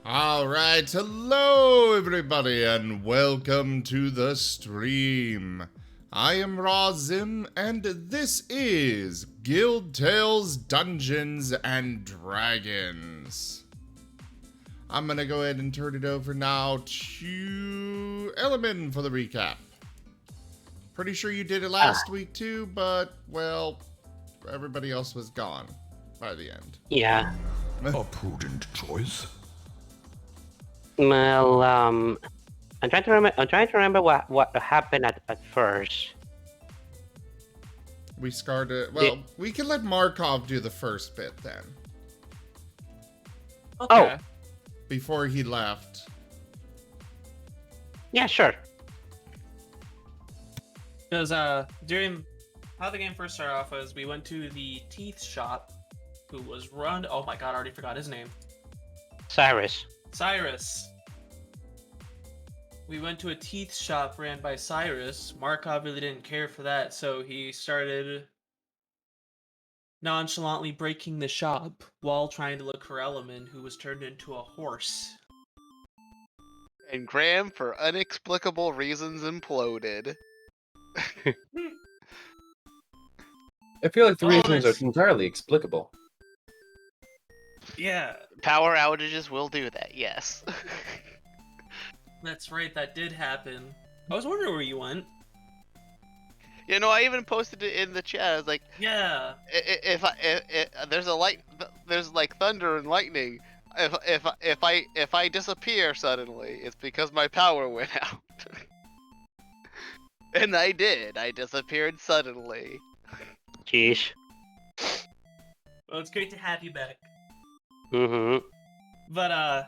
Alright, hello everybody and welcome to the stream. I am Razim and this is Guild Tales Dungeons and Dragons. I'm gonna go ahead and turn it over now to Elemin for the recap. Pretty sure you did it last week too, but, well, everybody else was gone by the end. Yeah. A prudent choice. Well, I'm trying to remember what happened at first. We started. Well, we can let Marcov do the first bit then. Okay. Oh. Before he left. Yeah, sure. Because during how the game first started off was we went to the teeth shop, who was run. Oh my god, I already forgot his name. Cyrus. We went to a teeth shop ran by Cyrus. Markov really didn't care for that, so he started nonchalantly breaking the shop while trying to look for Elemin, who was turned into a horse. And Graham, for inexplicable reasons, imploded. I feel like the reasons are entirely explicable. Yeah. Power outages will do that, yes. That's right, that did happen. I was wondering where you went. You know, I even posted it in the chat. I was like, yeah, if there's like thunder and lightning. If I disappear suddenly, it's because my power went out. And I did. I disappeared suddenly. Jeez. Well, it's great to have you back. Mm-hmm. But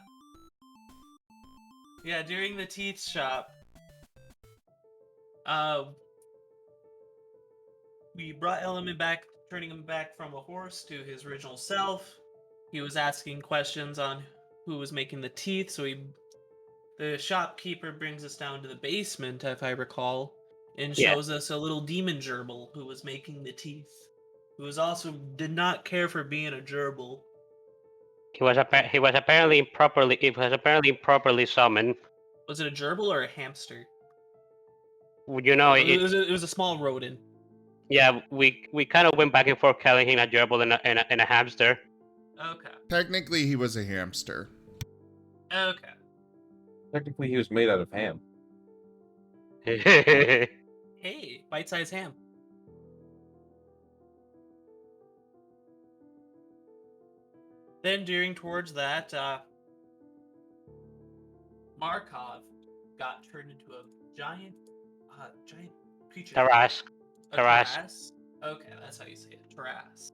yeah, during the teeth shop, we brought Elemin back, turning him back from a horse to his original self. He was asking questions on who was making the teeth, so the shopkeeper brings us down to the basement, if I recall, and shows us a little demon gerbil who was making the teeth, who did not care for being a gerbil. He was apparently improperly summoned. Was it a gerbil or a hamster? You know, it was a small rodent. Yeah, we kind of went back and forth calling him a gerbil and a hamster. Okay. Technically, he was a hamster. Okay. Technically, he was made out of ham. Hey, bite-sized ham. Then, towards that, Markov got turned into a giant creature. Tarrasque. Okay, that's how you say it. Tarrasque.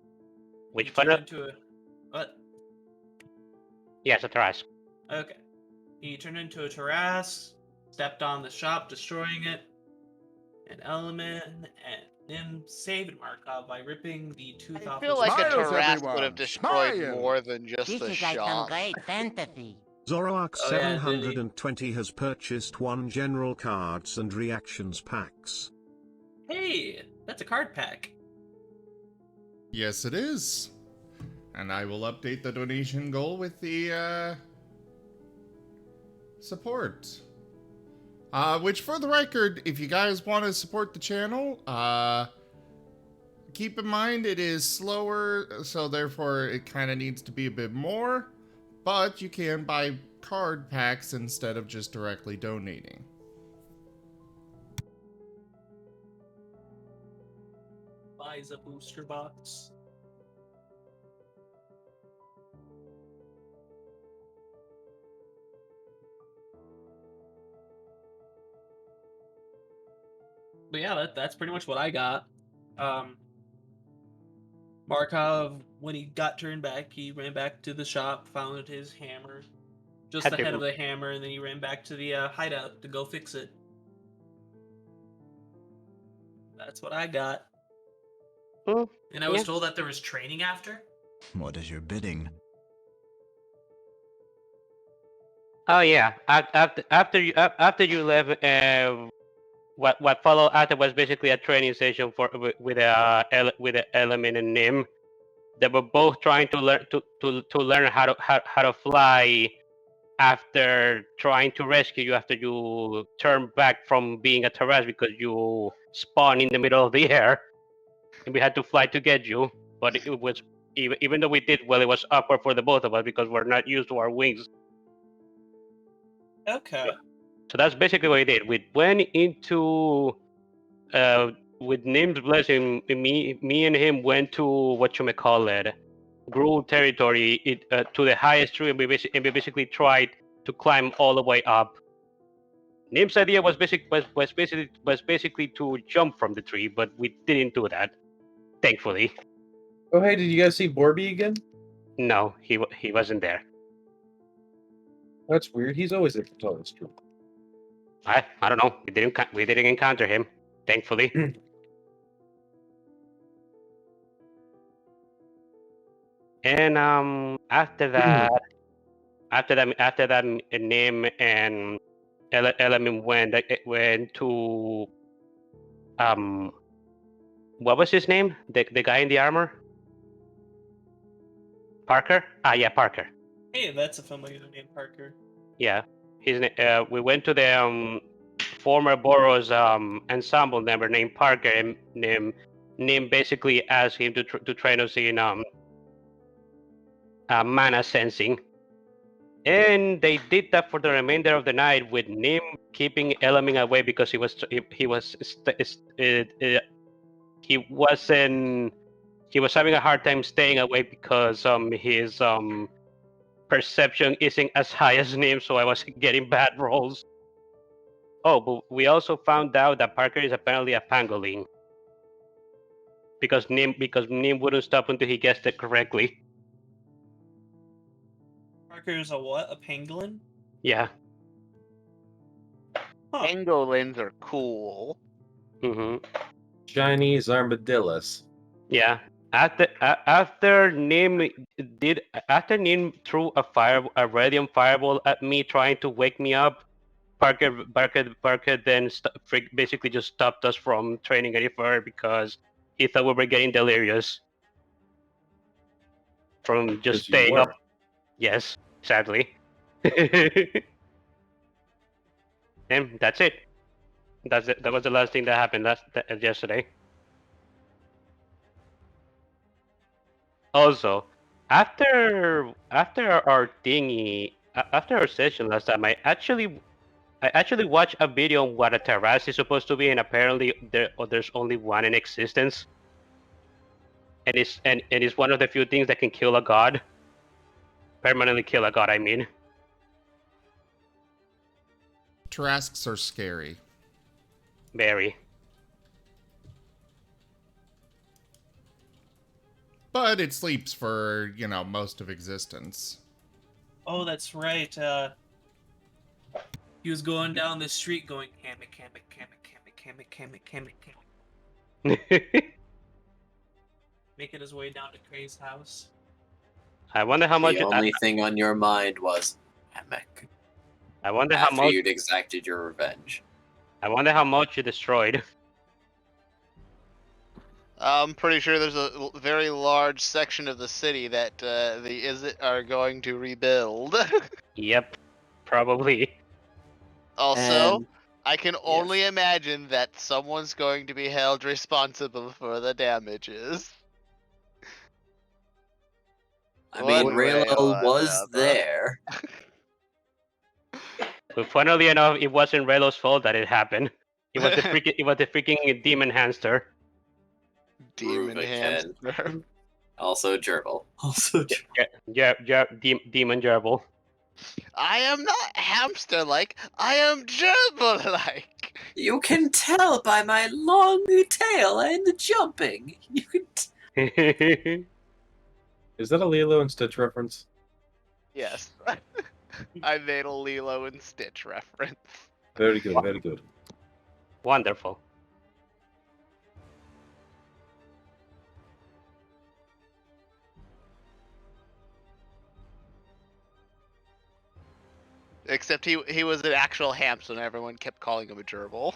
Which part of? What? Yes, a tarrasque. Okay. He turned into a tarrasque, stepped on the shop, destroying it, and Elemin and Nim saved Markov by ripping the tooth off. I feel like a tarrasque would have destroyed more than just this the is shop. like some great fantasy. Zoroark 720 has purchased 1 general cards and reactions packs. Hey, that's a card pack. Yes, it is. And I will update the donation goal with the support. Which, for the record, if you guys want to support the channel, keep in mind it is slower, so therefore it kind of needs to be a bit more. But you can buy card packs instead of just directly donating. Buys a booster box. But yeah, that's pretty much what I got. Markov, when he got turned back, he ran back to the shop, found his hammer, just the head of the hammer, and then he ran back to the hideout to go fix it. That's what I got. And I was told that there was training after. What is your bidding? Oh yeah. After you left, what followed after was basically a training session with Elemin and Nim. They were both trying to learn how to fly after trying to rescue you after you turn back from being a tarrasque because you spawn in the middle of the air, and we had to fly to get you. But it was even though we did well, it was awkward for the both of us because we're not used to our wings. Okay. So that's basically what we did. We went into with Nim's blessing. Me and him went to whatchamacallit, Gruul territory, to the highest tree, and we basically tried to climb all the way up. Nim's idea was basically to jump from the tree, but we didn't do that, thankfully. Oh, hey, did you guys see Borby again? No, he wasn't there. That's weird. He's always at the tallest tree. I don't know. We didn't encounter him, thankfully. And after that, Nim and Elemin went to what was his name? The guy in the armor? Parker? Ah, yeah, Parker. Hey, that's a familiar name, Parker. Yeah, we went to the former Boros ensemble member named Parker, and Nim basically asked him to train us in mana sensing. And they did that for the remainder of the night, with Nim keeping Elemin away because he was having a hard time staying awake because his perception isn't as high as Nim, so I was getting bad rolls. Oh, but we also found out that Parker is apparently a pangolin because Nim wouldn't stop until he guessed it correctly. Parker's a what? A pangolin? Yeah. Huh. Pangolins are cool. Mm-hmm. Chinese armadillos. Yeah. After Nim threw a radium fireball at me, trying to wake me up, Parker then basically just stopped us from training any further because he thought we were getting delirious from just staying up. Yes, sadly. And that's it. That was the last thing that happened yesterday. Also, after our session last time, I actually watched a video on what a tarrasque is supposed to be, and apparently there's only one in existence. And it's one of the few things that can kill a god. Permanently kill a god, I mean. Tarrasques are scary. Very. But it sleeps for, most of existence. Oh, that's right. He was going down the street going, hammock, hammock, hammock, hammock, hammock, hammock, hammock, hammock. Making his way down to Cray's house. I wonder how much. The only thing on your mind was hammock. I wonder After how much you'd exacted your revenge. I wonder how much you destroyed. I'm pretty sure there's a very large section of the city that the Izzet are going to rebuild. Yep, probably. Also, And- I can only imagine that someone's going to be held responsible for the damages. I mean, One way or Raylo was another. there. But funnily enough, it wasn't Relo's fault that it happened. It was the freaking demon hamster. Demon Rubicon. hamster. Also gerbil. Also gerbil. Demon gerbil. I am not hamster-like. I am gerbil-like. You can tell by my long tail and jumping. You can. Is that a Lilo and Stitch reference? Yes. I made a Lilo and Stitch reference. Very good, very good. Wonderful. Except he was an actual hamster and everyone kept calling him a gerbil.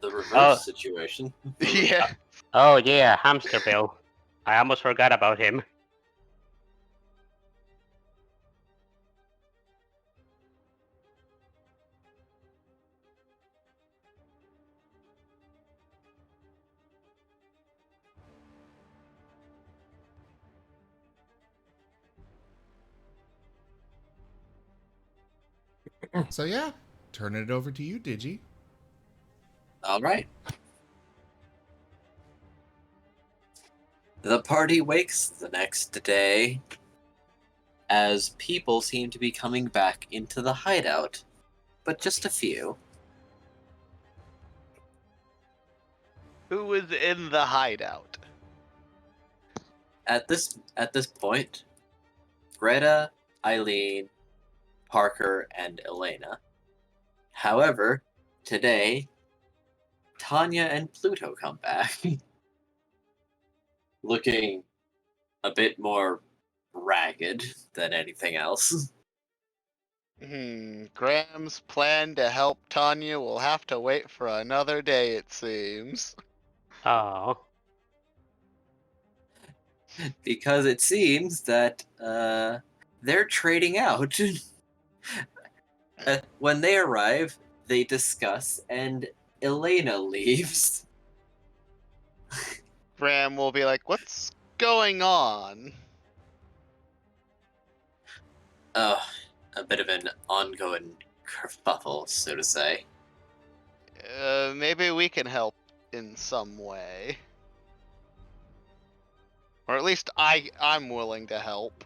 The reverse situation. Yeah. Oh yeah, Hamster Bill. I almost forgot about him. So yeah, turn it over to you, Digi. All right. The party wakes the next day as people seem to be coming back into the hideout, but just a few. Who is in the hideout? At this point, Greta, Eileen, Parker, and Elena. However, today, Tanya and Pluto come back, looking a bit more ragged than anything else. Graham's plan to help Tanya will have to wait for another day, it seems. Oh. Because it seems that they're trading out. When they arrive, they discuss, and Elena leaves. Graham will be like, "What's going on?" A bit of an ongoing kerfuffle, so to say. Maybe we can help in some way. Or at least I'm willing to help.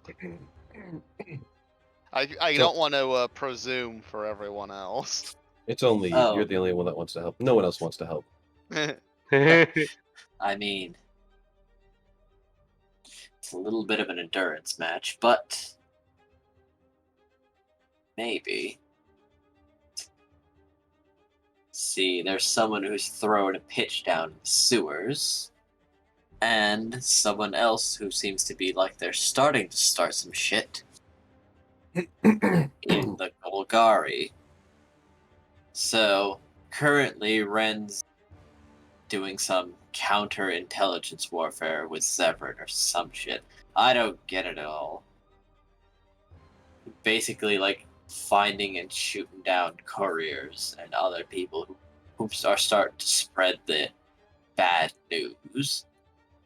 I don't want to presume for everyone else. It's only Oh. you're the only one that wants to help. No one else wants to help. I mean, it's a little bit of an endurance match, but maybe. See, there's someone who's throwing a pitch down in the sewers, and someone else who seems to be like they're starting to start some shit in the Golgari. So, currently, Ren's doing some counterintelligence warfare with Zevran or some shit. I don't get it at all. Basically, like, finding and shooting down couriers and other people who are starting to spread the bad news.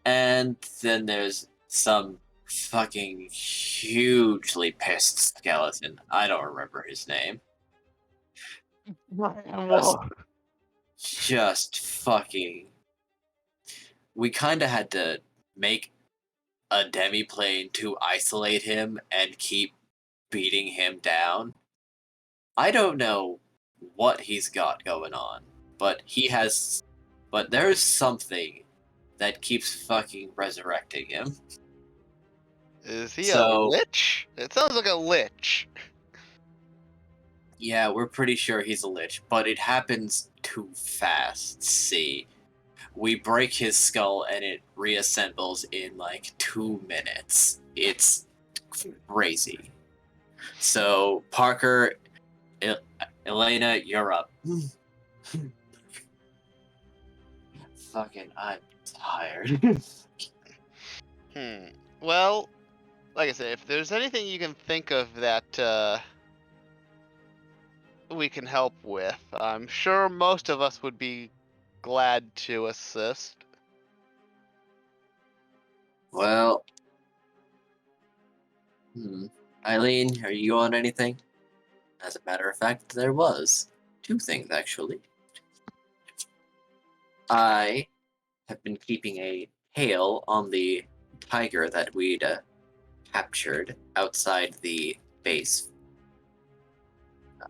And then there's some fucking hugely pissed skeleton. I don't remember his name. Just fucking. We kind of had to make a demi-plane to isolate him and keep beating him down. I don't know what he's got going on, but there's something that keeps fucking resurrecting him. Is he a lich? It sounds like a lich. Yeah, we're pretty sure he's a lich, but it happens too fast. See, we break his skull and it reassembles in like 2 minutes. It's crazy. So, Parker, Elena, you're up. Fucking, I'm tired. Well, like I said, if there's anything you can think of that we can help with, I'm sure most of us would be glad to assist. Well, Eileen, are you on anything? As a matter of fact, there was 2 things actually. I have been keeping a tail on the tiger that we'd captured outside the base.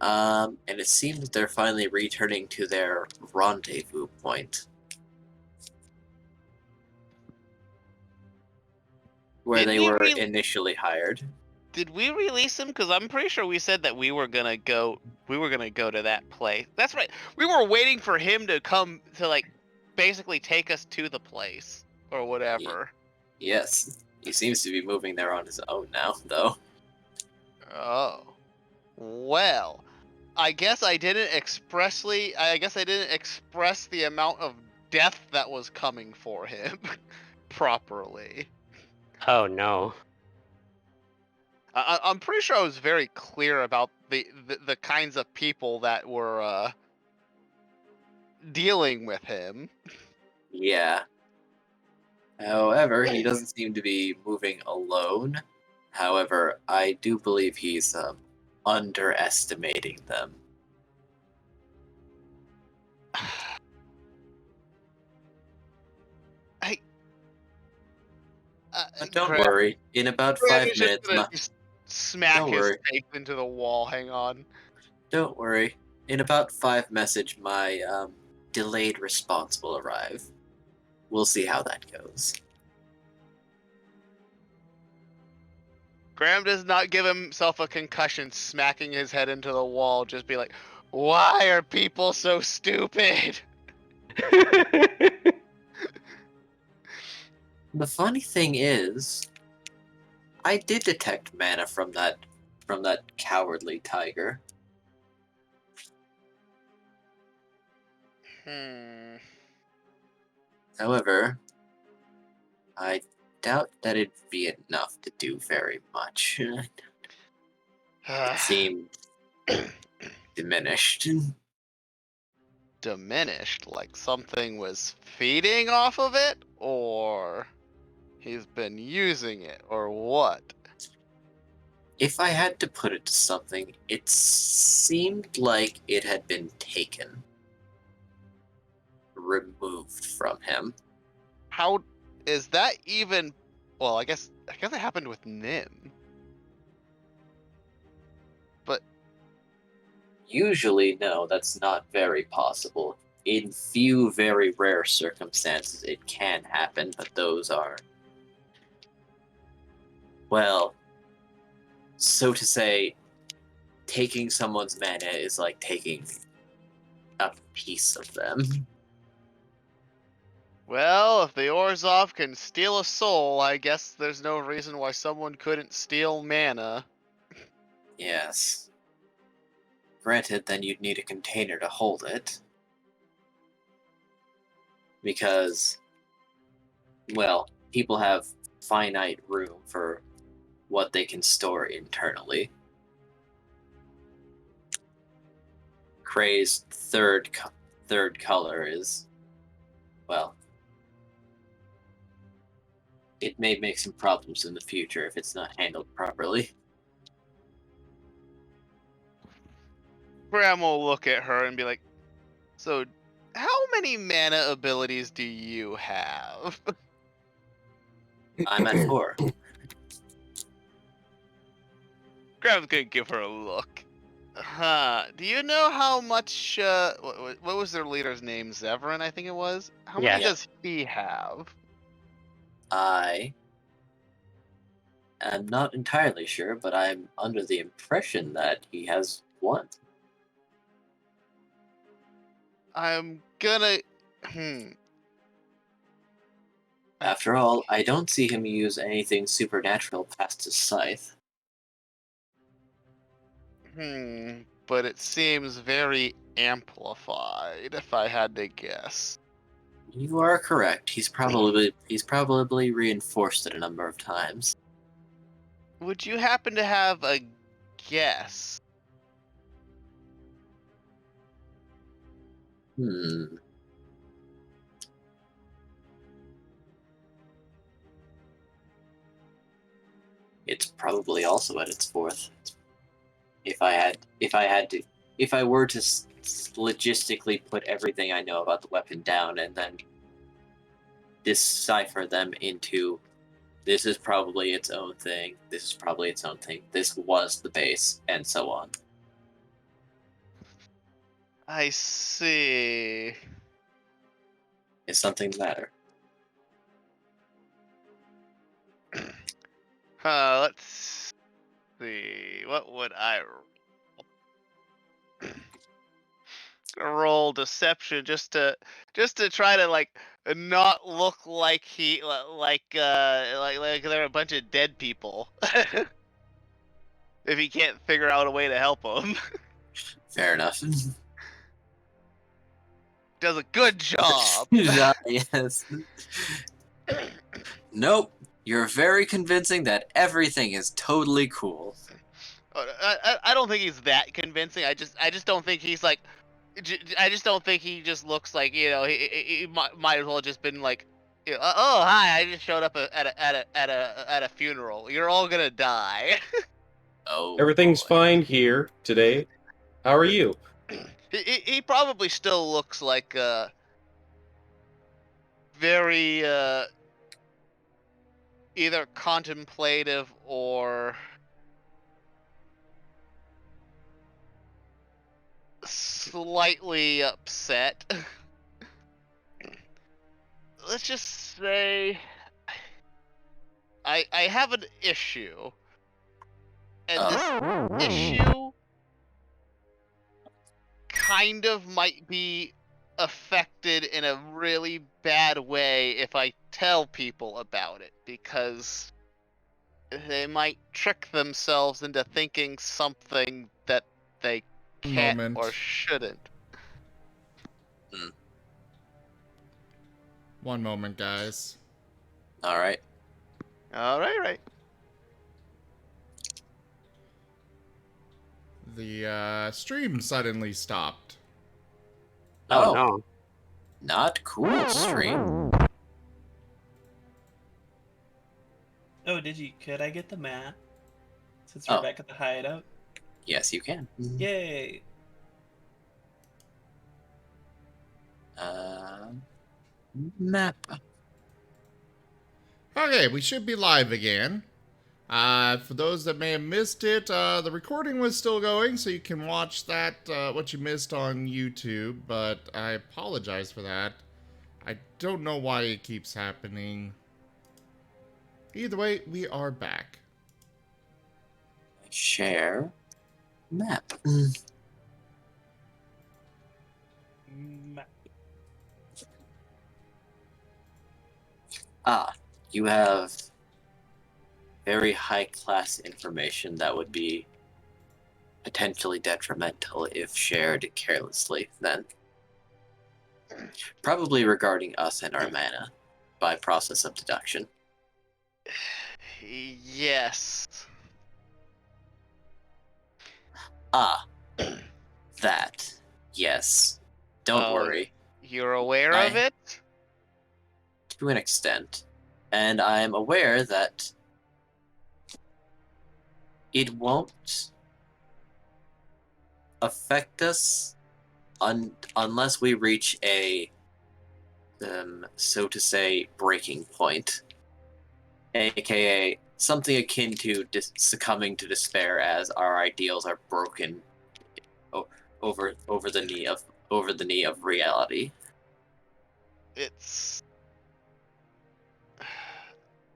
And it seems they're finally returning to their rendezvous point. Where they were initially hired. Did we release him? Because I'm pretty sure we said that we were gonna go to that place. That's right. We were waiting for him to come to like basically take us to the place or whatever. Yes. He seems to be moving there on his own now, though. Oh. Well, I guess I didn't express the amount of death that was coming for him properly. Oh no. I'm pretty sure I was very clear about the kinds of people that were dealing with him. Yeah. However, he doesn't seem to be moving alone. However, I do believe he's underestimating them. But don't Graham, worry, in about Graham 5 is just minutes, gonna just smack Don't his worry. face into the wall. Hang on. Don't worry. In about 5 message, my delayed response will arrive. We'll see how that goes. Graham does not give himself a concussion, smacking his head into the wall. Just be like, "Why are people so stupid?" The funny thing is, I did detect mana from that cowardly tiger. However, I doubt that it'd be enough to do very much. It seemed diminished. Diminished, like something was feeding off of it, or he's been using it, or what? If I had to put it to something, it seemed like it had been taken. Removed from him. How is that even? Well, I guess it happened with Nim. But usually, no, that's not very possible. In few very rare circumstances, it can happen, but those are, well, so to say, taking someone's mana is like taking a piece of them. well, if the Orzhov can steal a soul, I guess there's no reason why someone couldn't steal mana. Yes. Granted, then you'd need a container to hold it. Because, well, people have finite room for what they can store internally. Kray's third color is, well, it may make some problems in the future if it's not handled properly. Graham will look at her and be like, "So, how many mana abilities do you have?" I'm at 4. Graham's gonna give her a look. Do you know how much, what was their leader's name? Zevran, I think it was? How many Yeah. does he have? I am not entirely sure, but I'm under the impression that he has 1. I'm gonna, After all, I don't see him use anything supernatural past his scythe. but it seems very amplified, if I had to guess. You are correct. He's probably reinforced it a number of times. Would you happen to have a guess? It's probably also at its 4th. If I were to logistically put everything I know about the weapon down and then decipher them into, this is probably its own thing, this is probably its own thing, this was the base, and so on. I see. Is something the matter? Let's see. What would I roll? Deception just to try to like not look like like they're a bunch of dead people. If he can't figure out a way to help them. Fair enough. Does a good job. Yes. Nope. You're very convincing that everything is totally cool. I don't think he's that convincing. I just don't think he's like. I just don't think he just looks like, you know, he might as well just been like, you know, oh hi, I just showed up at a funeral. You're all gonna die. Oh, Everything's boy. fine here today. How are you? He probably still looks like very either contemplative or slightly upset. Let's just say I have an issue, and this issue kind of might be affected in a really bad way if I tell people about it, because they might trick themselves into thinking something that they can't Moment. or shouldn't. One moment, guys. All right. All right. The stream suddenly stopped. Oh, Oh, no. not cool, stream. Oh, could I get the map? Since we're Oh. back at the hideout. Yes, you can. Yay! Map. Okay, we should be live again. For those that may have missed it, the recording was still going, so you can watch that, what you missed on YouTube, but I apologize for that. I don't know why it keeps happening. Either way, we are back. Share. Map. Map. Ah, you have very high-class information that would be potentially detrimental if shared carelessly, then. Probably regarding us and our mana, by process of deduction. Yes. Ah, that. Yes. Don't Oh, worry. You're aware of it? To an extent. And I'm aware that it won't affect us unless we reach a, so to say, breaking point. AKA something akin to succumbing to despair as our ideals are broken over the knee of reality. It's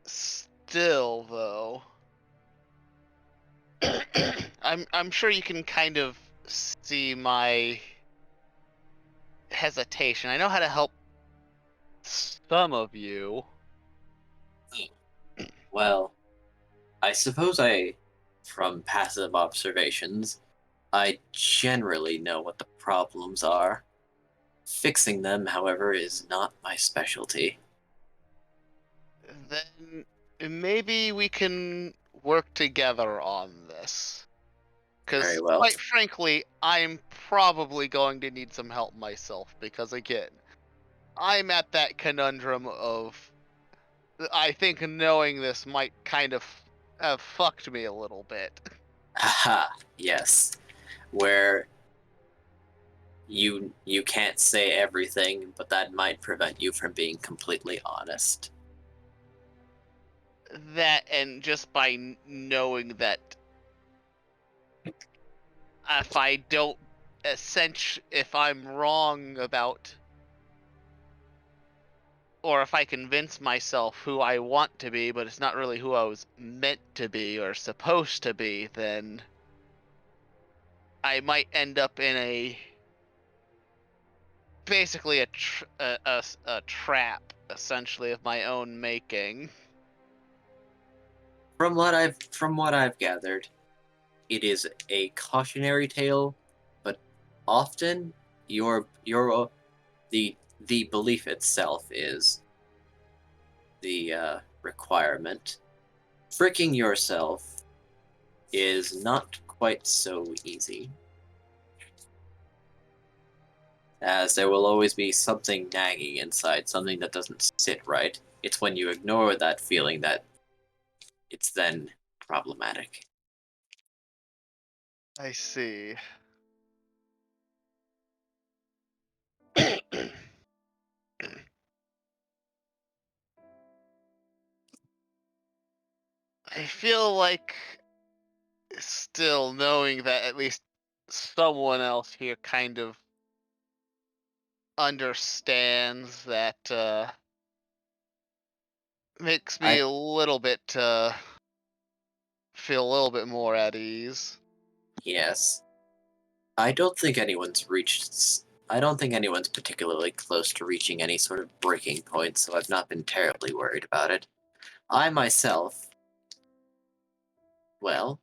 still, though. I'm sure you can kind of see my hesitation. I know how to help some of you. Well, I suppose from passive observations, I generally know what the problems are. Fixing them, however, is not my specialty. Then maybe we can work together on this. Very Because, well. quite frankly, I'm probably going to need some help myself. Because, again, I'm at that conundrum of, I think knowing this might kind of have fucked me a little bit. Haha, yes. Where you can't say everything, but that might prevent you from being completely honest. That, and just by knowing that if I don't, if I'm wrong about, or if I convince myself who I want to be, but it's not really who I was meant to be or supposed to be, then I might end up in basically a trap, essentially, of my own making. From what I've gathered, it is a cautionary tale, but often the belief itself is the requirement. Freaking yourself is not quite so easy, as there will always be something nagging inside, something that doesn't sit right. It's when you ignore that feeling that it's then problematic. I see. I feel like still knowing that at least someone else here kind of understands that makes me I a little bit feel a little bit more at ease. yes. I don't think anyone's reached. I don't think anyone's particularly close to reaching any sort of breaking point, so I've not been terribly worried about it. I myself, well,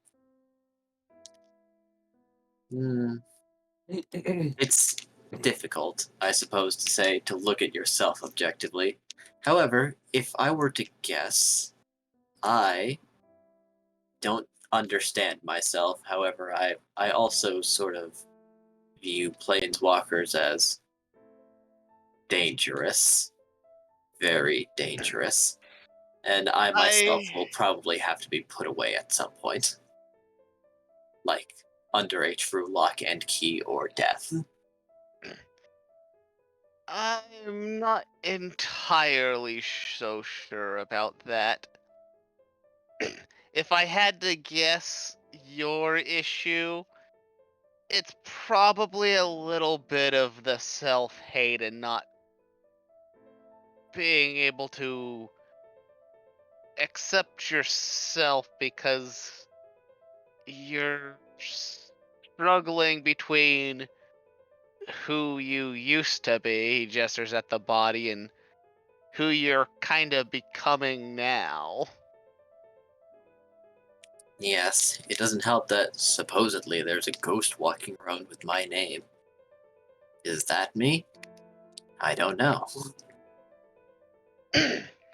hmm, it's difficult, I suppose, to say to look at yourself objectively. However, if I were to guess, I don't understand myself. However, I also sort of view planeswalkers as dangerous, very dangerous, and I myself I will probably have to be put away at some point, like under a true lock and key or death. I'm not entirely so sure about that. If I had to guess your issue, it's probably a little bit of the self-hate and not being able to accept yourself because you're struggling between who you used to be, he gestures at the body, and who you're kind of becoming now. Yes, it doesn't help that supposedly there's a ghost walking around with my name. Is that me? I don't know.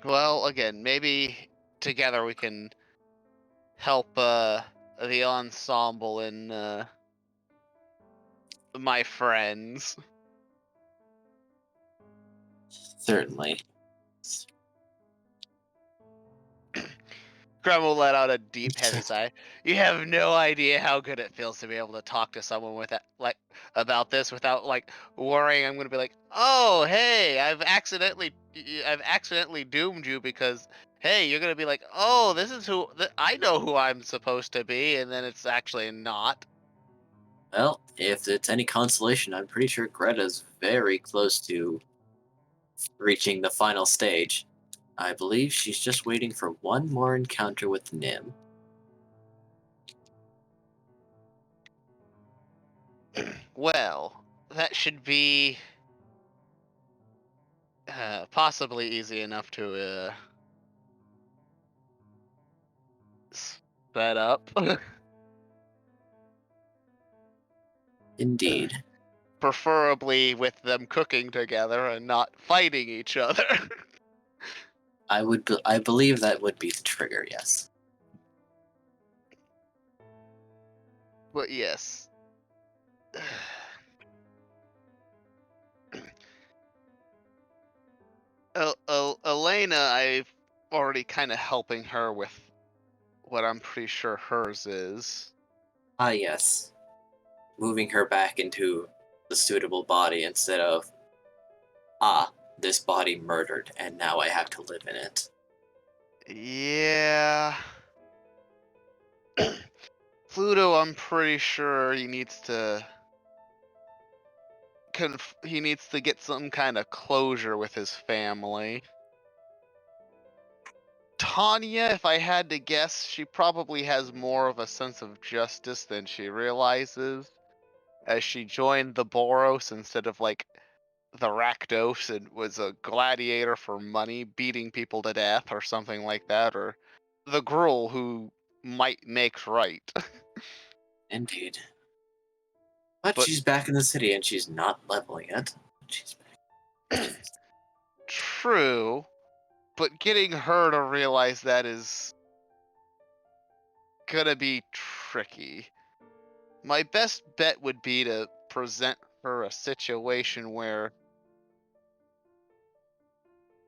Well, again, maybe together we can help the ensemble and my friends. Certainly. Grumble let out a deep, heavy sigh. You have no idea how good it feels to be able to talk to someone with that, like, about this without like worrying. I'm gonna be like, oh, hey, I've accidentally doomed you because, hey, you're gonna be like, oh, this is I know who I'm supposed to be, and then it's actually not. Well, if it's any consolation, I'm pretty sure Greta's very close to reaching the final stage. I believe she's just waiting for one more encounter with Nim. Well, that should be possibly easy enough to set up. Indeed. Preferably with them cooking together and not fighting each other. I believe that would be the trigger, yes. But yes. Elena, I've already kind of helping her with what I'm pretty sure hers is. Ah, yes. Moving her back into the suitable body instead of, this body murdered, and now I have to live in it. Yeah. Pluto, I'm pretty sure he needs to get some kind of closure with his family. Tanya, if I had to guess, she probably has more of a sense of justice than she realizes, as she joined the Boros instead of like the Rakdos and was a gladiator for money, beating people to death or something like that, or the Gruul who might make right. Indeed. But But she's back in the city and she's not leveling it. She's back. true, but getting her to realize that is gonna be tricky. My best bet would be to present her a situation where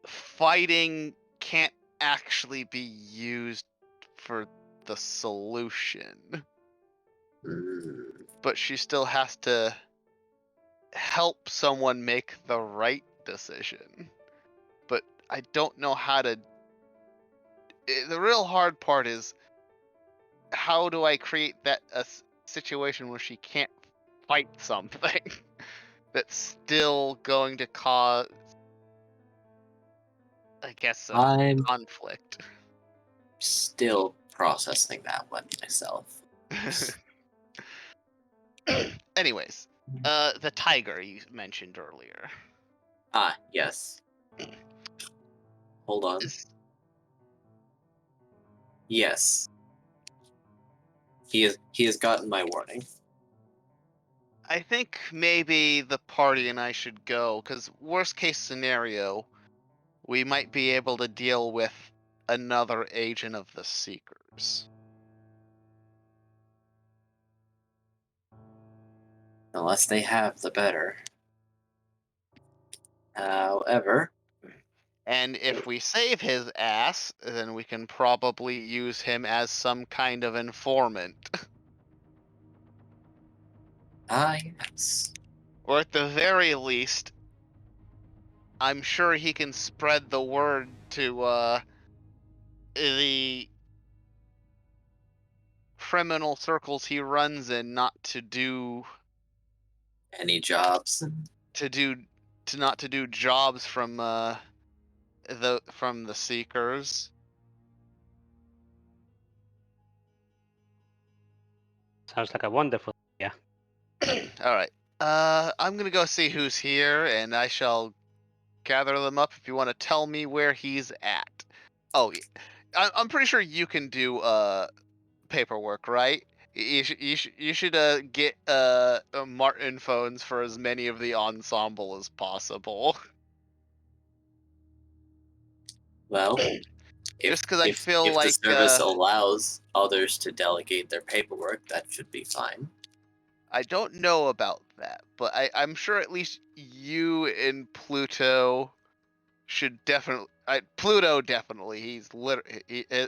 fighting can't actually be used for the solution. but she still has to help someone make the right decision. But I don't know how to. The real hard part is how do I create a situation where she can't fight something that's still going to cause, I guess, a I'm conflict. still processing that one myself. Anyways, the tiger you mentioned earlier. Ah, yes. Hold on. Yes. He has gotten my warning. I think maybe the party and I should go, because worst case scenario, we might be able to deal with another agent of the Seekers. The less they have, the better. However, And if we save his ass, then we can probably use him as some kind of informant. yes. Or at the very least, I'm sure he can spread the word to the criminal circles he runs in not to do Any jobs? not to do jobs from the Seekers. Sounds like a wonderful idea. All right. I'm gonna go see who's here, and I shall gather them up if you want to tell me where he's at. Oh, I'm pretty sure you can do paperwork, right? You should get Marten phones for as many of the ensemble as possible. Well, Just because I feel if like the service allows others to delegate their paperwork, that should be fine. I don't know about that, but I'm sure at least you and Pluto should definitely. Pluto definitely. He's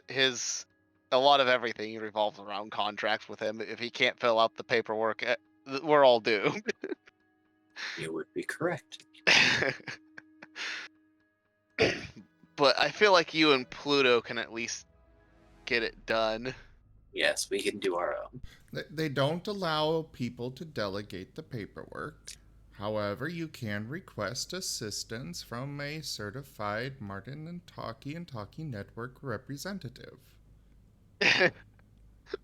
his a lot of everything revolves around contracts with him. If he can't fill out the paperwork, we're all doomed. You would be correct. But I feel like you and Pluto can at least get it done. Yes, we can do our own. They don't allow people to delegate the paperwork. However, you can request assistance from a certified Marten and Talkie Network representative.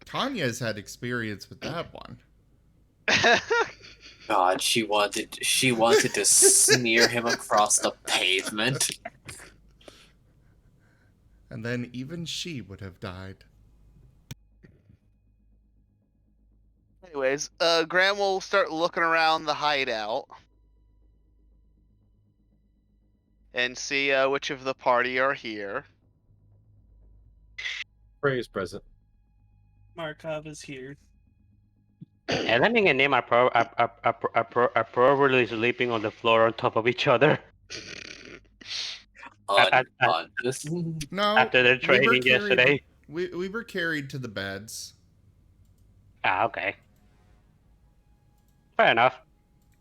Tanya's had experience with that one. God, she wanted to smear him across the pavement. And then even she would have died. Anyways, Graham will start looking around the hideout and see which of the party are here. Furry is present. Markov is here. Elemin and Nim are probably sleeping on the floor on top of each other Unconscious. No, after their training yesterday. We were carried to the beds. Ah, okay. Fair enough.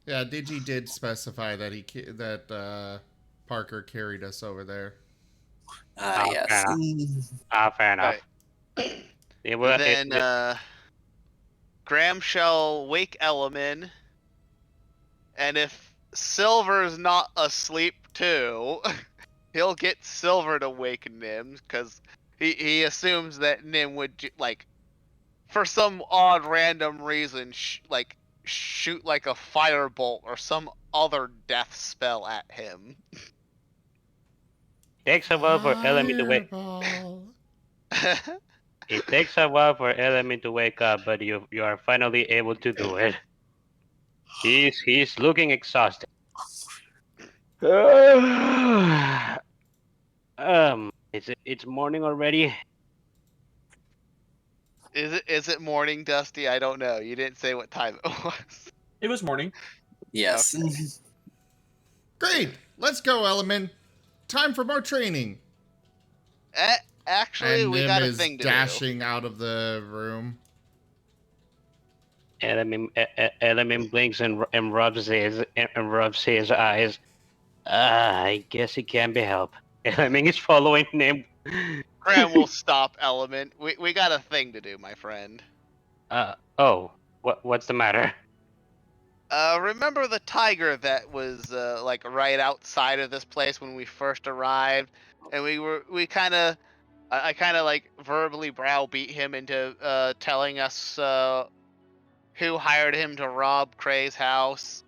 Yeah, Digi did specify that Parker carried us over there. Yes. Fair enough. Right. Then, Graham shall wake Elemin, and if Silver's not asleep too, he'll get Silver to wake Nim, because he assumes that Nim would, for some odd random reason, shoot like a firebolt or some other death spell at him. takes a while for Elemin to wake. It takes a while for Elemin to wake up, but you are finally able to do it. He's looking exhausted. It's morning already. Is it morning, Dusty? I don't know. You didn't say what time it was. It was morning. Yes. Okay. Great! Let's go, Elemin. Time for more training. Actually, And we Nim got a is thing to dashing out of the room. Elemin blinks and rubs his eyes. I guess it can be helped. Elemin is following him. Graham will stop Element. We got a thing to do, my friend. Oh, what's the matter? Remember the tiger that was like right outside of this place when we first arrived, and we kind of I kind of like verbally browbeat him into telling us who hired him to rob Cray's house,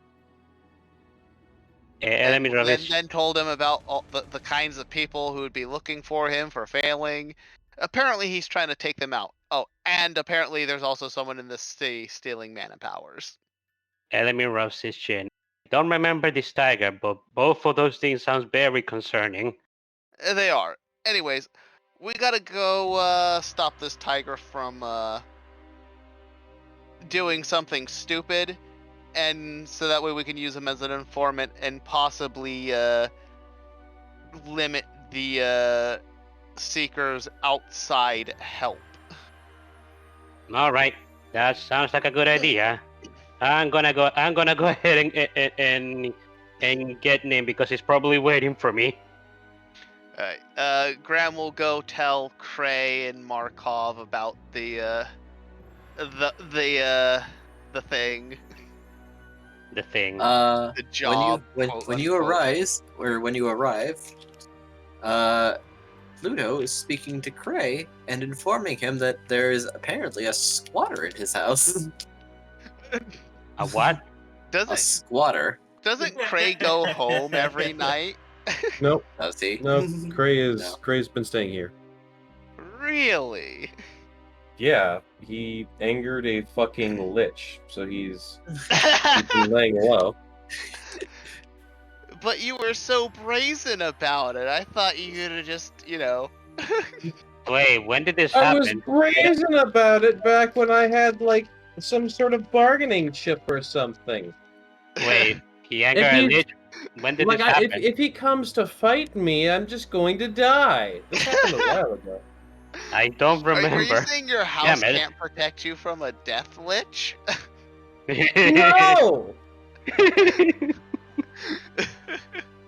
and Elemin rubs then told him about all the kinds of people who would be looking for him for failing. Apparently, he's trying to take them out. Oh, and apparently, there's also someone in the city stealing mana powers. Elemin rubs his chin. Don't remember this tiger, but both of those things sounds very concerning. They are. Anyways, we gotta go stop this tiger from doing something stupid, and so that way we can use him as an informant and possibly limit the seekers outside help. All right, that sounds like a good idea. I'm gonna go ahead and get Nim because he's probably waiting for me. Alright. Graham will go tell Cray and Markov about the thing. The thing. The job. When you arrive, Pluto is speaking to Cray and informing him that there is apparently a squatter in his house. A what? A squatter. Doesn't Cray go home every night? Nope. Does he? No, Cray's been staying here. Really? Yeah, he angered a fucking lich, so he's been laying low. But you were so brazen about it. I thought you could have just, Wait, when did this I was happen? brazen about it back when I had like some sort of bargaining chip or something. Wait, he angered If a he's- lich? When did Like, this happen? if he comes to fight me, I'm just going to die. This happened a while ago. I don't remember. Are you saying your house Damn it. can't protect you from a death lich? No!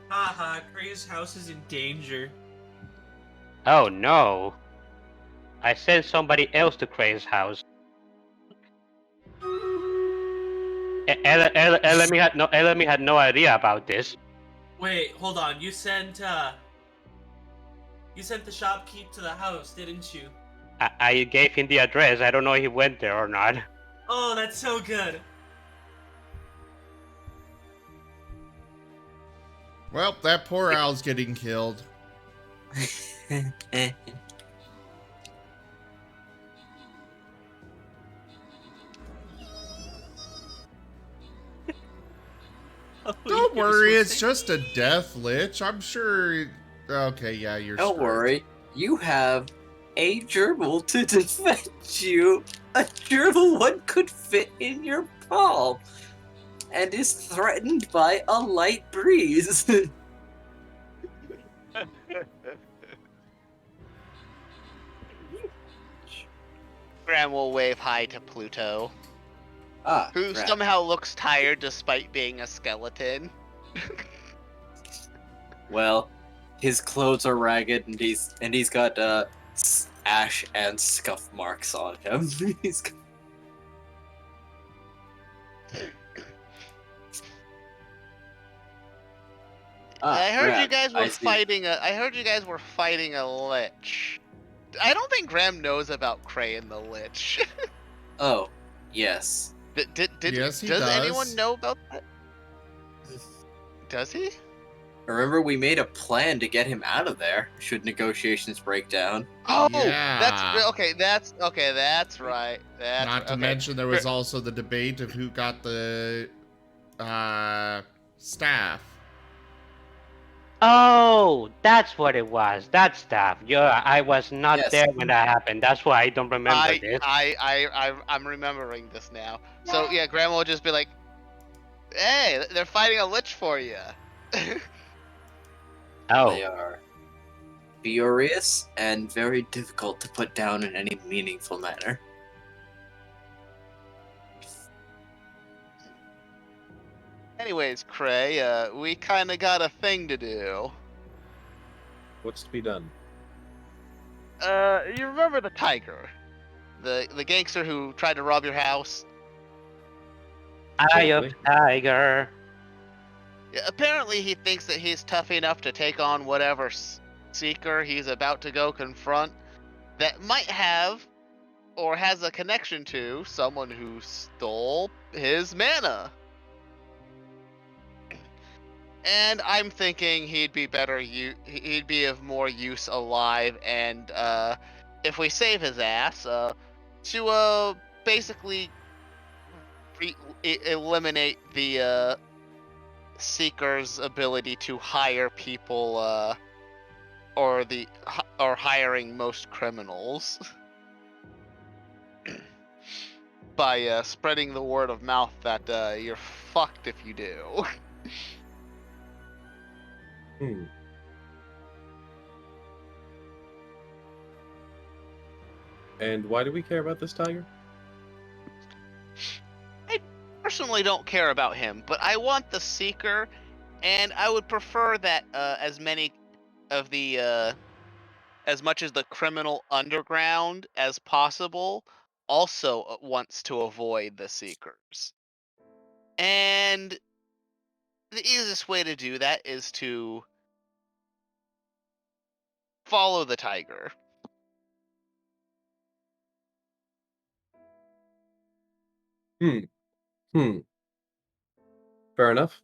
Haha, Cray's house is in danger. Oh no! I sent somebody else to Cray's house. Elemi had no idea about this. Wait, hold on. You sent the shopkeep to the house, didn't you? I gave him the address. I don't know if he went there or not. Oh, that's so good. Well, that poor owl's getting killed. Don't worry, it's just a death lich. I'm sure. Okay, yeah, you're. Don't screwed. worry, you have a gerbil to defend you. A gerbil one could fit in your palm, and is threatened by a light breeze. Graham will wave hi to Pluto, who crap. somehow looks tired despite being a skeleton. Well, his clothes are ragged, and he's got ash and scuff marks on him. He's got... I heard you crap. guys I were see. fighting a. I heard you guys were fighting a lich. I don't think Graham knows about Cray and the lich. Oh, yes. Yes, he does does. anyone know about that? Does he? Remember, we made a plan to get him out of there. Should negotiations break down? Oh, Yeah. that's okay. That's right. That's Not to okay. mention, there was also the debate of who got the staff. Oh, that's what it was. That stuff. Yeah, I was not Yes. there when that happened. That's why I don't remember this. I'm remembering this now. So yeah, Grandma will just be like, "Hey, they're fighting a lich for you." Oh, They are furious and very difficult to put down in any meaningful manner. Anyways, Cray, we kind of got a thing to do. What's to be done? You remember the tiger? The gangster who tried to rob your house? Eye of Vaguely. tiger. Yeah, apparently he thinks that he's tough enough to take on whatever seeker he's about to go confront that might have or has a connection to someone who stole his mana. And I'm thinking he'd be he'd be of more use alive, and if we save his ass, to basically eliminate the seeker's ability to hire people, or hiring most criminals by spreading the word of mouth that you're fucked if you do. Hmm. And why do we care about this tiger? I personally don't care about him, but I want the seeker, and I would prefer that as many of the as much as the criminal underground as possible also wants to avoid the seekers. And the easiest way to do that is to follow the tiger. Hmm. Fair enough.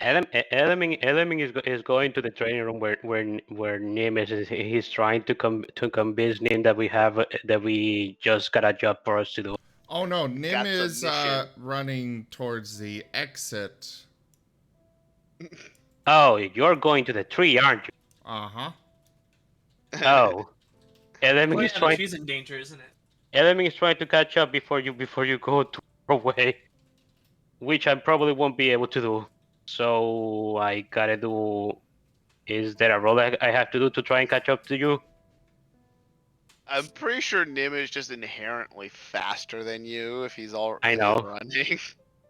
Elemin is going to the training room where Nim is. He's trying to convince Nim that we just got a job for us to do. Oh no, Nim Got the is mission. running towards the exit. Oh, you're going to the tree, aren't you? Uh-huh. Oh, Elemin Well, is yeah, the trying. tree's in danger, isn't it? Elemin is trying to catch up before you go too far away, which I probably won't be able to do. So I gotta do. Is there a role I have to do to try and catch up to you? I'm pretty sure Nim is just inherently faster than you if he's I already know. running.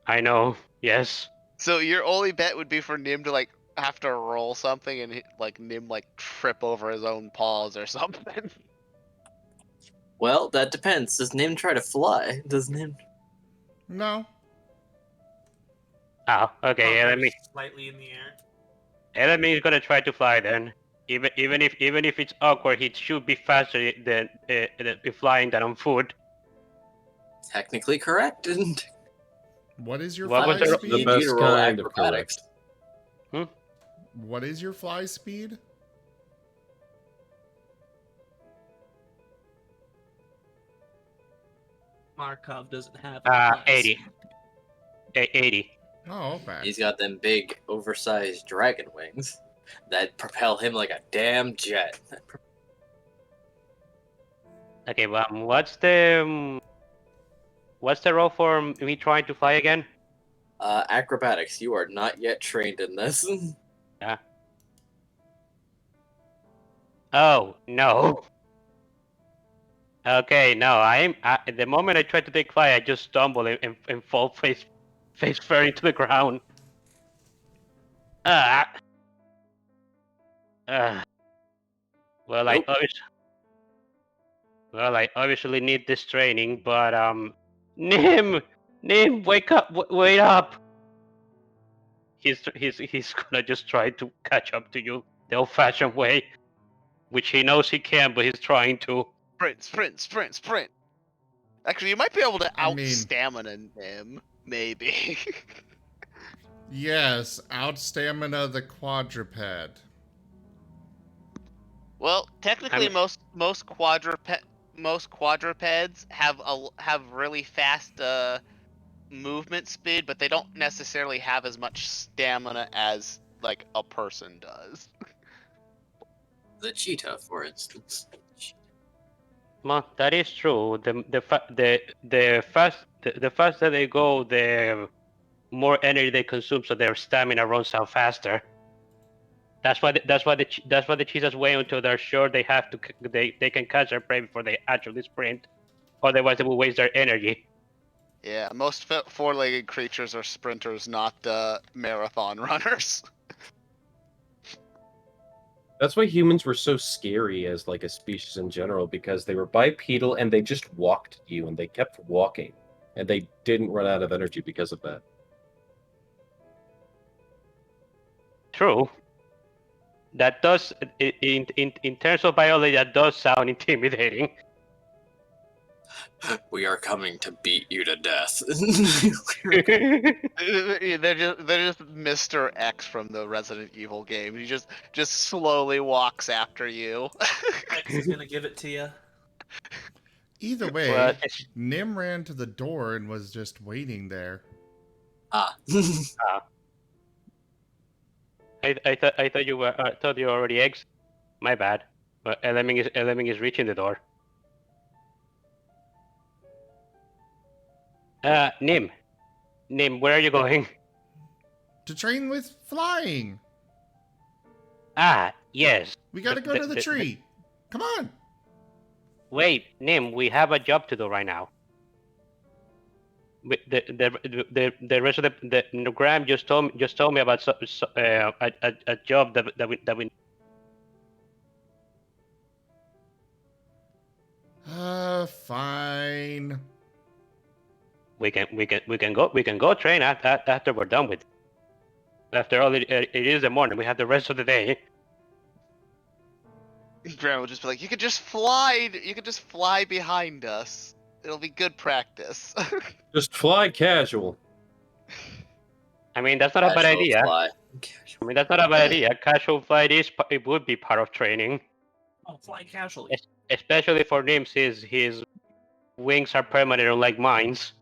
I know. Yes. So your only bet would be for Nim to like have to roll something and like Nim like trip over his own paws or something. Well, that depends. Does Nim try to fly? Does Nim? No. Oh, okay. Hovers slightly in the air. Elemin is gonna try to fly then. Even if it's awkward, he should be faster than flying than on foot. Technically correct. What is your What was fly the- speed? The You need to best roll kind of acrobatics. What is your fly speed? Markov doesn't have any flies. 80. 80. Oh, okay. He's got them big, oversized dragon wings that propel him like a damn jet. Okay, well, what's the role for me trying to fly again? Acrobatics. You are not yet trained in this. Oh no. Okay, no. The moment I try to take flight, I just stumble and fall face first into the ground. Ah. Well, Nope. I obviously need this training, but Nim, wake up, wait up. He's gonna just try to catch up to you the old-fashioned way, which he knows he can, but he's trying to. Sprint. Actually, you might be able to I mean- out-stamina him, maybe. Yes, out stamina the quadruped. Well, technically, I'm- most quadrupeds have really fast movement speed, but they don't necessarily have as much stamina as like a person does. The cheetah, for instance. Well, that is true. The faster they go, the more energy they consume, so their stamina runs out faster. That's why the cheetahs wait until they're sure they have to they can catch their prey before they actually sprint. Otherwise, they will waste their energy. Yeah, most four-legged creatures are sprinters, not marathon runners. That's why humans were so scary as like a species in general, because they were bipedal and they just walked you and they kept walking and they didn't run out of energy because of that. True. That does, in terms of biology, that does sound intimidating. We are coming to beat you to death. they're just Mr. X from the Resident Evil game. He just slowly walks after you. X is gonna give it to you. Either way, Well, Nim ran to the door and was just waiting there. Ah. I thought you were already eggs. My bad. But Elemin is reaching the door. Nim, where are you going? To train with flying. Ah, yes. We gotta go to the tree. Come on. Wait, Nim, we have a job to do right now. The rest of the Graham just told me about a job that we. Fine. We can go train after we're done with. After all, it is the morning. We have the rest of the day. Graham will just be like, you could just fly behind us. It'll be good practice. Just fly casual. I mean, that's not a bad Casual idea. fly. I mean, that's not a bad idea. Casual flight it would be part of training, Oh, fly casually. especially for Nim, since his wings are permanent, unlike mine's.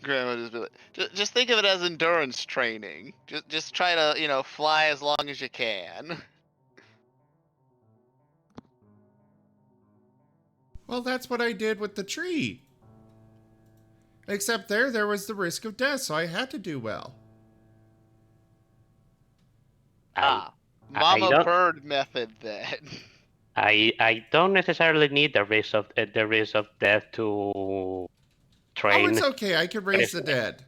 Graham will just be like, just think of it as endurance training. Just try to, fly as long as you can. Well, that's what I did with the tree. Except there was the risk of death, so I had to do well. Ah, I Mama don't- Bird method then. I don't necessarily need the risk of death to train. Oh, it's okay. I could raise the dead.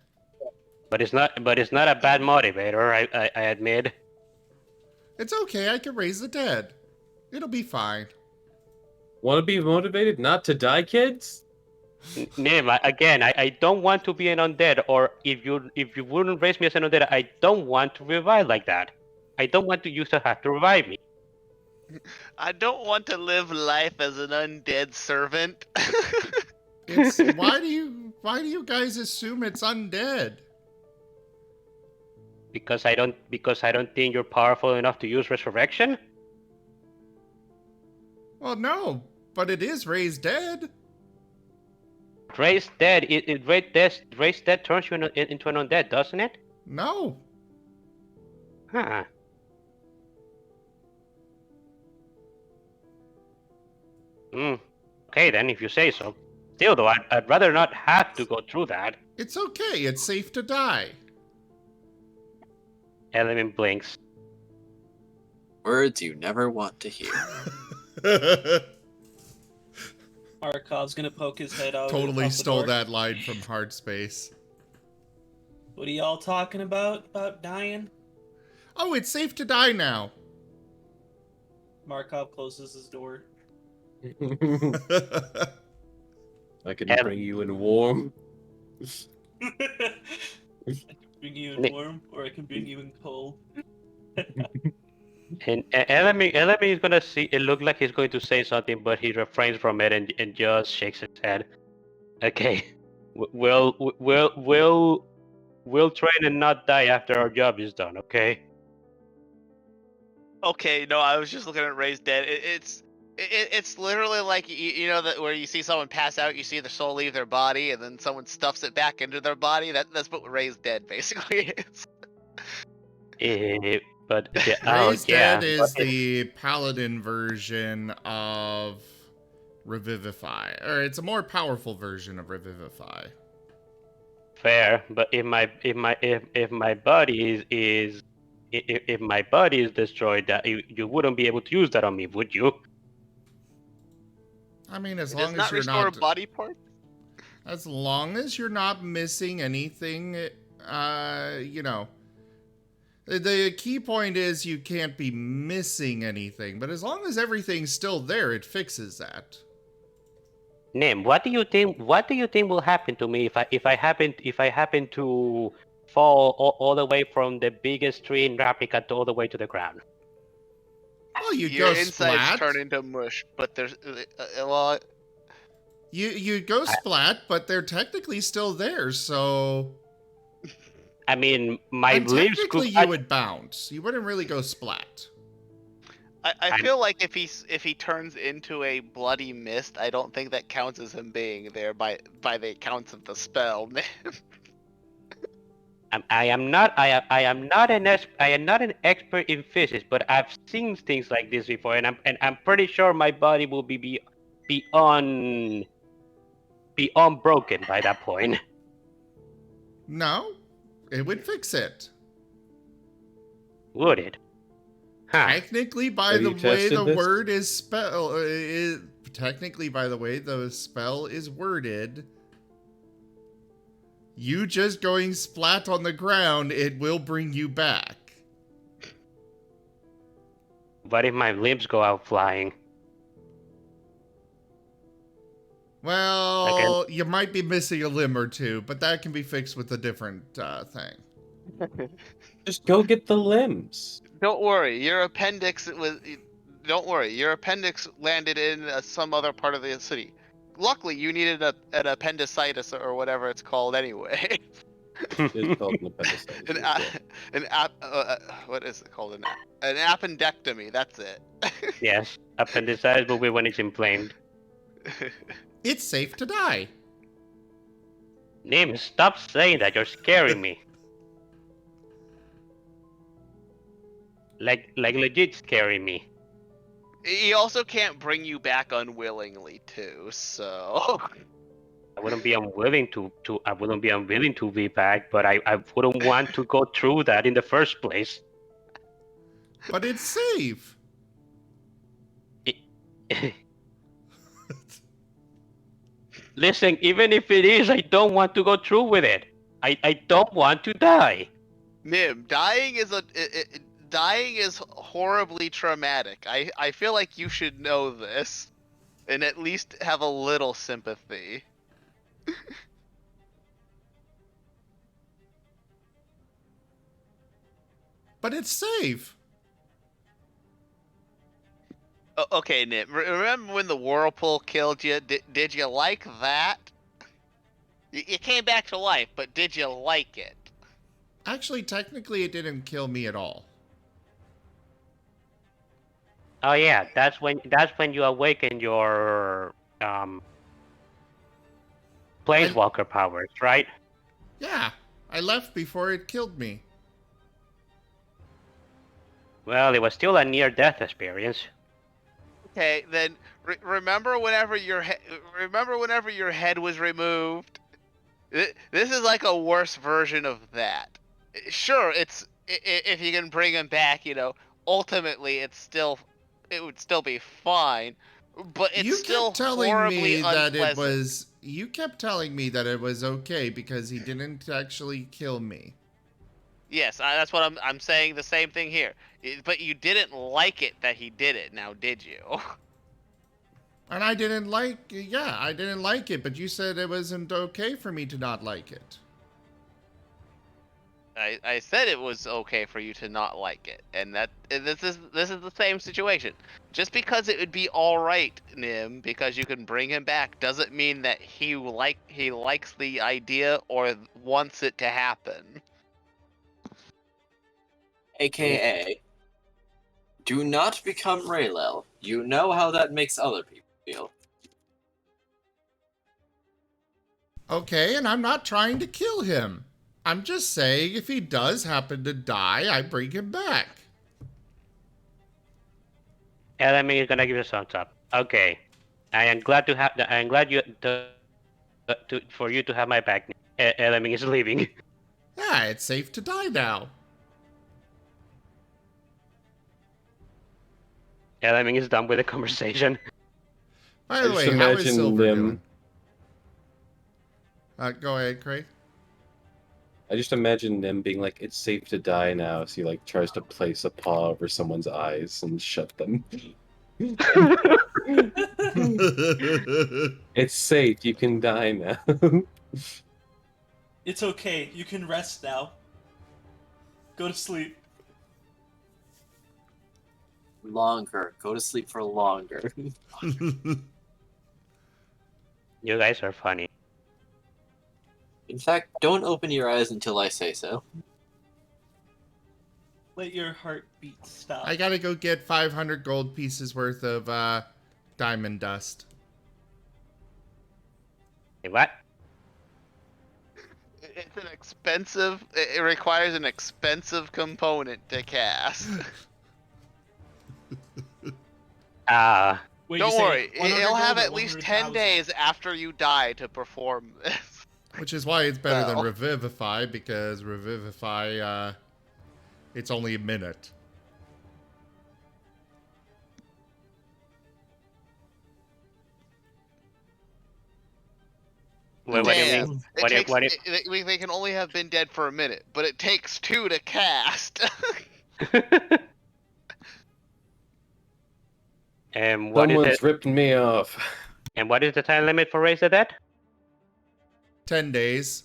But it's not a bad motivator. I admit. It's okay. I could raise the dead. It'll be fine. Want to be motivated not to die, kids? Nim, I don't want to be an undead. Or if you wouldn't raise me as an undead, I don't want to revive like that. I don't want you to have to revive me. I don't want to live life as an undead servant. It's why do you guys assume it's undead? Because I don't think you're powerful enough to use resurrection. Well, no, but it is raised dead. Raised dead. Raised dead turns you into an undead, doesn't it? No. Huh. Okay then, if you say so. Still though, I'd rather not have to go through that. It's okay. It's safe to die. Elemin blinks. Words you never want to hear. Markov's gonna poke his head out. Totally off the stole door. that line from Hard Space. What are y'all talking about? About dying? Oh, it's safe to die now. Markov closes his door. I can And- bring you in warm. I can bring you in Nick. warm, or I can bring you in cold. And Elemin is gonna see. It looked like he's going to say something, but he refrains from it and just shakes his head. Okay, we'll train and not die after our job is done. Okay. Okay, no, I was just looking at Raised Dead. It's literally like you know that where you see someone pass out, you see their soul leave their body, and then someone stuffs it back into their body. That's what Raised Dead basically is. But Raised yeah, Dead is the paladin version of Revivify, or it's a more powerful version of Revivify. fair. But if my body if my body is destroyed, you wouldn't be able to use that on me, would you? I mean, as It does long as not you're restore not, body parts. as long as you're not missing anything, you know. The key point is you can't be missing anything, but as long as everything's still there, it fixes that. Nim, what do you think? What do you think will happen to me if I happen to fall all the way from the biggest tree in Replica all the way to the ground? Well, you Your go insides splat. turn into mush, but there's well, You go splat, but they're technically still there, so. I mean, my And limbs technically, could. you would bounce. You wouldn't really go splat. I feel like if he turns into a bloody mist, I don't think that counts as him being there by the accounts of the spell. I am not an expert in physics, but I've seen things like this before, and I'm pretty sure my body will be beyond broken by that point. No, it would fix it. Would it? Huh. Technically, by Have the you way tested the this? word is technically by the way the spell is worded, you just going splat on the ground, it will bring you back. What if my limbs go out flying? Well, you might be missing a limb or two, but that can be fixed with a different thing. Just go get the limbs. Don't worry, your appendix was. Don't worry, your appendix landed in some other part of the city. Luckily, you needed an appendicitis or whatever it's called anyway. It's called an appendicitis. What is it called? An appendectomy. That's it. Yes, appendicitis will be when it's inflamed. It's safe to die. Nim, stop saying that. You're scaring me. Like legit scaring me. He also can't bring you back unwillingly too. So I wouldn't be unwilling to be back, but I wouldn't want to go through that in the first place. But it's safe. Listen, even if it is, I don't want to go through with it. I don't want to die. Nim, dying is horribly traumatic. I feel like you should know this, and at least have a little sympathy. But it's safe. Okay, Nim. Remember when the whirlpool killed you? Did you like that? You came back to life, but did you like it? Actually, technically, it didn't kill me at all. Oh yeah, that's when you awaken your planeswalker powers, right? Yeah, I left before it killed me. Well, it was still a near-death experience. Okay, then remember whenever your head was removed. This is like a worse version of that. Sure, if you can bring him back, ultimately it would still be fine, but it's still horribly unpleasant. You kept telling me that it was okay because he didn't actually kill me. Yes, that's what I'm saying. The same thing here, but you didn't like it that he did it. Now, did you? And I didn't like it, but you said it wasn't okay for me to not like it. I said it was okay for you to not like it, and this is the same situation. Just because it would be all right, Nim, because you can bring him back, doesn't mean that he likes the idea or wants it to happen. AKA, do not become Raylel. You know how that makes other people feel. Okay, and I'm not trying to kill him. I'm just saying if he does happen to die, I bring him back. Elemin is gonna give us a thumbs up. Okay, I am glad to have. I am glad for you to have my back. Elemin is leaving. Yeah, it's safe to die now. Elemin is done with the conversation. By the just way, how is imagine Silver them- doing? Go ahead, Craig. I just imagine them being like, "It's safe to die now." So he like tries to place a paw over someone's eyes and shut them. It's safe. You can die now. It's okay. You can rest now. Go to sleep. Longer. Go to sleep for longer. You guys are funny. In fact, don't open your eyes until I say so. Let your heartbeat stop. I gotta go get 500 gold pieces worth of diamond dust. Hey, what? It's an expensive. It requires an expensive component to cast. Ah, Wait, you Don't say worry, 100 it'll have gold or at least 10 100,000? days after you die to perform this. Which is why it's better than Well. Revivify, because Revivify, it's only a minute. what do you Damn. mean? It What do you, takes, what do they can only have been dead for a minute, but it takes 2 to cast. you... And what is Someone's it? ripped me off. And what is the time limit for Raise the Dead? 10 days.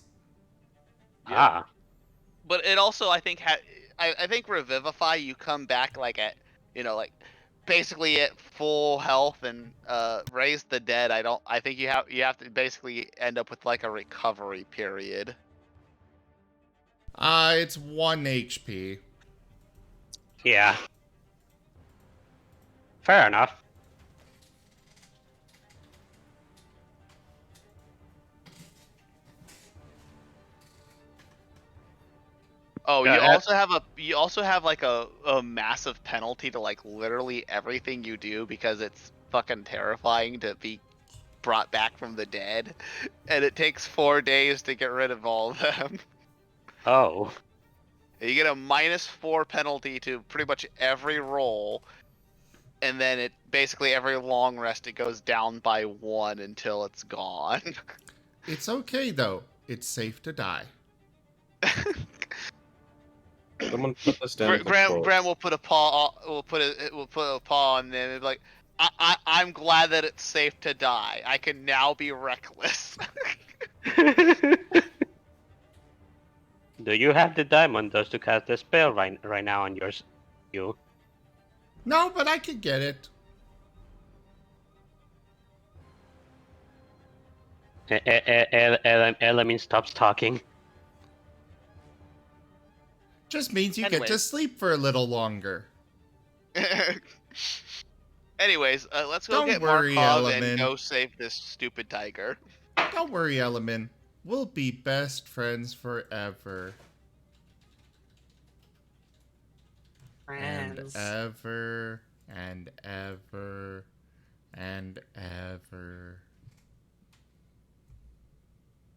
Ah, But it also, I think, I think Revivify, you come back like at, like basically at full health, and Raise the Dead, I think you have to basically end up with like a recovery period. It's 1 HP. yeah. Fair enough. Oh, Yeah, you also have like a massive penalty to like literally everything you do, because it's fucking terrifying to be brought back from the dead, and it takes 4 days to get rid of all of them. Oh. You get a -4 penalty to pretty much every roll, and then it basically every long rest it goes down by 1 until it's gone. It's okay, though. It's safe to die. Someone put this down. Graham will put a paw. Will put a paw on them and be like, I'm glad that it's safe to die. I can now be reckless. Do you have the diamond dust to cast the spell right now on you? No, but I could get it. Elemin stops talking. Just means you get Anyway. to sleep for a little longer. Anyways, let's go Don't get worry, Marcov Elemin. and go save this stupid tiger. Don't worry, Elemin. We'll be best friends forever. Friends. And ever, and ever, and ever.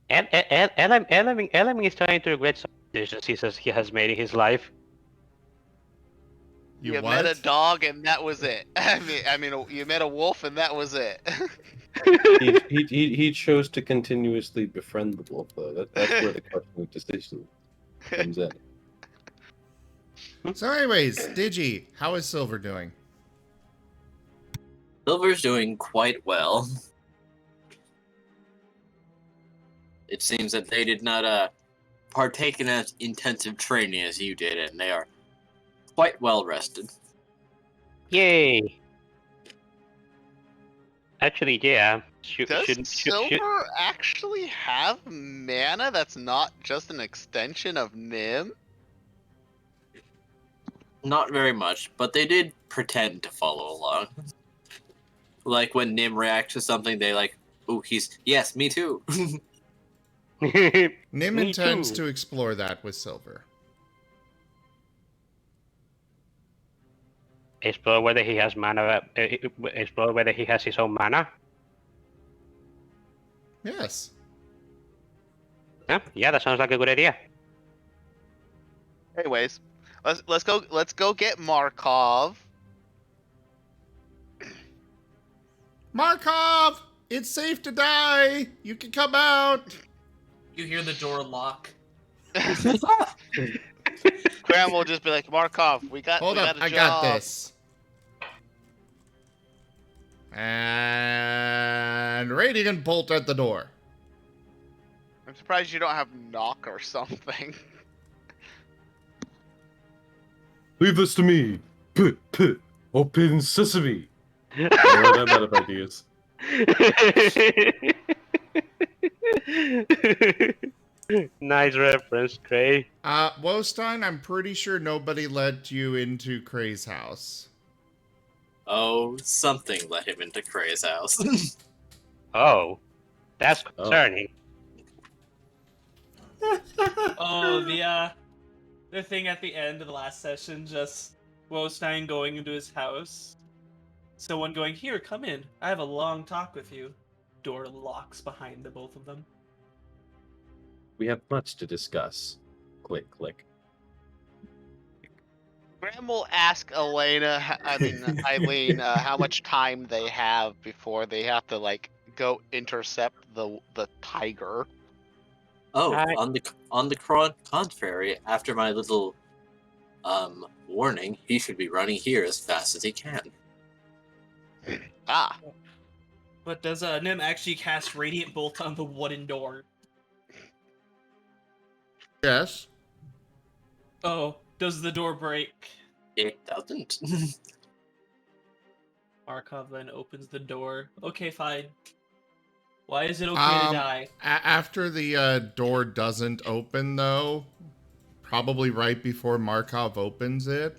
Elemin is trying to regret some decisions he says he has made in his life. You met what? a dog and that was it. I mean, you met a wolf and that was it. He chose to continuously befriend the wolf, though. That's where the question of decision comes in. So anyways, Digi, how is Silver doing? Silver's doing quite well. It seems that they did not partake in as intensive training as you did, and they are quite well rested. Yay! Actually, yeah. Does Silver actually have mana that's not just an extension of Nim? Not very much, but they did pretend to follow along. Like when Nim reacts to something, they like, "Ooh, yes, me too." Nim Me intends too. to explore that with Silver. Explore whether he has mana. Explore whether he has his own mana. Yes. Yeah, that sounds like a good idea. Anyways, let's go get Markov. Marcov! It's safe to die! You can come out! You hear the door lock. Graham will just be like, Markov, we got Hold a up, job. I got this. And Radiant Bolt at the door. I'm surprised you don't have knock or something. Leave this to me. Open sesame. I am out of ideas. Nice reference, Cray. Wostein, I'm pretty sure nobody let you into Cray's house. Oh, something let him into Cray's house. Oh, that's concerning. Oh, the thing at the end of the last session, just Wostein going into his house. Someone going, here, come in. I have a long talk with you. Door locks behind the both of them. We have much to discuss. Click, click. Graham will ask Eileen, how much time they have before they have to like go intercept the tiger. Oh, Hi. on the contrary, after my little warning, he should be running here as fast as he can. Ah, But does Nim actually cast Radiant Bolt on the wooden door? Yes. Oh, does the door break? It doesn't. Markov then opens the door. Okay, fine. Why is it okay to die? After the door doesn't open, though, probably right before Markov opens it,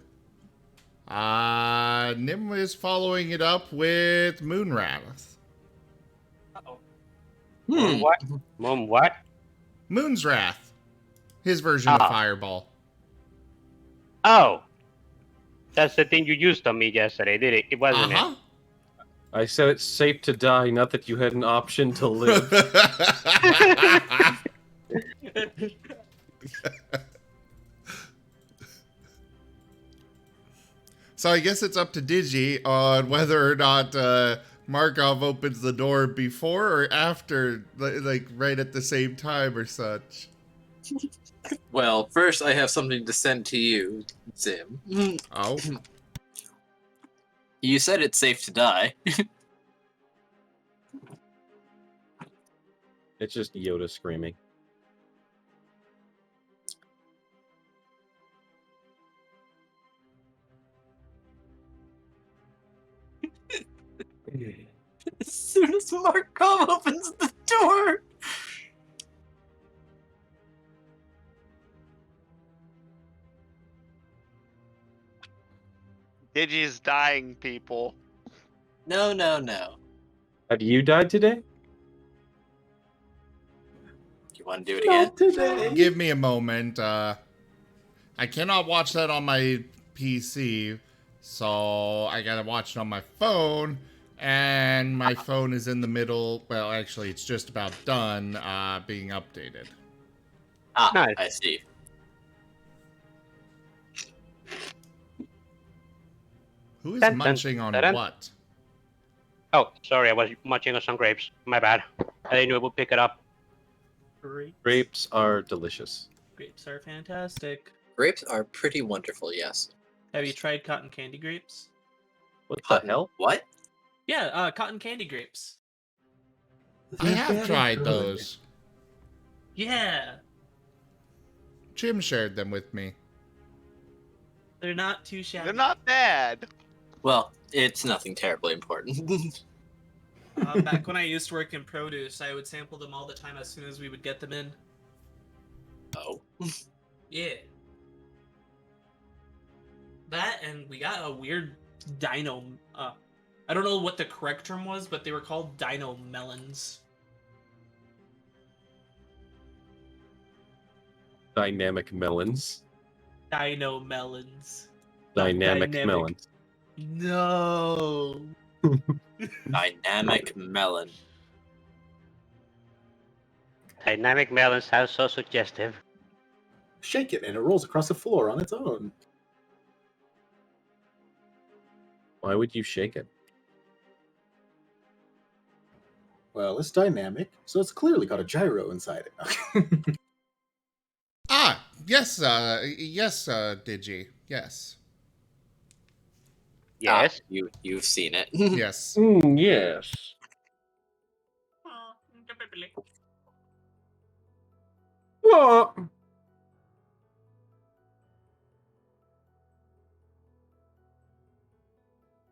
Nim is following it up with Moonwrath. Uh-oh. What? Mom, what? Moon's Wrath. His version of Ah. Fireball. Oh, that's the thing you used on me yesterday, did it? It wasn't Uh-huh. I said it's safe to die, not that you had an option to live. So I guess it's up to Digi on whether or not Markov opens the door before or after, like right at the same time or such. Well, first I have something to send to you, Zim. Oh. You said it's safe to die. It's just Yoda screaming. As soon as Markov opens the door. Digi's dying, people. No. Have you died today? You want to do it again? Today. Give me a moment. I cannot watch that on my PC, so I gotta watch it on my phone. And my phone is in the middle. Well, actually, it's just about done being updated. Ah, Nice. I see. Who is Dun, dun, munching on dun, dun. what? Oh, sorry, I was munching on some grapes. My bad. I didn't know it would pick it up. Grapes are delicious. Grapes are fantastic. Grapes are pretty wonderful, yes. Have you tried cotton candy grapes? What the hell? What? Yeah, cotton candy grapes. I have tried those. Yeah, Jim shared them with me. they're not too shabby. They're not bad. Well, it's nothing terribly important. Back when I used to work in produce, I would sample them all the time as soon as we would get them in. Oh. Yeah. That, and we got a weird dino. I don't know what the correct term was, but they were called dino melons. Dynamic melons. Dino melons. Dynamic Dynamic. melons. No. Dynamic melon. Dynamic melon sounds so suggestive. Shake it and it rolls across the floor on its own. Why would you shake it? Well, it's dynamic, so it's clearly got a gyro inside it. Ah, yes, Digi. Yes. Yes. You've seen it. Yes. Yes. What?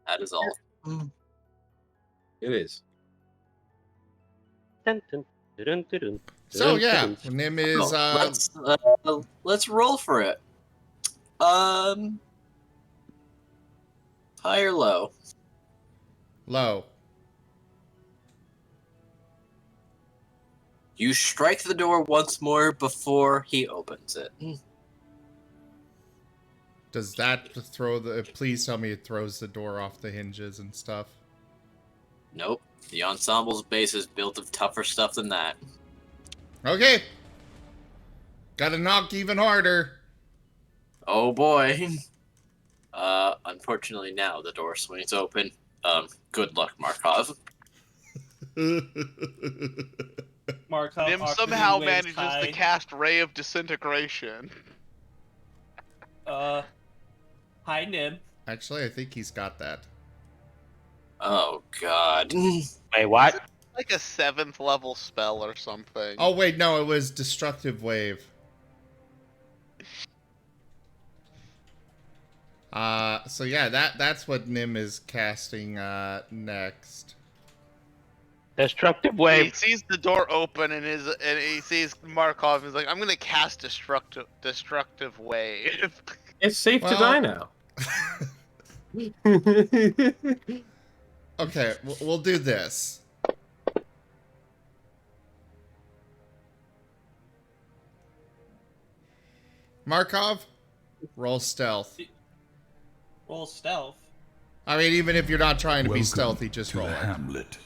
That is all. It is. Dun, dun, dun, dun, dun, So dun, yeah, dun. Nim is Let's roll for it. High or low? low. You strike the door once more before he opens it. Does that throw the? Please tell me it throws the door off the hinges and stuff. Nope. The ensemble's base is built of tougher stuff than that. Okay. Gotta knock even harder. Oh boy. Unfortunately now the door swings open. Good luck, Markov. Markov Nim awkwardly somehow waves manages Kai. to cast Ray of Disintegration. Hi, Nim. Actually, I think he's got that. Oh god. Wait, what? Like a 7th level spell or something. Oh wait, no, it was destructive wave. So yeah, that's what Nim is casting next. Destructive He wave. sees the door open and he sees Markov. He's like, "I'm gonna cast destructive wave." It's safe to Well- die now. Okay, we'll do this. Markov, roll stealth. Roll stealth. I mean, even if you're not trying to be Welcome stealthy, just to roll the it. hamlet.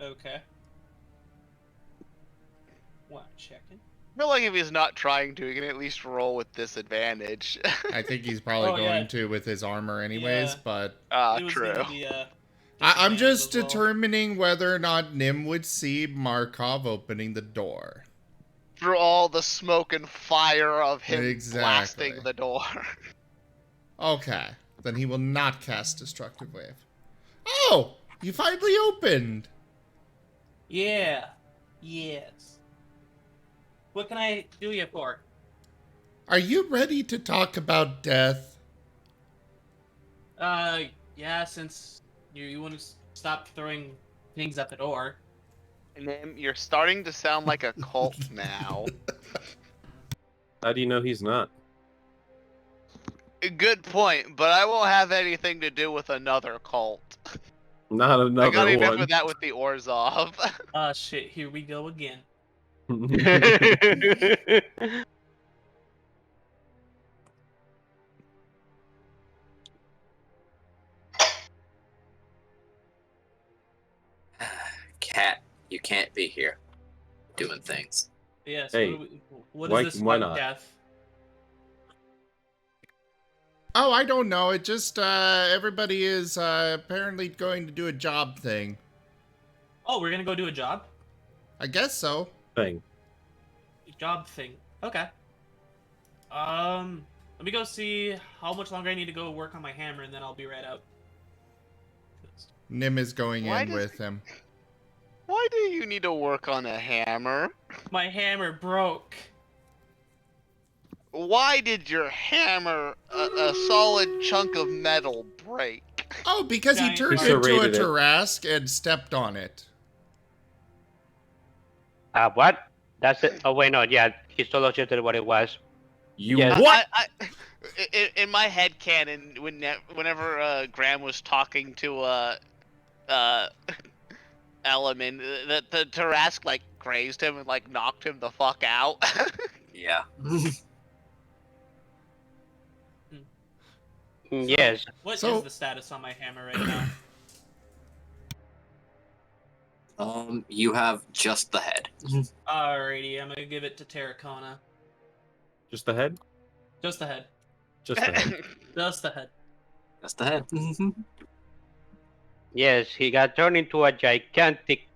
Okay. One second. I feel like if he's not trying to, he can at least roll with disadvantage. I think he's probably Oh, going yeah. to with his armor anyways, Yeah. but It was True. gonna be, I'm just disadvantage as well. determining whether or not Nim would see Markov opening the door. Through all the smoke and fire of him Exactly. blasting the door. Okay, then he will not cast Destructive Wave. Oh, you finally opened. Yeah. Yes. What can I do you for? Are you ready to talk about death? Yeah, since you want to stop throwing things at the door. Nim, you're starting to sound like a cult now. How do you know he's not? Good point, but I won't have anything to do with another cult. Not I got another enough one. of that with the Orzhov. Ah, shit, here we go again. Cat, you can't be here doing things. Yes, Hey, what why- is this why about not? death? Oh, I don't know. It just, everybody is, apparently going to do a job thing. Oh, we're gonna go do a job? I guess so. Thing. Job thing. Okay. Let me go see how much longer I need to go work on my hammer, and then I'll be right out. Nim is going Why in does- with him. Why do you need to work on a hammer? My hammer broke. Why did your hammer, a solid chunk of metal, break? Oh, because he Giant turned He into a serrated it. tarrasque and stepped on it. What? That's it. Oh wait, no. Yeah, he solo shifted what it was. You Yeah. what? In my head canon, whenever Graham was talking to Elemin, the tarrasque like grazed him and like knocked him the fuck out. Yeah. Yes. What is So- the status on my hammer right now? You have just the head. Alrighty, I'm gonna give it to Terracona. Just the head? Just the head. Just the head. Just the head. Just the head. Yes, he got turned into a gigantic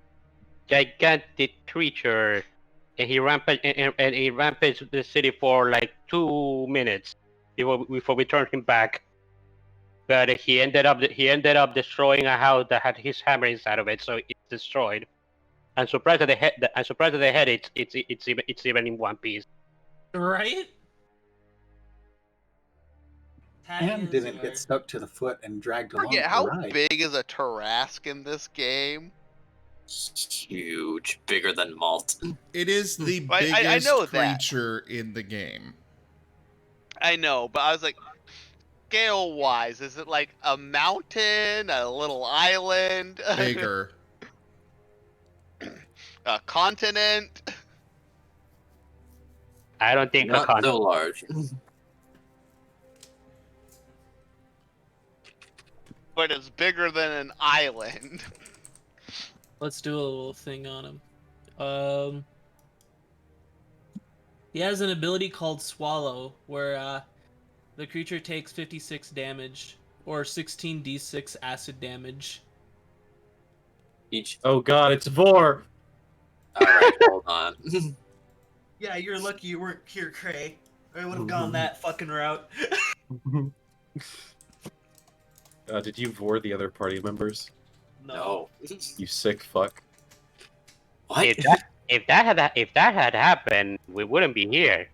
gigantic creature, and he rampaged the city for like 2 minutes before we turned him back. But he ended up destroying a house that had his hammer inside of it, so it's destroyed. I'm surprised that it's even in one piece. Right? That And is didn't our- get stuck to the foot and dragged along Forget the how ride. big is a tarrasque in this game? Huge, bigger than Malt. It is the I biggest know that. creature in the game. I know, but I was like, scale-wise, is it like a mountain, a little island, Bigger. a continent? I don't think Not so large. But it's bigger than an island. Let's do a little thing on him. He has an ability called Swallow, where the creature takes 56 damage, or 16d6 acid damage. Each. Oh god, it's Vor! Alright, hold on. Yeah, you're lucky you weren't here, Cray. I would have gone that fucking route. Did you Vor the other party members? No. You sick fuck. What? If that had happened, we wouldn't be here.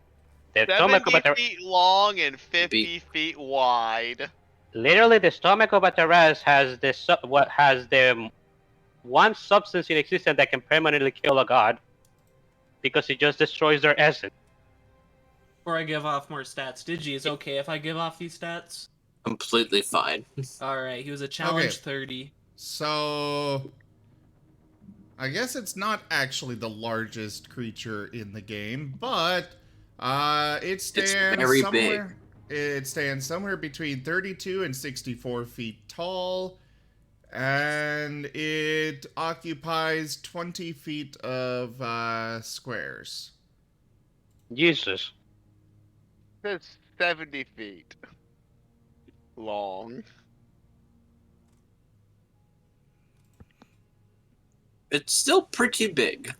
The stomach 70 of a feet long and 50 feet wide. literally the stomach of a tarrasque has the one substance in existence that can permanently kill a god, because it just destroys their essence. Before I give off more stats, Digi, is it okay if I give off these stats? Completely fine. Alright, he was a challenge Okay. 30. So, I guess it's not actually the largest creature in the game, but it stands very somewhere. It stands somewhere between 32 and 64 feet tall, and it occupies 20 feet of squares. Jesus. It's 70 feet long. It's still pretty big.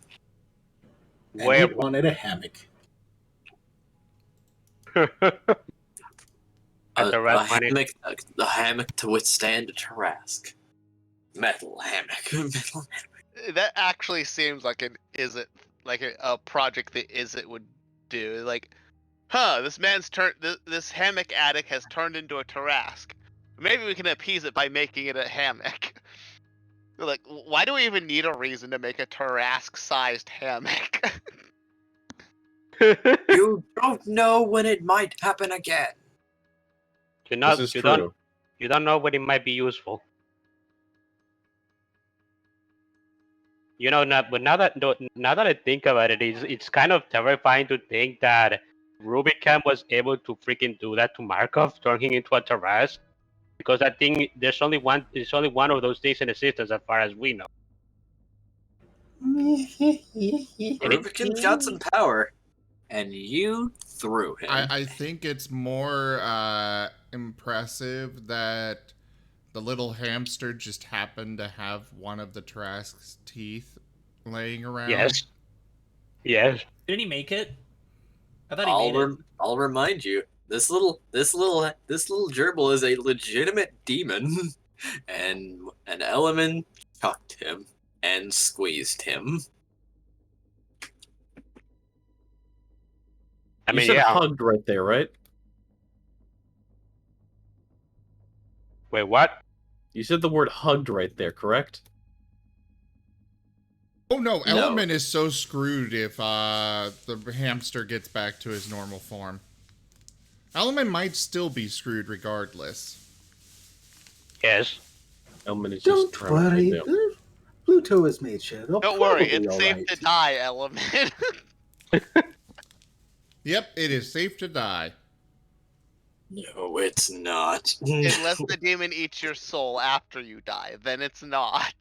And Where- he wanted a hammock. A tarrasque money. hammock, a hammock to withstand a tarrasque. Metal hammock. Metal hammock. That actually seems like an a project that Izzet would do. Like, this hammock addict has turned into a tarrasque. Maybe we can appease it by making it a hammock. Like, why do we even need a reason to make a tarrasque-sized hammock? You don't know when it might happen again. This is true. You don't know when it might be useful. You know, but now that I think about it, it's kind of terrifying to think that Rubicam was able to freaking do that to Markov, turn him into a tarrasque. Because I think there's only one of those things in existence as far as we know. Rubicon's got some power, and you threw him. I think it's more impressive that the little hamster just happened to have one of the Tarrasque's teeth laying around. Yes. Yes. Didn't he make it? I thought he made it. I'll remind you. This little gerbil is a legitimate demon, and an Elemin chucked him and squeezed him. I You mean, said yeah. hugged right there, right? Wait, what? You said the word hugged right there, correct? Oh no, No. Element is so screwed if the hamster gets back to his normal form. Element might still be screwed regardless. Yes. Elman is Don't just trying to worry. find out. Pluto has made sure. They'll Don't worry, probably it's all safe right. to die, Element. Yep, it is safe to die. No, it's not. Unless the demon eats your soul after you die, then it's not.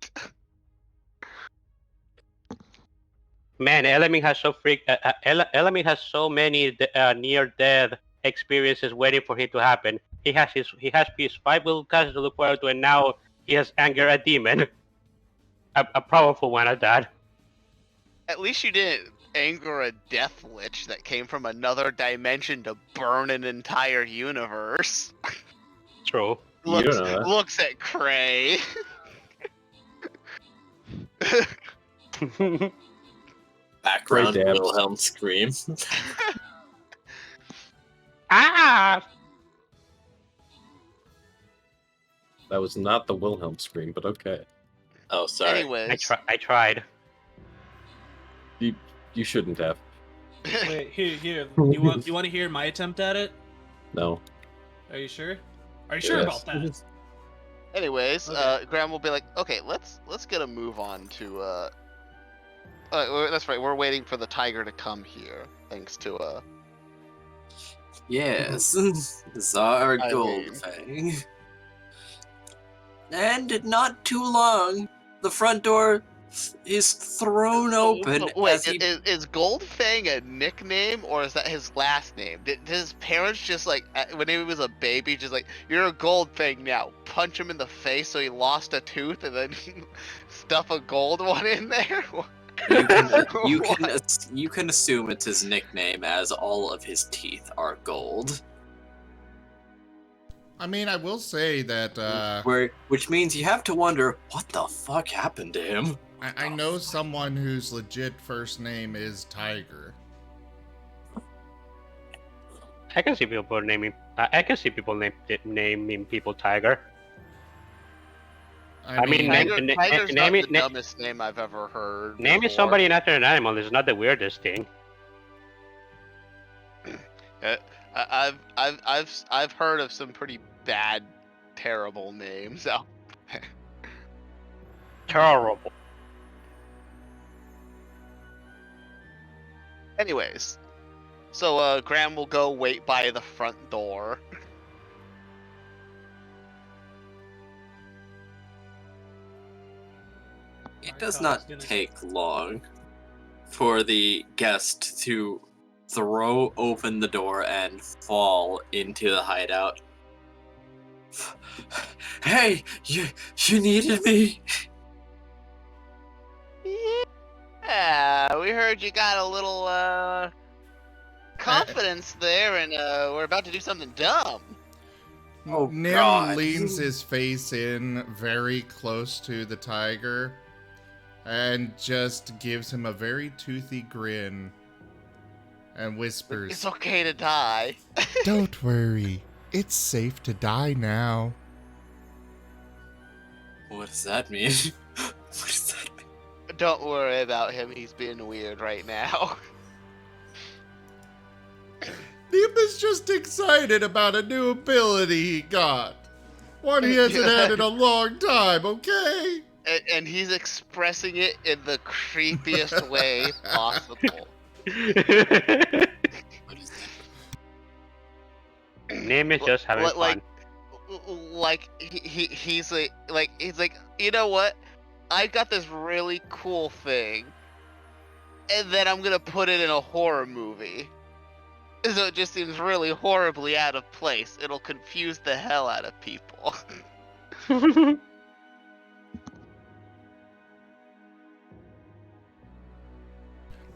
Man, Elemin has Elemin has so many near-death experiences waiting for him to happen. He has his 5 will cast to look forward to, and now he has anger a demon, a powerful one at that. At least you didn't anger a death lich that came from another dimension to burn an entire universe. True. You don't know that. Looks at Cray. Background Great dab. Wilhelm scream. Ah! That was not the Wilhelm scream, but okay. Oh, sorry. Anyways. I tried. You shouldn't have. Wait, here. You want to hear my attempt at it? No. Are you sure? Are you sure Yes. about that? Anyways, Okay. Graham will be like, okay, let's get a move on to that's right, we're waiting for the tiger to come here, thanks to Yes, Tsar I Goldfang. And not too long, the front door is thrown open Wait, as he... is Goldfang a nickname or is that his last name? Did his parents just like when he was a baby, just like, you're a Goldfang now, punch him in the face so he lost a tooth and then stuff a gold one in there? You can assume it's his nickname as all of his teeth are gold. I mean, I will say that Which means you have to wonder, what the fuck happened to him? I know someone whose legit first name is Tiger. I can see people naming. I can see people naming people Tiger. I mean, Tiger's name not it. the dumbest name I've ever heard. Naming before. somebody after an animal is not the weirdest thing. I've heard of some pretty bad, terrible names out there. Terrible. Anyways, so Graham will go wait by the front door. It does not take long for the guest to throw open the door and fall into the hideout. Hey, you needed me? Yeah, we heard you got a little confidence there, and we're about to do something dumb. Oh, Nim God. leans his face in very close to the tiger and just gives him a very toothy grin and whispers, It's okay to die. "Don't worry, it's safe to die now." What does that mean? What does that mean? Don't worry about him, he's being weird right now. Nim is just excited about a new ability he got. One he hasn't had in a long time, okay? And he's expressing it in the creepiest way possible. Name is just having fun. He's like, you know what? I got this really cool thing, and then I'm gonna put it in a horror movie. So it just seems really horribly out of place. It'll confuse the hell out of people.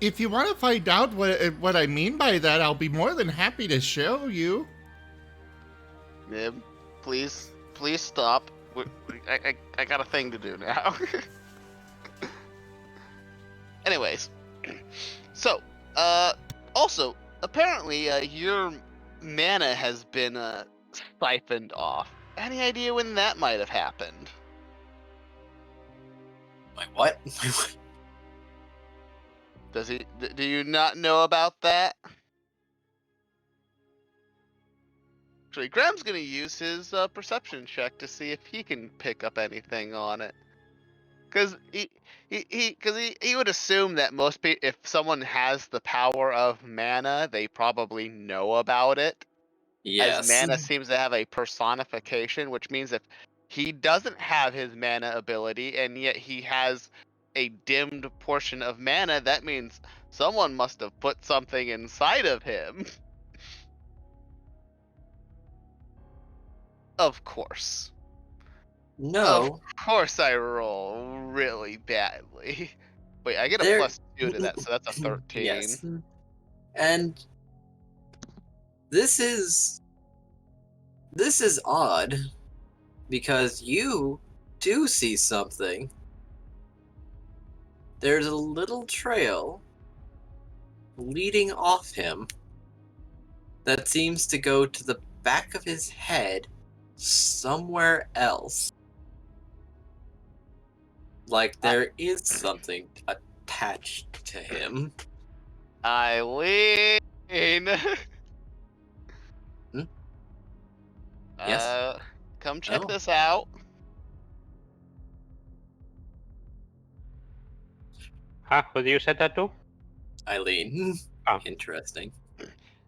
If you want to find out what I mean by that, I'll be more than happy to show you. Nib, please stop. I got a thing to do now. Anyways, so also apparently your mana has been siphoned off. Any idea when that might have happened? Like, what? Do you not know about that? Actually, Graham's gonna use his perception check to see if he can pick up anything on it. Cause he would assume that most people, if someone has the power of mana, they probably know about it. Yes. As mana seems to have a personification, which means if he doesn't have his mana ability and yet he has a dimmed portion of mana, that means someone must have put something inside of him. Of course. No. Of course I roll really badly. Wait, I get a There- +2 to that, so that's a 13. Yes. And this is odd because you do see something. There's a little trail leading off him that seems to go to the back of his head somewhere else. Like there is something attached to him. Eileen! Hmm? Yes? Come check Oh. this out. Huh? Who do you said that to? Eileen. Oh. Interesting.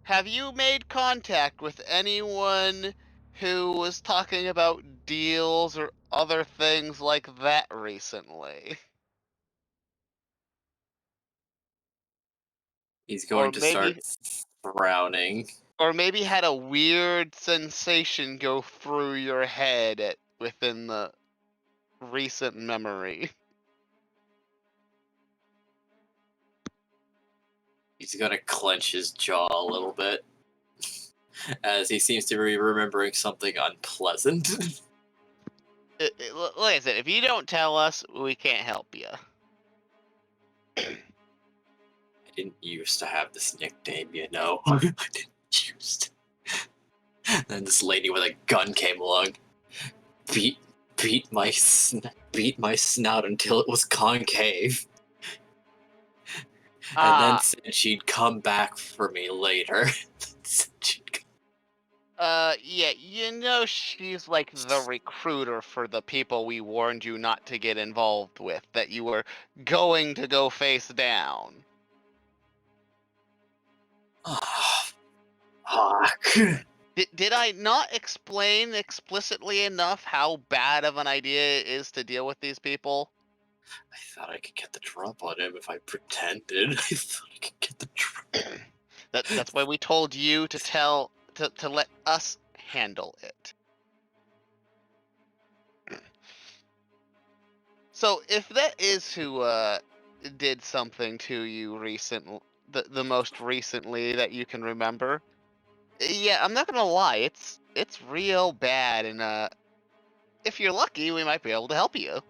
Have you made contact with anyone who was talking about deals or other things like that recently? He's Or going to start maybe- frowning. Or maybe had a weird sensation go through your head within the recent memory. He's gonna clench his jaw a little bit. As he seems to be remembering something unpleasant. Like I said, if you don't tell us, we can't help you. I didn't used to have this nickname, you know. I didn't used to. Then this lady with a gun came along, beat my snout until it was concave, and then said she'd come back for me later. Yeah, you know she's like the recruiter for the people we warned you not to get involved with, that you were going to go face down. Fuck. Did I not explain explicitly enough how bad of an idea it is to deal with these people? I thought I could get the drop on him if I pretended. I thought I could get the drop. That's why we told you to let us handle it. So if that is who did something to you recently, the most recently that you can remember, yeah, I'm not gonna lie, it's real bad, and if you're lucky, we might be able to help you.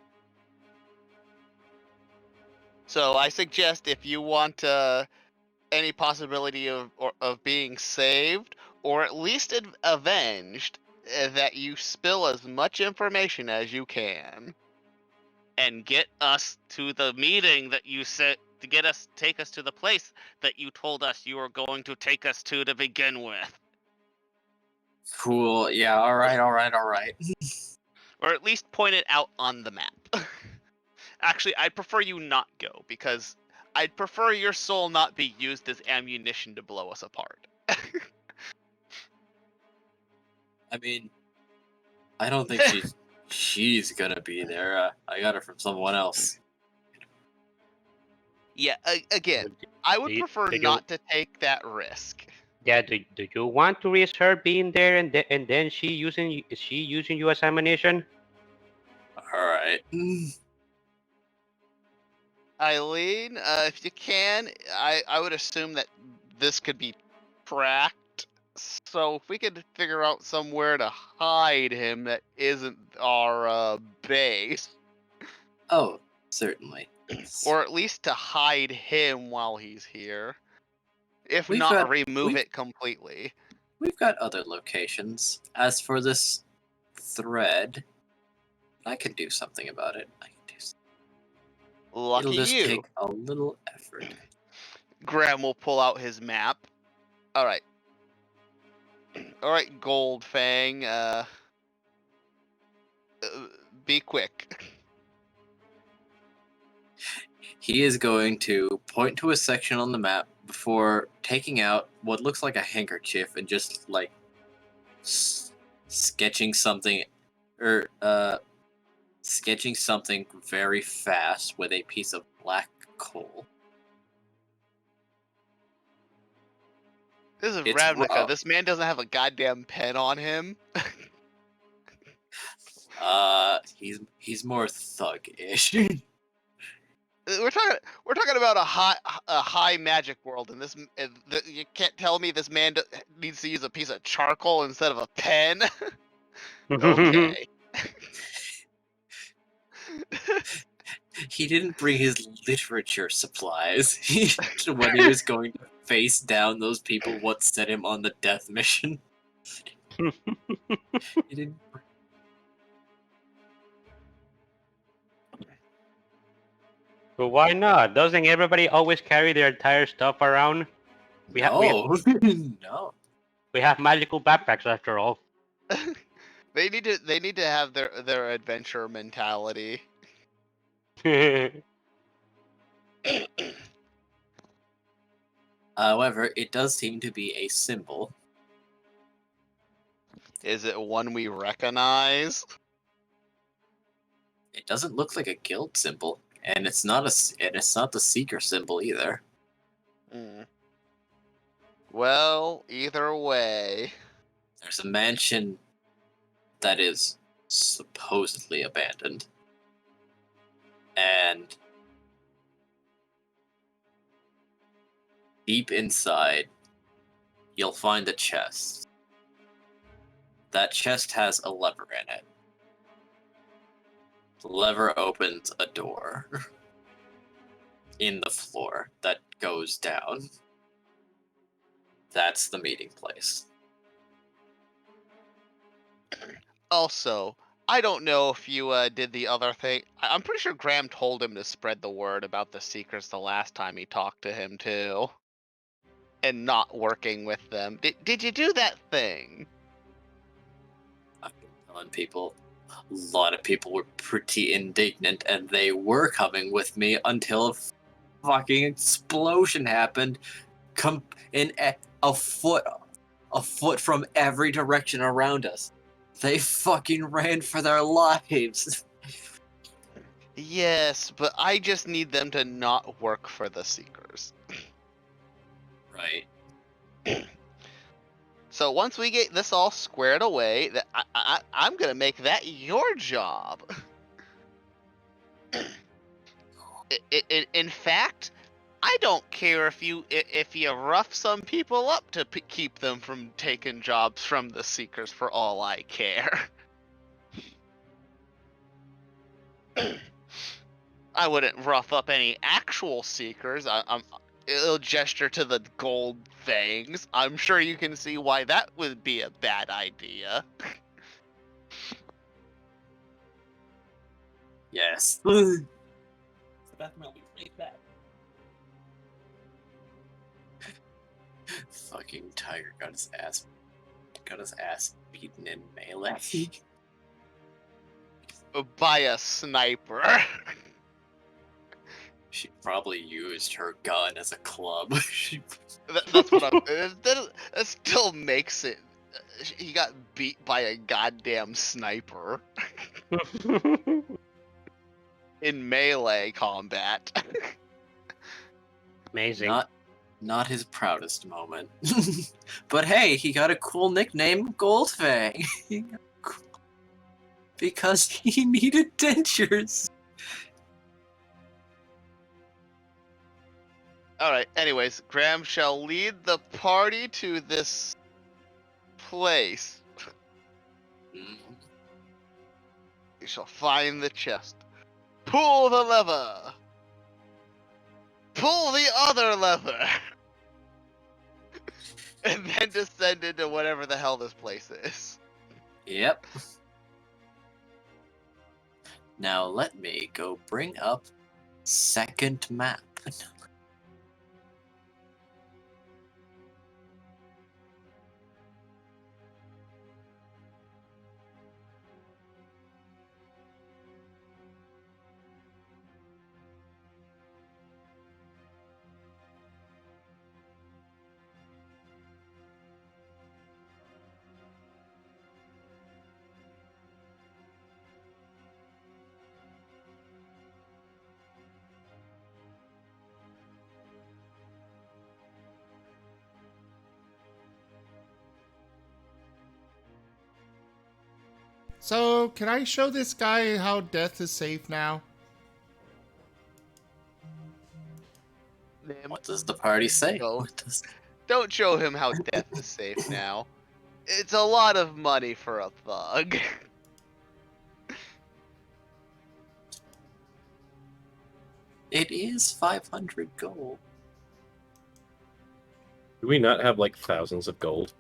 So I suggest if you want any possibility of being saved or at least avenged, that you spill as much information as you can, and get us to the meeting that you said to take us to the place that you told us you were going to take us to begin with. Cool. Yeah. All right. Or at least point it out on the map. Actually, I'd prefer you not go, because I'd prefer your soul not be used as ammunition to blow us apart. I mean, I don't think she's gonna be there. I got her from someone else. Yeah, again, I would Do you- prefer do you- not to take that risk. Yeah, do you want to risk her being there and then she using you as ammunition? All right. Eileen, if you can, I would assume that this could be tracked. So if we could figure out somewhere to hide him that isn't our base, Oh, certainly. or at least to hide him while he's here, if We've not got- remove we've- it completely. We've got other locations. As for this thread, I can do something about it. Lucky It'll just you. take a little effort. Graham will pull out his map. All right. All right, Goldfang. Be quick. He is going to point to a section on the map before taking out what looks like a handkerchief and just like sketching something, or sketching something very fast with a piece of black coal. This is It's Ravnica. raw. This man doesn't have a goddamn pen on him. He's more thug-ish. we're talking about a high magic world, and you can't tell me this man needs to use a piece of charcoal instead of a pen. Okay. He didn't bring his literature supplies when he was going to face down those people what set him on the death mission. He didn't. But why not? Doesn't everybody always carry their entire stuff around? No. No. We have magical backpacks after all. They need to have their adventure mentality. However, it does seem to be a symbol. Is it one we recognize? It doesn't look like a guild symbol, and it's not the seeker symbol either. Well, either way, There's a mansion that is supposedly abandoned, and deep inside, you'll find a chest. That chest has a lever in it. The lever opens a door in the floor that goes down. That's the meeting place. also, I don't know if you did the other thing. I'm pretty sure Graham told him to spread the word about the Seekers the last time he talked to him, too. And not working with them. Did you do that thing? I've been telling people. A lot of people were pretty indignant, and they were coming with me until a fucking explosion happened. Come in a foot from every direction around us. They fucking ran for their lives. Yes, but I just need them to not work for the Seekers. Right. So once we get this all squared away, I'm gonna make that your job. In fact, I don't care if you rough some people up to keep them from taking jobs from the Seekers. For all I care. I wouldn't rough up any actual Seekers. It'll gesture to the gold fangs. I'm sure you can see why that would be a bad idea. Yes. Fucking Tiger got his ass beaten in melee. By a sniper. She probably used her gun as a club. That's what I'm. That still makes it. He got beat by a goddamn sniper in melee combat. Amazing. Not his proudest moment. But hey, he got a cool nickname, Goldfang. Because he needed dentures. Alright, anyways, Graham shall lead the party to this place. You shall find the chest. Pull the lever! Pull the other lever! And then descend into whatever the hell this place is. Yep. Now let me go bring up second map. So, can I show this guy how death is safe now? Nim, What does the party say? Go. What does... don't show him how death is safe now. It's a lot of money for a thug. It is 500 gold. Do we not have like thousands of gold?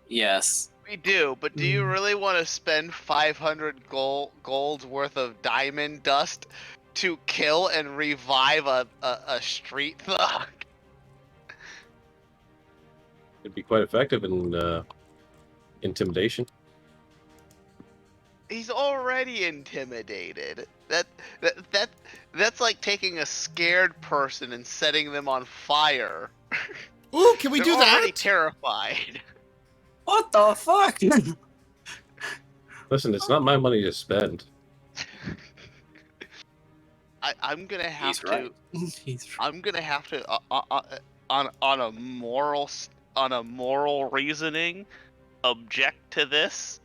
Yes. We do, but do you really want to spend 500 gold's worth of diamond dust to kill and revive a street thug? It'd be quite effective in intimidation. He's already intimidated. That's like taking a scared person and setting them on fire. Ooh, can we They're do already that? terrified. What the fuck? Listen, it's not my money to spend. I'm gonna have He's to. right. He's right. I'm gonna have to on a moral reasoning object to this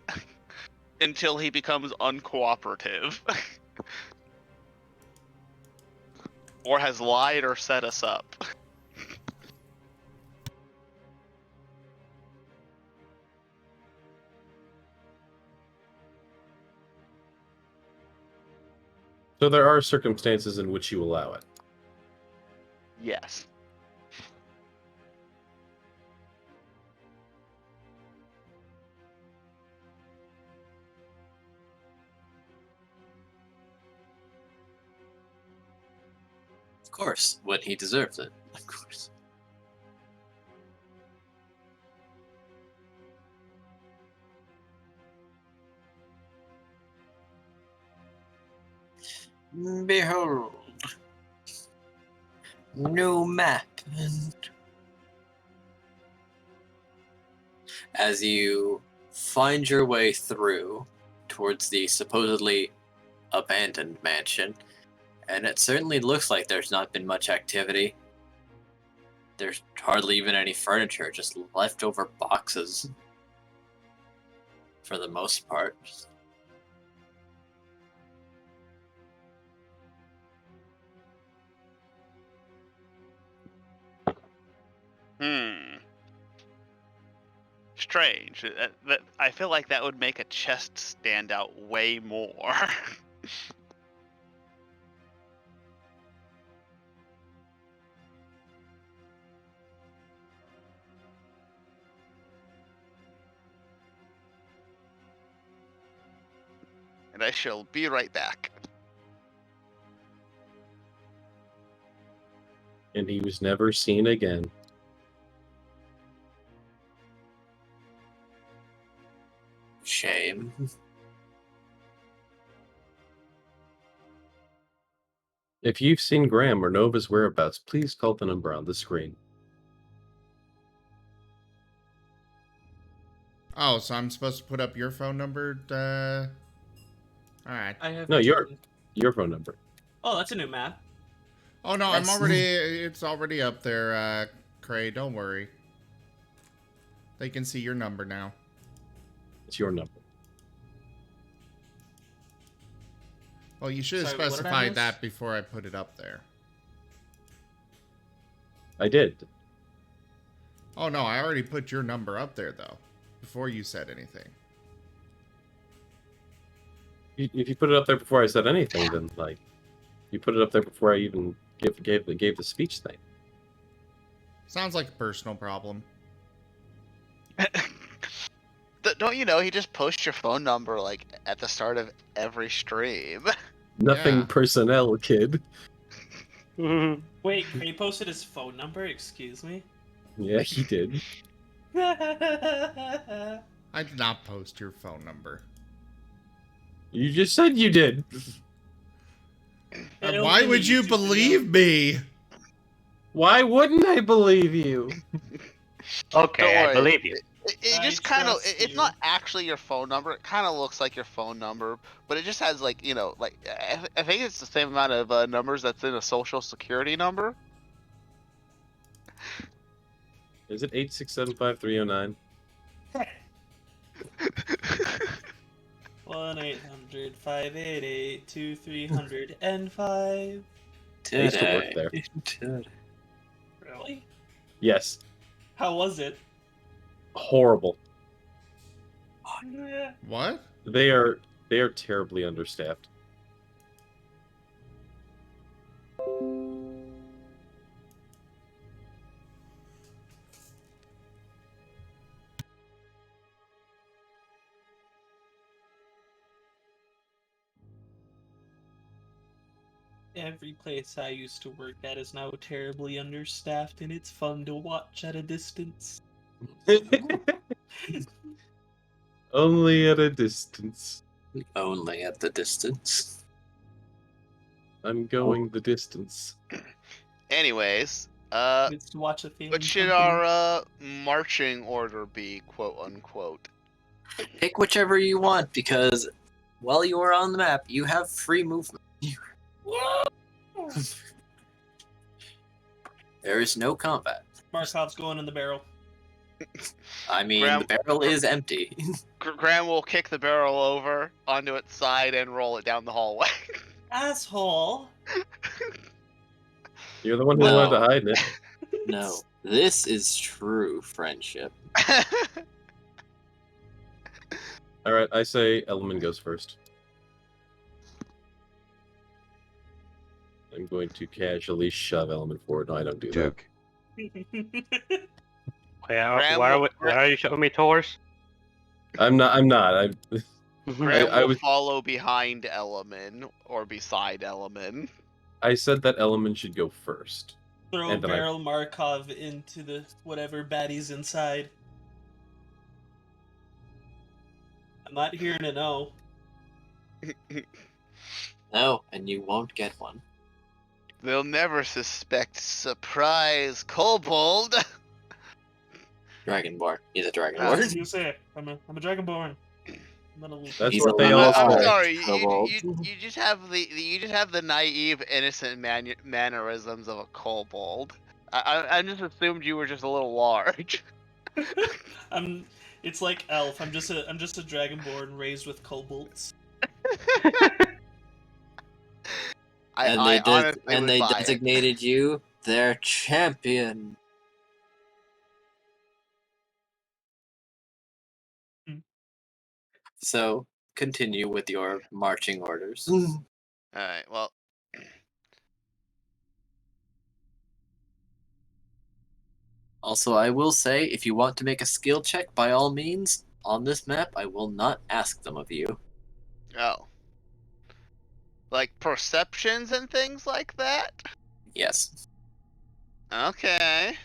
until he becomes uncooperative or has lied or set us up. So there are circumstances in which you allow it. Yes. Of course, when he deserves it. Of course. Behold. New map. As you find your way through towards the supposedly abandoned mansion, and it certainly looks like there's not been much activity. There's hardly even any furniture, just leftover boxes for the most part. Strange. That I feel like that would make a chest stand out way more. And I shall be right back. And he was never seen again. Shame. If you've seen Graham or know of his whereabouts, please call the number on the screen. Oh, so I'm supposed to put up your phone number? Alright. I have No, your phone number. Oh, that's a new map. Oh no, Yes. it's already up there, Cray, don't worry. They can see your number now. It's your number. Well, you should have Sorry, what did I specified miss? that before I put it up there. I did. Oh no, I already put your number up there, though, before you said anything. If you put it up there before I said anything, then like, you put it up there before I even gave the speech thing. Sounds like a personal problem. Don't you know he just posts your phone number like at the start of every stream? Nothing Yeah. personnel, kid. Wait, he posted his phone number? Excuse me? Yeah, he did. I did not post your phone number. You just said you did. It'll Why be in would the you YouTube believe me? Why wouldn't I believe you? Okay, Don't I worry. believe you. It I just kind of, trust it's you. not actually your phone number. It kind of looks like your phone number, but it just has like, you know, like, I think it's the same amount of numbers that's in a social security number. Is it 8675309? 1-800-588-2305. I used to work there. Today. Really? Yes, How was it? horrible. What? They are terribly understaffed. Every place I used to work at is now terribly understaffed, and it's fun to watch at a distance. Only at a distance. Only at the distance. I'm going the distance. Anyways, It's to watch a what failing should company. our marching order be, quote unquote? Pick whichever you want, because while you are on the map, you have free movement. There is no combat. Marcov's going in the barrel. I mean, Graham- the barrel is empty. Graham will kick the barrel over onto its side and roll it down the hallway. Asshole! You're the one who No. wanted to hide in it. No, this is true friendship. All right, I say Elemin goes first. I'm going to casually shove Elemin forward. No, I don't do Joke. Where are you showing me tours? that. I'm not. Graham I will was- follow behind Elemin or beside Elemin. I said that Elemin should go first. Throw And then I- barrel Markov into the whatever baddie's inside. I'm not hearing a no. No, and you won't get one. They'll never suspect surprise kobold. Dragonborn. He's a That's dragonborn. what you say. I'm a dragonborn. I'm not a little That's He's what a they little all I'm say. sorry. kobold. You just have the naive, innocent mannerisms of a kobold. I just assumed you were just a little large. It's like Elf. I'm just a dragonborn raised with kobolds. I honestly would they buy it. designated you their champion. So continue with your marching orders. All right. Well, Also, I will say, if you want to make a skill check, by all means, on this map, I will not ask them of you. oh, like perceptions and things like that. Yes. Okay.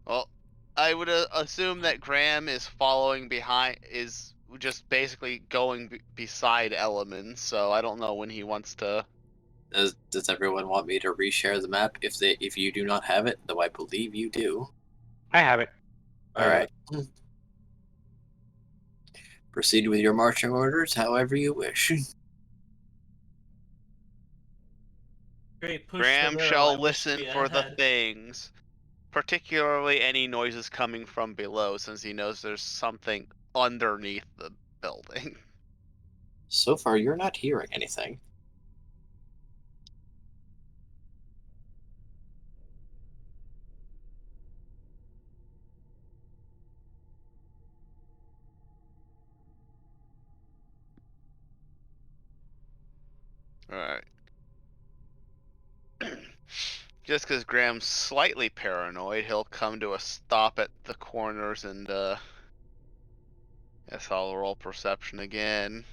Well, I would assume that Graham is following behind, is just basically going beside Elemin. So I don't know when he wants to. Does everyone want me to reshare the map? If you do not have it, though I believe you do. I have it. All right. Proceed with your marching orders however you wish. Great. Push Graham the barrel. I shall wish to listen be for the ahead. things, particularly any noises coming from below, since he knows there's something underneath the building. So far, you're not hearing anything. Alright. Just because Graham's slightly paranoid, he'll come to a stop at the corners and, guess I'll roll perception again.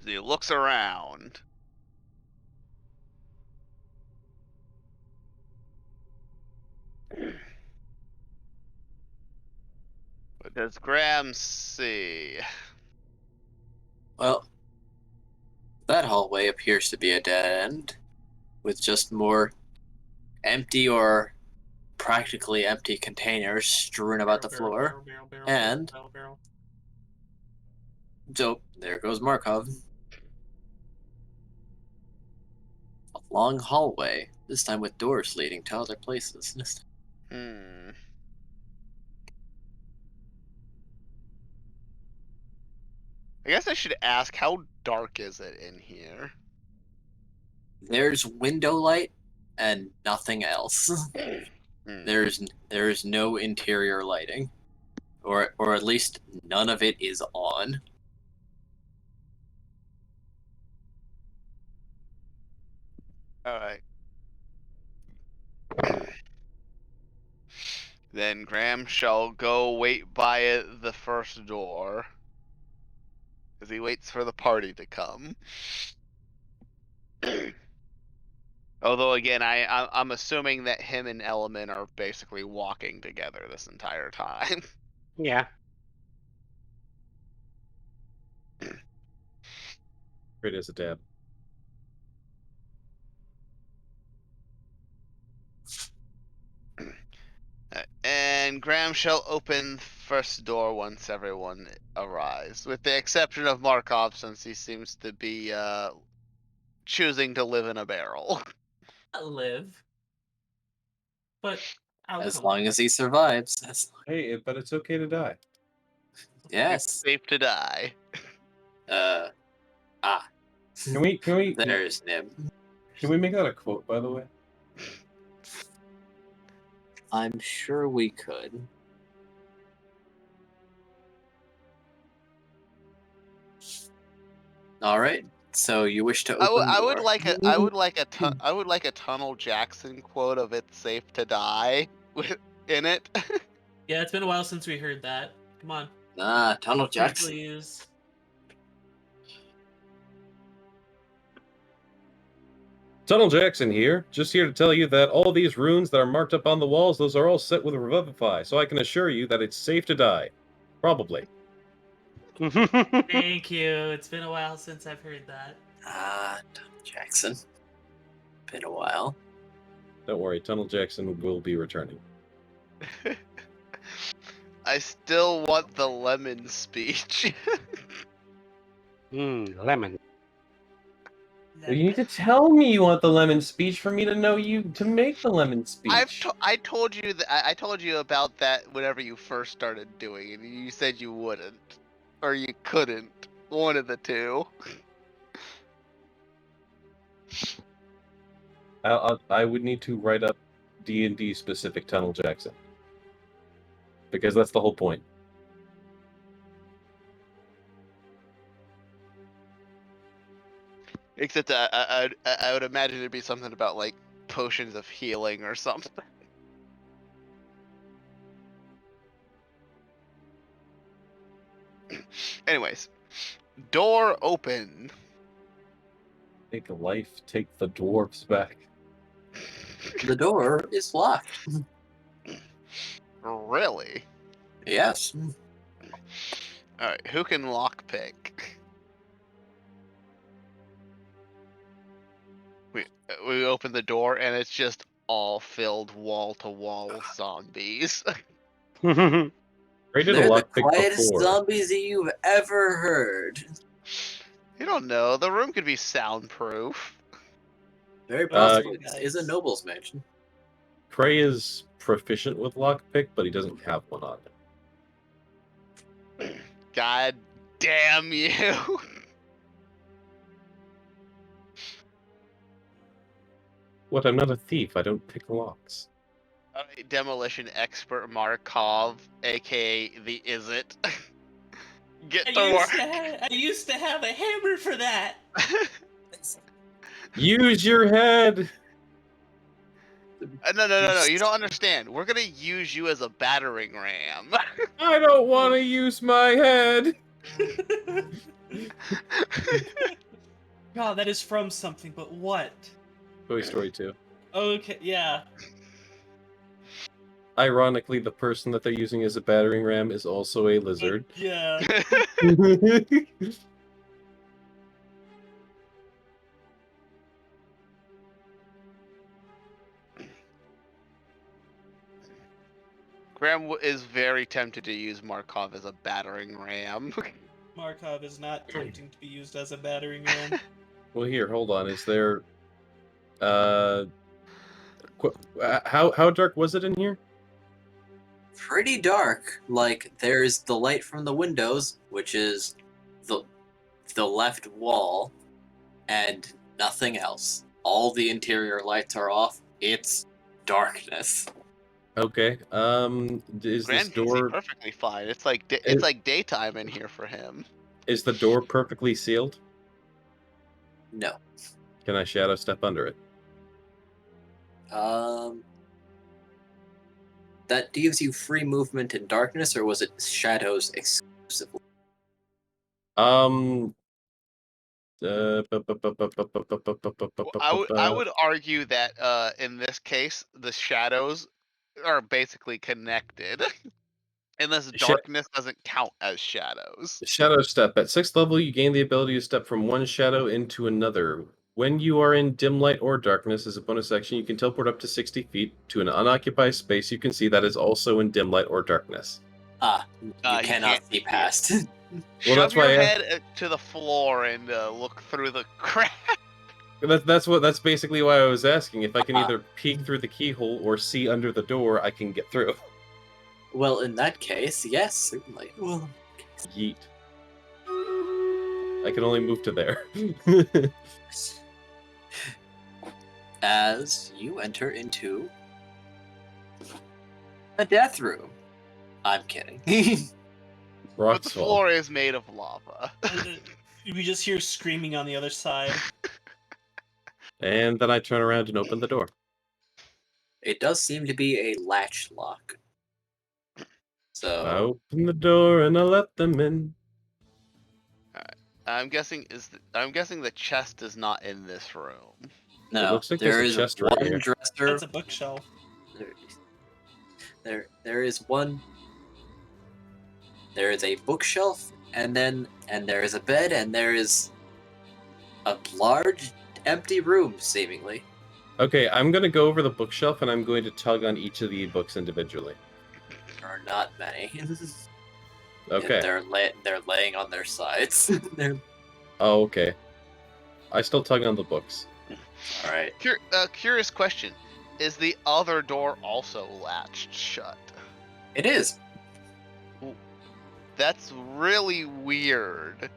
As he looks around. What does Graham see? Well, that hallway appears to be a dead end, with just more empty or practically empty containers strewn about the floor. And- barrel. So, there goes Markov. A long hallway, this time with doors leading to other places. I guess I should ask, how dark is it in here? There's window light, and nothing else. Hmm. There's no interior lighting, or at least none of it is on. All right. Then Graham shall go wait by the first door, as he waits for the party to come. Although again, I'm assuming that him and Elemin are basically walking together this entire time. Yeah. Great as a dab. And Graham shall open first door once everyone arrives, with the exception of Markov, since he seems to be choosing to live in a barrel. Not live, but outcome. As long as he survives. Hey, but it's okay to die. It's Yes. safe to die. Can we There's Nim. can we make that a quote, by the way? I'm sure we could. All right. So you wish to open I the would door. like a Tunnel Jackson quote of "It's safe to die" in it. Yeah, it's been a while since we heard that. Come on, Tunnel Jackson. please. Tunnel Jackson here, just here to tell you that all these runes that are marked up on the walls, those are all set with Revivify, so I can assure you that it's safe to die. Probably. Thank you. It's been a while since I've heard that. Tunnel Jackson. Been a while. Don't worry, Tunnel Jackson will be returning. I still want the lemon speech. Lemon. Well, you need to tell me you want the lemon speech for me to know you to make the lemon speech. I told you that I told you about that whenever you first started doing it, and you said you wouldn't, or you couldn't. One of the two. I would need to write up D&D specific Tunnel Jackson, because that's the whole point. Except I would imagine it'd be something about like potions of healing or something. Anyways, door open. Take life, take the dwarves back. The door is locked. Really? Yes. Alright, who can lockpick? We open the door and it's just all filled wall to wall zombies. Ray did They're a the lockpick quietest before. zombies that you've ever heard. You don't know. The room could be soundproof. Very possibly. This is a noble's mansion. Prey is proficient with lockpick, but he doesn't have one on him. God damn you. What? I'm not a thief. I don't pick locks. Alright, demolition expert Markov, aka the Is It. Get to work. I used to have a hammer for that. Use your head. No. You don't understand. We're gonna use you as a battering ram. I don't want to use my head. God, that is from something, but what? Toy Story 2. Okay, yeah. Ironically, the person that they're using as a battering ram is also a lizard. Yeah. Graham is very tempted to use Markov as a battering ram. Markov is not tempting to be used as a battering ram. Well, here, hold on. Is there... how dark was it in here? Pretty dark. Like, there's the light from the windows, which is the left wall, and nothing else. All the interior lights are off, It's darkness. Okay. Is this Grand can see door perfectly fine. It's like it's like daytime in here for him. is the door perfectly sealed? No. Can I shadow step under it? That gives you free movement in darkness, or was it shadows exclusively? I would argue that in this case the shadows are basically connected. Unless darkness doesn't count as shadows. Shadow step. At 6th level, you gain the ability to step from one shadow into another. When you are in dim light or darkness, as a bonus action, you can teleport up to 60 feet to an unoccupied space you can see that is also in dim light or darkness. You cannot see past. Well, that's Shove your why head to the floor and look through the crack. that's basically why I was asking. If I can either peek through the keyhole or see under the door, I can get through. Well, in that case, yes, certainly. Well, Yeet. I can only move to there. as you enter into a death room. I'm kidding. But the floor is made of lava. We just hear screaming on the other side. And then I turn around and open the door. It does seem to be a latch lock. So I open the door and I let them in. I'm guessing the chest is not in this room. no, It looks like there there's a is chest right one here. dresser. That's a bookshelf. There is one. There is a bookshelf, and there is a bed, and there is a large empty room, seemingly. Okay, I'm gonna go over the bookshelf and I'm going to tug on each of the books individually. There are not many. Okay. They're laying on their sides. Oh, okay. I still tug on the books. All right. Curious question: is the other door also latched shut? It is. That's really weird.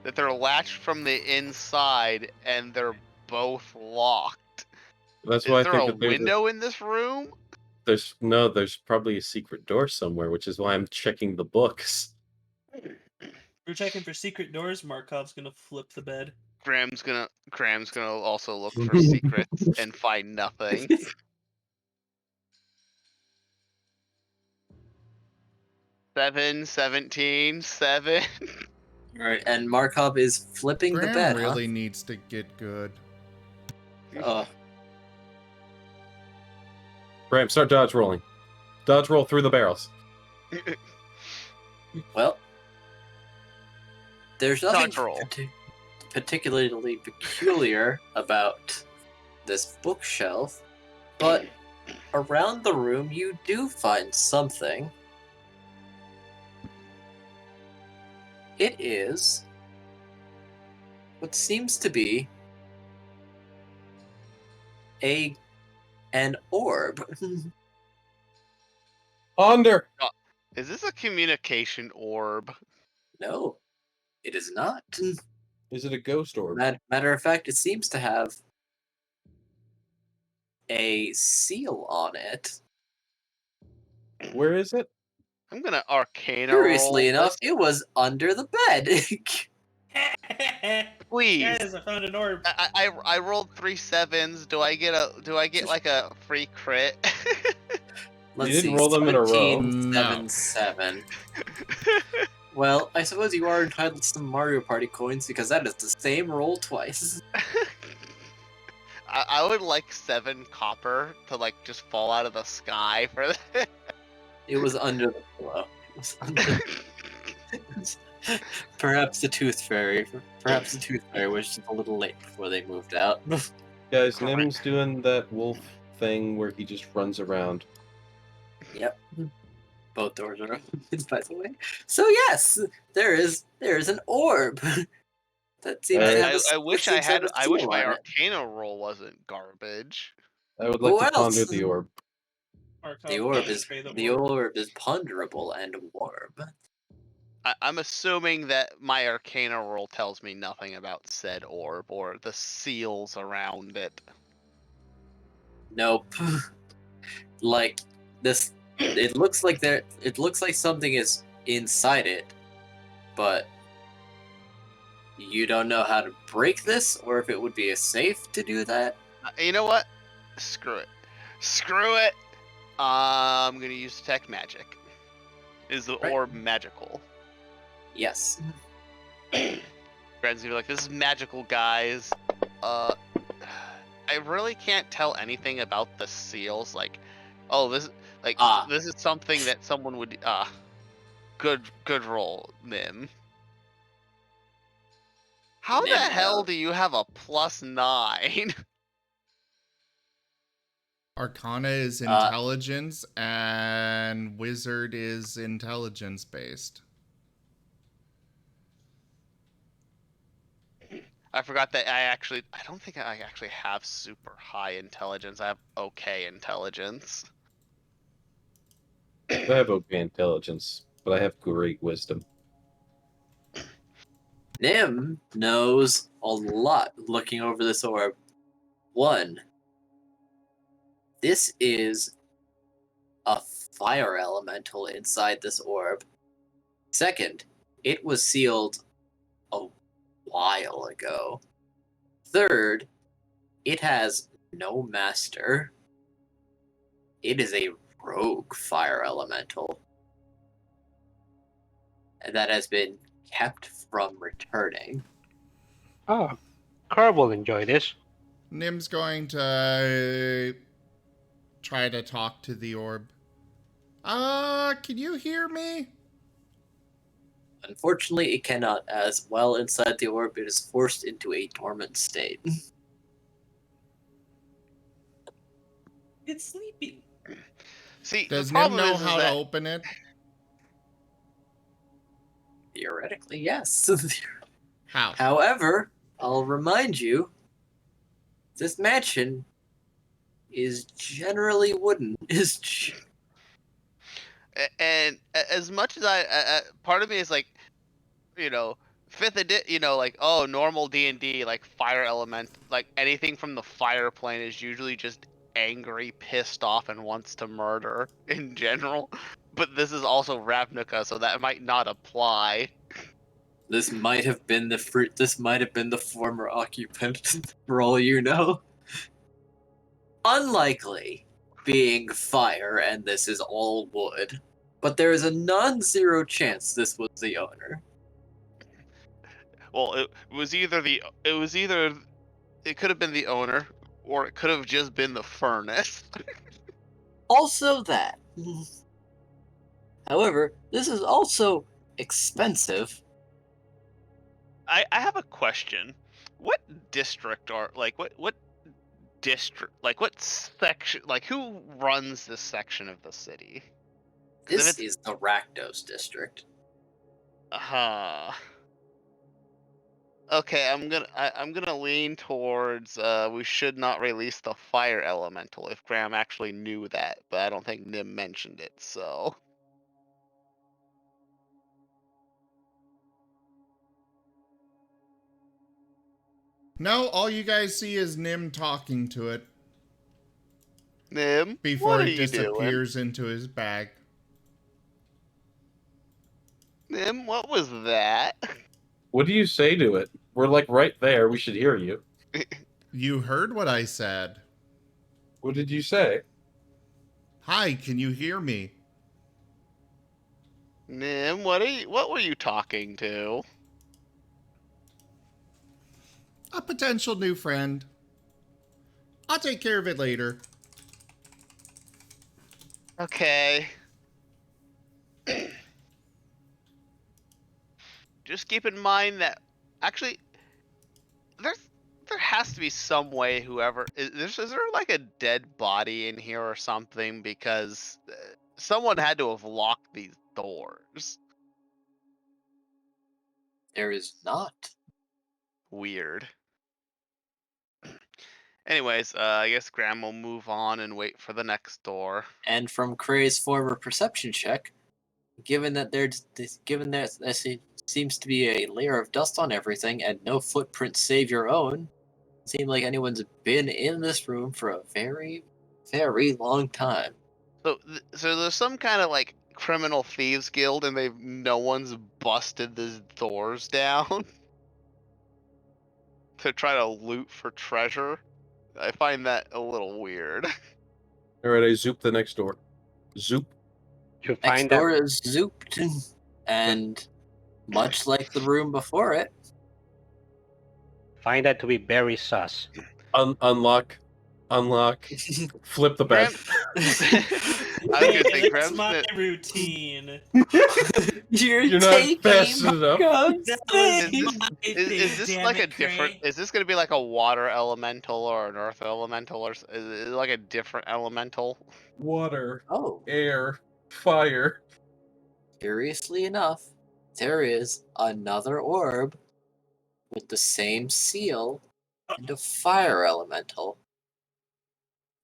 That they're latched from the inside and they're both locked. That's why I Is there think a that there's window in this room? there's probably a secret door somewhere, which is why I'm checking the books. We're checking for secret doors. Markov's gonna flip the bed. Graham's gonna also look for secrets and find nothing. 7, 17, 7. All right, and Markov is flipping the Graham bed. really needs to get good. Graham, start dodge rolling. Dodge roll through the barrels. Well, there's nothing Dodge roll. particularly peculiar about this bookshelf, but around the room you do find something. It is what seems to be an orb. Under. Is this a communication orb? No, it is not. Is it a ghost orb? Matter of fact, it seems to have a seal on it. Where is it? I'm gonna Arcana Curiously roll enough, it was under the bed. Please. Guys, I found an orb. I rolled 3 7s. Do I get like a free crit? Let's You didn't see, roll them in a row. 17, 7, 7. Well, I suppose you are entitled to some Mario Party coins because that is the same roll twice. I would like 7 copper to like just fall out of the sky for that. It was under the pillow. It was under. Perhaps the Tooth Fairy. Perhaps the Tooth Fairy was just a little late before they moved out. Guys, Nim's doing that wolf thing where he just runs around. Yep. Both doors are open, by the way. So yes, there is an orb. That seems to have I wish my seal on it. Arcana roll wasn't garbage. I would like Who to ponder else? the orb. Markov, The orb betray is ponderable and warm. I'm assuming that my Arcana roll tells me nothing about said orb or the seals around it. Nope. Like this, it looks like there. It looks like something is inside it, but you don't know how to break this, or if it would be safe to do that. You know what? Screw it. Screw it. I'm gonna use detect magic. Is the Right. orb magical? Yes. Greg's gonna be like, this is magical, guys. I really can't tell anything about the seals. Like, oh, this is something that someone would. Good roll, Nim. How the Nim, hell do you have a +9? Arcana is intelligence, and Wizard is intelligence based. I forgot that I don't think I actually have super high intelligence. I have okay intelligence. I have okay intelligence, but I have great wisdom. Nim knows a lot looking over this orb. 1. This is a fire elemental inside this orb. 2nd, it was sealed a while ago. 3rd, it has no master. It is a rogue fire elemental. And that has been kept from returning. Oh, Carl will enjoy this. Nim's going to try to talk to the orb. Can you hear me? Unfortunately, it cannot, as well inside the orb, it is forced into a dormant state. It's sleeping. See, Does the Nim problem know is how that to open it? Theoretically, yes. How? However, I'll remind you, this mansion is generally wooden. and as much as I part of me is like, you know, fifth edition, you know, like, oh, normal D&D, like fire element, like anything from the fire plane is usually just angry, pissed off, and wants to murder in general. But this is also Ravnica, so that might not apply. This might have been the former occupant, for all you know. Unlikely, being fire and this is all wood, but there is a non-zero chance this was the owner. Well, it could have been the owner, or it could have just been the furnace. Also that. However, this is also expensive. I have a question. What district are what district, like what section, like who runs this section of the city? This is the Rakdos district. Okay, I'm gonna lean towards we should not release the fire elemental if Graham actually knew that, but I don't think Nim mentioned it, so. No, all you guys see is Nim talking to it Nim, before what are it you doing? disappears into his bag. Nim, what was that? What do you say to it? We're like right there. We should hear you. You heard what I said. What did you say? Hi, can you hear me? Nim, what were you talking to? A potential new friend. I'll take care of it later. Okay. Just keep in mind that actually there has to be some way whoever is there like a dead body in here or something, because someone had to have locked these doors. There is not. Weird. Anyways, I guess Graham will move on and wait for the next door. And from Cray's former perception check, given that there seems to be a layer of dust on everything and no footprints save your own, it seems like anyone's been in this room for a very, very long time. So there's some kind of like criminal thieves guild, and no one's busted these doors down to try to loot for treasure. I find that a little weird. All right, I zoop the next door. Zoop. You Next find door that is zooped, and much like the room before it, to be very sus. Unlock. Flip the bed. I was gonna say, That's Graham's my gonna- routine. You're not fast enough. That was Is my Is thing, this damn like a it, different? Cray. Is this gonna be like a water elemental or an earth elemental, or is it like a different elemental? Water, oh, air, fire. curiously enough, there is another orb with the same seal and a fire elemental.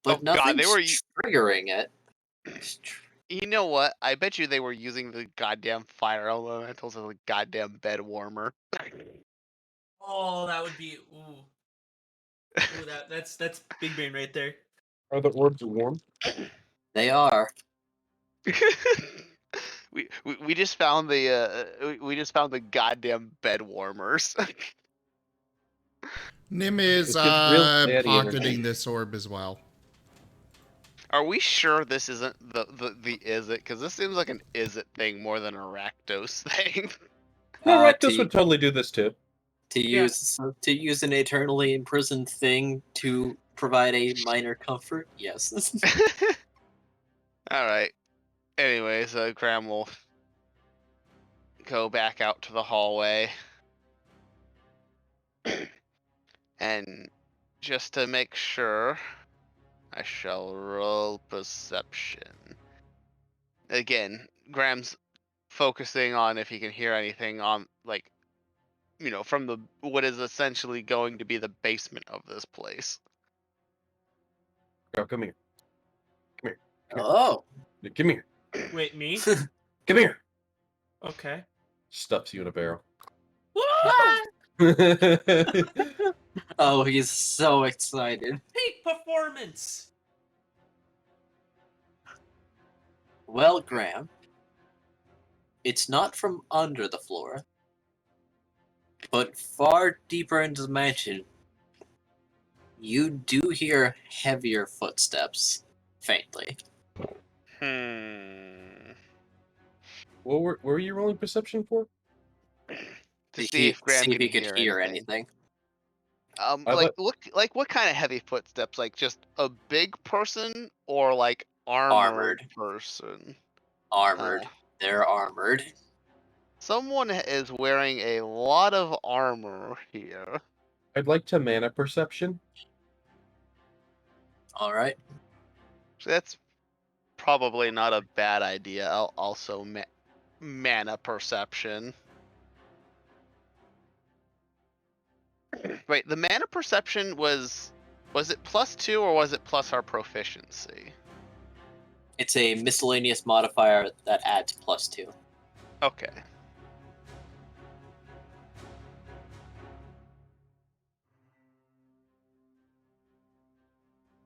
But Oh God, nothing's they were. triggering it. You know what? I bet you they were using the goddamn fire elementals as a goddamn bed warmer. Oh, that would be ooh, that's big brain right there. Are the orbs warm? They are. we just found we just found the goddamn bed warmers. Nim is It's just real daddy pocketing energy. this orb as well. Are we sure this isn't the is it? Because this seems like an is it thing more than a Rakdos thing. No, Uh, Rakdos would totally do this too. To use an eternally imprisoned thing to provide a minor comfort. Yes. All right. Anyway, so Graham will go back out to the hallway, and just to make sure, I shall roll perception. Again, Graham's focusing on if he can hear anything on, like, from what is essentially going to be the basement of this place. Oh, come here. Come here. Oh. Come here. Wait, me? Come here. Okay. Stuffs you in a barrel. Oh, he's so excited. Peak performance. Well, Graham, it's not from under the floor, but far deeper into the mansion. You do hear heavier footsteps, faintly. What were you rolling perception for? To see if Graham he can could hear anything. Like what kind of heavy footsteps? Like just a big person or like armored person? Armored. They're armored. Someone is wearing a lot of armor here. I'd like to mana perception. All right. So that's probably not a bad idea. I'll also mana perception. Wait, the mana perception was it +2 or was it plus our proficiency? It's a miscellaneous modifier that adds +2. Okay.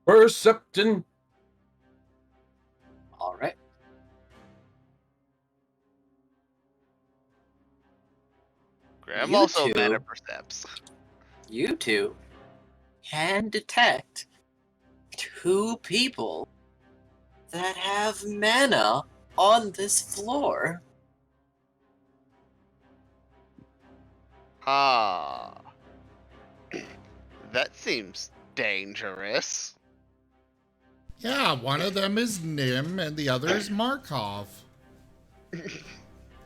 Perception. All right. Graham You also two- mana percepts. You two can detect 2 people that have mana on this floor. Ah. That seems dangerous. Yeah, one of them is Nim and the other is Marcov.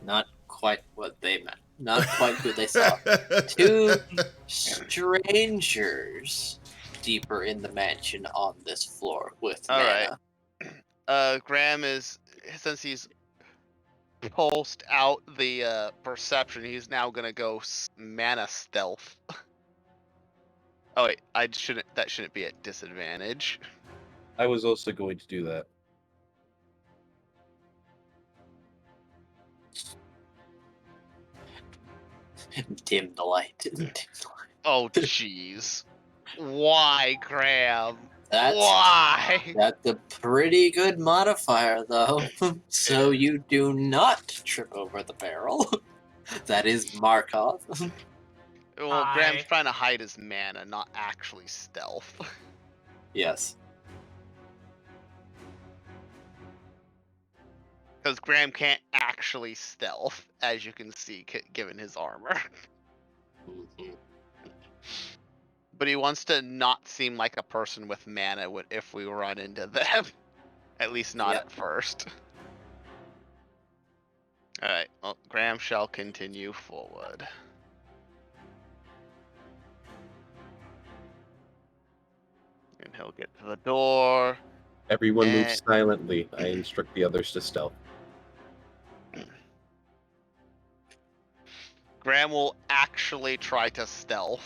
Not quite what they meant. Not quite who they saw. 2 strangers deeper in the mansion on this floor with All mana. right. Graham is, since he's pulsed out the perception, he's now gonna go mana stealth. Oh wait, that shouldn't be at disadvantage. I was also going to do that. Dim the light. Oh jeez. Why, Graham? Why? That's a pretty good modifier, though. So you do not trip over the barrel. That is Markov. Well, Graham's Hi. trying to hide his mana, not actually stealth. Yes. Because Graham can't actually stealth, as you can see, given his armor. Mhm. But he wants to not seem like a person with mana if we run into them. At least not Yep. at first. Alright, well, Graham shall continue forward. And he'll get to the door. Everyone And- moves silently. I instruct the others to stealth. Graham will actually try to stealth.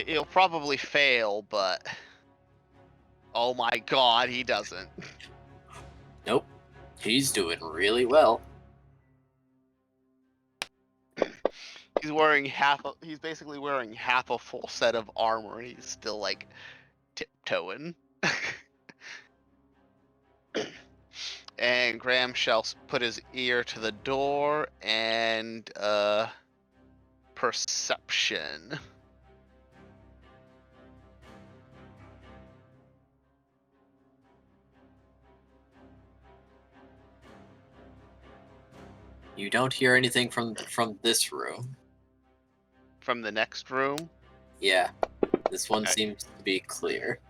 He'll probably fail, but... Oh my god, he doesn't. Nope. He's doing really well. He's basically wearing half a full set of armor, and he's still, like, tiptoeing. And Graham shall put his ear to the door and, perception. You don't hear anything from this room. From the next room, Yeah. This one Okay. seems to be clear.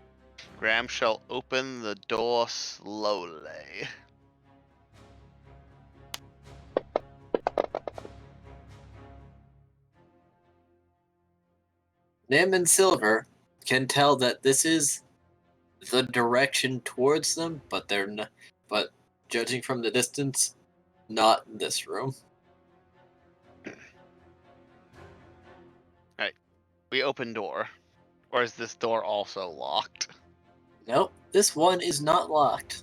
Graham shall open the door slowly. Nim and Silver can tell that this is the direction towards them, but they're not. But judging from the distance, not in this room. We open door. Or is this door also locked? Nope, this one is not locked.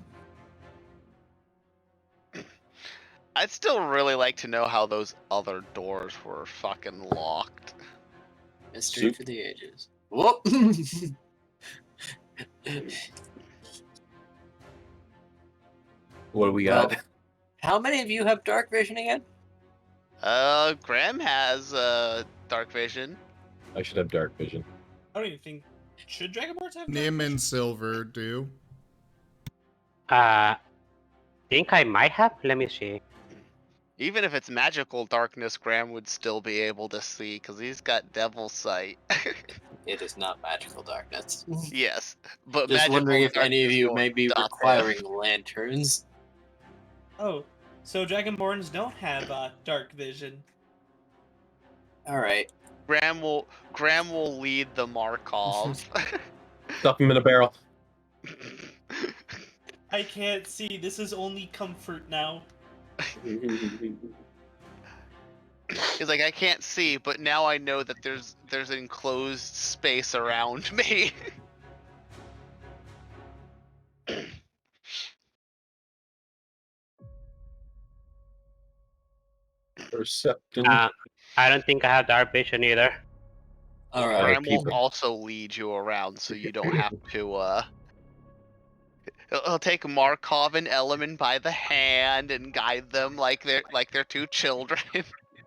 I'd still really like to know how those other doors were fucking locked. Mystery Soup. for the ages. Whoop! What do we Well, got? how many of you have dark vision again? Graham has dark vision. I should have dark vision. I don't even think. Should Dragonborns have Nim dark and vision? Silver do. Think I might have. Let me see. Even if it's magical darkness, Graham would still be able to see because he's got devil sight. It is not magical darkness. Yes, but Just magical wondering if any of darkness you won't may be stop requiring him. lanterns. Oh, so Dragonborns don't have dark vision. Alright. Graham will lead the Markov. Stuff him in a barrel. I can't see. This is only comfort now. He's like, I can't see, but now I know that there's an enclosed space around me. Perception. I don't think I have dark vision either. Alright. Graham will keep it. also lead you around, so you don't have to. He'll take Markov and Elemin by the hand and guide them like they're two children.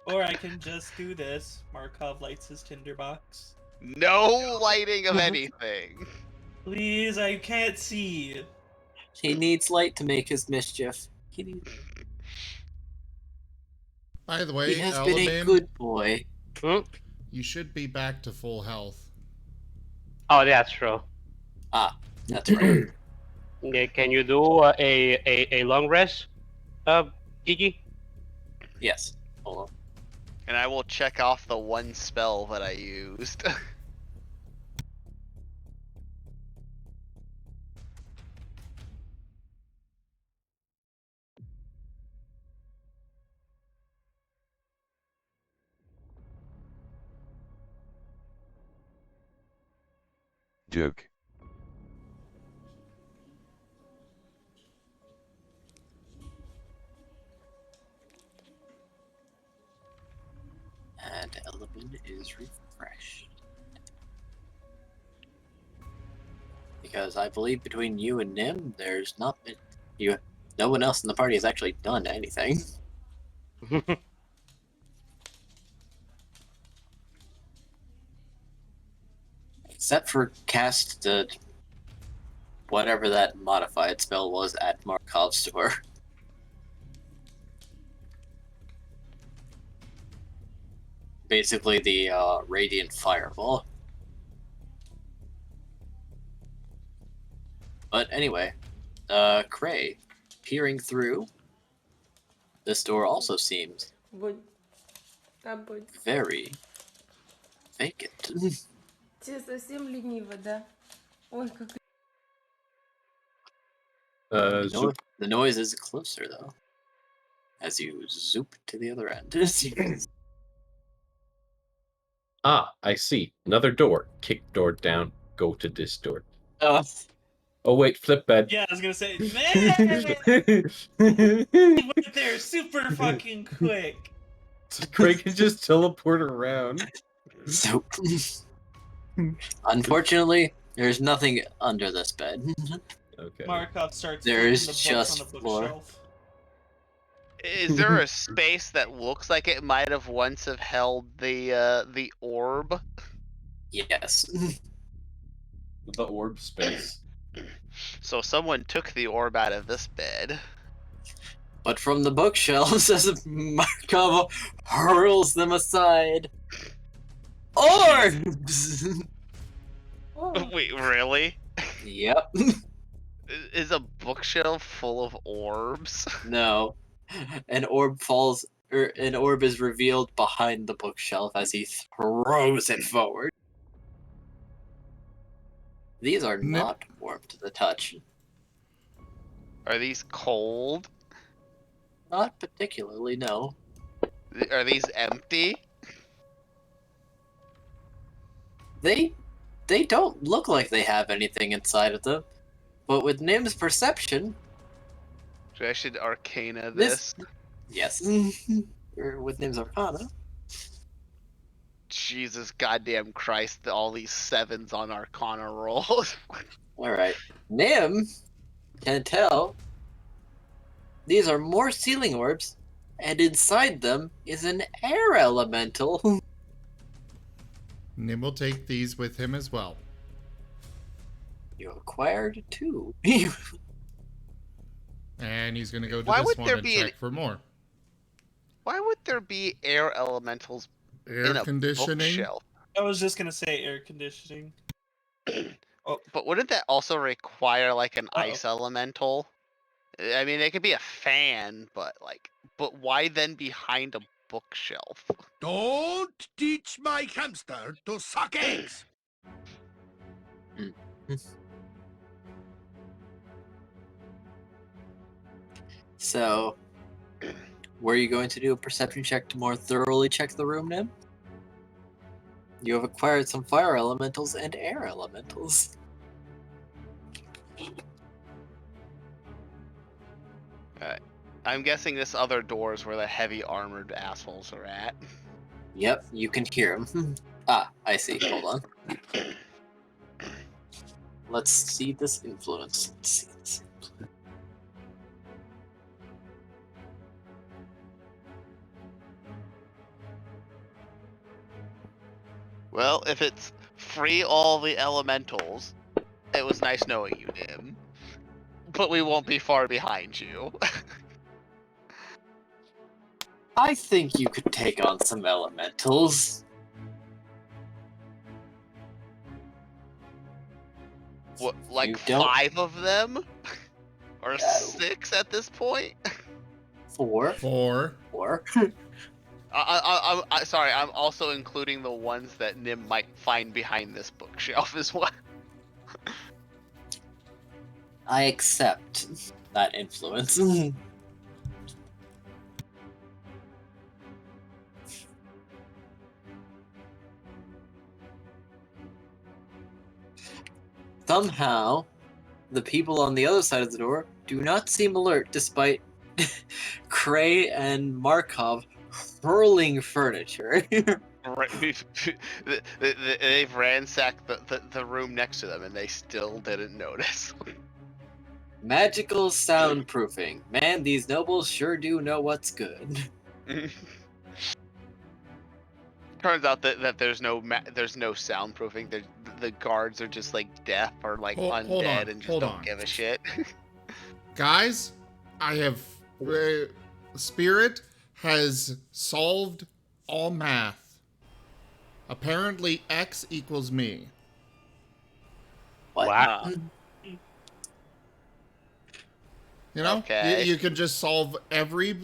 Or I can just do this. Markov lights his tinderbox. No lighting of anything. Please, I can't see. He needs light to make his mischief. By the He way, has been a Elemin, good boy. you should be back to full health. Oh, that's true. That's right. Yeah, can you do a long rest, Gigi? Yes. Hold on. And I will check off the one spell that I used. Joke. And Elemin is refreshed. Because I believe between you and Nim, there's not no one else in the party has actually done anything. Except for cast the whatever that modified spell was at Markov's door. Basically the Radiant Fireball. But anyway, Cray, peering through, this door also seems very vacant. Zoop. The noise is closer though, as you zoop to the other end. Ah, I see. Another door. Kick door down. Go to this door. Oh, Oh wait, flip bed. Yeah, I was gonna say, man, he went there super fucking quick. Craig can just teleport around. so unfortunately, there's nothing under this bed. Okay. Markov starts. There's flipping the books just on the floor. bookshelf. Is there a space that looks like it might have once have held the orb? Yes. The orb space. So someone took the orb out of this bed. But from the bookshelves, as Markov hurls them aside. Orbs! Wait, really? Yep. Is a bookshelf full of orbs? No. An orb falls, or an orb is revealed behind the bookshelf as he throws it forward. These are not warm to the touch. Are these cold? Not particularly, no. Are these empty? They don't look like they have anything inside of them. But with Nim's perception... I should Arcana this. Yes. Or with Nim's Arcana. Jesus goddamn Christ, all these 7s on Arcana rolls. Alright. Nim can tell these are more ceiling orbs, and inside them is an air elemental. Nim will take these with him as well. You acquired 2. And he's going to go to Why this would one there and be check for more. Why would there be air elementals Air in a conditioning. bookshelf? I was just gonna say air conditioning. But wouldn't that also require like an Uh-oh. ice elemental? I mean, it could be a fan, but why then behind a bookshelf? Don't teach my hamster to suck eggs. So, were you going to do a perception check to more thoroughly check the room, Nim? You have acquired some fire elementals and air elementals. I'm guessing this other door is where the heavy armored assholes are at. Yep, you can hear them. Ah, I see. Hold on. Let's see this influence. Let's see this influence. Well, if it's free all the elementals, it was nice knowing you, Nim. But we won't be far behind you. I think you could take on some elementals. What, like You don't- 5 of them? Or 6 at this point? 4. 4. 4. I'm sorry, I'm also including the ones that Nim might find behind this bookshelf as well. I accept that influence. Somehow, the people on the other side of the door do not seem alert despite Cray and Markov hurling furniture. they've ransacked the room next to them and they still didn't notice. Magical soundproofing. Man, these nobles sure do know what's good. Turns out that there's no soundproofing. The guards are just like deaf or like Hold undead on, and just hold don't on. give a shit. Guys, I have... Spirit has solved all math. Apparently, X equals me. What? Wow. You know, Okay. you can just solve every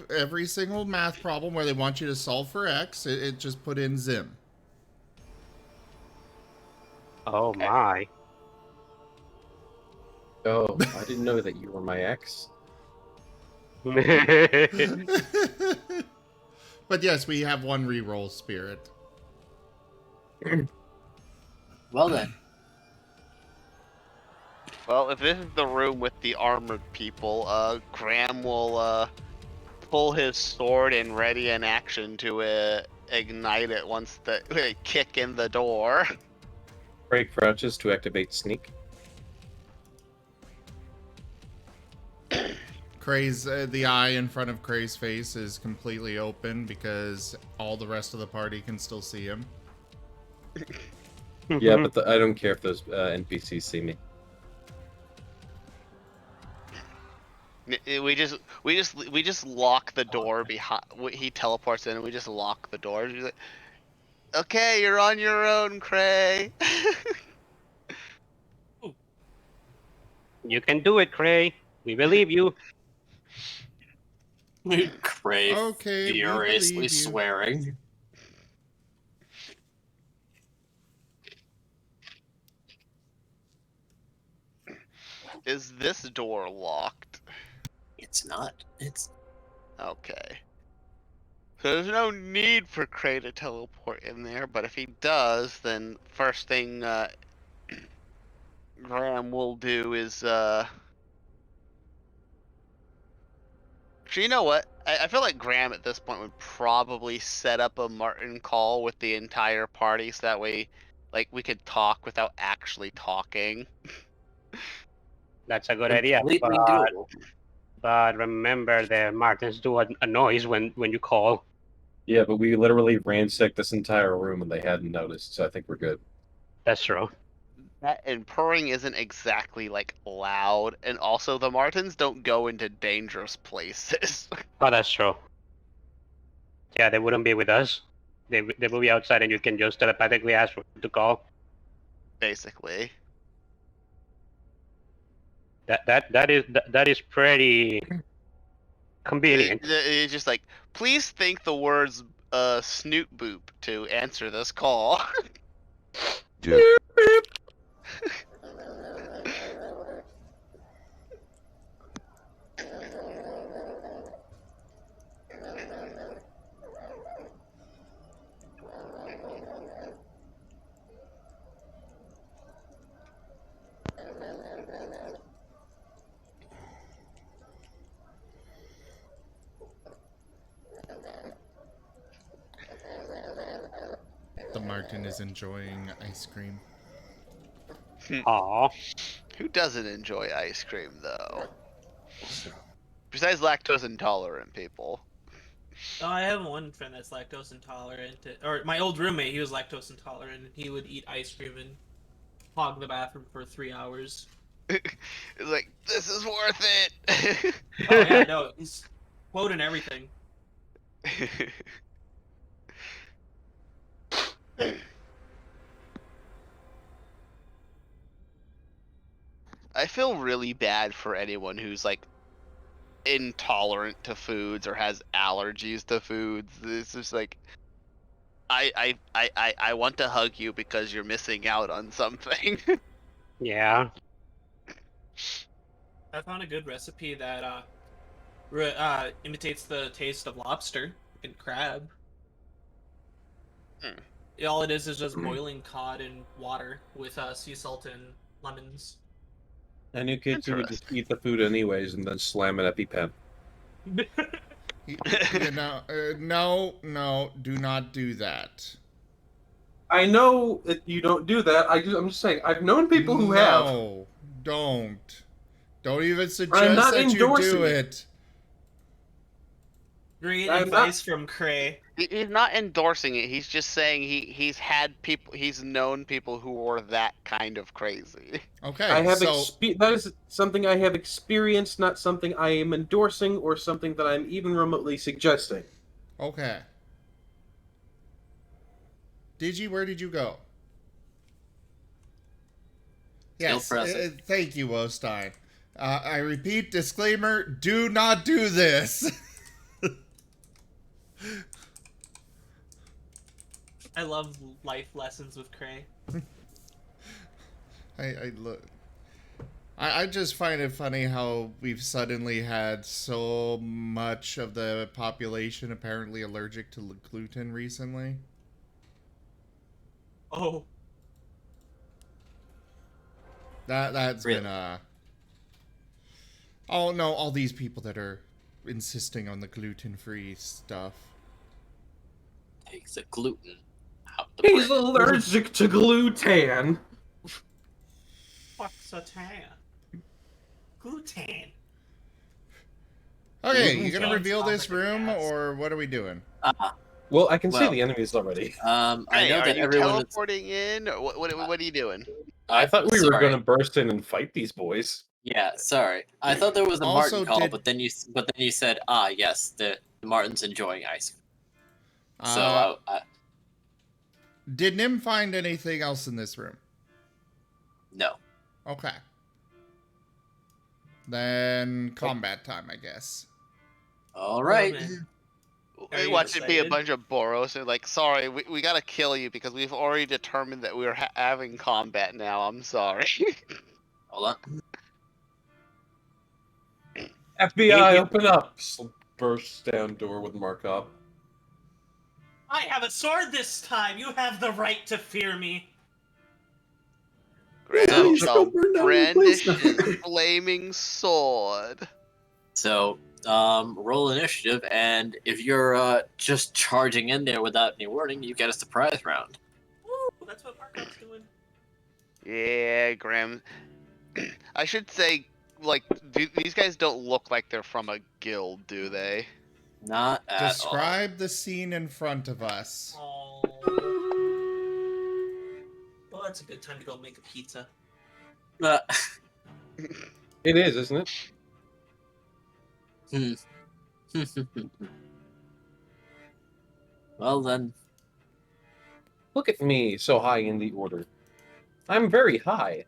single math problem where they want you to solve for X. It just put in Zim. Oh my. Oh, I didn't know that you were my ex. But yes, we have one reroll, Spirit. Well then. Well, if this is the room with the armored people, Graham will pull his sword and ready in action to ignite it once the kick in the door. Craig crouches to activate sneak. Cray's the eye in front of Cray's face is completely open because all the rest of the party can still see him. Yeah, but I don't care if those NPCs see me. We just lock the door behind. He teleports in, and we just lock the door. He's like, "Okay, you're on your own, Cray." You can do it, Cray. We believe you. Cray Okay, we furiously believe you. swearing. Is this door locked? It's not. It's Okay. So there's no need for Cray to teleport in there, but if he does, then first thing Graham will do is So you know what? I feel like Graham at this point would probably set up a Marten call with the entire party so that way like we could talk without actually talking. That's a good idea. completely doable. But remember, the Martens do a noise when you call. Yeah, but we literally ransacked this entire room and they hadn't noticed, so I think we're good. That's true. That and purring isn't exactly like loud, and also the Martens don't go into dangerous places. Oh, that's true. Yeah, they wouldn't be with us. They will be outside, and you can just telepathically ask for them to call. Basically. That is pretty convenient. It's just like, please think the words snoot boop to answer this call. Joke. The Marten is enjoying ice cream. Aw. Who doesn't enjoy ice cream, though? Besides lactose intolerant people. Oh, I have one friend that's lactose intolerant. Or my old roommate, he was lactose intolerant, and he would eat ice cream and hog the bathroom for 3 hours. It's like, this is worth it! Oh yeah, no, he's quoting everything. I feel really bad for anyone who's like intolerant to foods or has allergies to foods. It's just like I want to hug you because you're missing out on something. Yeah. I found a good recipe that imitates the taste of lobster and crab. All it is just boiling cod in water with sea salt and lemons. I knew kids who would just eat the food anyways and then slam an EpiPen. You know, no, do not do that. I know that you don't do that. I'm just saying, I've known people who have. No, don't. Don't even I'm suggest not that you endorsing do it. it. Great I'm advice from Cray. He's not endorsing it. He's just saying he's known people who were that kind of crazy. Okay, so that is something I have experienced, not something I am endorsing or something that I'm even remotely suggesting. okay. Digi, where did you go? Still Yes, present. thank you, Wostein. I repeat, disclaimer, do not do this. I love life lessons with Cray. I just find it funny how we've suddenly had so much of the population apparently allergic to gluten recently. Oh. That's Really? been oh no, all these people that are insisting on the gluten-free stuff. Take the gluten out the He's bread. allergic to gluten. What's a tan? Gluten. Okay, you Gluten's gonna on reveal this top of the room, gas. or what are we doing? Well, I can see Well, the enemies already. I Hey, know are that you everyone is. teleporting in? Or what are you doing? I thought we were Sorry. going to burst in and fight these boys. Yeah, sorry. I thought there was a Also, Marten call, did- but then you said, ah, yes, the Martin's enjoying ice cream. So Uh, did Nim find anything else in this room? no. Okay. Then combat time, I guess. All right. man. Are We you watch it be a excited? bunch of Boros and like, sorry, we gotta kill you because we've already determined that we're having combat now. I'm sorry. Hold on. FBI, open up! Bursts down door with Markov. I have a sword this time. You have the right to fear me. Graham Please shall don't burn down my brandish place his now. flaming sword. So, roll initiative, and if you're just charging in there without any warning, you get a surprise round. Woo, that's what Markov's doing. Yeah, Graham. I should say, like, these guys don't look like they're from a guild, do they? Not at all. Describe the scene in front of us. Oh. Well, that's a good time to go make a pizza. It is, isn't it? Well then, Look at me, so high in the order. I'm very high.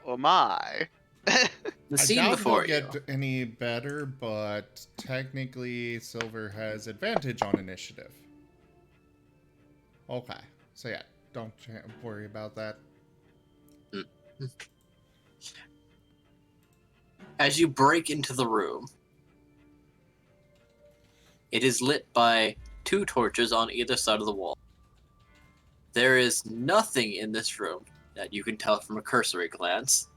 Oh my. the I scene doubt before it'll you. get any better, but technically Silver has advantage on initiative. Okay, so yeah, don't worry about that. As you break into the room, it is lit by 2 torches on either side of the wall. There is nothing in this room that you can tell from a cursory glance,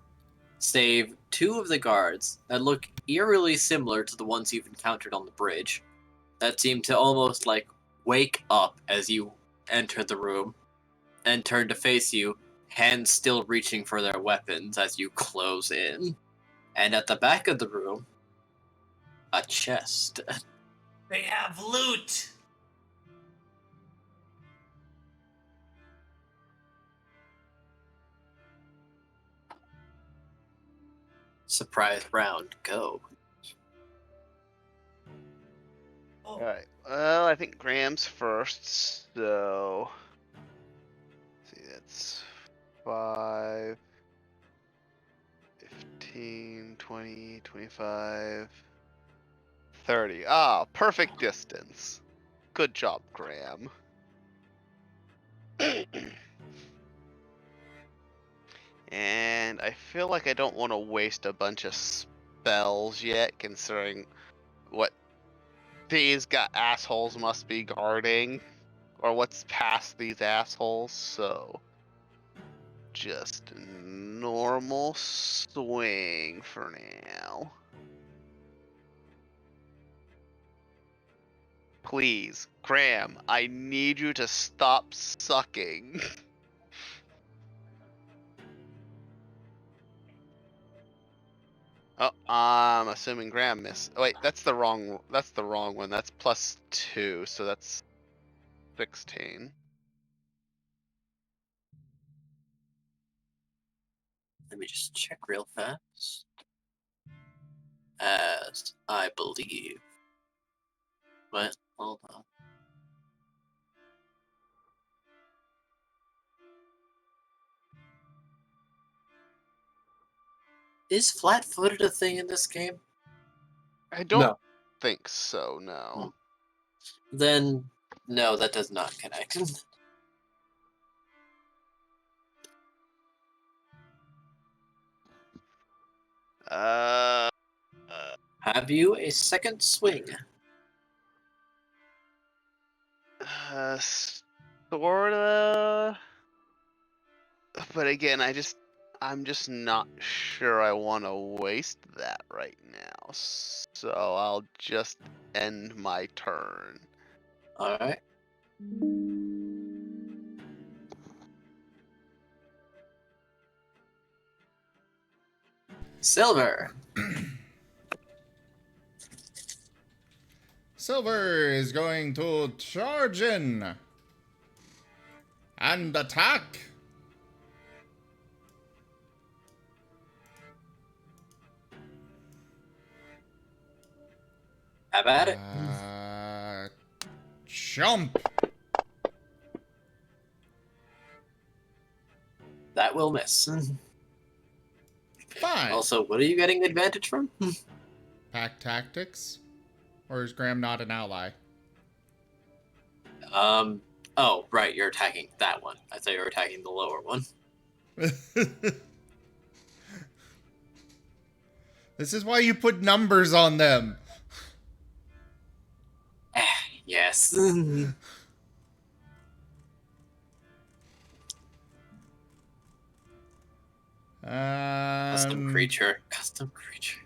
save 2 of the guards that look eerily similar to the ones you've encountered on the bridge, that seem to almost like wake up as you enter the room and turn to face you, hands still reaching for their weapons as you close in. And at the back of the room, a chest. They have loot. Surprise round, go. Oh, Alright. Well, I think Graham's first, so. Let's see, that's 5, 15, 20, 25, 30. Ah, perfect distance. Good job, Graham. And I feel like I don't want to waste a bunch of spells yet, considering what these assholes must be guarding, or what's past these assholes, so just normal swing for now. please, Graham, I need you to stop sucking. Oh, I'm assuming Graham missed. Oh, wait, that's the wrong one. That's +2, so that's 16. Let me just check real fast. As I believe. What? Hold on. Is flat-footed a thing in this game? I don't No. think so, no. Then, no, that does not connect. Have you a second swing? Sorta. But again, I'm just not sure I want to waste that right now. So I'll just end my turn. Alright. Silver. Silver is going to charge in and attack. Have at it. Jump. That will miss. Fine. Also, what are you getting advantage from? Pack tactics? Or is Graham not an ally? Oh, right, you're attacking that one. I thought you were attacking the lower one. This is why you put numbers on them. Yes. Custom creature. Custom creature.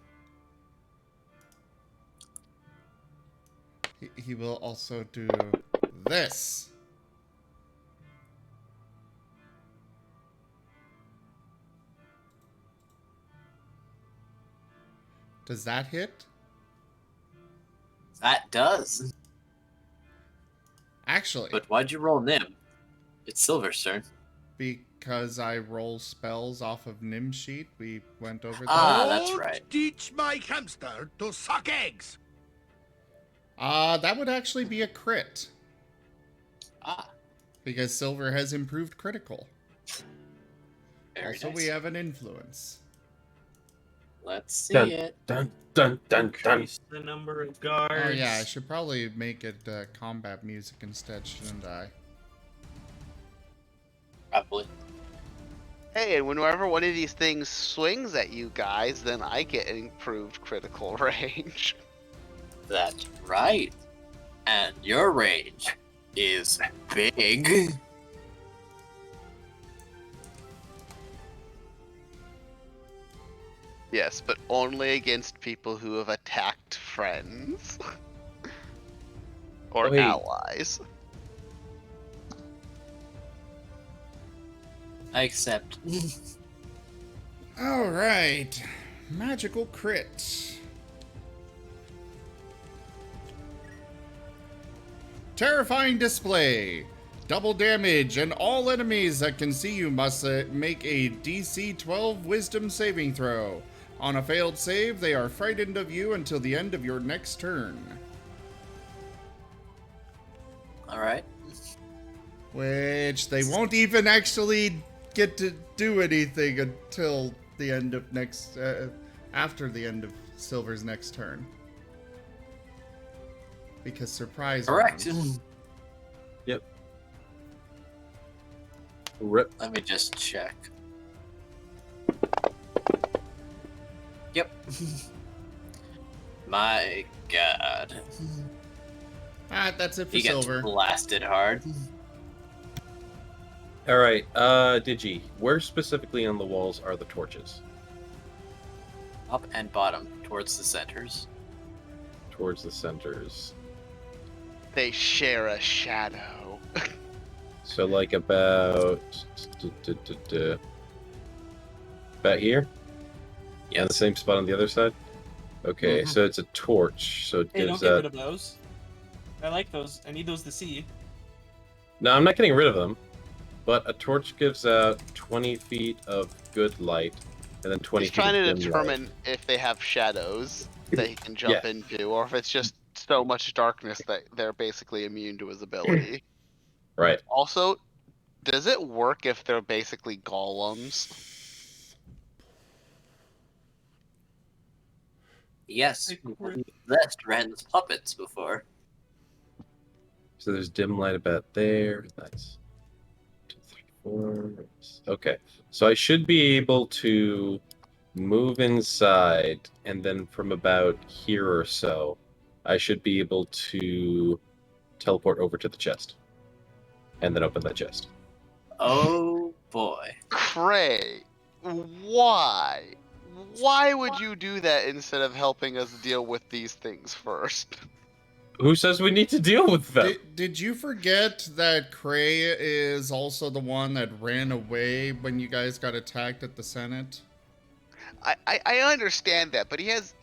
He will also do this. Does that hit? That does. Actually. But why'd you roll Nim? It's Silver's turn. Because I roll spells off of Nim sheet. We went over that. Ah, that's right. Don't teach my hamster to suck eggs. That would actually be a crit. Ah. Because Silver has improved critical. Very also, nice. we have an influence. Let's see Dun, it. dun, dun, dun, dun. Increase the number of guards. Oh yeah, I should probably make it combat music instead, shouldn't I? Probably. Hey, and whenever one of these things swings at you guys, then I get improved critical range. That's right. And your range is big. Yes, but only against people who have attacked friends. Or Wait. allies. I accept. Alright. Magical crit. Terrifying display. Double damage, and all enemies that can see you must make a DC 12 Wisdom saving throw. On a failed save, they are frightened of you until the end of your next turn. Alright. Which they won't even actually get to do anything until the end of after the end of Silver's next turn. Because surprise. Correct. Yep. Rip. Let me just check. Yep. My god. Alright, that's it for He gets Silver. blasted hard. Alright, Digi, where specifically on the walls are the torches? Up and bottom, towards the centers. Towards the centers. They share a shadow. So like about about here? Yeah, the same spot on the other side? Okay, so it's a torch, so it Hey, don't gives get rid out... of those. I like those. I need those to see. No, I'm not getting rid of them. But a torch gives out 20 feet of good light, and then 20 He's feet trying of to dim determine if they have shadows that he can jump Yeah. into, or if it's just so much darkness that they're basically immune to his ability. light. Right. Also, does it work if they're basically golems? Yes, Like, we're- that's Ren's puppets before. So there's dim light about there. Nice. 2, 3, 4. Okay. So I should be able to move inside, and then from about here or so, I should be able to teleport over to the chest. And then open that chest. Oh boy. Cray, why? Why would you do that instead of helping us deal with these things first? Who says we need to deal with them? Did you forget that Cray is also the one that ran away when you guys got attacked at the Senate? I understand that, but he has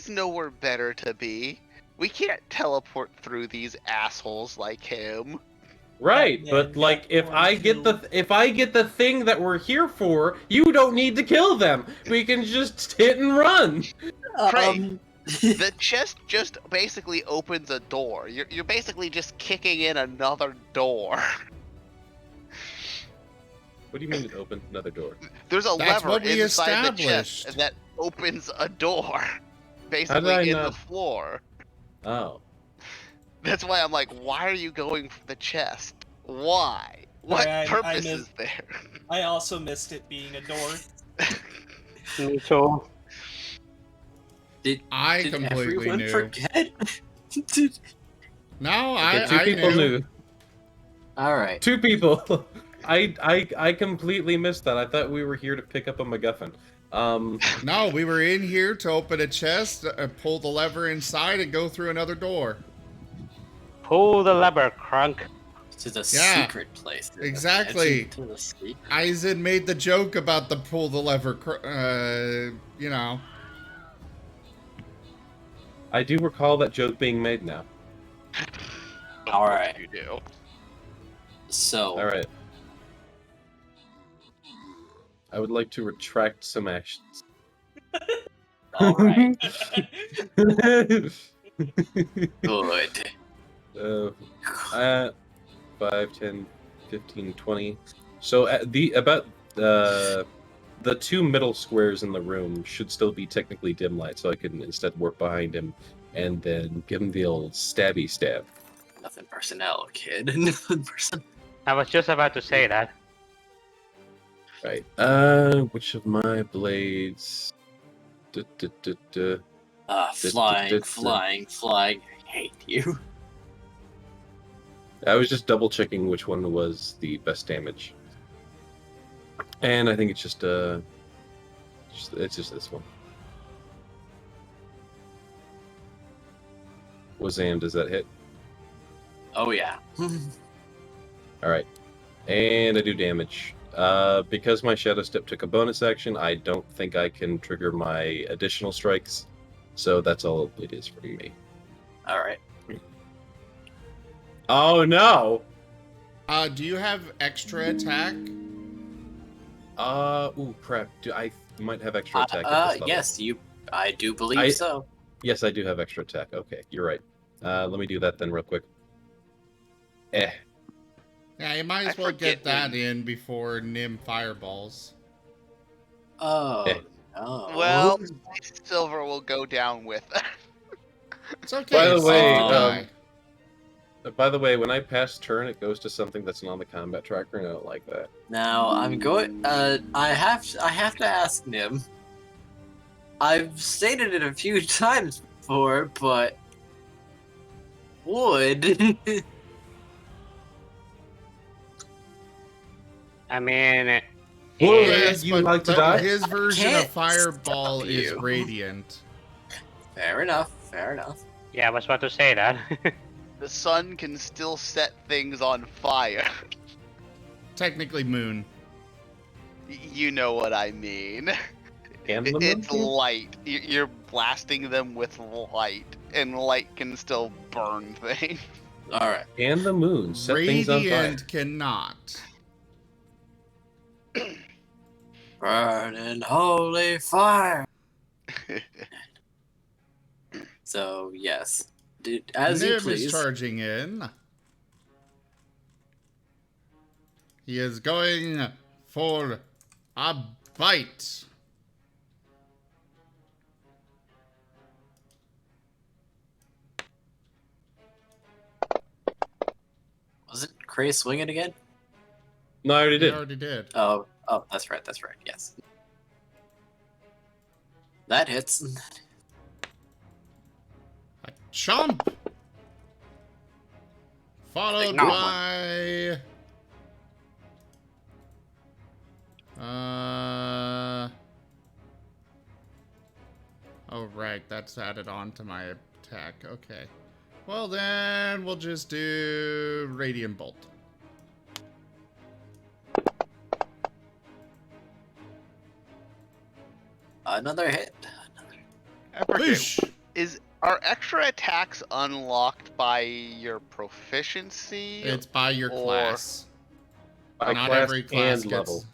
nowhere better to be. We can't teleport through these assholes like him. Right, but like if I get the thing that we're here for, you don't need to kill them. We can just hit and run. Cray, the chest just basically opens a door. You're basically just kicking in another door. What do you mean it opens another door? There's a That's lever what we inside the established. chest that opens a door, I basically in the not- floor. Oh. That's why I'm like, why are you going for the chest? Why? What I purpose missed- is there? I also missed it being a door. Me too. I Did completely everyone knew. forget? No, Okay, two I people knew. knew. All right. 2 people. I completely missed that. I thought we were here to pick up a MacGuffin. No, we were in here to open a chest, pull the lever inside, and go through another door. Pull the lever, crunk. To the Yeah, secret place. exactly. To the secret. Aizen made the joke about the pull the lever, you know. I do recall that joke being made now. All right. You do. So. All right. I would like to retract some actions. All right. Good. 5, 10, 15, 20. So at the 2 middle squares in the room should still be technically dim light, so I can instead work behind him and then give him the old stabby stab. Nothing personnel, kid. Nothing personnel. I was just about to say that. Right. Which of my blades? Flying. I hate you. I was just double checking which one was the best damage. And I think it's just it's just this one. Wazam, does that hit? Oh yeah. Alright. And I do damage. Because my Shadow Step took a bonus action, I don't think I can trigger my additional strikes. So that's all it is for me. All right. Oh no! Do you have extra attack? Ooh, crap. I might have extra attack at this level. Yes, I do believe so. Yes, I do have extra attack. Okay, you're right. Let me do that then real quick. Yeah, you might as well get that in before Nim fireballs. Oh, no. Well, Silver will go down with. It's okay. By the it's way, safe to die. By the way, when I pass turn, it goes to something that's not on the combat tracker, and I don't like that. Now I'm going. I have to ask Nim. I've stated it a few times before, but would. I mean, Yes, you but like to die? his version of Can't fireball stop is you. radiant. Fair enough. yeah, I was about to say that. the sun can still set things on fire. Technically moon. You know what I mean. Can the moon It's be? light. You're blasting them with light, and light can still burn things. All right. And the moon set things on fire. Radiant cannot. Burning holy fire. So yes, as you Nim is please. charging in. He is going for a bite. Wasn't Cray swinging again? No, I already He did. already did. Oh, that's right. That's right. Yes. That hits. A chomp. Followed No. by... Oh, right. That's added on to my attack. Okay. Well, then we'll just do Radiant Bolt. Another hit. Boosh! Are extra attacks unlocked by your proficiency? It's by your or- class. By Not class every class and gets... level.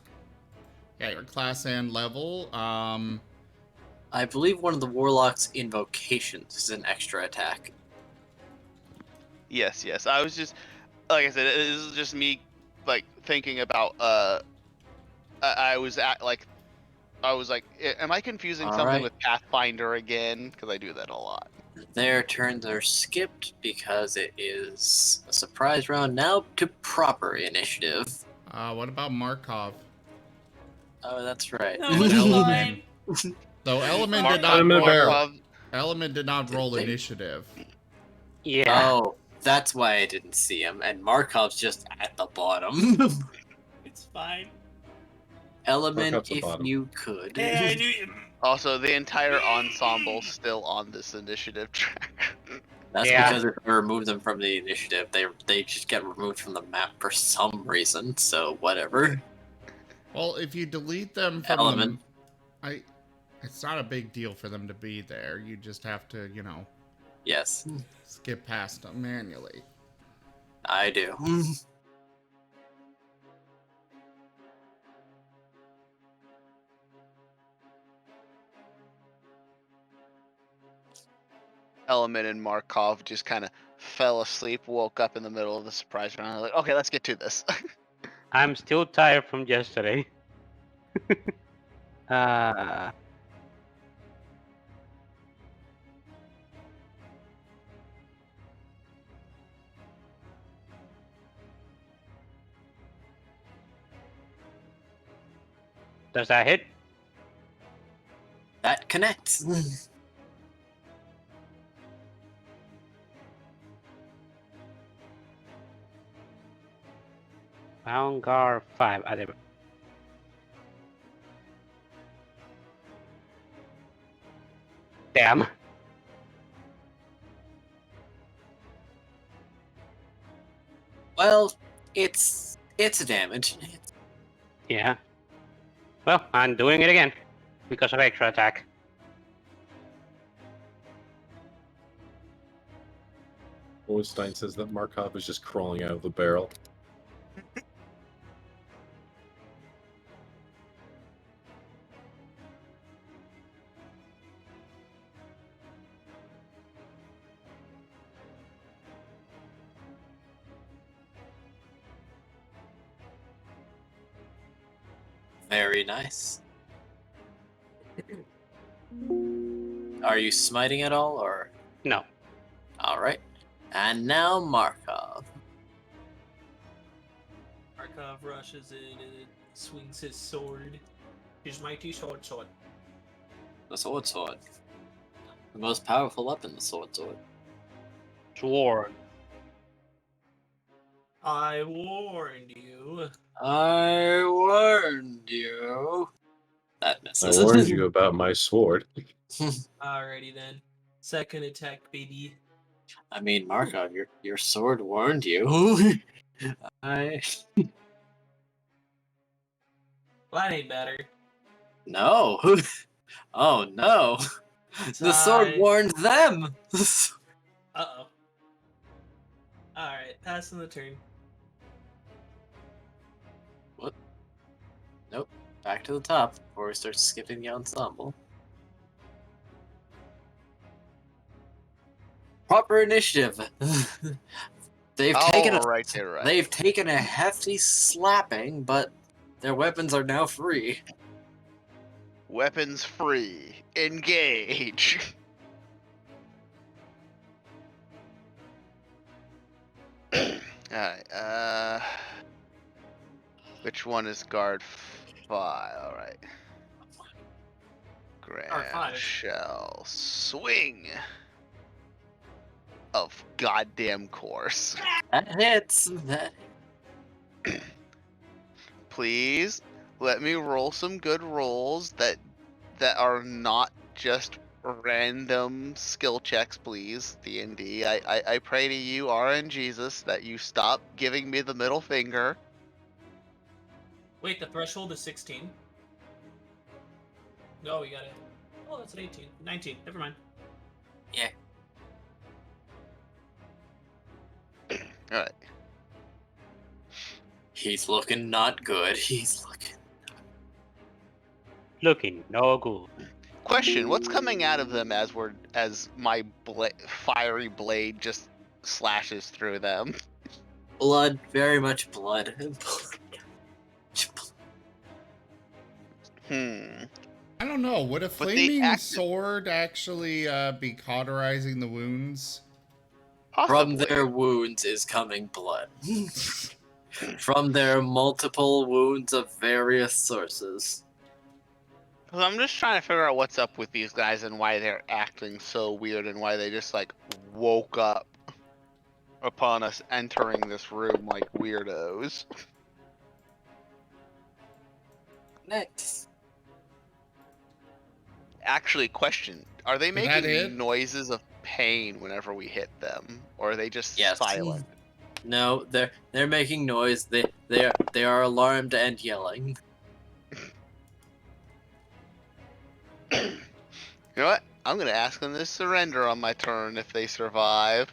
Yeah, your class and level. I believe one of the warlock's invocations is an extra attack. Yes. I was just, like I said, this is just me, like, thinking about. I was like, am I confusing All something right. with Pathfinder again? Because I do that a lot. Their turns are skipped because it is a surprise round. Now to proper initiative. What about Marcov? Oh, that's right. No, it's Element. fine. Though Element Marcov- did not I'm in a barrel. Markov, Element did not roll Did they? initiative. Yeah. Oh, that's why I didn't see him. And Markov's just at the bottom. It's fine. Element, Markov's the if bottom. you could. Hey, I knew you. Also, the entire ensemble still on this initiative track. That's Yeah. because if I remove them from the initiative, they just get removed from the map for some reason. So whatever. Well, if you delete them from Element. it's not a big deal for them to be there. You just have to, Yes, skip past them manually. I do. Element and Markov just kind of fell asleep, woke up in the middle of the surprise round. Like, okay, let's get to this. I'm still tired from yesterday. uh, does that hit? That connects. Vanguard 5. Damn. Well, it's a damage. Yeah. Well, I'm doing it again because of extra attack. Owenstein says that Markov is just crawling out of the barrel. Very nice. Are you smiting at all, or? No. All right. And now Markov. Markov rushes in and swings his sword. His mighty sword. The sword. The most powerful weapon, the sword. Sword. I warned you. I warned you. That I misses. warned you about my sword. Alrighty then. Second attack, baby. I mean, Markov, your sword warned you. I Well, that ain't better. no. Oh no. The sword Sigh. warned them. Uh-oh. Alright, passing the turn. What? Nope. Back to the top before we start skipping the ensemble. Proper initiative. They've taken a Right there, right. They've taken a hefty slapping, but their weapons are now free. Weapons free. Engage. Alright, which one is guard 5? Alright. Grand five. shall swing. Of goddamn course. That hits. That Please let me roll some good rolls that are not just random skill checks, please. D&D. I pray to you, RNGesus, that you stop giving me the middle finger. Wait, the threshold is 16. No, we got it. Oh, that's an 18. 19. Never mind. yeah. Alright. He's looking not good. He's looking. Looking no good. Question: what's coming out of them as my fiery blade just slashes through them? Blood, very much blood. I don't know. Would a But they flaming acted- sword actually be cauterizing the wounds? From Possibly. their wounds is coming blood. From their multiple wounds of various sources. 'Cause I'm just trying to figure out what's up with these guys and why they're acting so weird and why they just like woke up upon us entering this room like weirdos. Next. Actually, question: are they Did making that hit? noises of pain whenever we hit them, or are they just Yes. silent? No, they're making noise. They are alarmed and yelling. You know what? I'm gonna ask them to surrender on my turn if they survive.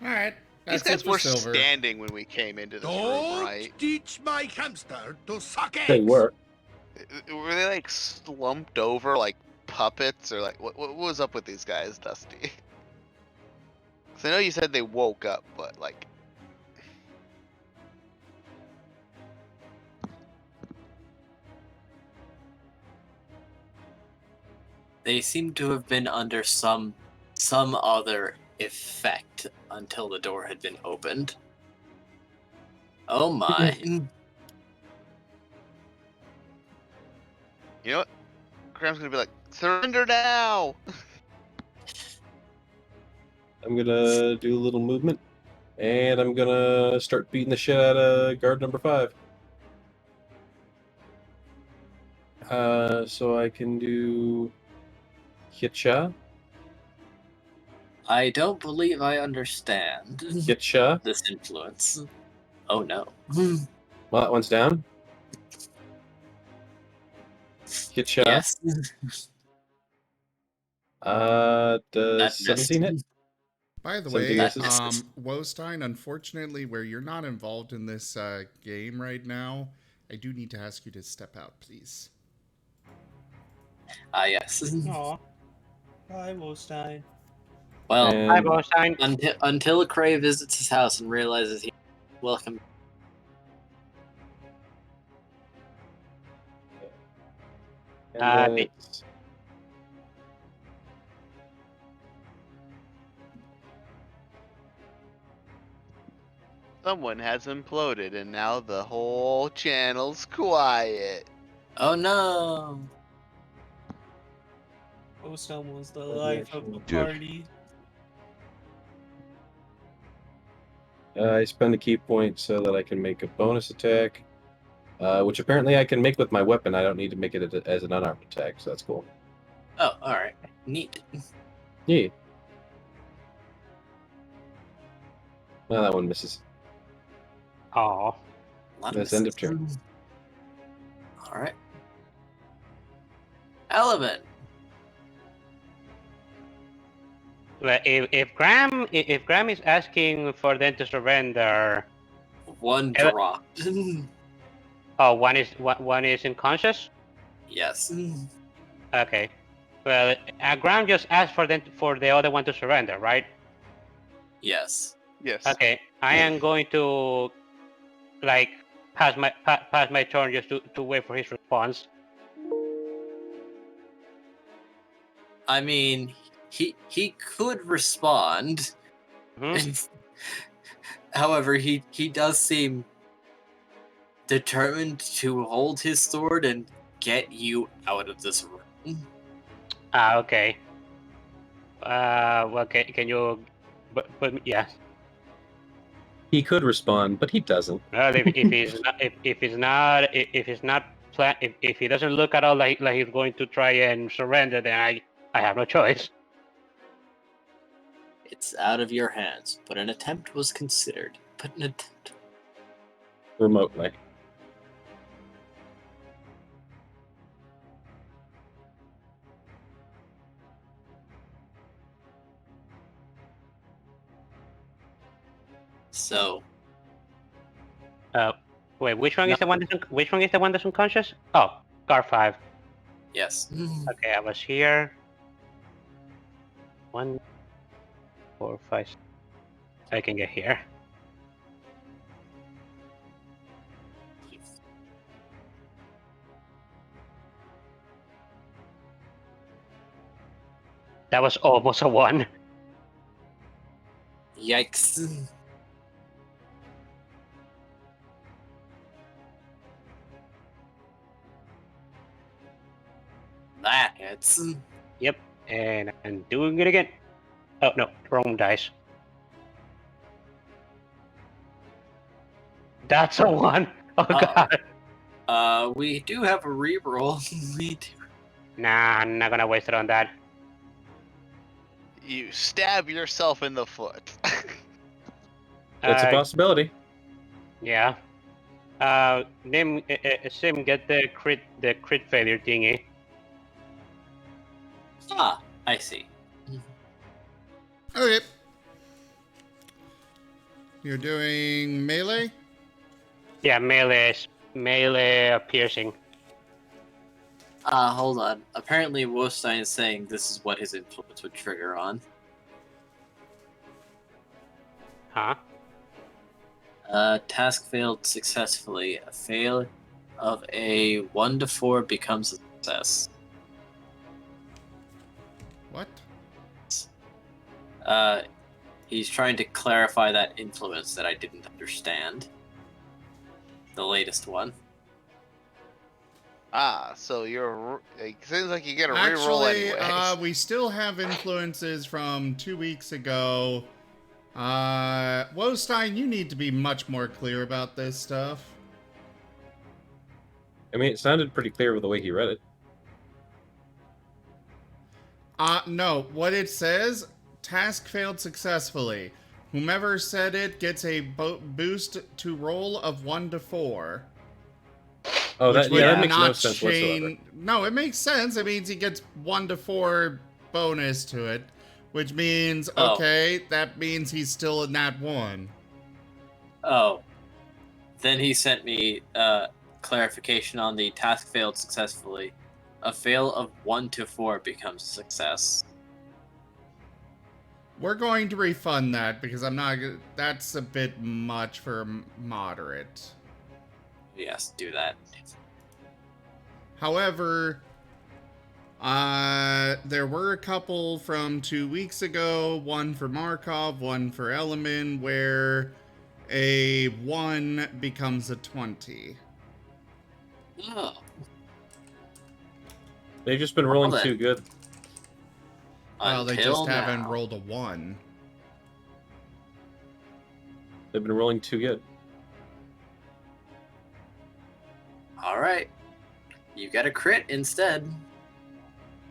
All right. These That's guys it for were silver. standing when we came into this room, Don't right? teach my hamster to suck eggs. They were. Were they like slumped over like puppets, or like what was up with these guys, Dusty? 'Cause I know you said they woke up, but like. They seem to have been under some other effect until the door had been opened. Oh my. You know what? Graham's gonna be like, surrender now! I'm gonna do a little movement, and I'm gonna start beating the shit out of guard number 5. So I can do Hitcha. I don't believe I understand Hitcha. this influence. Oh no. Well, that one's down. Hitcha. Yes. Does That 17 hit? By the 17 way, misses. Wostein, unfortunately, where you're not involved in this game right now, I do need to ask you to step out, please. Yes. Aw. Hi, Wolstein. Well, And Hi, Bostein. until Cray visits his house and realizes he's welcome. then it's Someone has imploded, and now the whole channel's quiet. Oh no. Wolstein was the Well, life of the Dude. party. I spend a key point so that I can make a bonus attack, which apparently I can make with my weapon. I don't need to make it as an unarmed attack, so that's cool. Oh, alright. Neat. Yeah. Well, that one misses. Oh. That's end of turn. Alright. Element. Well, if Graham is asking for them to surrender, One Ele- dropped. one is unconscious. Yes. Okay. Well, Graham just asked for the other one to surrender, right? Yes. Yes. Okay. I am going to like pass my turn just to wait for his response. I mean, he could respond. Mhm. However, he does seem determined to hold his sword and get you out of this room. Okay. Well, can you? But yeah. He could respond, but he doesn't. Well, if he's not if he doesn't look at all like he's going to try and surrender, then I have no choice. It's out of your hands, but an attempt was considered. But an attempt. Remotely. So. Wait, which one is the one? Which one is the one that's unconscious? Oh, car 5. Yes. Okay, I was here. 1, 4, 5. I can get here. That was almost a 1. Yikes. That hits. Yep, and I'm doing it again. Oh no, wrong dice. That's a 1. Oh god. We do have a reroll. We do. Nah, I'm not gonna waste it on that. You stab yourself in the foot. It's a possibility. Yeah. Nim, Sim, get the crit failure thingy. Ah, I see. Okay. You're doing melee? Yeah, melee piercing. Hold on. Apparently Wolfstein is saying this is what his influence would trigger on. Huh? Task failed successfully. A fail of a 1 to 4 becomes a success. What? He's trying to clarify that influence that I didn't understand. The latest one. So you're. It seems like you get a reroll Actually, anyway. we still have influences from 2 weeks ago. Wostein, you need to be much more clear about this stuff. I mean, it sounded pretty clear with the way he read it. No, what it says, task failed successfully. Whomever said it gets a boost to roll of 1 to 4. Oh, that makes no not sense whatsoever. No, it makes sense. It means he gets 1 to 4 bonus to it, which means, okay, that means he's still in that 1. Oh. Then he sent me clarification on the task failed successfully. A fail of 1 to 4 becomes a success. We're going to refund that because I'm not. That's a bit much for moderate. Yes, do that. However, there were a couple from 2 weeks ago, one for Marcov, one for Elemin, where a 1 becomes a 20. Oh. They've just been rolling too good. Well, they just haven't rolled a 1. They've been rolling too good. All right. You got a crit instead.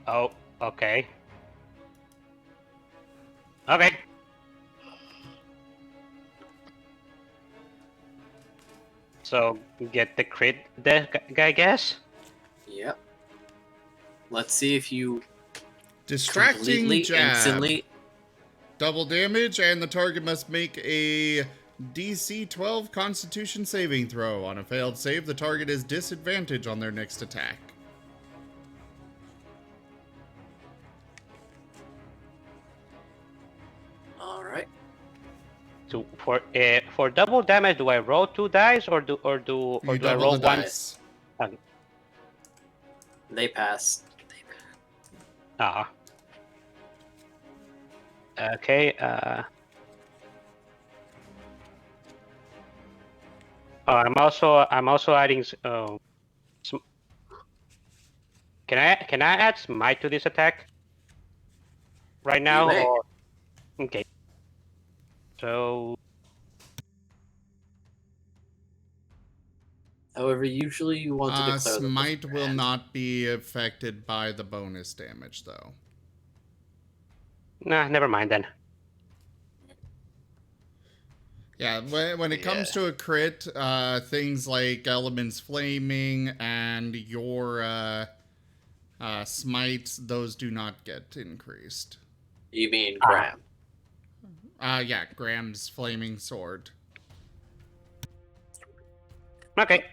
Oh, okay. Okay. So get the crit deck, I guess. Yep. Let's see if you Distracting completely, jab. instantly. Double damage, and the target must make a DC 12 Constitution saving throw. On a failed save, the target is disadvantaged on their next attack. All right. So for double damage, do I roll 2 dice or do I You roll double the one? dice. They pass. Ah. Okay. I'm also adding. Can I add smite to this attack? Right now, may. or okay. So However, usually you want to declare them Smite will beforehand. not be affected by the bonus damage, though. nah, never mind then. Yeah, when it comes to a crit, things like elements flaming and your smites, those do not get increased. You mean Graham? Yeah, Graham's flaming sword. Okay.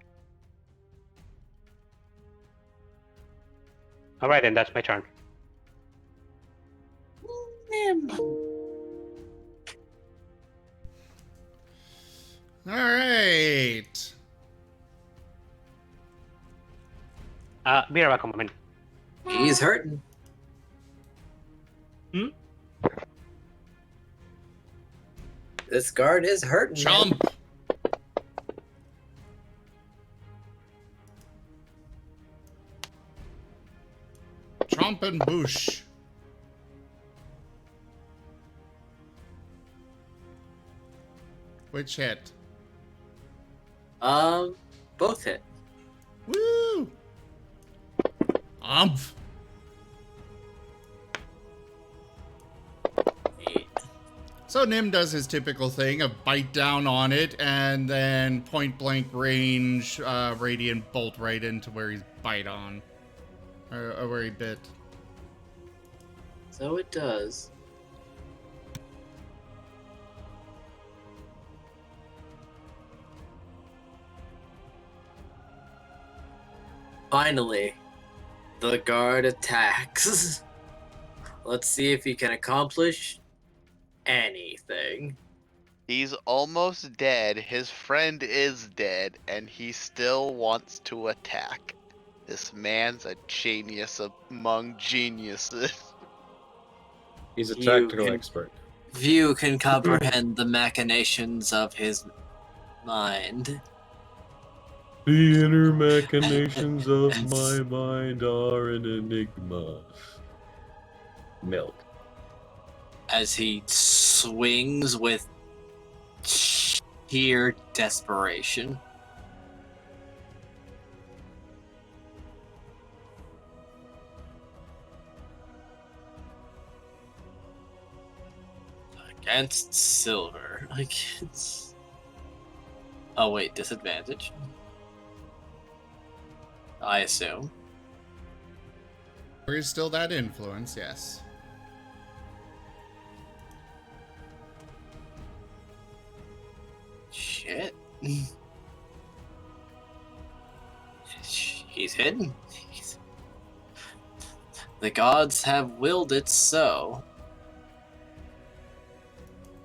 All right, then that's my turn. All right. Be right back a moment. He's hurting. Hmm? This guard is hurting. Chomp. Chomp and boosh. Which hit? Both hit. Woo! Umph. 8. So Nim does his typical thing of bite down on it and then point blank range radiant bolt right into where he's bite on. Or where he bit. So it does. Finally, the guard attacks. Let's see if he can accomplish anything. He's almost dead, his friend is dead, and he still wants to attack. This man's a genius among geniuses. He's a You tactical can- expert. Few can comprehend the machinations of his mind. The inner machinations of my mind are an enigma. Milk. As he swings with sheer desperation. Against silver. Against... Oh wait, disadvantage. I assume. There is still that influence, yes. Shit. He's hidden. The gods have willed it so.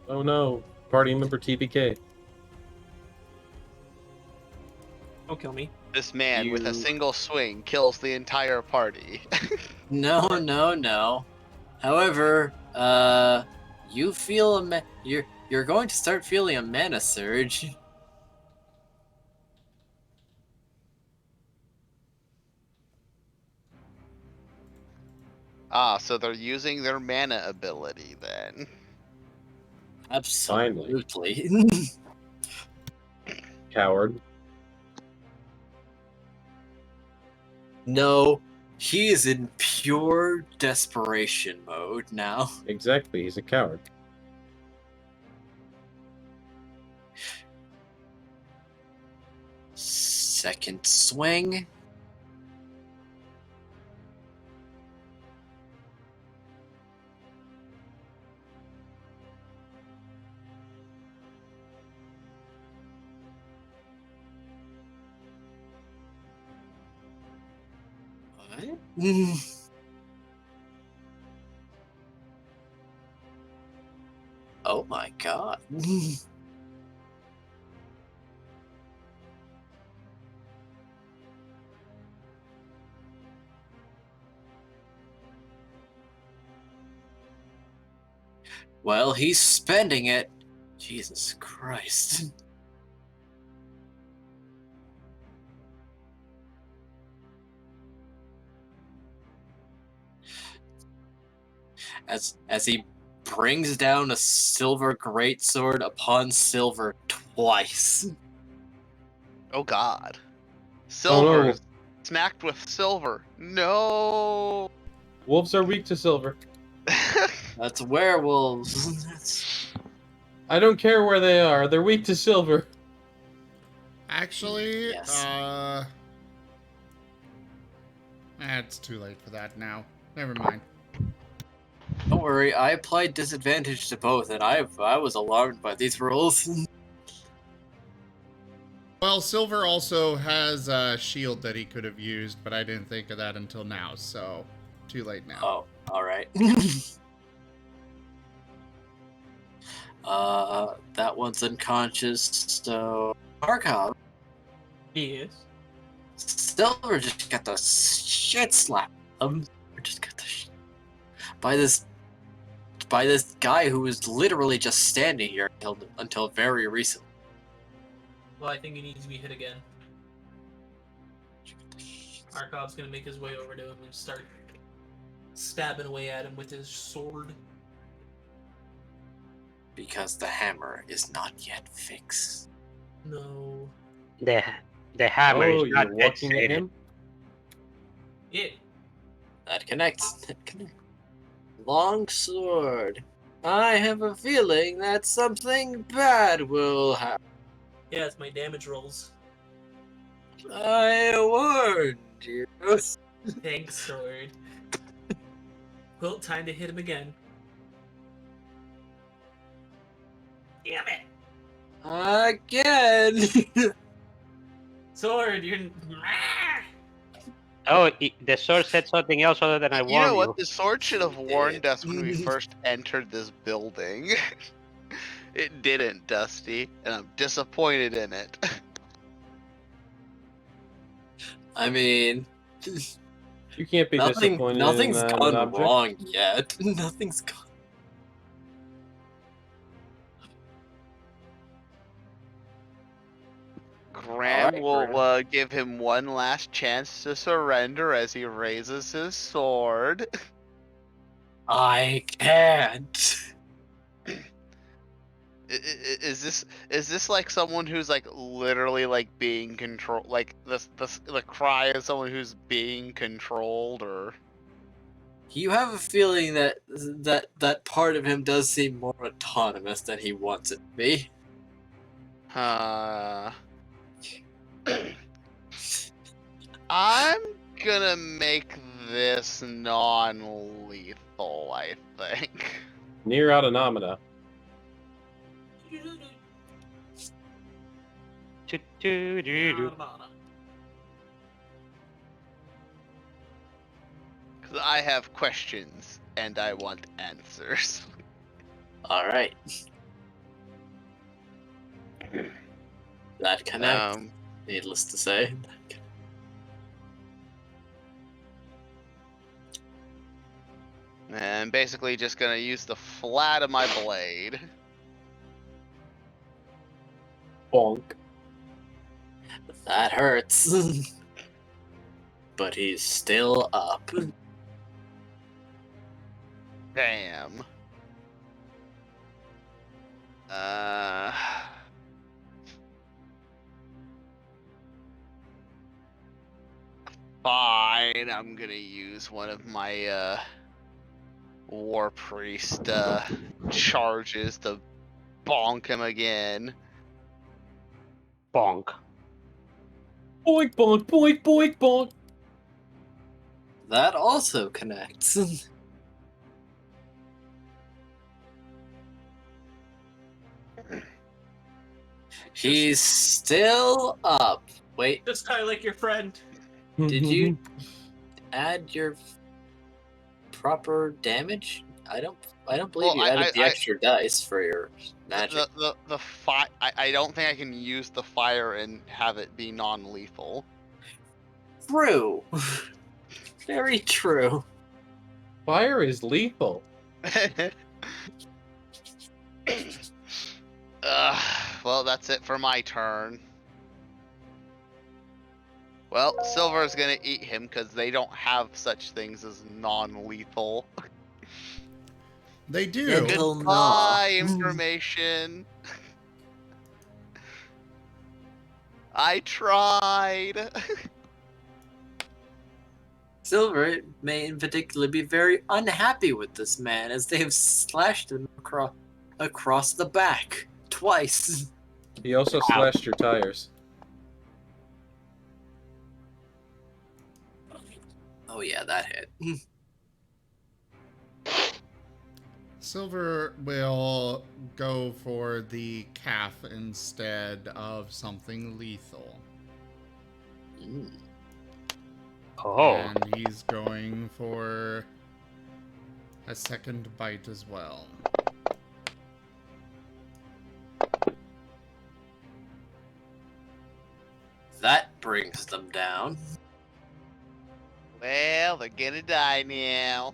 Oh no. Party member TPK. Don't kill me. This man with a You- single swing kills the entire party. No, no, no. However, you feel you're going to start feeling a mana surge. So they're using their mana ability then. Absolutely. Coward. No, he is in pure desperation mode now. Exactly, he's a coward. Second swing. What? Oh my god. Well, he's spending it. Jesus Christ. As he brings down a silver greatsword upon silver twice. Oh God. Oh, Silver. no. Smacked with silver. No. Wolves are weak to silver. That's werewolves. I don't care where they are. They're weak to silver. Actually, Yes. it's too late for that now. Never mind. Don't worry, I applied disadvantage to both, and I was alarmed by these rolls. Well, Silver also has a shield that he could have used, but I didn't think of that until now, so too late now. Oh, alright. That one's unconscious, so... Marcov. Yes. Silver just got the shit slapped. Just got the by this guy who was literally just standing here until very recently. Well, I think he needs to be hit again. Markov's gonna make his way over to him and start stabbing away at him with his sword. Because the hammer is not yet fixed. No. The hammer Oh, is not you're dead walking at sated. him? That connects. That connects. Long sword. I have a feeling that something bad will happen. Yeah, it's my damage rolls. I warned you. Thanks, sword. Well, time to hit him again. Damn it! Again. Sword, you're... Oh, the sword said something else other than I You warned know you. what? The sword should have warned us when we first entered this building. It didn't, Dusty, and I'm disappointed in it. I mean, You can't be disappointed nothing's in an gone object. wrong yet. Nothing's gone. Graham Alright, will Graham. give him one last chance to surrender as he raises his sword. I can't. Is this like someone who's like literally like being controlled? Like the cry of someone who's being controlled, or You have a feeling that that part of him does seem more autonomous than he wants it to be. I'm gonna make this non-lethal, I think. Near automata. Because I have questions and I want answers. Alright. That connects, needless to say. And basically just gonna use the flat of my blade. Bonk. That hurts. But he's still up. Damn. and I'm gonna use one of my War Priest charges to bonk him again. Bonk. Boink, bonk, boink, boink, bonk. That also connects. He's still up. Wait, Just die like your friend. did you add your proper damage? I don't believe you added the extra dice for your magic. I don't think I can use the fire and have it be non-lethal. True. Very true. Fire is lethal. Well, that's it for my turn. Well, Silver's gonna eat him because they don't have such things as non-lethal. They do. Goodbye, information. I tried. Silver may in particular be very unhappy with this man as they have slashed him across the back twice. He also slashed your tires. Oh yeah, that hit. Silver will go for the calf instead of something lethal. Oh. And he's going for a second bite as well. That brings them down. Well, they're gonna die now.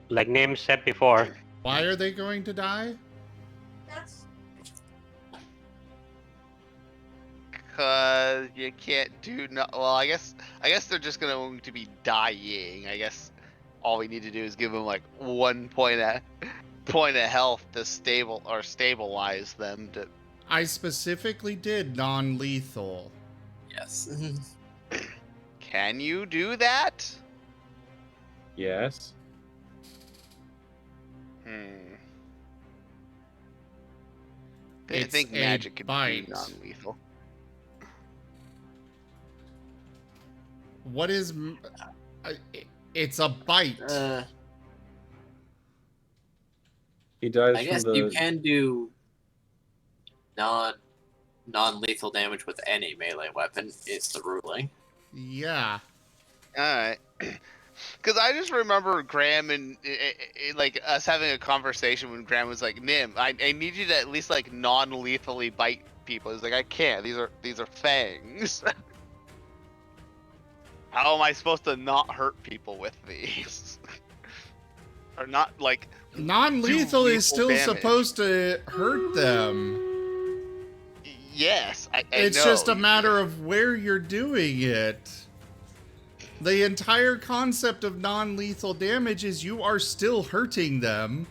Like Nim said before. Why are they going to die? Cause you can't do no. Well, I guess they're just going to be dying. I guess all we need to do is give them like 1 point of health to stabilize them. I specifically did non-lethal. Yes. Can you do that? Yes. I think magic could bite. be non-lethal. What is... it's a bite. He dies I guess from the... you can do non-lethal damage with any melee weapon. Is the ruling. Yeah. All right. Because I just remember Graham and like us having a conversation when Graham was like, "Nim, I need you to at least like non-lethally bite people." He's like, "I can't. These are fangs." How am I supposed to not hurt people with these? Or not like Non-lethal is still damage. supposed to hurt them. Yes, I It's know. just a matter of where you're doing it. The entire concept of non-lethal damage is you are still hurting them.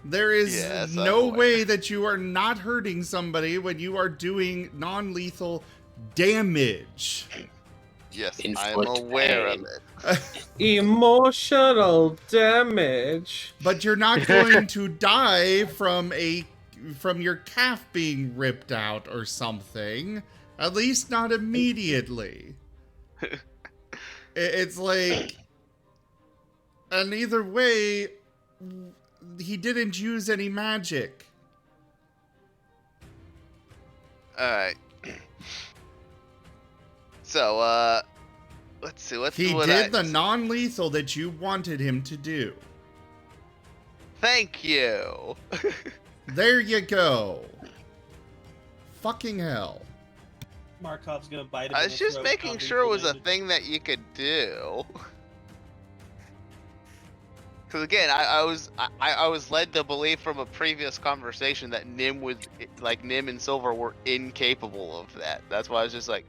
There is Yes, no I'm way that you are not hurting somebody when you are doing non-lethal damage. Yes, Inflict I'm aware pain. of it. Emotional damage. But you're not going to die from your calf being ripped out or something. At least not immediately. It's like... And either way, he didn't use any magic. Alright. So, let's see. He did the non-lethal that you wanted him to do. Thank you. There you go. Fucking hell. Markov's gonna bite him. I in was the just throat, making causing sure it was a damage. thing that you could do. Because again, I was led to believe from a previous conversation that Nim and Silver were incapable of that. That's why I was just like,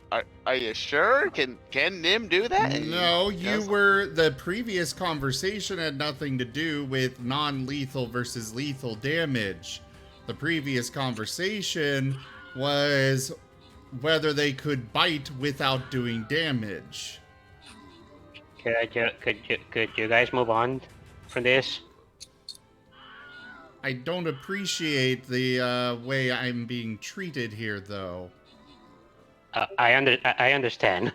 are you sure? Can Nim do that? And No, you yes. were... The previous conversation had nothing to do with non-lethal versus lethal damage. the previous conversation was whether they could bite without doing damage. Could you guys move on from this? I don't appreciate the way I'm being treated here, though. I understand.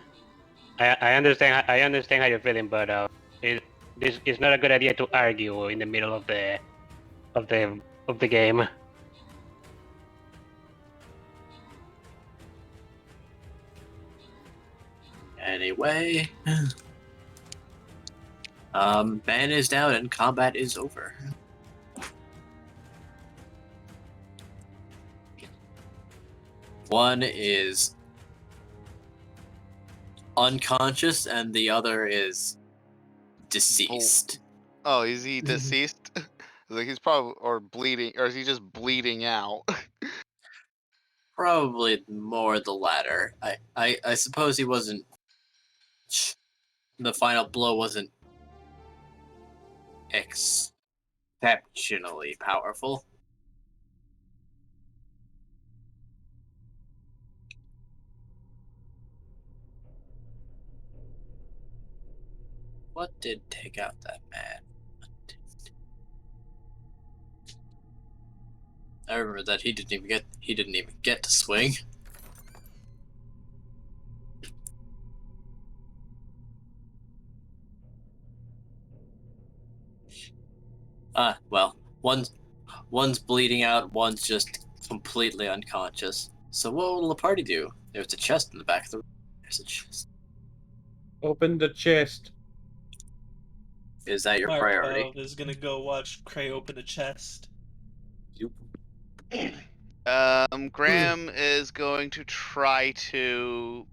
I understand. I understand how you're feeling, but this is not a good idea to argue in the middle of the game. Anyway, ban is down and combat is over. One is unconscious and the other is deceased. Oh, is he deceased? Like he's probably or bleeding, or is he just bleeding out? Probably more the latter. I suppose he wasn't. The final blow wasn't exceptionally powerful. What did take out that man? I remember that he didn't even get to swing. Well, one's bleeding out, one's just completely unconscious. So what will the party do? There's a chest in the back of the room. There's a chest. Open the chest. Is that your priority? Marcov is gonna go watch Cray open a chest. Graham is going to try to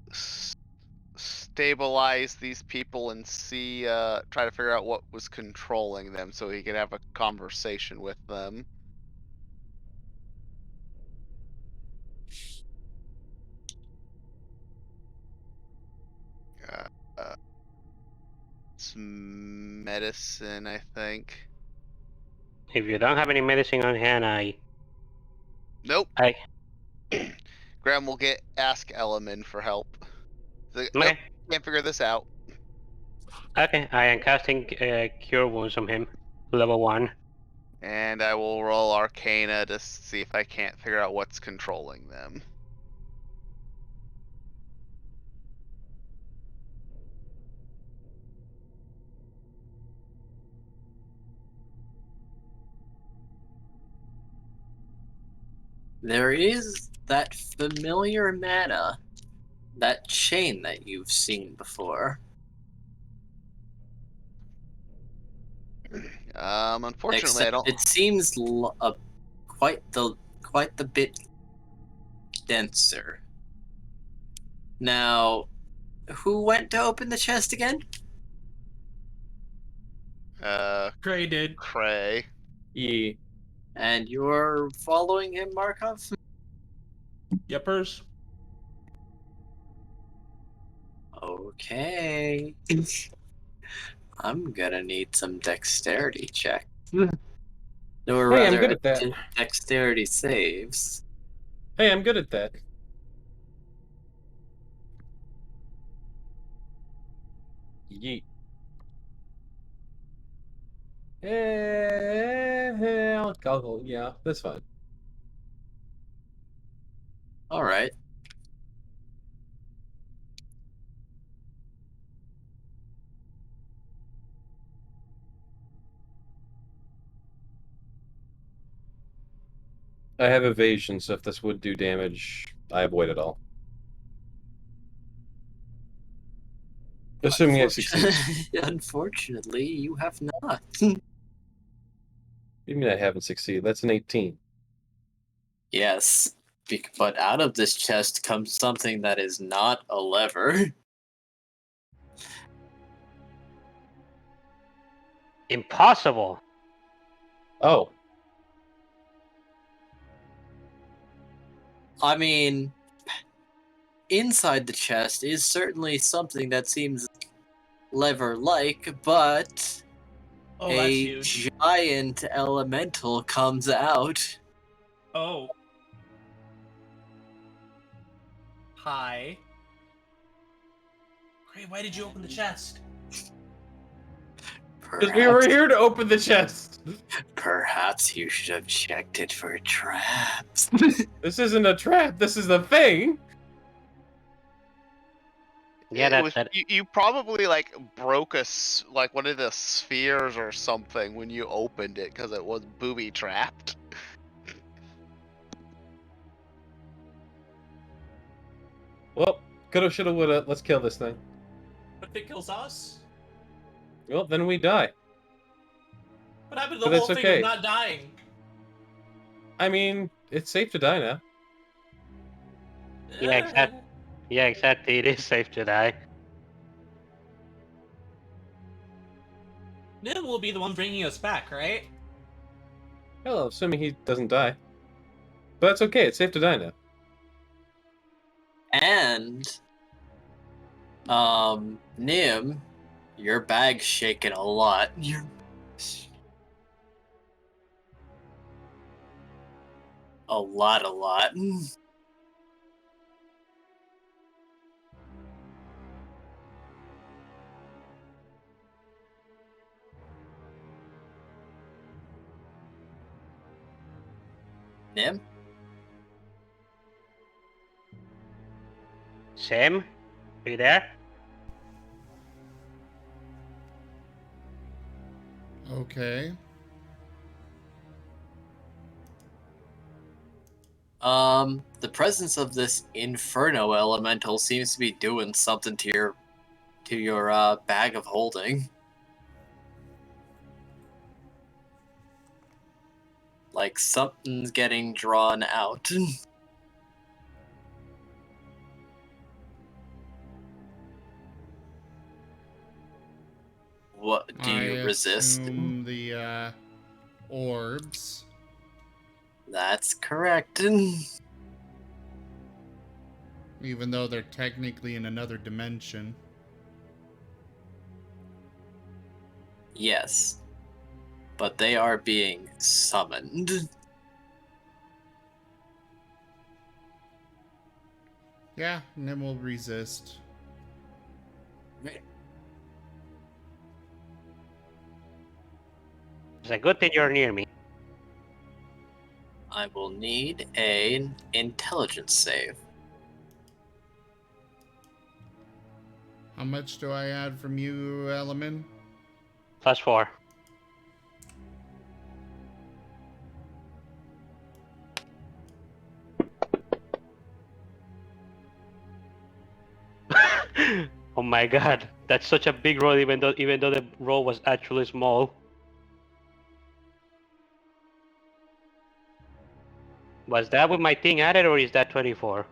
stabilize these people and see, try to figure out what was controlling them so he can have a conversation with them. It's medicine, I think. If you don't have any medicine on hand, Nope. Graham will ask Elemin for help. Nope, can't figure this out. Okay, I am casting Cure Wounds on him, level 1. And I will roll Arcana to see if I can't figure out what's controlling them. There is that familiar mana, that chain that you've seen before. Unfortunately, Except I don't. It seems quite the bit denser. Now, who went to open the chest again? Cray did. Cray. Yeah. And you're following him, Markov? Yepers. Okay. I'm gonna need some dexterity check. Or Hey, I'm rather, good at that. dexterity saves. Hey, I'm good at that. Yeet. Yeah, that's fine. Alright. I have evasion, so if this would do damage, I avoid it all. Assuming I succeed. Unfortunately, you have not. What do you mean I haven't succeeded? That's an 18. Yes, but out of this chest comes something that is not a lever. Impossible. Oh. I mean, inside the chest is certainly something that seems lever-like, but Oh, that's a huge. giant elemental comes out. Oh. Hi. Great, why did you open the chest? Because we were here to open the chest. Perhaps you should have checked it for traps. This isn't a trap. This is the thing. Yeah, It was, you probably like broke like one of the spheres or something when you opened it because it was booby trapped. Well, coulda, shoulda, woulda. Let's kill this thing. What if it kills us? Well, then we die. What happened to the But whole it's thing okay. of not dying? I mean, it's safe to die now. Yeah, exactly. Yeah, exactly. It is safe to die. Nim will be the one bringing us back, right? Well, assuming he doesn't die. But that's okay. It's safe to die now. And, Nim, your bag's shaking a lot. A lot. Nim? Sam, are you there? Okay. The presence of this inferno elemental seems to be doing something to your bag of holding. Like something's getting drawn out. What do you resist? Assume the orbs. That's correct. Even though they're technically in another dimension. Yes. But they are being summoned. Yeah, Nim will resist. It's a good thing you're near me. I will need an intelligence save. How much do I add from you, Elemin? +4. Oh my god, that's such a big roll even though the roll was actually small. Was that with my thing added or is that 24?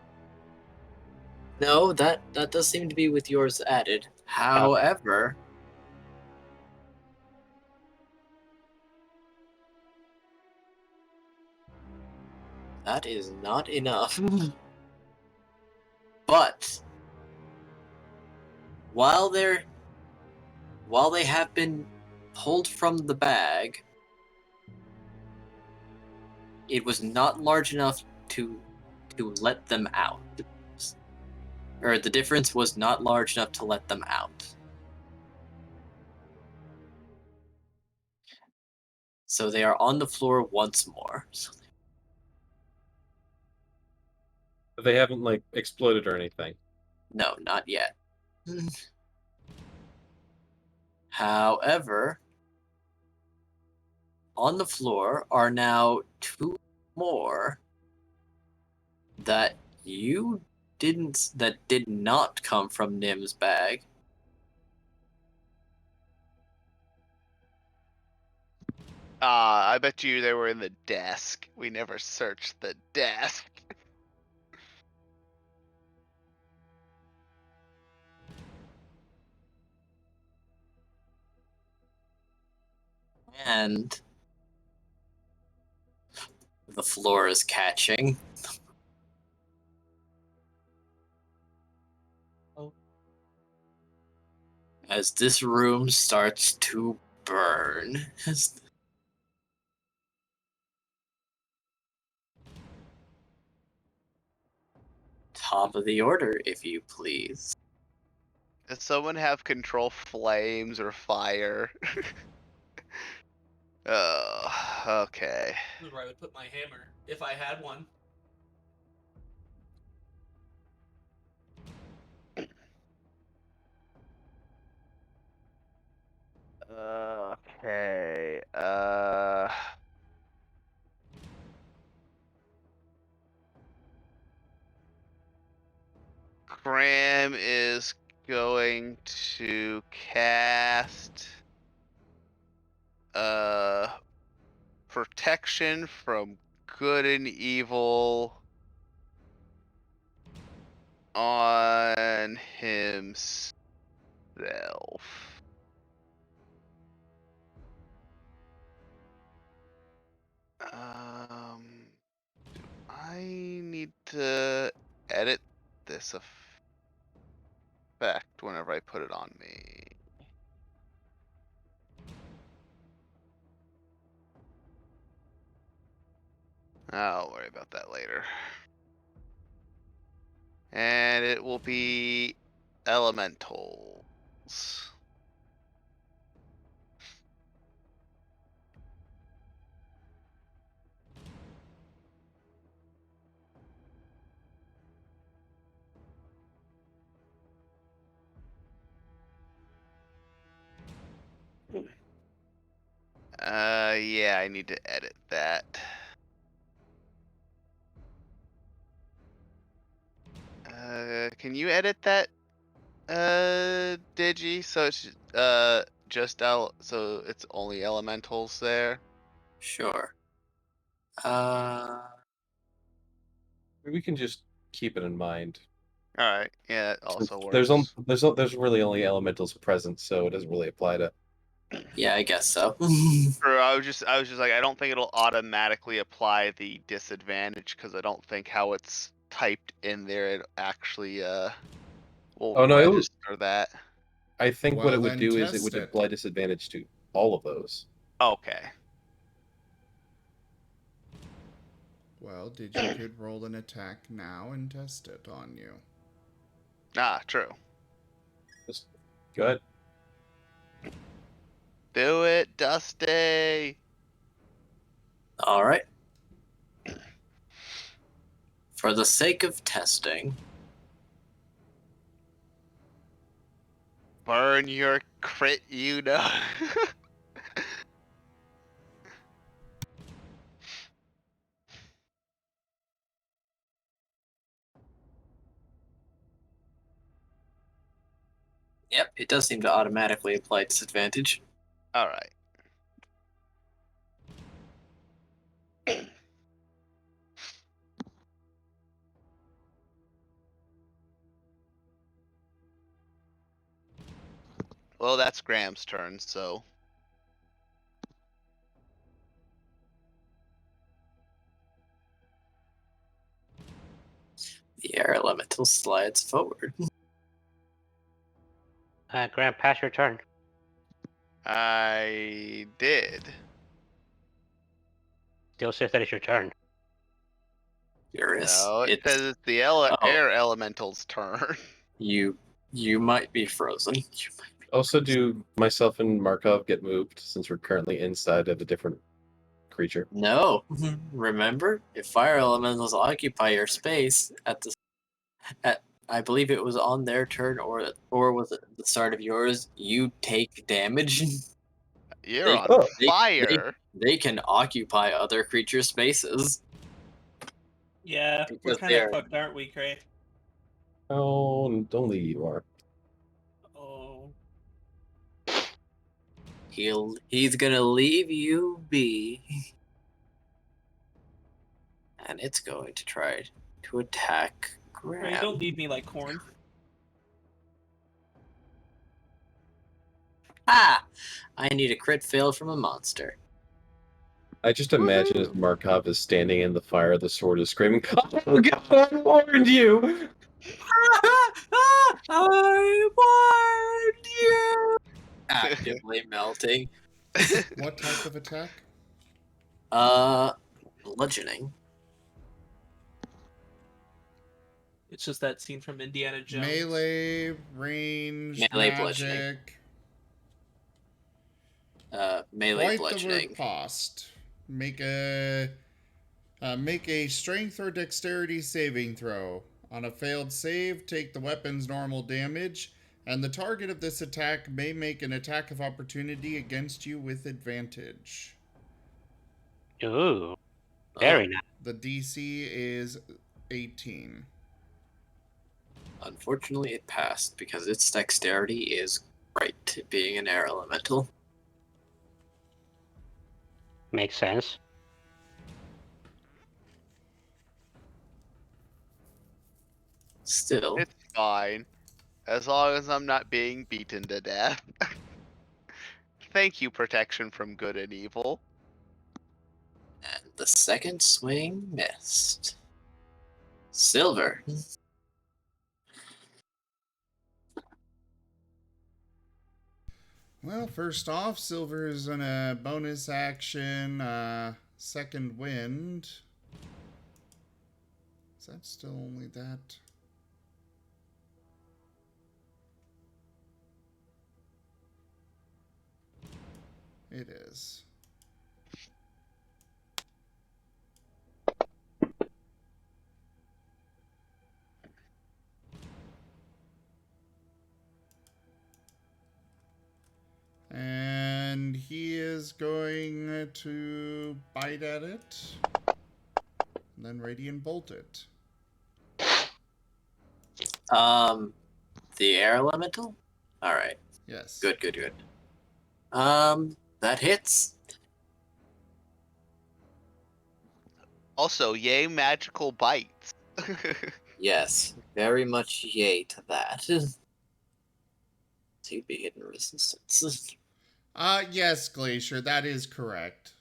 No, that does seem to be with yours added. However, that is not enough. But while they have been pulled from the bag, it was not large enough to let them out. Or the difference was not large enough to let them out. So they are on the floor once more. But they haven't, like, exploded or anything. No, not yet. However, on the floor are now two more that did not come from Nim's bag. I bet you they were in the desk. We never searched the desk. And the floor is catching. As this room starts to burn. top of the order, if you please. Does someone have control flames or fire? Okay. This is where I would put my hammer if I had one. Okay. Cram is going to cast protection from good and evil on himself. I need to edit this effect whenever I put it on me. I'll worry about that later. And it will be elementals. Yeah, I need to edit that. Can you edit that, Digi? So it's so it's only elementals there. Sure. We can just keep it in mind. All right, yeah, it also works. There's really only elementals present, so it doesn't really apply to. Yeah, I guess so. Or I was just like, I don't think it'll automatically apply the disadvantage because I don't think how it's typed in there it actually will Oh, no, it would- register that. I think what Well, it would then do is it test would it. apply disadvantage to all of those. Okay. Well, Digi could roll an attack now and test it on you. Ah, true. Just go ahead. Do it, Dusty. All right. For the sake of testing, Burn your crit, you know. yep, it does seem to automatically apply disadvantage. All right. Well, that's Graham's turn, so. The air elemental slides forward. Graham, pass your turn. I did. Still says that it's your turn. Furious. No, it says it's the air elemental's turn. You might be frozen. Also, do myself and Markov get moved since we're currently inside of a different creature? No. Remember, if fire elementals occupy your space at I believe it was on their turn or was it the start of yours, you take damage. You're on fire. They can occupy other creatures' spaces. Yeah, we're Because kind of fucked, aren't we, Cray? Oh, only you are. Oh. He's gonna leave you be. And it's going to try to attack Graham. Cray, don't leave me like corn. Ah! I need a crit fail from a monster. I just imagine as Markov is standing in the fire, the sword is screaming, "Oh God, I warned you!" I warned you! Actively melting. What type of attack? Bludgeoning. It's just that scene from Indiana Jones. Melee, range, Melee magic. bludgeoning. Melee Quite bludgeoning. the riposte. Make a strength or dexterity saving throw. On a failed save, take the weapon's normal damage, and the target of this attack may make an attack of opportunity against you with advantage. Ooh, very nice. The DC is 18. Unfortunately, it passed because its dexterity is great, being an air elemental. Makes sense. Still, It's fine. As long as I'm not being beaten to death. Thank you, protection from good and evil. and the second swing missed. Silver. Well, first off, Silver is on a bonus action, second wind. Is that still only that? It is. And he is going to bite at it. And then Radiant Bolt it. The air elemental? Alright. Yes. Good. That hits. Also, yay magical bites. Yes, very much yay to that. So you'd be hitting resistance. Yes, Glacier, that is correct.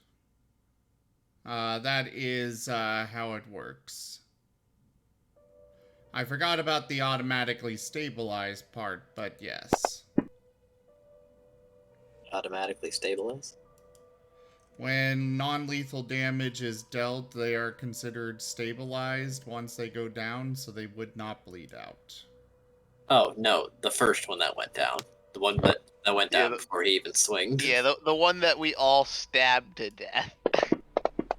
That is, how it works. I forgot about the automatically stabilized part, but yes. Automatically stabilize? When non-lethal damage is dealt, they are considered stabilized once they go down, so they would not bleed out. Oh, no, the first one that went down. The one that went down before he even swinged. Yeah, the one that we all stabbed to death.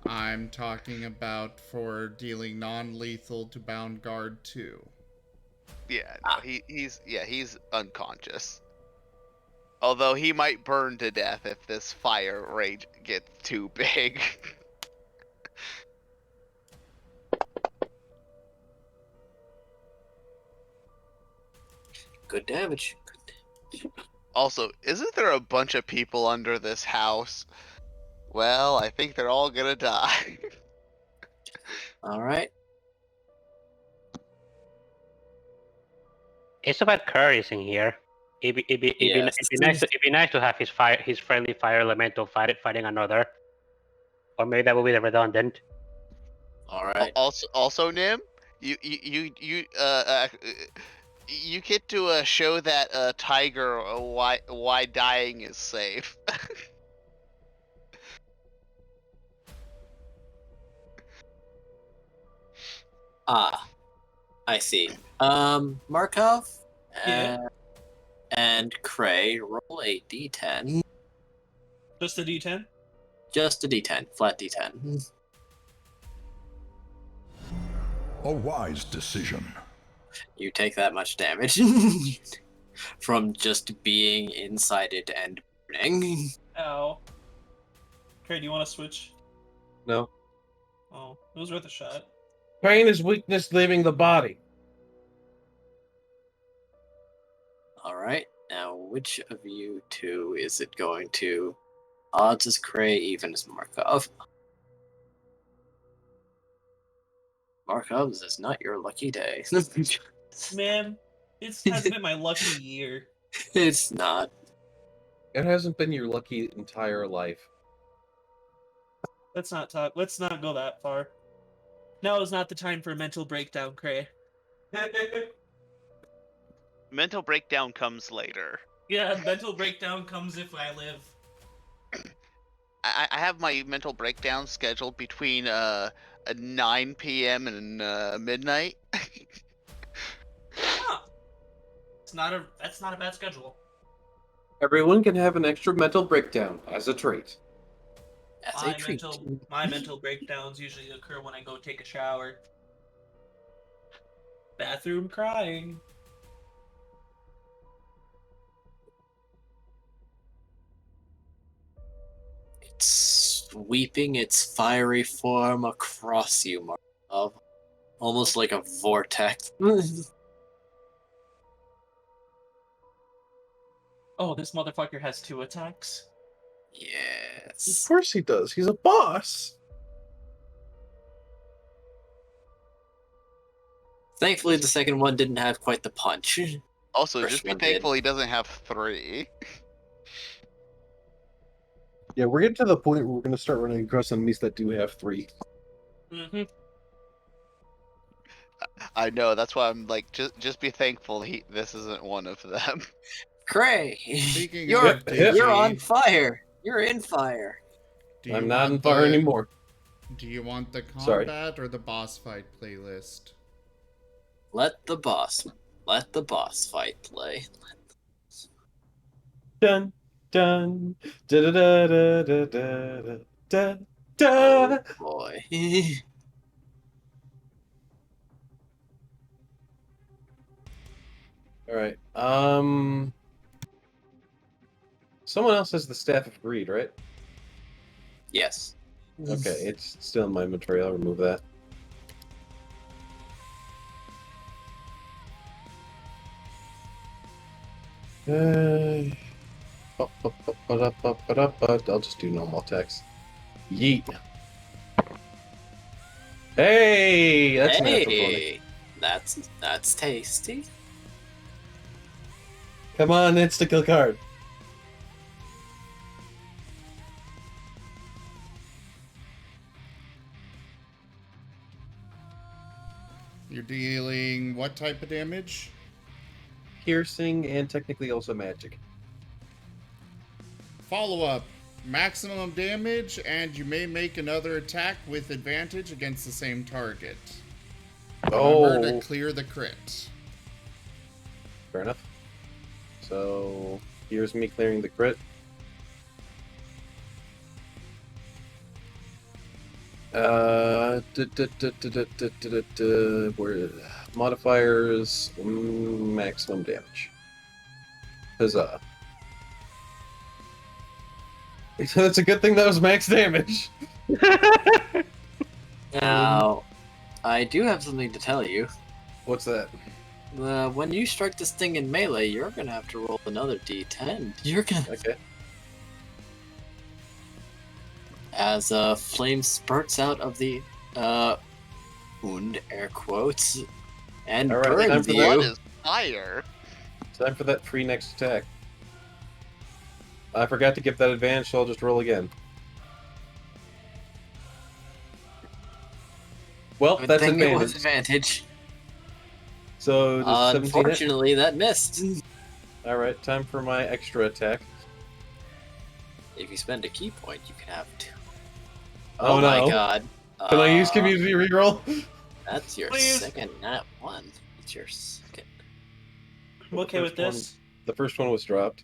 I'm talking about for dealing non-lethal to Bound Guard 2. Yeah, no, he's unconscious. Although he might burn to death if this fire rage gets too big. Good damage. Also, isn't there a bunch of people under this house? Well, I think they're all gonna die. Alright. It's about Curry's in here. It'd be nice to have his friendly fire elemental fighting another. Or maybe that would be the redundant. Alright. Also, Nim, you get to show that tiger why dying is safe. I see. Markov Yeah. and Cray, roll a d10. Just a D10? Just a d10, flat d10. A wise decision. You take that much damage from just being inside it and burning. Ow. Okay, do you want to switch? No. Oh, it was worth a shot. Pain is weakness leaving the body. Alright, now which of you two is it going to? Odds is Cray, even as Markov. Markov, this is not your lucky day. Man, it has been my lucky year. It's not. It hasn't been your lucky entire life. Let's not talk. Let's not go that far. Now is not the time for a mental breakdown, Cray. Mental breakdown comes later. Yeah, mental breakdown comes if I live. I have my mental breakdown scheduled between 9 p.m. and midnight. That's not a bad schedule. Everyone can have an extra mental breakdown as a trait. As a treat. My mental breakdowns usually occur when I go take a shower. Bathroom crying. It's sweeping its fiery form across you, Marcov. Almost like a vortex. Oh, this motherfucker has 2 attacks? Of Yes. course he does. He's a boss. Thankfully, the second one didn't have quite the punch. Also, First just be one thankful did. he doesn't have 3. Yeah, we're getting to the point where we're going to start running across enemies that do have 3. Mm-hmm. I know, that's why I'm like, just be thankful this isn't one of them. Cray, Speaking you're of Digi, you're on fire. You're in fire. do you I'm not want on fire the- anymore. Do you want the Sorry. combat or the boss fight playlist? Let the boss fight play. Dun dun da da da da da da da. Oh boy. All right. Someone else has the Staff of Greed, right? Yes. Okay, it's still in my inventory. I'll remove that. I'll just do normal attacks. Yeet. Hey, that's natural 20. Hey, that's tasty. Come on, insta kill card. You're dealing what type of damage? Piercing and technically also magic. Follow up. Maximum damage, and you may make another attack with advantage against the same target. Remember to clear the crit. Fair enough. So here's me clearing the crit. Where modifiers maximum damage. Huzzah. That's a good thing that was max damage. Now, I do have something to tell you. What's that? When you strike this thing in melee, you're gonna have to roll another d10. You're gonna Okay. as flame spurts out of the wound, air quotes, and All right, time burns for you. Blood is fire. Time for that free next attack. I forgot to give that advantage, so I'll just roll again. Well, Good that's thing it was advantage. advantage. So does 17 hit? Unfortunately, that missed. All right, time for my extra attack. If you spend a key point, you can have 2. Oh, Oh my no. god. Can I use community reroll? That's your Please. second nat 1. It's your second. I'm okay with this. The first one was dropped.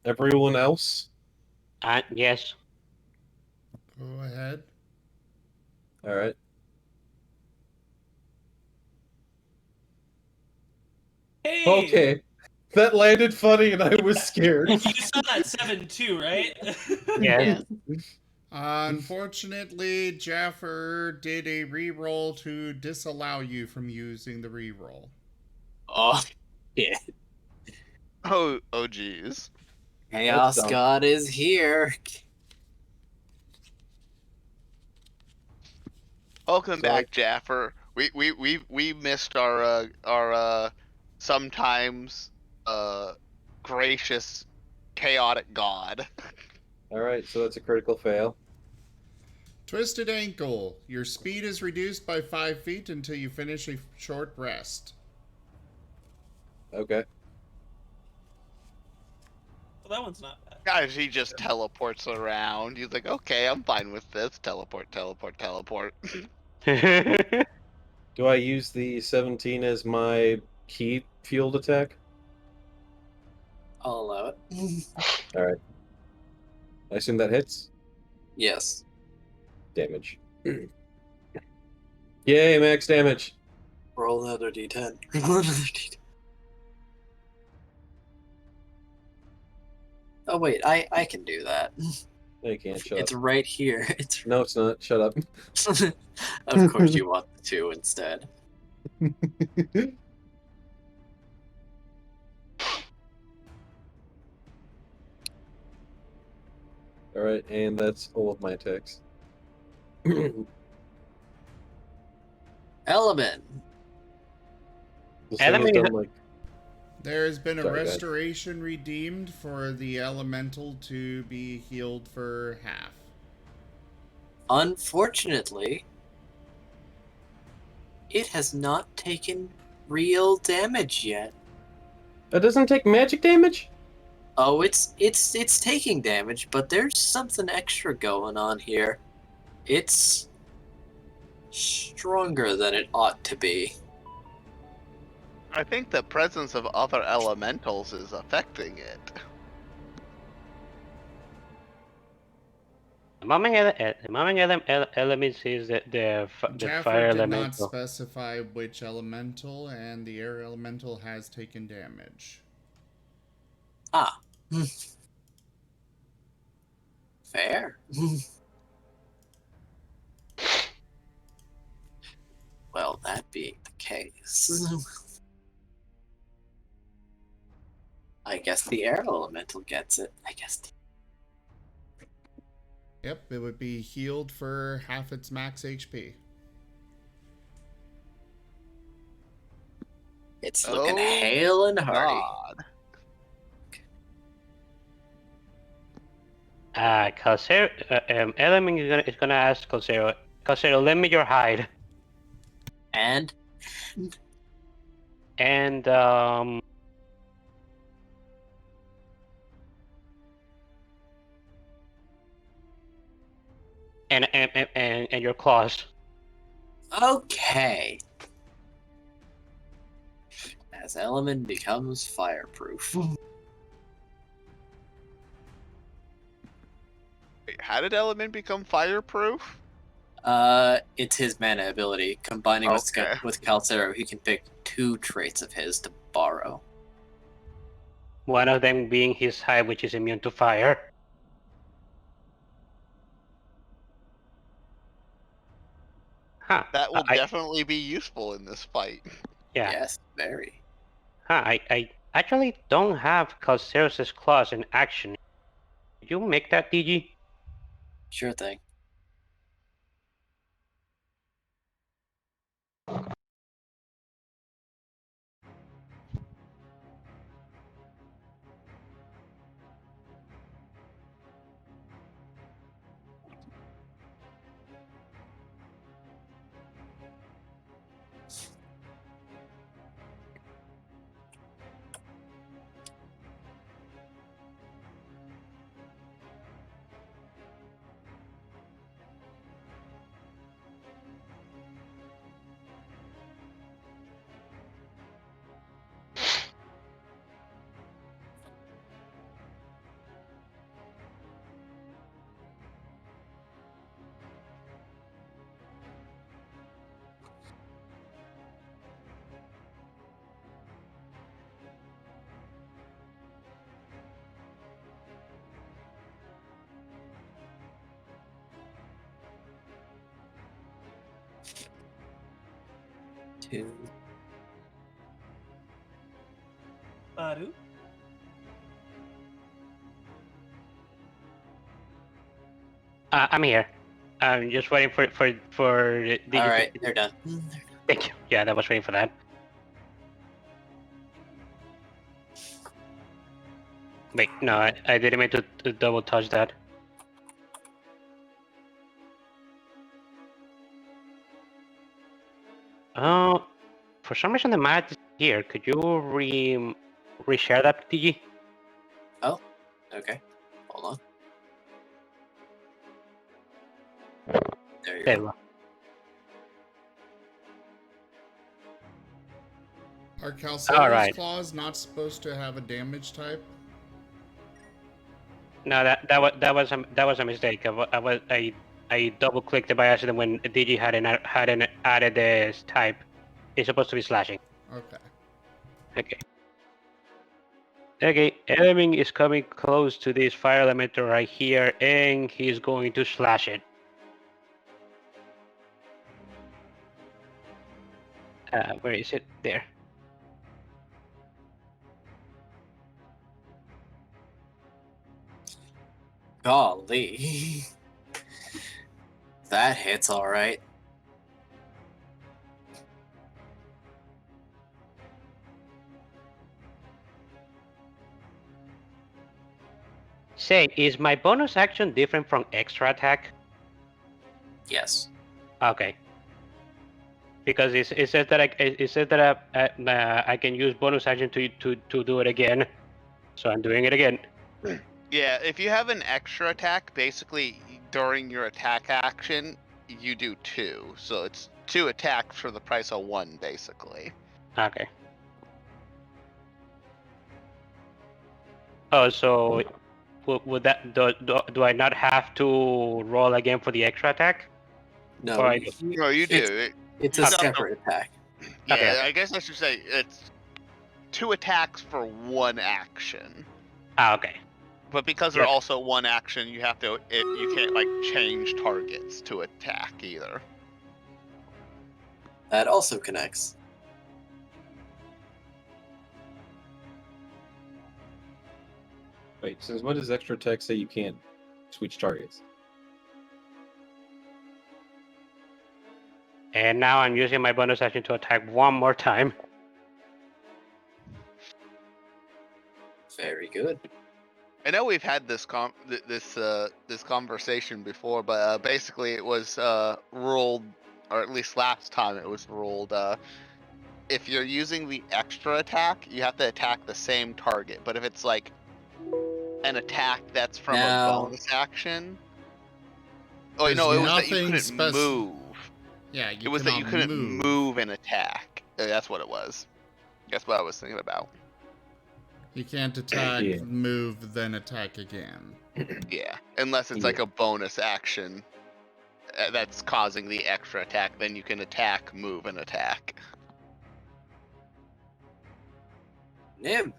Everyone else? Yes. Go ahead. All right. Hey! Okay. That landed funny and I was scared. You saw that 7-2, right? Yeah. Unfortunately, Jaffer did a reroll to disallow you from using the reroll. Oh, yeah. Oh, geez. Chaos dumb. God is here. Welcome Sorry. back, Jaffer. We missed our sometimes gracious chaotic god. All right, so that's a critical fail. Twisted ankle. Your speed is reduced by 5 feet until you finish a short rest. Okay. Well, that one's not bad. Guys, he just teleports around. He's like, okay, I'm fine with this. Teleport, teleport, teleport. Do I use the 17 as my key fueled attack? I'll allow it. All right. I assume that hits. Yes. Damage. Yay, max damage. Roll another d10. Roll another d10. Oh wait, I can do that. No, you can't. Shut It's up. right here. It's No, it's not. Shut up. of course you want the 2 instead. All right, and that's all of my attacks. The Element. thing is Element is done like. There has been a Sorry, go ahead. restoration redeemed for the elemental to be healed for half. Unfortunately, it has not taken real damage yet. That doesn't take magic damage? Oh, it's taking damage, but there's something extra going on here. It's stronger than it ought to be. I think the presence of other elementals is affecting it. among elements is the Jaffer fire did not elemental. specify which elemental, and the air elemental has taken damage. Ah. Fair. Well, that being the case, I guess the air elemental gets it. I guess. Yep, it would be healed for half its max HP. It's looking Oh, hale and hearty. God. Calcero, Element is gonna ask Calcero, lend me your hide. And And and your claws. okay. As Element becomes fireproof. Wait, how did Element become fireproof? It's his mana ability. Combining Okay. with Calcero, he can pick 2 traits of his to borrow. One of them being his hide, which is immune to fire. Huh. That will definitely be useful in this fight. Yeah. Yes, very. Huh. I actually don't have Calceros' claws in action. Did you make that, DG? Sure thing. Two. Baru? I'm here. I'm just waiting for DG. All right, they're done. Thank you. Yeah, I was waiting for that. Wait, no, I didn't mean to double touch that. Oh, for some reason the mat is here. Could you reshare that, DG? Oh, okay. Hold on. There you There go. we go. Are Calcedo's Alright. claws not supposed to have a damage type? No, that was a mistake. I double clicked it by accident when DG hadn't added this type. It's supposed to be slashing. Okay. Okay. Okay, Elemin is coming close to this fire elemental right here, and he's going to slash it. Where is it? There. Golly. That hits alright. Say, is my bonus action different from extra attack? Yes. Okay. Because it says that I can use bonus action to do it again, so I'm doing it again. Yeah, if you have an extra attack, basically during your attack action, you do 2. So it's 2 attacks for the price of 1, basically. Okay. Oh, so would that do I not have to roll again for the extra attack? No, Or I do? No, you do. It's You a got the- separate attack. Yeah, Okay. I guess I should say it's 2 attacks for 1 action. Okay. But because they're Yeah. also 1 action, you have to. You can't like change targets to attack either. That also connects. Wait, since when does extra attack say you can't switch targets? And now I'm using my bonus action to attack one more time. Very good. I know we've had this this conversation before, but basically it was ruled, or at least last time it was ruled. If you're using the extra attack, you have to attack the same target. But if it's like an attack that's from Now- a bonus action, oh There's no, it was that you nothing couldn't move. Yeah, It was that you couldn't move and attack. That's what it was. That's what I was thinking about. You can't attack, Yeah. move, then attack again. Yeah, unless it's like a bonus action that's causing the extra attack, then you can attack, move, and attack. Nim.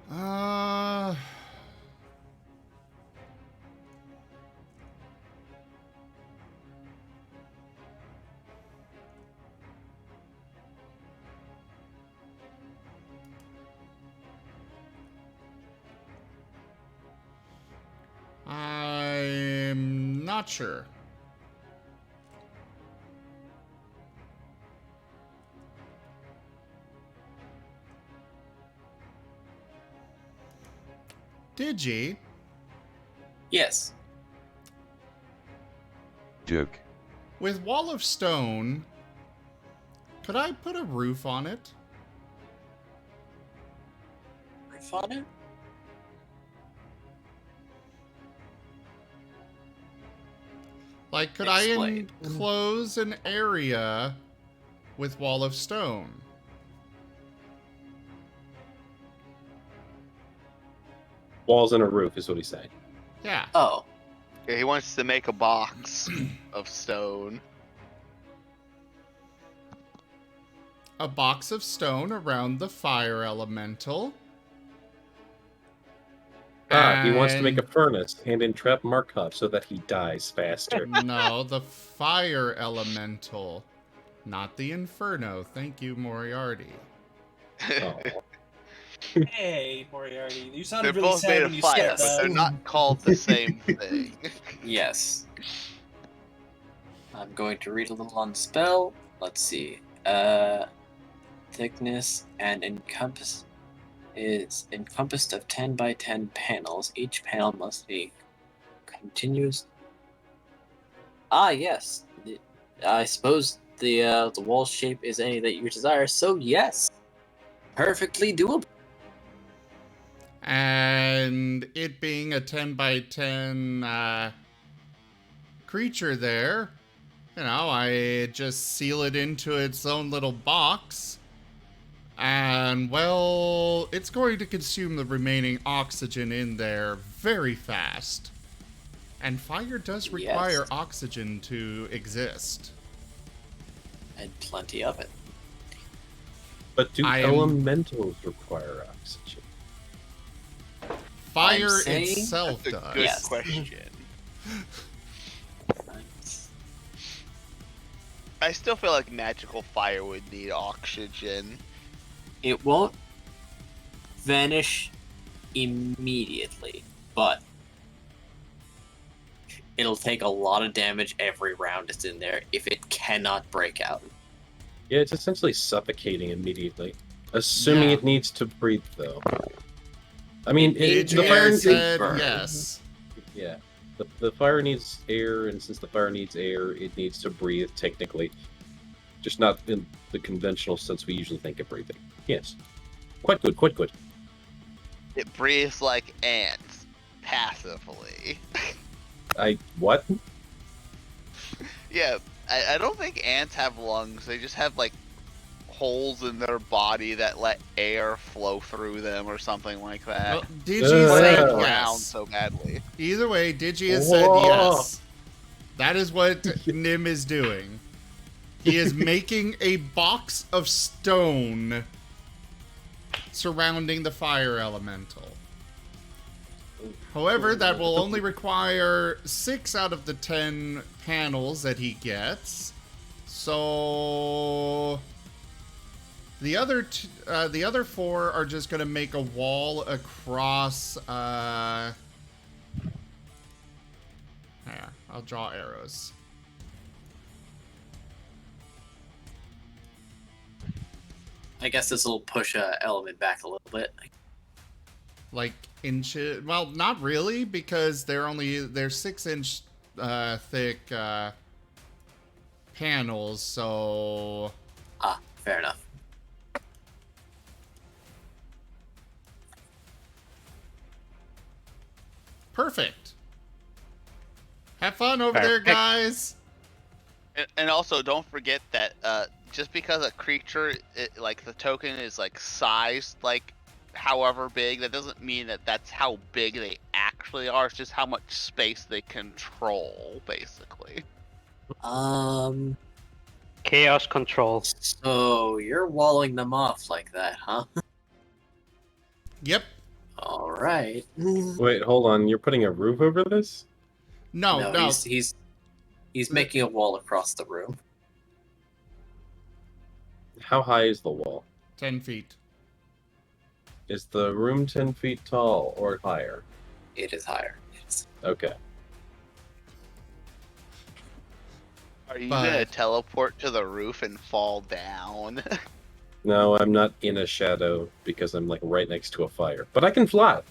Uh... I'm not sure. Digi, Yes. Joke. with Wall of Stone, could I put a roof on it? Roof on it? Like, could Explain. I enclose an area with Wall of Stone? Walls and a roof is what he's saying. Yeah. Oh. Yeah, he wants to make a box of stone. A box of stone around the fire elemental. He wants to make a And- furnace and entrap Marcov so that he dies faster. No, the fire elemental. Not the inferno. Thank you, Moriarty. Oh. Hey, Moriarty, you They're sounded really both made sad of when you fire, said but that. they're not called the same thing. Yes. I'm going to read a little on the spell. Let's see. Thickness and encompass is encompassed of 10 by 10 panels. Each panel must be continuous. Ah, yes. I suppose the wall shape is any that you desire. So yes, perfectly doable. And it being a 10 by 10 creature there, you know, I just seal it into its own little box. And, well, it's going to consume the remaining oxygen in there very fast. And fire does require Yes. oxygen to exist. And plenty of it. But do I am- elementals require oxygen? Fire I'm saying itself That's a does. good Yes. question. I still feel like magical fire would need oxygen. It won't vanish immediately, but it'll take a lot of damage every round it's in there if it cannot break out. Yeah, it's essentially suffocating immediately. Assuming Yeah. it needs to breathe, though. I mean, the AJ fire said burn. yes. Yeah. The fire needs air, and since the fire needs air, it needs to breathe, technically. Just not in the conventional sense we usually think of breathing. Yes. Quite good, quite good. It breathes like ants, passively. What? Yeah, I don't think ants have lungs. They just have, like, holes in their body that let air flow through them or something like that. Well, Digi Uh, Or they said drown yes. so badly. Either way, Digi has said Whoa. yes. That is what Nim is doing. He is making a box of stone surrounding the fire elemental. However, that will only require 6 out of the 10 panels that he gets. So the other 4 are just going to make a wall across. Here, I'll draw arrows. I guess this will push Element back a little bit. Like inches. Well, not really, because they're 6-inch thick panels. So Fair enough. perfect. Have fun over there, Perfect. guys. And also, don't forget that just because a creature, like the token is like sized like however big, that doesn't mean that that's how big they actually are. It's just how much space they control, basically. Chaos control. So you're walling them off like that, huh? Yep. All right. Wait, hold on. You're putting a roof over this? No. He's making a wall across the room. How high is the wall? 10 feet. Is the room 10 feet tall or higher? It is higher. Yes. Okay. Are you But- gonna teleport to the roof and fall down? No, I'm not in a shadow because I'm like right next to a fire. But I can fly.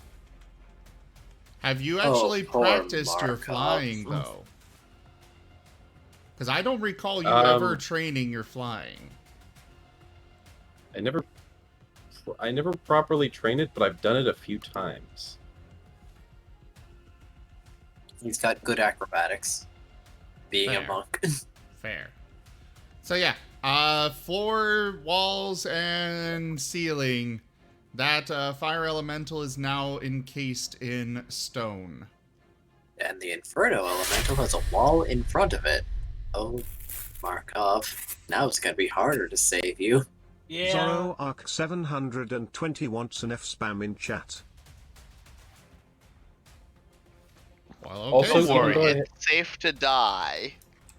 Have you Oh, actually poor practiced your Marcov. flying, though? Because I don't recall you ever training your flying. I never properly trained it, but I've done it a few times. He's got good acrobatics. Being Fair. a monk. Fair. So yeah, floor, walls, and ceiling. That fire elemental is now encased in stone. And the Inferno Elemental has a wall in front of it. Oh, Markov. Now it's gonna be harder to save you. Yeah. Zorro Arc 720 wants an F spam in chat. Well, Also, okay. Don't worry, even though I- it's safe to die.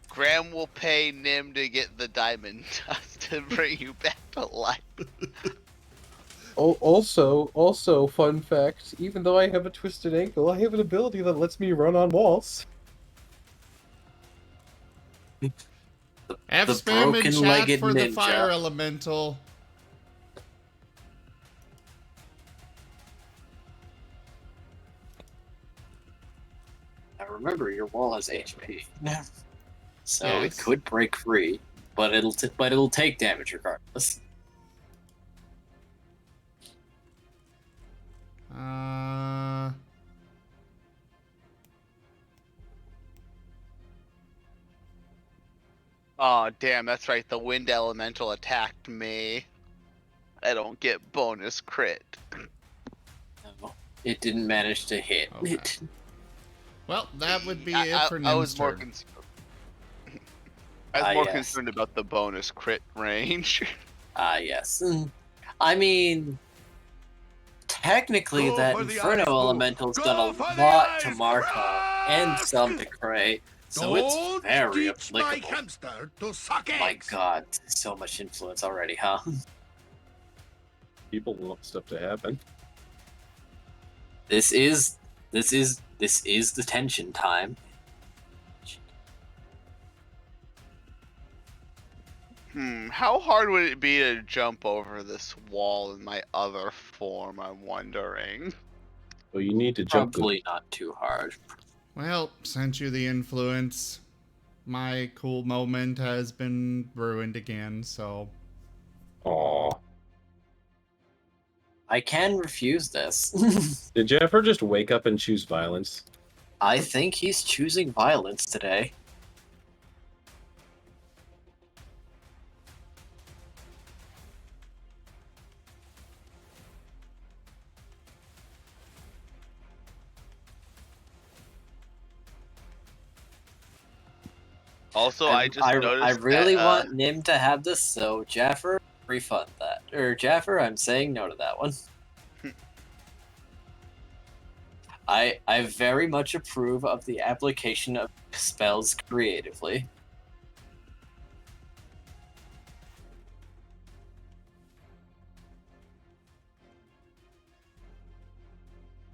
Graham will pay Nim to get the diamond dust to bring you back to life. Also, fun fact, even though I have a twisted ankle, I have an ability that lets me run on walls. F The spam in chat broken-legged for the ninja. fire elemental. Now remember, your wall has HP. So Yes. it could break free, but it'll take damage regardless. Oh, damn, that's right. The wind elemental attacked me. I don't get bonus crit. No, it didn't manage to hit. Okay. Well, that would be it for I was Nim's more turn. concerned. I was more Yes. concerned about the bonus crit range. Yes. I mean, technically, Go that for the Inferno ice move. Elemental's Go done a for the lot to ice Marcov and some to crack! Cray, so it's Don't very teach my applicable. hamster to suck My eggs. god, so much influence already, huh? People want stuff to happen. This is the tension time. How hard would it be to jump over this wall in my other form, I'm wondering? Well, you need to jump. Probably not too hard. Well, sent you the influence. My cool moment has been ruined again, so... Aw. I can refuse this. Did Jaffer just wake up and choose violence? I think he's choosing violence today. Also, I just noticed I really that, want Nim to have this, so Jaffer, refund that. Or Jaffer, I'm saying no to that one. I very much approve of the application of spells creatively.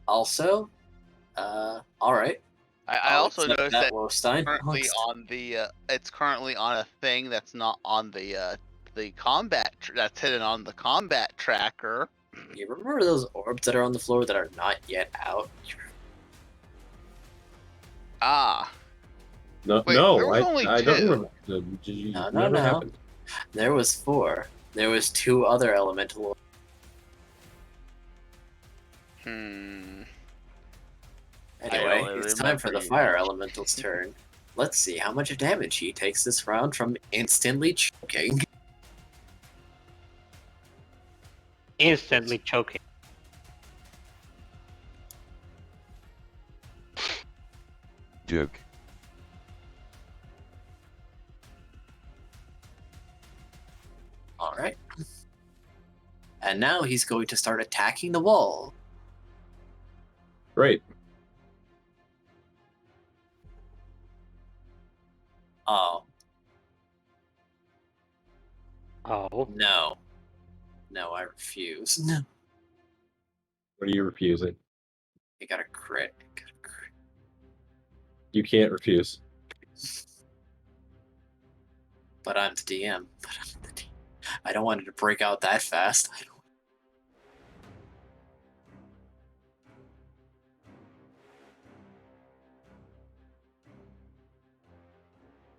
Also, alright. I also noticed that Wolfstein. it's currently on a thing that's not on the combat that's hidden on the combat tracker. You remember those orbs that are on the floor that are not yet out? Ah. No, Wait, no, there was only I two. don't remember. No, Never happened. There was 4. There was 2 other elemental orbs. Anyway, it's time for the fire elemental's turn. Let's see how much damage he takes this round from instantly choking. Instantly choking. Joke. Alright. And now he's going to start attacking the wall. Great. Oh. Oh. No. No, I refuse. No. What are you refusing? I got a crit. You can't refuse. But I'm the DM. I don't want it to break out that fast.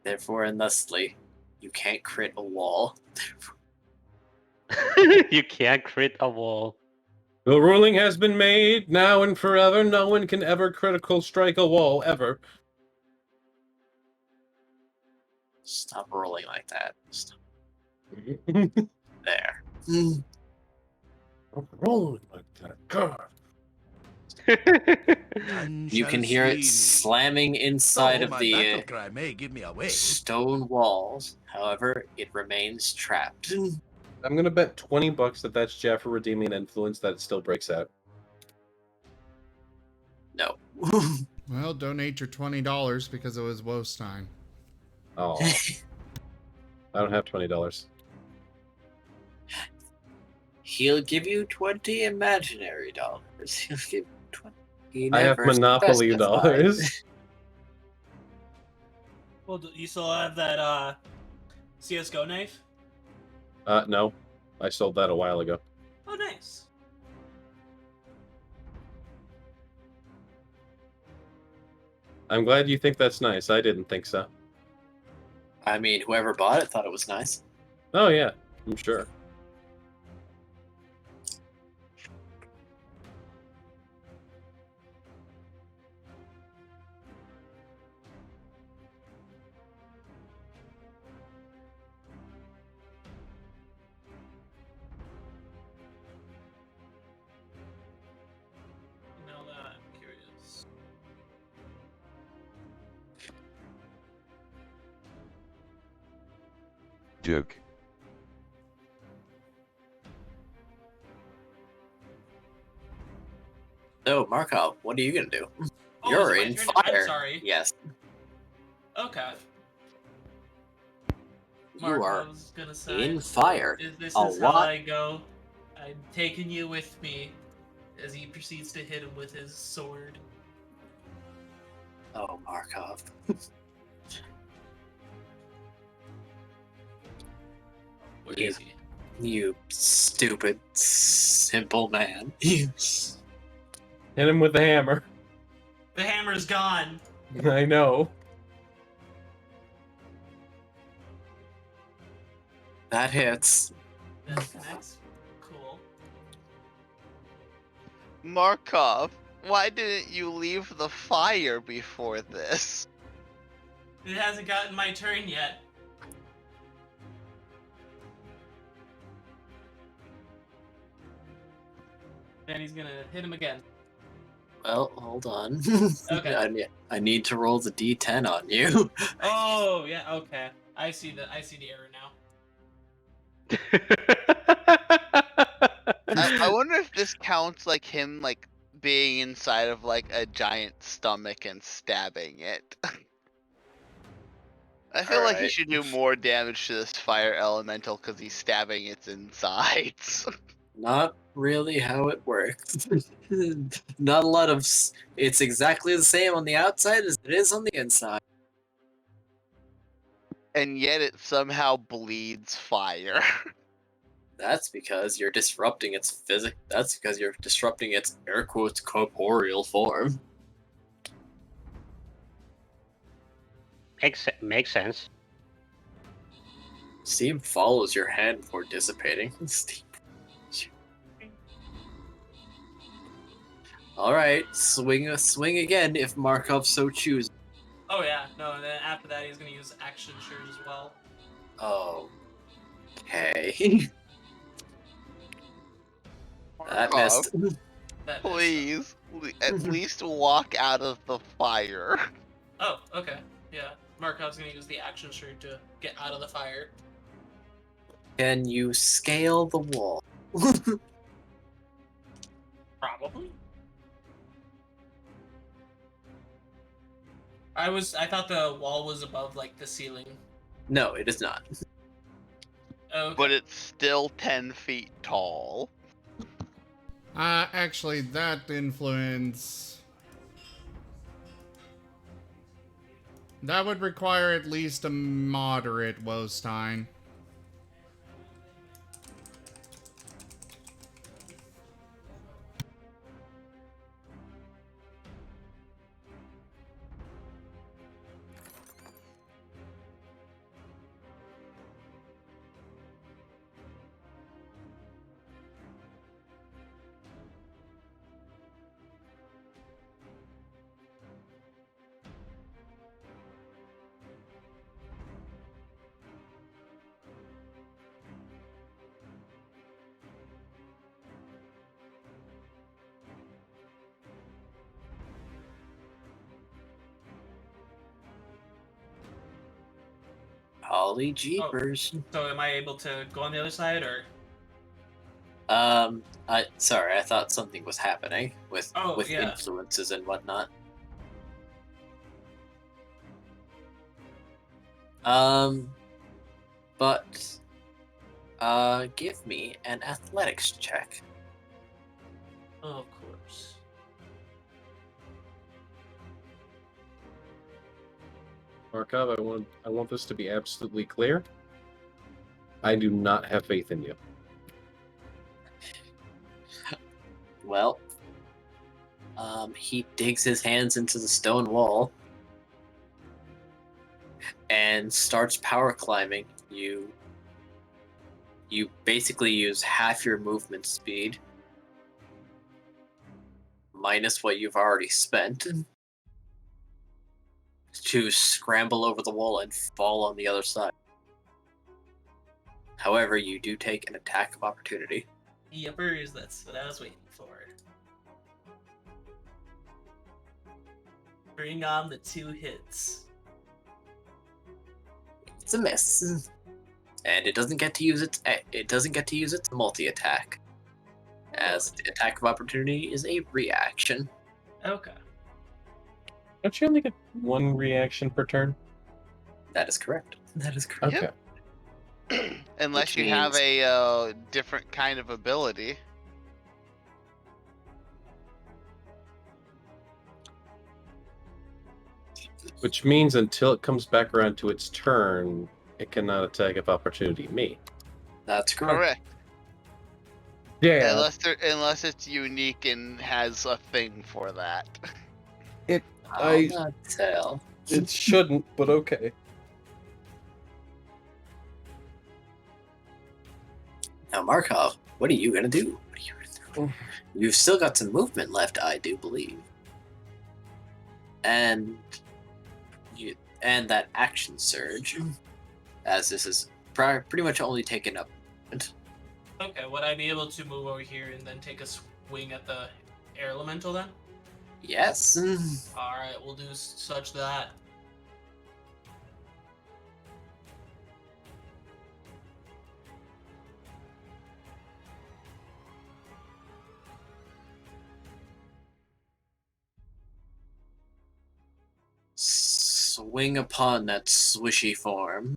Therefore, and thusly, you can't crit a wall. You can't crit a wall. The ruling has been made, now and forever. No one can ever critical strike a wall, ever. Stop rolling like that. Stop. I'm There. rolling like that. God. You can hear it slamming inside of the battle cry may give me away. stone walls. However, it remains trapped. I'm gonna bet $20 that that's Jaffer redeeming influence that it still breaks out. No. Well, donate your $20 because it was Wostein. Oh. I don't have $20. He'll give you 20 imaginary dollars. He'll give you 20. He I have never Monopoly specified. dollars. Well, you still have that CS:GO knife? No. I sold that a while ago. Oh, nice. I'm glad you think that's nice. I didn't think so. I mean, whoever bought it thought it was nice. Oh, yeah. I'm sure. Joke. So, Markov, what are you gonna do? Oh, You're is it my in turn? fire. I'm sorry. Yes, Okay. you are Markov's gonna say, in fire. This A is how lot. I go. I'm taking you with me," as he proceeds to hit him with his sword. Oh, Markov. Where You- is he? You stupid, simple man. You. Hit him with the hammer. The hammer's gone. I know. That hits. That connects. Cool. Markov, why didn't you leave the fire before this? It hasn't gotten my turn yet. Then he's gonna hit him again. Well, hold on. Okay. I need to roll the d10 on you. Oh yeah. Okay. I see the error now. I wonder if this counts like him like being inside of like a giant stomach and stabbing it. I feel like he Alright. should do more damage to this fire elemental because he's stabbing its insides. Not really how it works. Not a lot of. It's exactly the same on the outside as it is on the inside. And yet it somehow bleeds fire. That's because you're disrupting its physic. That's because you're disrupting its air quotes corporeal form. Makes sense. Steam follows your hand before dissipating. All right, swing again if Markov so chooses. Oh yeah. No. And then after that, he's gonna use action surge as well. Oh, okay. That missed. That missed. Please, at least walk out of the fire. Oh. Okay. Yeah. Markov's gonna use the action surge to get out of the fire. Can you scale the wall? Probably. I thought the wall was above like the ceiling. No, it is not. Okay. But it's still 10 feet tall. Actually, that influence... That would require at least a moderate Wostein. Holly jeepers. So am I able to go on the other side, or? Sorry, I thought something was happening with Yeah. influences and whatnot. But give me an athletics check. Oh, of course. Markov, I want this to be absolutely clear. I do not have faith in you. Well, he digs his hands into the stone wall and starts power climbing. You basically use half your movement speed minus what you've already spent to scramble over the wall and fall on the other side. However, you do take an attack of opportunity. Yepers, that's what I was waiting for. Bring on the 2 hits. It's a miss. and it doesn't get to use its multi-attack, as the attack of opportunity is a reaction. Okay. Don't you only get one reaction per turn? That is correct. That is correct. Okay. Unless Which you have means- a different kind of ability. Which means until it comes back around to its turn, it cannot attack of opportunity me. That's correct. Correct. Yeah. Unless it's unique and has a thing for that. I'll not tell. It shouldn't, but okay. Now, Markov, what are you gonna do? You've still got some movement left, I do believe, and that action surge, as this is pretty much only taken up. Okay, would I be able to move over here and then take a swing at the air elemental then? Yes. Alright, we'll do such that. Swing upon that swishy form.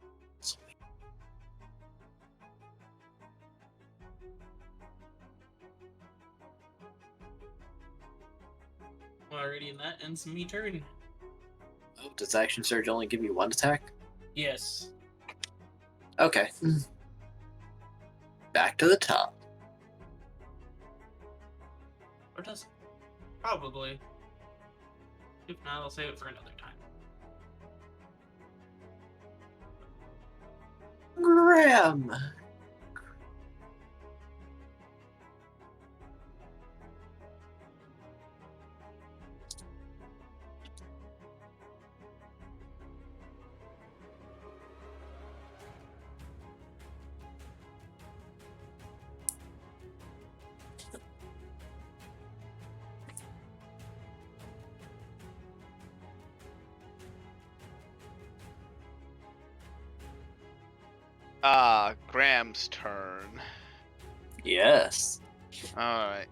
Alrighty, and that ends me turn. Oh, does action surge only give you one attack? Yes. Okay. Back to the top. Or does it? Probably. If not, I'll save it for another time. Graham. Graham's turn. Yes. Alright.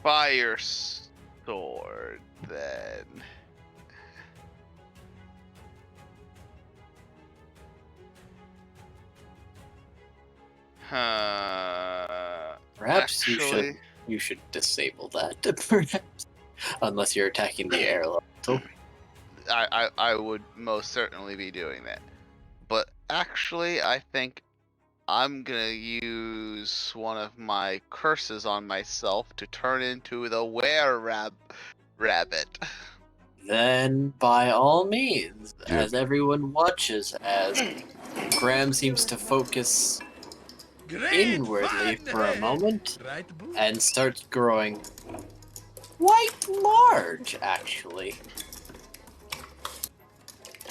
Fire sword then. Perhaps Actually, you should disable that. Perhaps, unless you're attacking the air elemental. I would most certainly be doing that. But actually, I think I'm gonna use one of my curses on myself to turn into the rabbit. Then, by all means, Dude. as everyone watches, as Graham seems to focus inwardly for a moment and starts growing quite large, actually.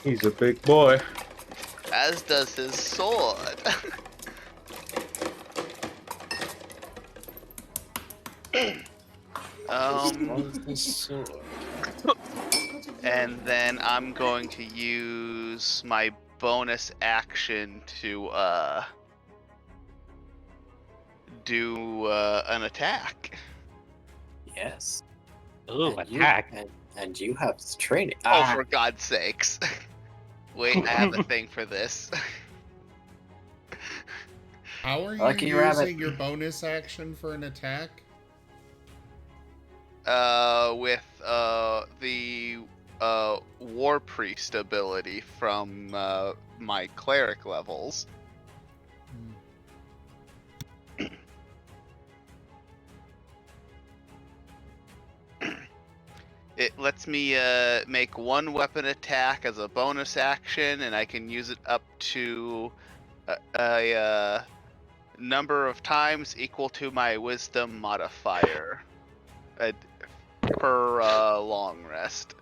He's a big boy. As does his sword. And then I'm going to use my bonus action to do an attack. Yes. Ooh, And attack. And you have training. Oh, for God's sakes. Wait, I have a thing for this. How are you Lucky using rabbit. your bonus action for an attack? With the War Priest ability from my cleric levels. It lets me make one weapon attack as a bonus action, and I can use it up to a number of times equal to my Wisdom modifier per long rest.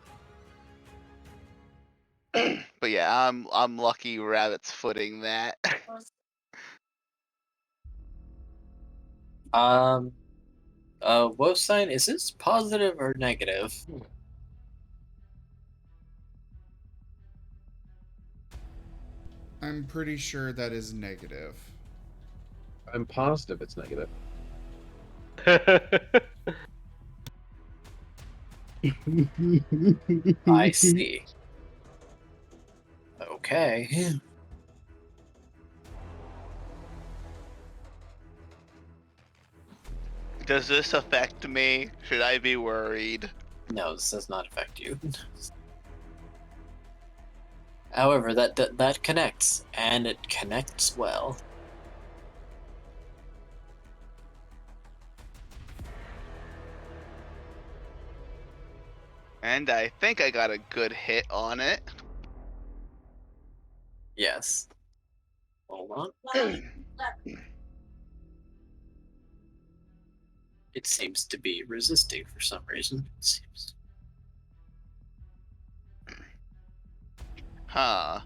But yeah, I'm lucky rabbit's footing that. Woe sign, is this positive or negative? I'm pretty sure that is negative. I'm positive it's negative. I see. Okay. Does this affect me? Should I be worried? No, this does not affect you. However, that connects, and it connects well. And I think I got a good hit on it. Yes. Hold on. It seems to be resisting for some reason. It seems. Huh.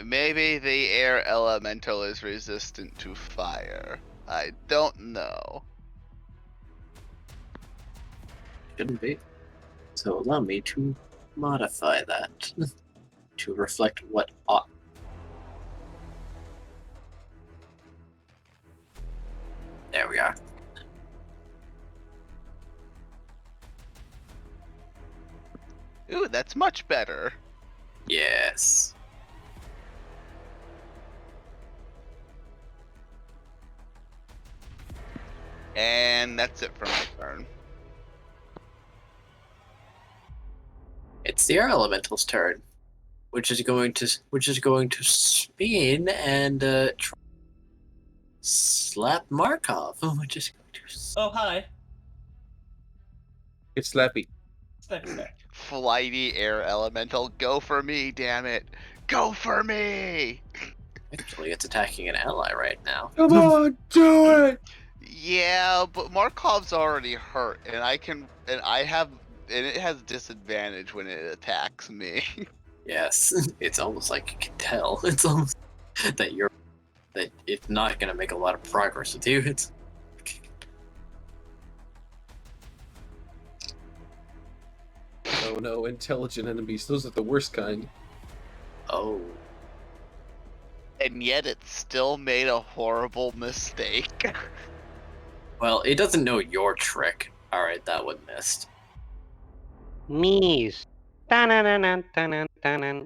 Maybe the air elemental is resistant to fire. I don't know. Shouldn't be. So allow me to modify that to reflect what ought. There we are. Ooh, that's much better. Yes. And that's it for my turn. It's the air elemental's turn, which is going to spin and slap Markov, which is going to. Oh, hi. It's slappy. Step. Flighty air elemental, go for me, damn it. Go for me! Actually, it's attacking an ally right now. Come on, do it! Yeah, but Markov's already hurt, and it has disadvantage when it attacks me. Yes, it's almost like you can tell. It's almost that it's not gonna make a lot of progress with you. It's Oh no, intelligent enemies. Those are the worst kind. oh. And yet it still made a horrible mistake. Well, it doesn't know your trick. Alright, that one missed. Mees. Ta-na-na-na-ta-na-ta-na.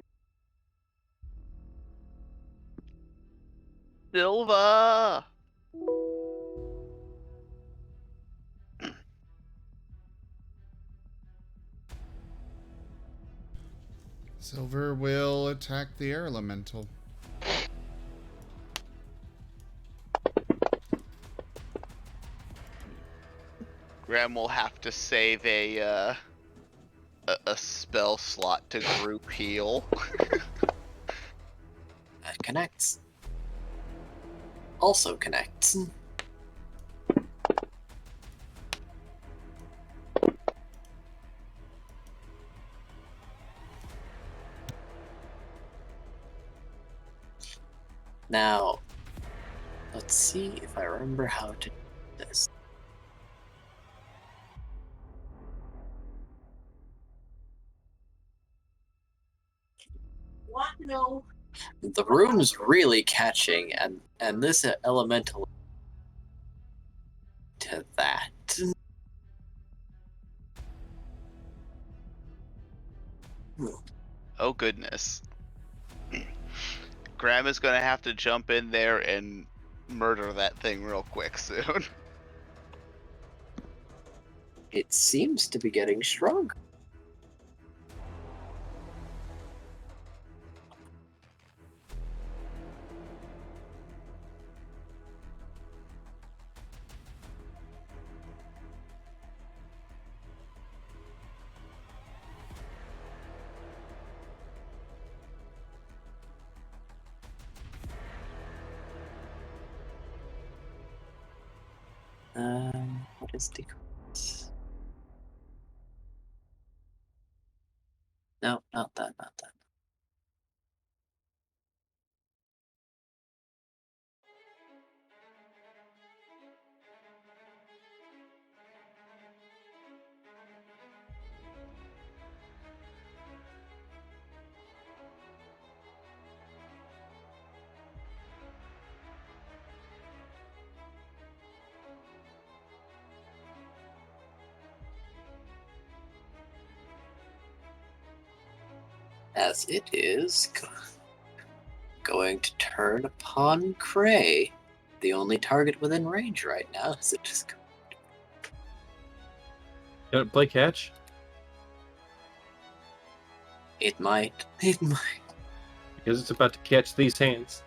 Silva! Silver will attack the air elemental. Graham will have to save a spell slot to group heal. That connects. Also connects. Now, let's see if I remember how to do this. What? No. The room's really catching, and this elemental to that. Oh goodness. Graham is gonna have to jump in there and murder that thing real quick soon. It seems to be getting stronger. What is the No, not that, not that. as it is going to turn upon Cray, the only target within range right now. Is it just? Can it play catch? It might. It might. Because it's about to catch these hands.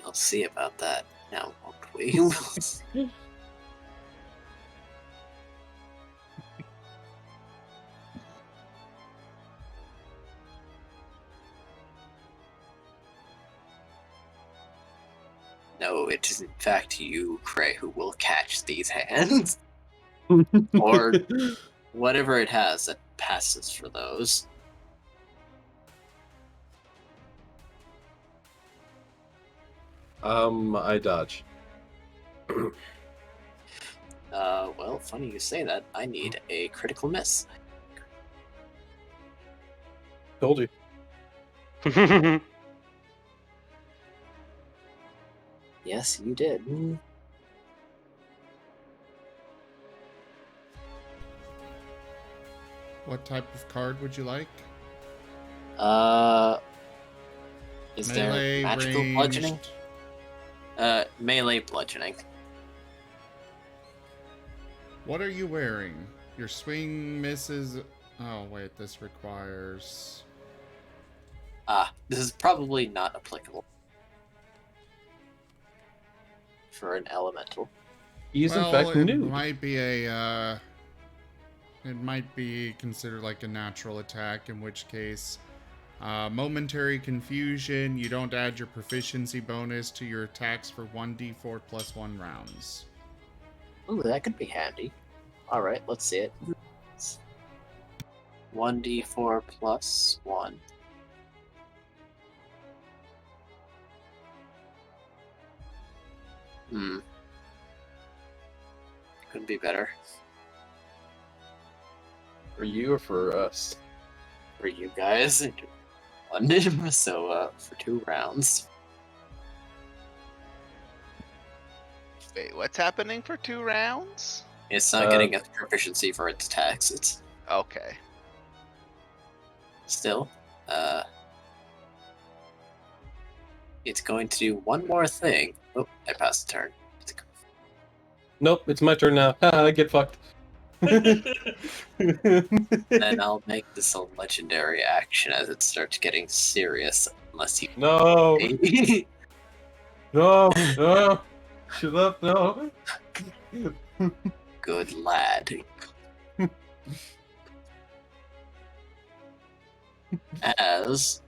We'll see about that. Now, won't we? We'll see. No, it is in fact you, Cray, who will catch these hands. Or whatever it has that passes for those. I dodge. Well, funny you say that. I need a critical miss. Told you. Yes, you did. What type of card would you like? Is Melee, there magical ranged? bludgeoning? Melee bludgeoning. What are you wearing? Your swing misses. Oh, wait, this requires. This is probably not applicable for an elemental. He's well, in fact it nude. might be a. It might be considered like a natural attack, in which case, momentary confusion. You don't add your proficiency bonus to your attacks for 1d4 plus 1 rounds. Ooh, that could be handy. Alright, let's see it. 1d4 plus 1. Could be better. For you or for us? For you guys. One, so, for 2 rounds. Wait, what's happening for 2 rounds? It's not getting a proficiency for its attacks. It's Okay. still, it's going to do one more thing. Oh, I passed the turn. Nope, it's my turn now. I get fucked. Then I'll make this a legendary action as it starts getting serious. Unless you. No! No! No! Shut up, no! Good lad. As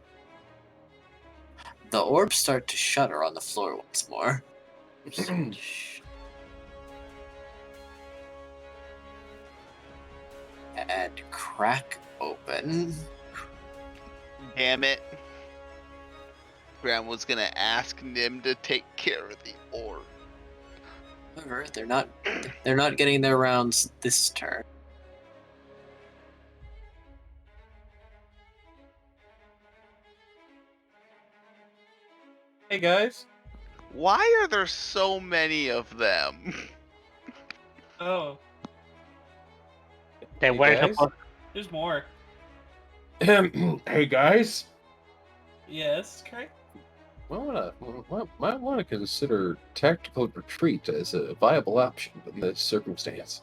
the orbs start to shudder on the floor once more. And crack open. Damn it. Graham was gonna ask Nim to take care of the orb. However, they're not getting their rounds this turn. Hey guys. Why are there so many of them? Oh, They Hey, weren't guys? supposed. there's more. Hey guys. Yes, correct. Might want to consider tactical retreat as a viable option in this circumstance.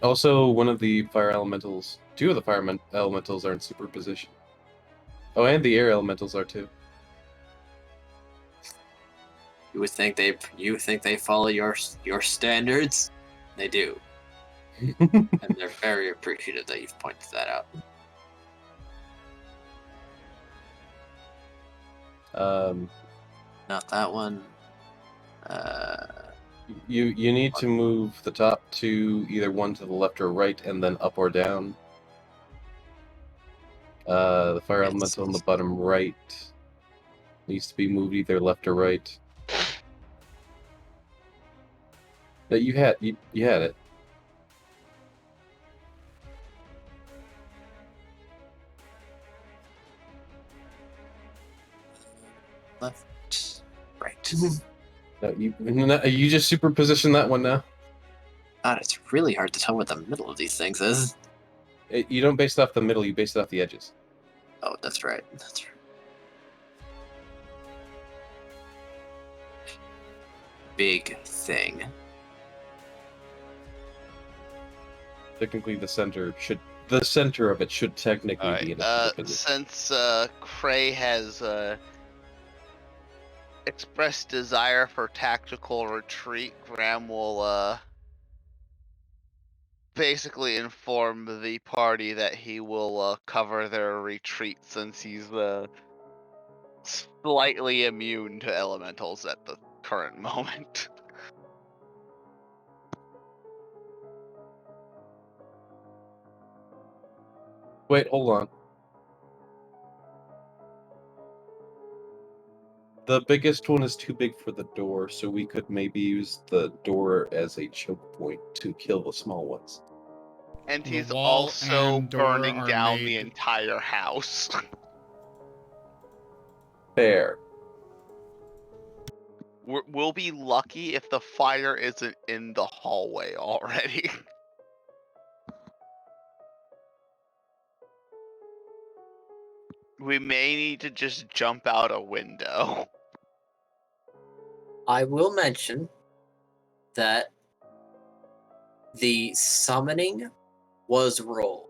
Also, one of the fire elementals, 2 of the fire elementals are in superposition. Oh, and the air elementals are too. You think they follow your standards? They do. And they're very appreciative that you've pointed that out. Not that one. You need to move the top 2 either one to the left or right, and then up or down. The fire elemental on the bottom right needs to be moved either left or right. No, you had it. Left, right. No, you just superposition that one now. God, it's really hard to tell what the middle of these things is. You don't base it off the middle, you base it off the edges. Oh, that's right. That's right. Big thing. Technically, the center of it should technically All be in right. a middle position. Since Cray has expressed desire for tactical retreat, Graham will basically inform the party that he will cover their retreat since he's slightly immune to elementals at the current moment. Wait, hold on. The biggest one is too big for the door, so we could maybe use the door as a choke point to kill the small ones. And The he's wall also and door burning are down the made- entire house. Fair. We'll be lucky if the fire isn't in the hallway already. We may need to just jump out a window. I will mention that the summoning was rolled.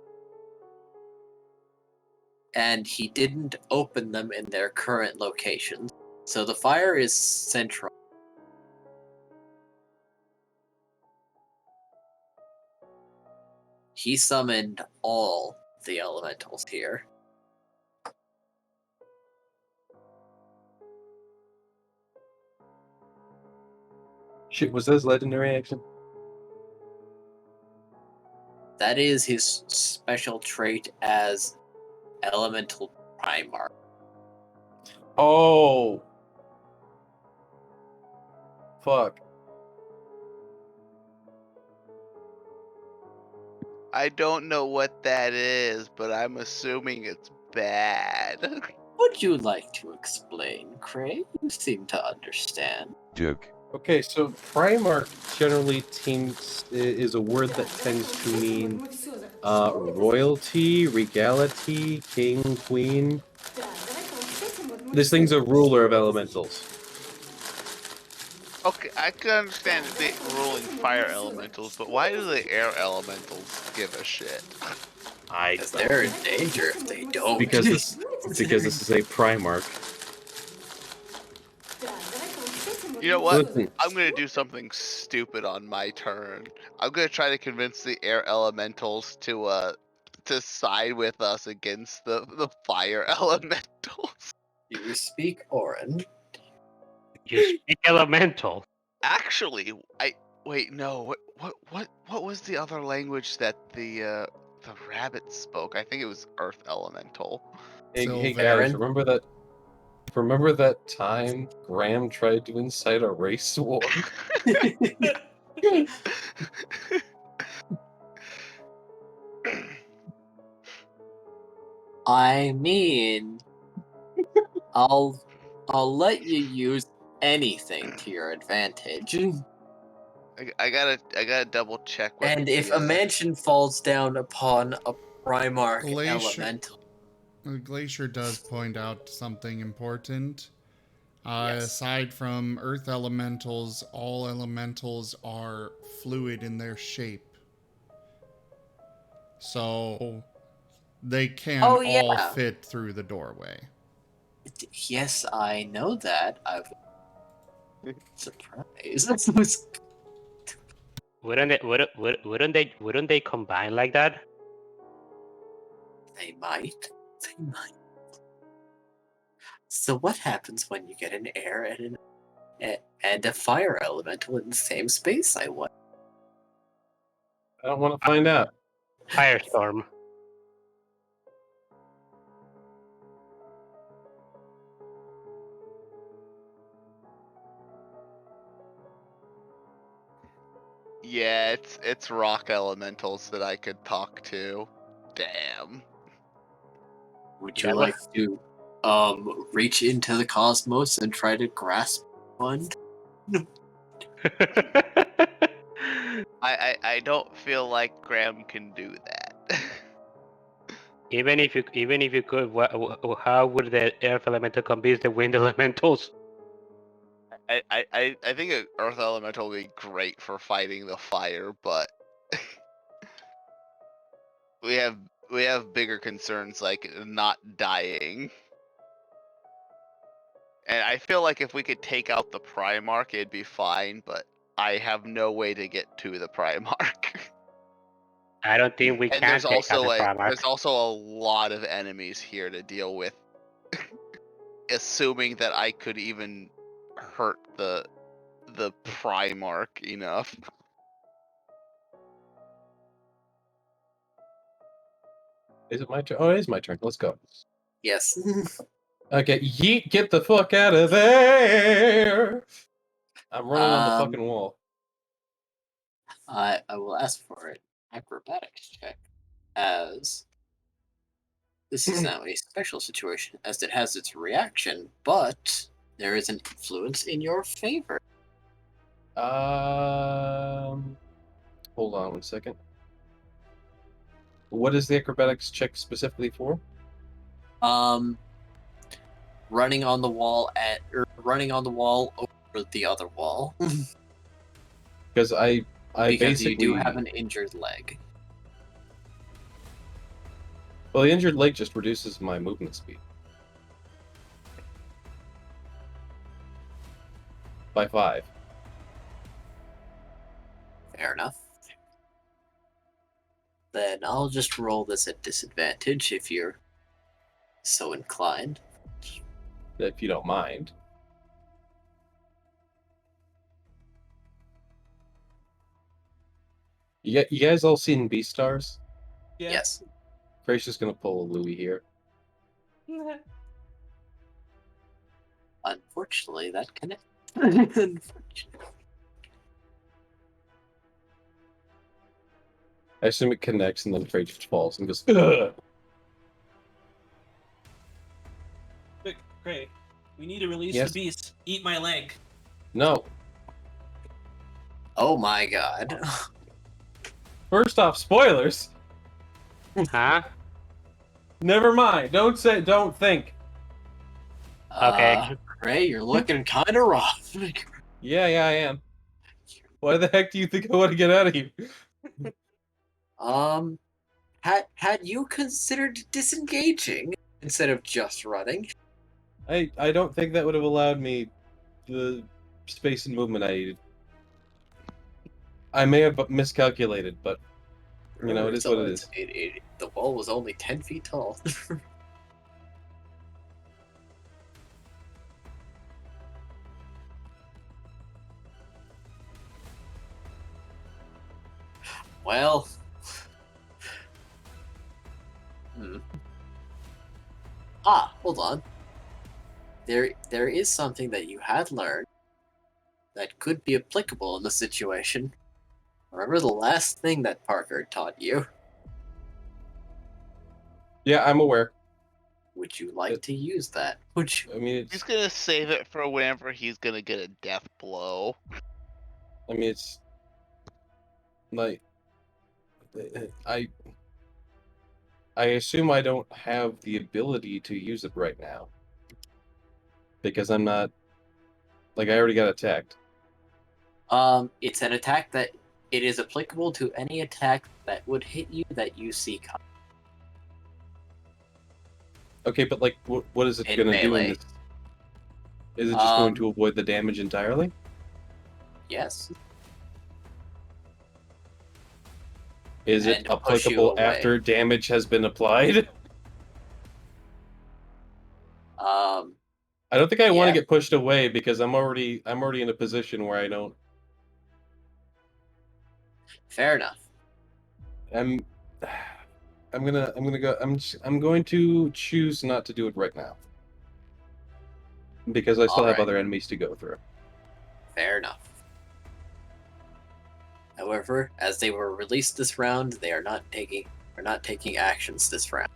And he didn't open them in their current locations. So the fire is central. He summoned all the elementals here. Shit, was that his legendary action? That is his special trait as Elemental Primarch. Oh! Fuck. I don't know what that is, but I'm assuming it's bad. Would you like to explain, Craig? You seem to understand. Joke. Okay, so Primarch generally is a word that tends to mean royalty, regality, king, queen. This thing's a ruler of elementals. Okay, I can understand the ruling fire elementals, but why do the air elementals give a shit? Because they're in danger if they don't. Because this is a Primarch. You know what? Listen. I'm gonna do something stupid on my turn. I'm gonna try to convince the air elementals to side with us against the fire elementals. You speak Orin. You speak elemental. Actually, wait, no. What was the other language that the rabbit spoke? I think it was Earth Elemental. Hey guys, remember that time Graham tried to incite a race war? I mean, I'll let you use anything to your advantage. I gotta double check. What And if a mansion falls down upon a Primarch elemental, Glacier does point out something important. Yes. Aside from earth elementals, all elementals are fluid in their shape. So they can all fit through the doorway. yes, I know that. I'm surprised. Wouldn't they combine like that? They might. So what happens when you get an air and a fire elemental in the same space? I wonder. I don't want to find out. Firestorm. Yeah, it's rock elementals that I could talk to. Damn. Would you like to reach into the cosmos and try to grasp one? I don't feel like Graham can do that. Even if you could, how would the earth elemental convince the wind elementals? I think an earth elemental would be great for fighting the fire, but we have bigger concerns like not dying. And I feel like if we could take out the Primarch, it'd be fine, but I have no way to get to the Primarch. I don't think we And can there's take also out the Primarch. there's also a lot of enemies here to deal with. Assuming that I could even hurt the Primarch enough. Is it my turn? Oh, it is my turn. Let's go. Yes. Okay, yeet, get the fuck out of there! I'm running on the fucking wall. I will ask for an acrobatics check, as this is now a special situation, as it has its reaction, but there is an influence in your favor. Hold on 1 second. What is the acrobatics check specifically for? Running on the wall over the other wall. Because I because basically you do have an injured leg. Well, the injured leg just reduces my movement speed by 5. Fair enough. Then I'll just roll this at disadvantage if you're so inclined. If you don't mind. You guys all seen Beastars? Yeah. Yes. Frey's just gonna pull a Louis here. Unfortunately, that connects. Unfortunately. I assume it connects and then Frey just falls and goes, ugh! Quick, Craig. We need to release Yes? the beast. Eat my leg. No. Oh my god. First off, spoilers! Huh? Never mind. Don't think. Okay. Ray, you're looking kind of rough. Yeah, I am. Why the heck do you think I want to get out of here? Had you considered disengaging instead of just running? I don't think that would have allowed me the space and movement I needed. I may have miscalculated, but you know, it is what it is. The wall was only 10 feet tall. Well, hold on. There is something that you had learned that could be applicable in the situation. Remember the last thing that Parker taught you? Yeah, I'm aware. Would you like to use that? Would you? I mean, He's gonna save it for whenever he's gonna get a death blow. I mean, it's like I assume I don't have the ability to use it right now because I'm not like I already got attacked. It's an attack that it is applicable to any attack that would hit you that you see coming. Okay, but like, what is it In going to do in melee. this? Is it just going to avoid the damage entirely? Yes. Is it And push you applicable away. after damage has been applied? I don't think I want to get pushed away because I'm already in a position where I don't. Fair enough. I'm going to choose not to do it right now because I still have Alright. other enemies to go through. Fair enough. However, as they were released this round, they are not taking actions this round.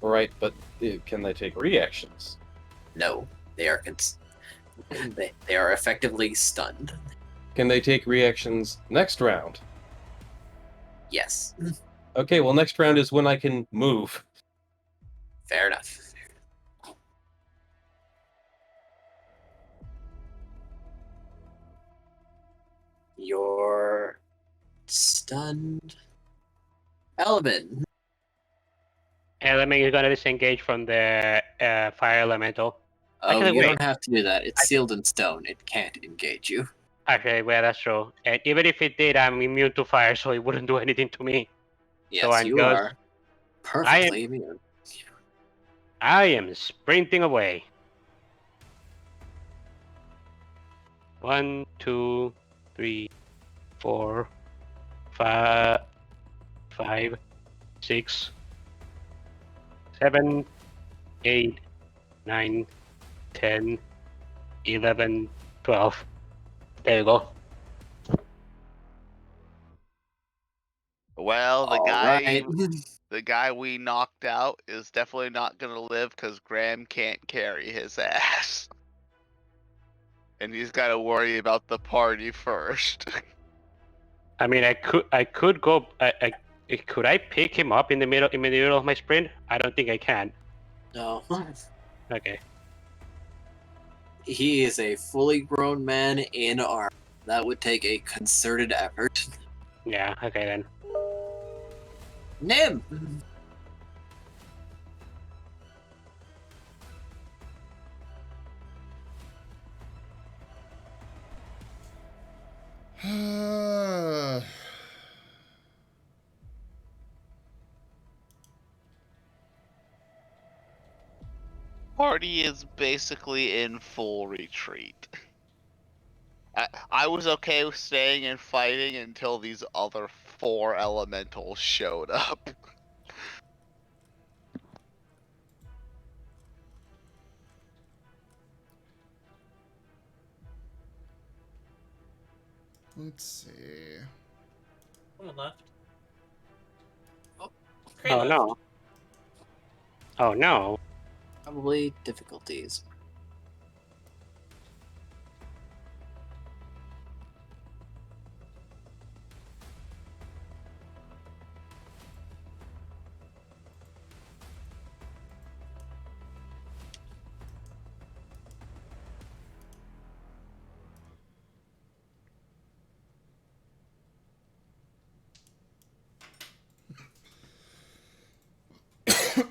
Right, but can they take reactions? No, they are they are effectively stunned. Can they take reactions next round? Yes. Okay, well, next round is when I can move. Fair enough. You're stunned. Elemin. Element is gonna disengage from the fire elemental. Oh, Actually, you wait. don't have to do that. It's sealed in stone. It can't engage you. Actually, well, that's true. And even if it did, I'm immune to fire, so it wouldn't do anything to me. So Yes, I'm you just, are perfectly immune. I am sprinting away. 1, 2, 3, 4, 5, 6, 7, 8, 9, 10, 11, 12. There you go. Well, All right. the guy we knocked out is definitely not gonna live because Graham can't carry his ass, and he's got to worry about the party first. I mean, I could go. Could I pick him up in the middle of my sprint? I don't think I can. No. Okay. He is a fully grown man in armor. That would take a concerted effort. Yeah. Okay then. Nim! Party is basically in full retreat. I was okay with staying and fighting until these other 4 elementals showed up. Let's see. Someone left. Oh. Cray Oh left. no. Oh no. Probably difficulties.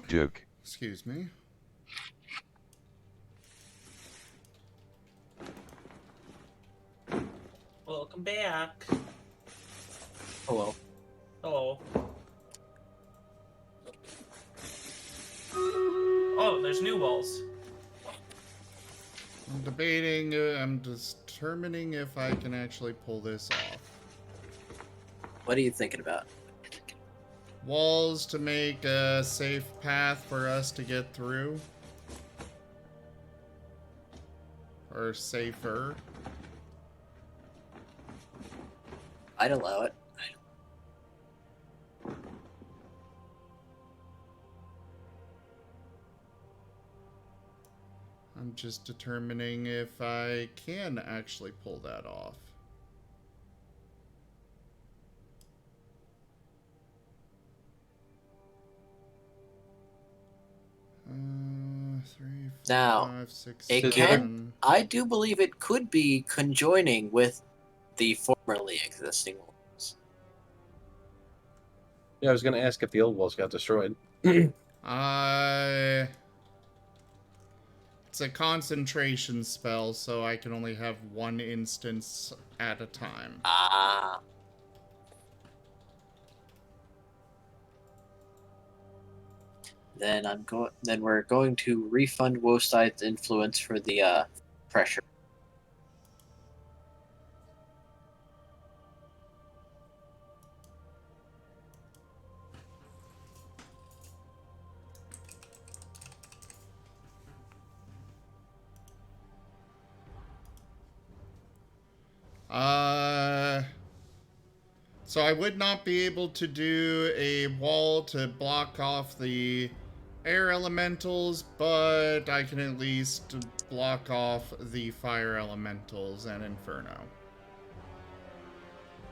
Duke. Excuse me. Welcome back. Hello. Hello. Oh, there's new walls. I'm debating, I'm determining if I can actually pull this off. What are you thinking about? Walls to make a safe path for us to get through. Or safer. I'd allow it. I'm just determining if I can actually pull that off. Three, four, Now, 5, 6, it 7. can. I do believe it could be conjoining with the formerly existing walls. Yeah, I was going to ask if the old walls got destroyed. It's a concentration spell, so I can only have one instance at a time. Ah. Then we're going to refund Woside's influence for the pressure. So I would not be able to do a wall to block off the air elementals, but I can at least block off the fire elementals and inferno.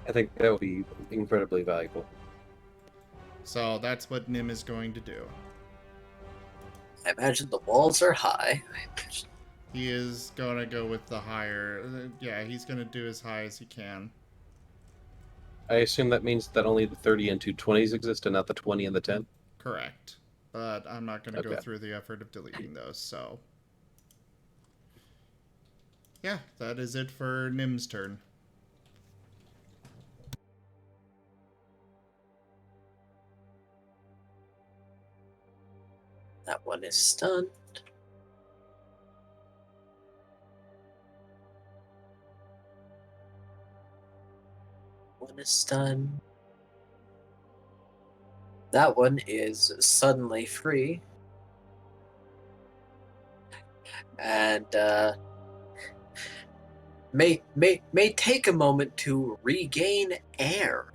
I think that would be incredibly valuable. So that's what Nim is going to do. I imagine the walls are high. He is going to go with the higher. Yeah, he's going to do as high as he can. I assume that means that only the 30 and 220s exist and not the 20 and the 10? Correct. But I'm not going to go Okay. through the effort of deleting those, so... Yeah, that is it for Nim's turn. That one is stunned. One is stunned. That one is suddenly free. And may take a moment to regain air.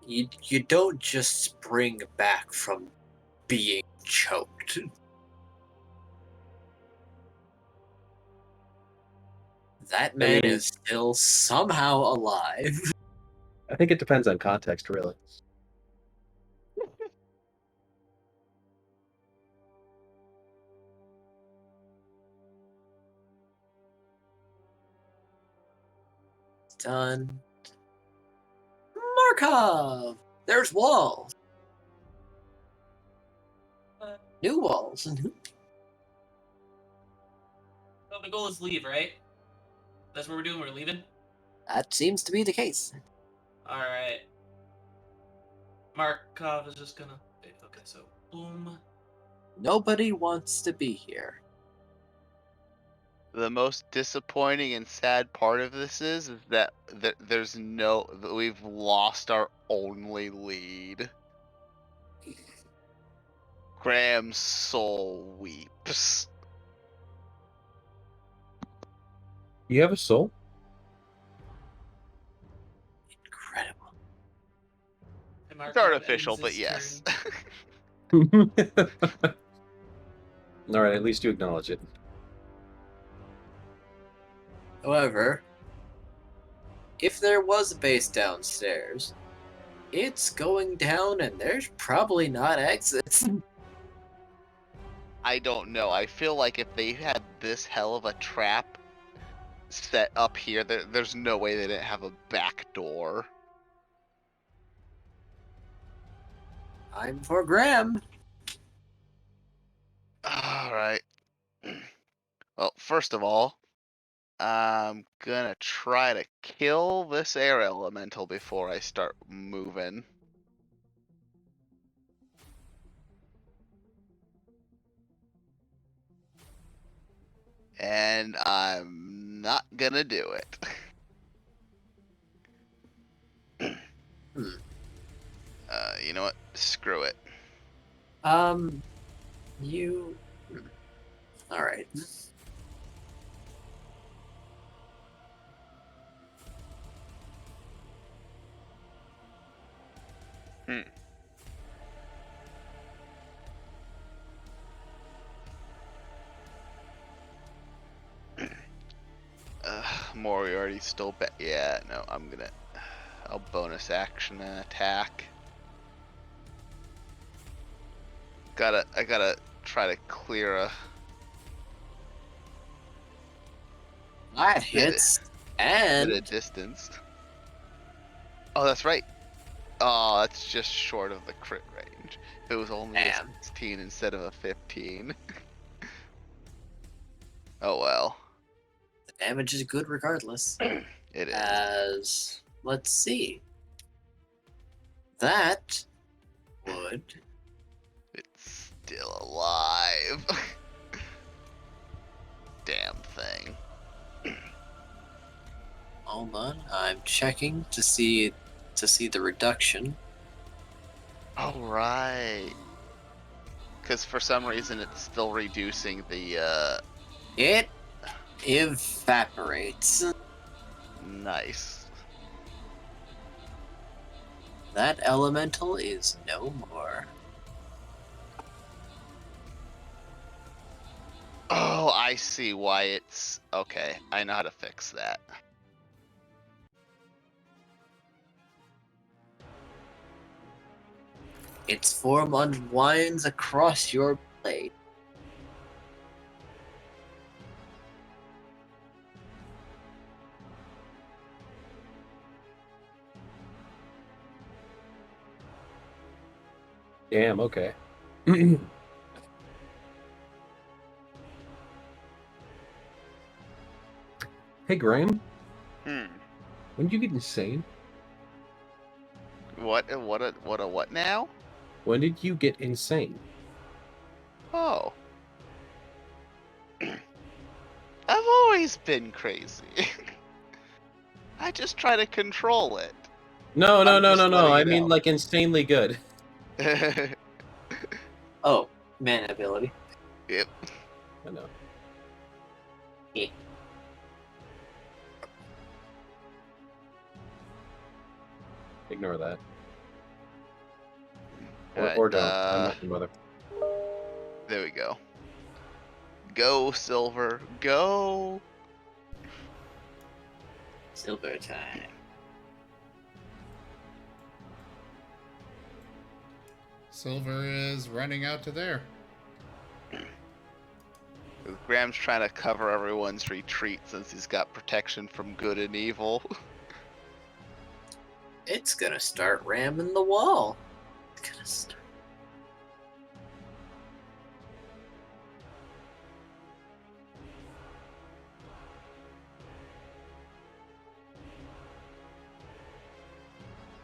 You don't just spring back from being choked. That man is still somehow alive. I think it depends on context, really. Done. Markov! There's walls. New walls. So the goal is leave, right? That's what we're doing. We're leaving. That seems to be the case. All right. Markov is just gonna. Okay, so boom. Nobody wants to be here. The most disappointing and sad part of this is that there's no, that we've lost our only lead. Graham's soul weeps. You have a soul? Incredible. And It's Markov artificial, ends but his yes. turn. Alright, at least you acknowledge it. However, if there was a base downstairs, it's going down and there's probably not exits. I don't know. I feel like if they had this hell of a trap set up here, there's no way they didn't have a back door. I'm for Graham. Alright. Well, first of all, I'm gonna try to kill this air elemental before I start moving. And I'm not gonna do it. You know what? Screw it. You... Alright. Moriarty still bet. Yeah, no, I'll bonus action an attack. I gotta try to clear a... That hits. bit And of distance. Oh, that's right. Oh, that's just short of the crit range. If it was only a 16 instead of a 15. Oh well. the damage is good regardless. It is. As... Let's see. That would... It's still alive. Damn thing. Hold on, I'm checking to see the reduction. Oh right. Because for some reason it's still reducing the It evaporates. Nice. That elemental is no more. Oh, I see why it's... Okay, I know how to fix that. Its form unwinds across your blade. Damn, okay. Hey, Graham, when did you get insane? What now? When did you get insane? Oh. I've always been crazy. I just try to control it. No. I'm just letting I it mean, out. like, insanely good. Oh, man ability. Yep. I know. Yeah. Ignore that. Alright, Or don't. I'm not your mother. There we go. Go, Silver. Go. Silver time. Silver is running out to there. Graham's trying to cover everyone's retreat since he's got protection from good and evil. It's gonna start ramming the wall. It's gonna start.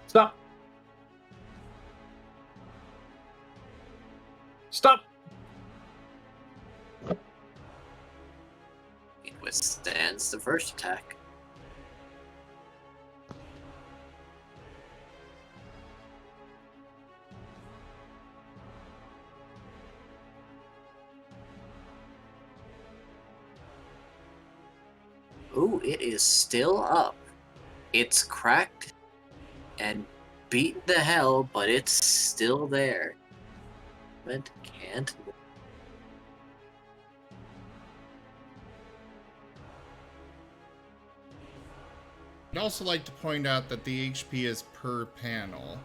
Stop! Stop! It withstands the first attack. Ooh, it is still up. It's cracked and beaten to hell, but it's still there. But can't. I'd also like to point out that the HP is per panel.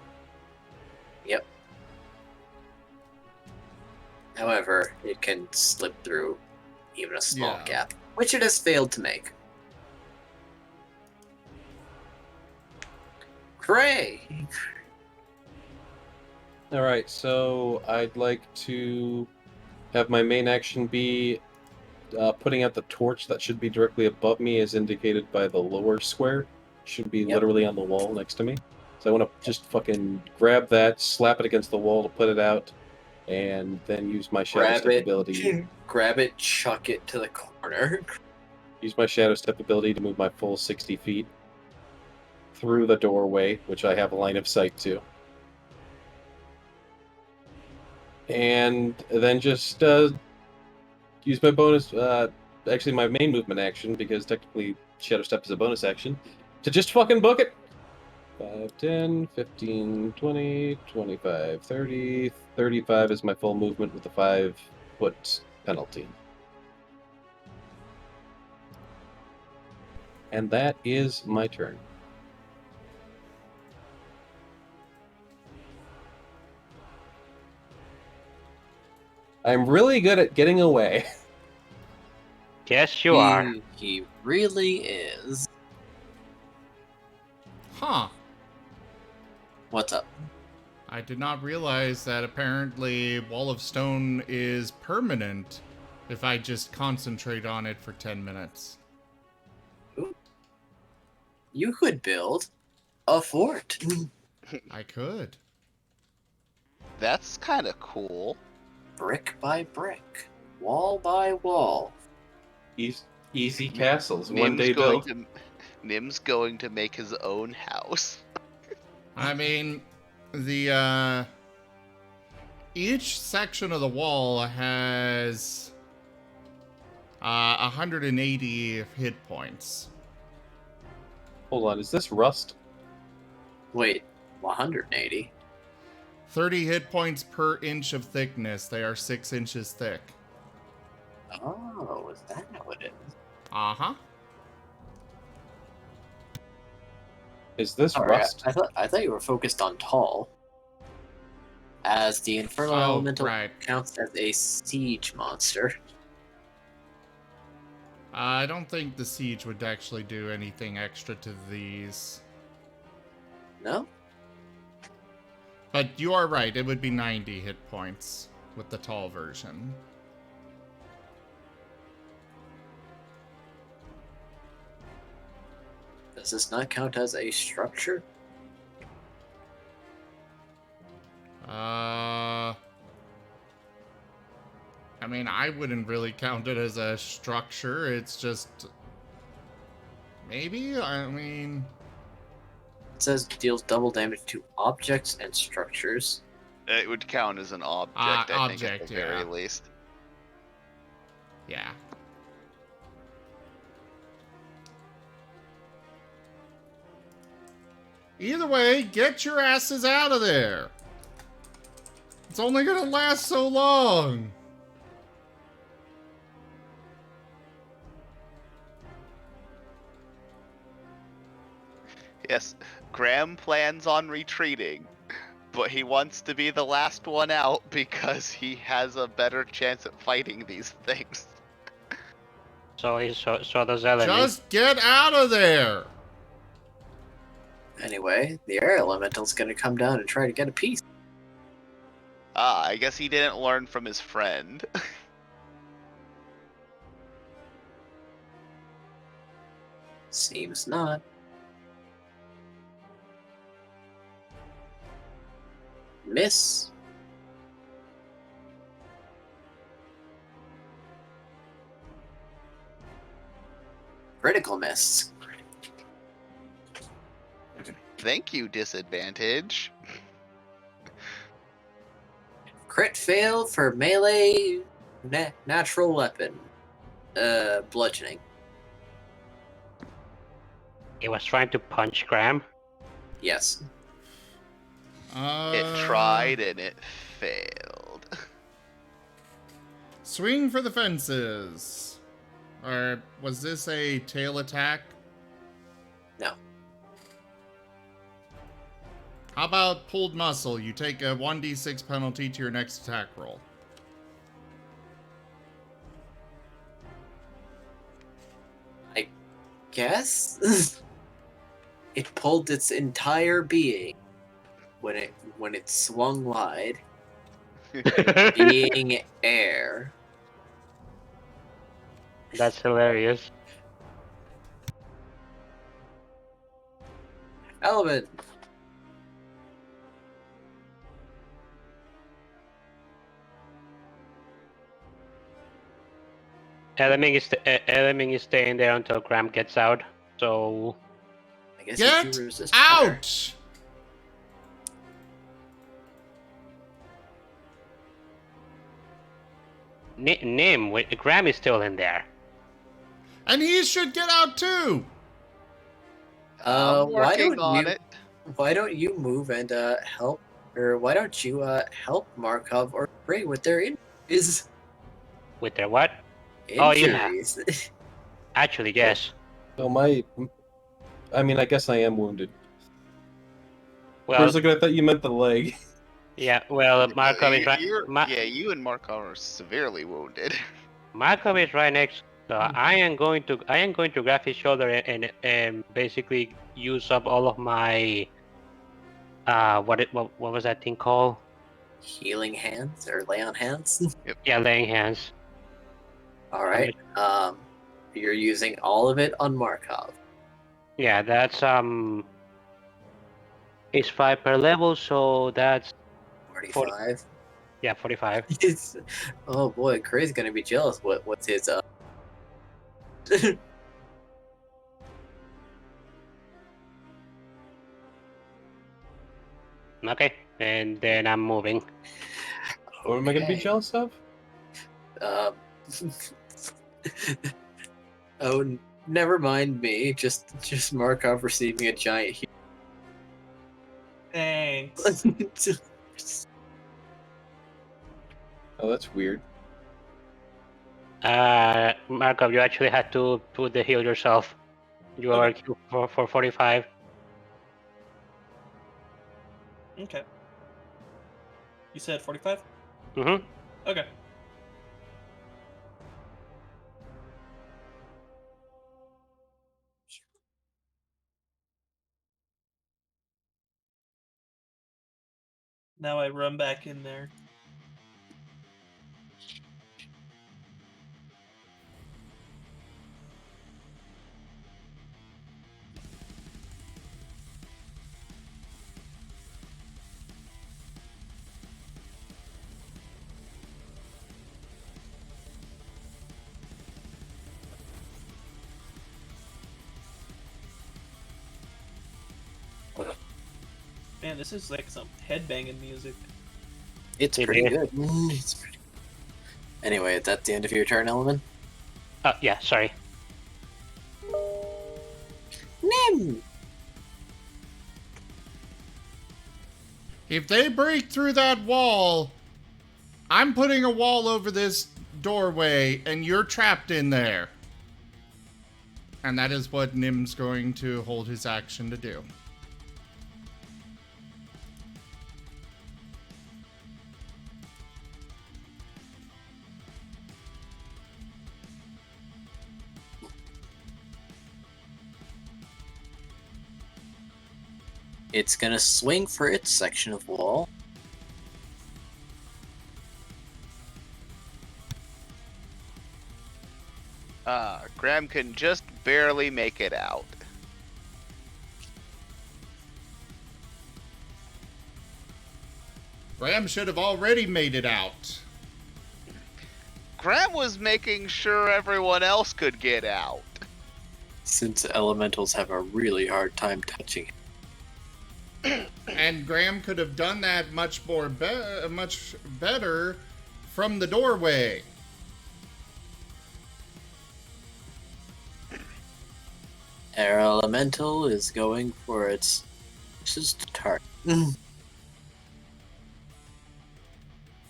Yep. However, it can slip through even a small Yeah. gap, which it has failed to make. Hooray! Alright, so I'd like to have my main action be putting out the torch that should be directly above me as indicated by the lower square. Should be literally on the wall next to me. So I want to just fucking grab that, slap it against the wall to put it out, and then use my shadow Grab step it, ability. grab it, chuck it to the corner. Use my shadow step ability to move my full 60 feet through the doorway, which I have a line of sight to. And then just use my bonus, actually my main movement action, because technically Shadow Step is a bonus action, to just fucking book it! 5, 10, 15, 20, 25, 30, 35 is my full movement with the 5-foot penalty. And that is my turn. I'm really good at getting away. Yes, you are. He really is. Huh. What's up? I did not realize that apparently Wall of Stone is permanent if I just concentrate on it for 10 minutes. You could build a fort. I could. That's kind of cool. Brick by brick. Wall by wall. Easy castles, one day going built. Nim's going to make his own house. I mean, the, each section of the wall has 180 hit points. Hold on, is this rust? Wait, 180? 30 hit points per inch of thickness. They are 6 inches thick. Oh, is that how it is? Uh-huh. Is this Sorry, rust? I thought you were focused on tall. as the Infernal Oh, Elemental right. counts as a siege monster. I don't think the siege would actually do anything extra to these. No? But you are right, it would be 90 hit points with the tall version. Does this not count as a structure? I mean, I wouldn't really count it as a structure, it's just... Maybe? I mean... It says deals double damage to objects and structures. It would count as an object, I think, at object, the very yeah. least. Yeah. Either way, get your asses out of there! It's only gonna last so long! Yes, Graham plans on retreating, but he wants to be the last one out because he has a better chance at fighting these things. So does Elemin. Just get out of there! Anyway, the air elemental's gonna come down and try to get a piece. Ah, I guess he didn't learn from his friend. Seems not. Miss. Critical miss. Thank you, disadvantage. Crit fail for melee natural weapon. Bludgeoning. He was trying to punch Graham. Yes. It tried and it failed. Swing for the fences. Or was this a tail attack? No. How about pulled muscle? You take a 1d6 penalty to your next attack roll. I guess it pulled its entire being when it swung wide, being air. That's hilarious. Element. Elemin is staying there until Graham gets out. So I guess Get if you resist fire. out! Nim, Graham is still in there. And he should get out too! I'm working on it. Why don't you move and help, or why don't you help Markov or Furry with their injuries? With their what? Oh, yeah. Injuries. Actually, yes. So I mean, I guess I am wounded. I Well, was looking, I thought you meant the leg. yeah. Well, Markov is right. Yeah, you and Marcov are severely wounded. Markov is right next. So I am going to grab his shoulder and basically use up all of my what was that thing called? Healing hands or lay on hands. Yeah, laying hands. All right. You're using all of it on Markov. Yeah, that's it's 5 per level, so that's 45. yeah, 45. Oh boy, Cray's gonna be jealous. What's his Okay, and then I'm moving. What am I going to be jealous of? Oh, never mind me. Just Markov receiving a giant heal. Thanks. Oh, that's weird. Markov, you actually had to put the heal yourself. You are for 45. Okay. You said 45? Mm-hmm. Okay. Now I run back in there. Man, this is like some headbanging music. It's It pretty is. good. It's pretty good. Anyway, that's the end of your turn, Elemin. Oh, yeah, sorry. Nim! If they break through that wall, I'm putting a wall over this doorway and you're trapped in there. And that is what Nim's going to hold his action to do. It's gonna swing for its section of wall. Graham can just barely make it out. Graham should have already made it out. Graham was making sure everyone else could get out. Since elementals have a really hard time touching it. And Graham could have done that much better from the doorway. Air elemental is going for its closest target.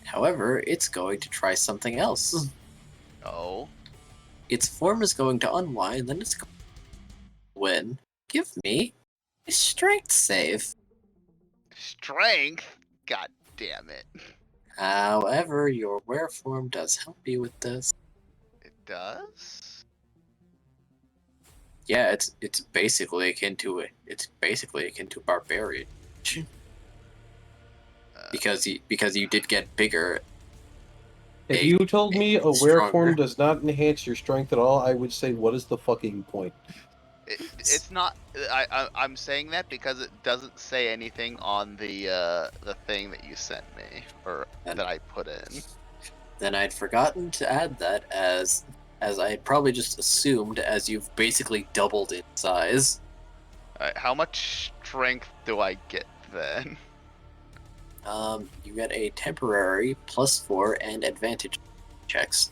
However, it's going to try something else. Oh. Its form is going to unwind, then it's going to win. Give me a strength save. Strength? God damn it. However, your were form does help you with this. It does? Yeah, it's basically akin to barbarian. Because you did get bigger. If you told me a stronger. were form does not enhance your strength at all, I would say, what is the fucking point? It's not. I'm saying that because it doesn't say anything on the thing that you sent me or that I put in. Then I'd forgotten to add that as I had probably just assumed, as you've basically doubled in size. Alright, how much strength do I get then? You get a temporary +4 and advantage checks.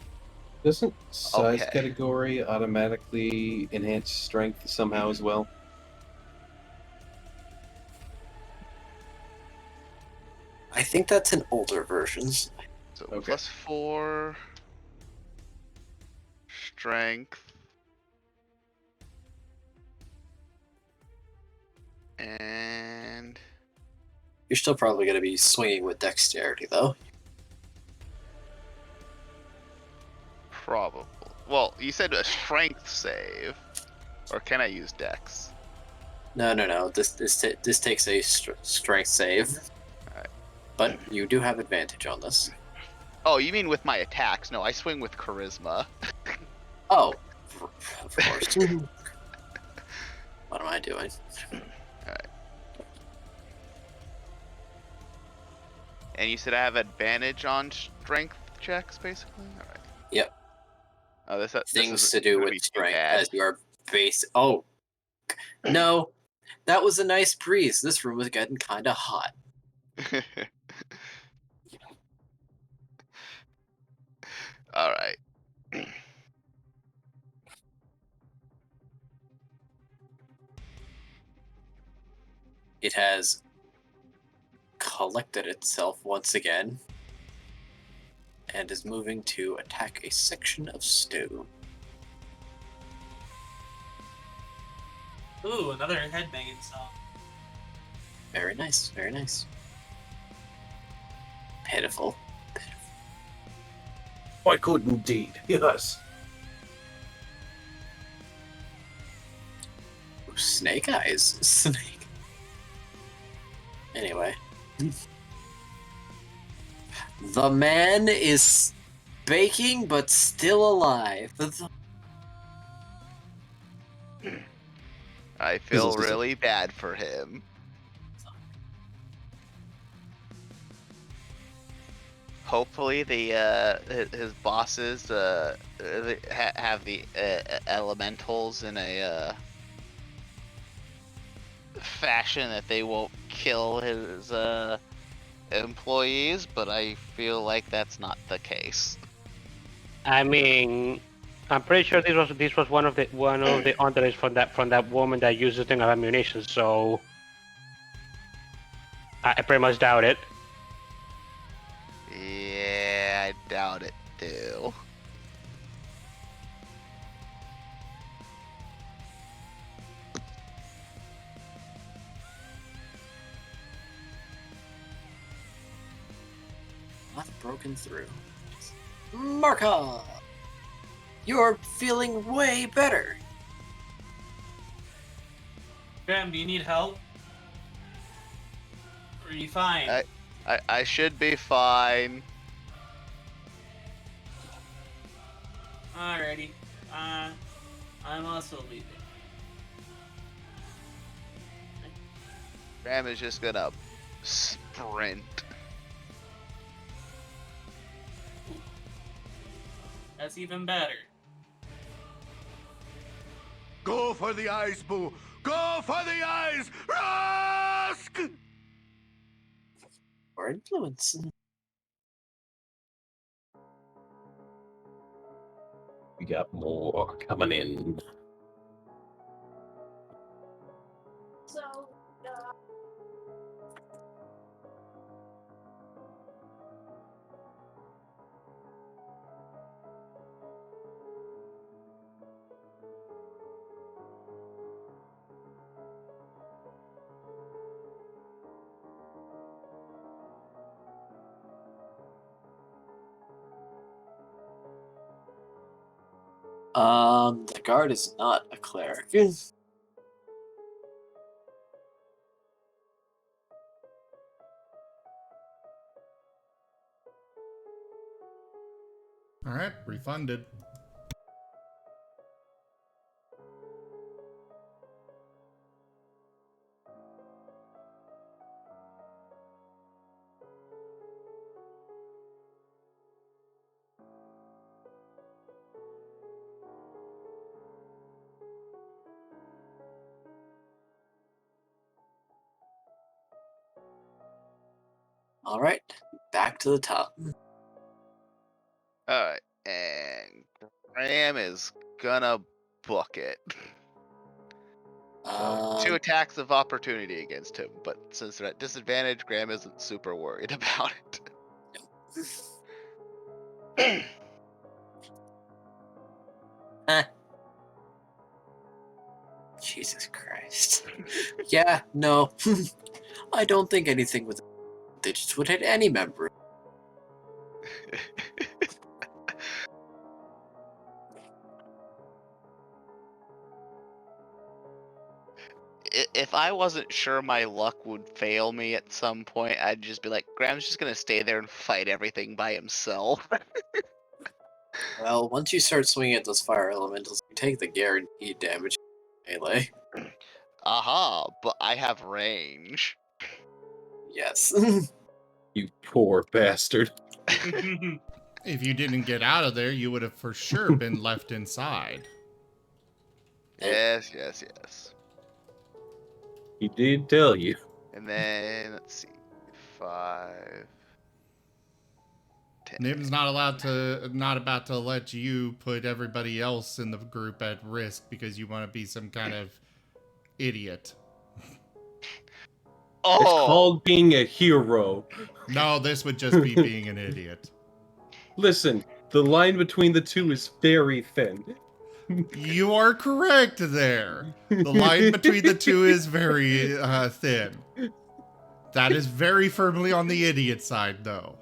Doesn't size Okay. category automatically enhance strength somehow as well? I think that's in older versions. So Okay. +4 strength and You're still probably going to be swinging with dexterity, though. probable. Well, you said a strength save, or can I use dex? No. This takes a strength save. Alright. But you do have advantage on this. Oh, you mean with my attacks? No, I swing with charisma. Oh, of course. What am I doing? Alright. And you said I have advantage on strength checks, basically? Alright. Yep. Oh, this Things isn't to do gonna with be too strength bad. as your base. Oh, no, that was a nice breeze. This room was getting kind of hot. Alright. It has collected itself once again and is moving to attack a section of stone. Ooh, another headbanging song. Very nice, very nice. Pitiful. I could indeed, yes. Ooh, snake eyes. Snake. Anyway. The man is baking but still alive. I feel really bad for him. Hopefully, his bosses have the elementals in a fashion that they won't kill his employees, but I feel like that's not the case. I mean, I'm pretty sure this was one of the underlings from that woman that used the thing of ammunition. So I pretty much doubt it. Yeah, I doubt it too. I've broken through. Marcov! You're feeling way better. Graham, do you need help? Or are you fine? I should be fine. Alrighty. I'm also leaving. Ram is just gonna sprint. That's even better. Go for the eyes, Boo! Go for the eyes! Rask! Or influence. We got more coming in. The guard is not a cleric. Alright, refunded. Alright, back to the top. Alright, and Graham is gonna book it. So, 2 attacks of opportunity against him, but since they're at disadvantage, Graham isn't super worried about it. Jesus Christ. Yeah, no. I don't think anything with digits would hit any member. If I wasn't sure my luck would fail me at some point, I'd just be like, Graham's just gonna stay there and fight everything by himself. Well, once you start swinging at those fire elementals, you take the guaranteed damage melee. Aha, but I have range. Yes. You poor bastard. If you didn't get out of there, you would have for sure been left inside. Yes, yes, yes. He did tell you. And then, let's see. 5... 10. Nim's not about to let you put everybody else in the group at risk because you want to be some kind of idiot. Oh! It's called being a hero. No, this would just be being an idiot. Listen, the line between the two is very thin. You are correct there. The line between the two is very thin. That is very firmly on the idiot side, though.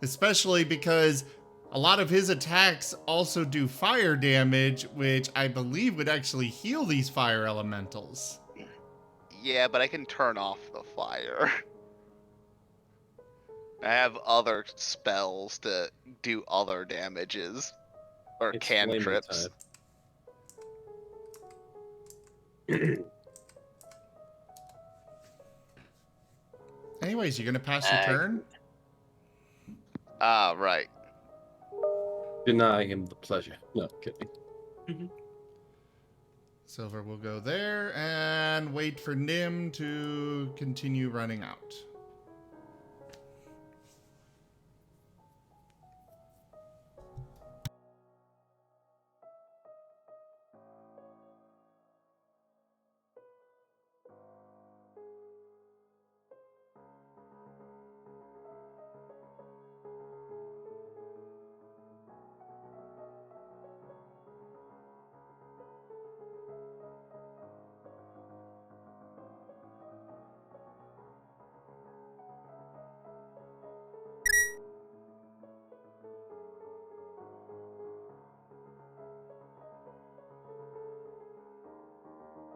Especially because a lot of his attacks also do fire damage, which I believe would actually heal these fire elementals. Yeah, but I can turn off the fire. I have other spells to do other damages. Or It's cantrips. Anyways, you gonna pass your turn? Ah, right. Deny him the pleasure. No, kidding. Silver will go there and wait for Nim to continue running out.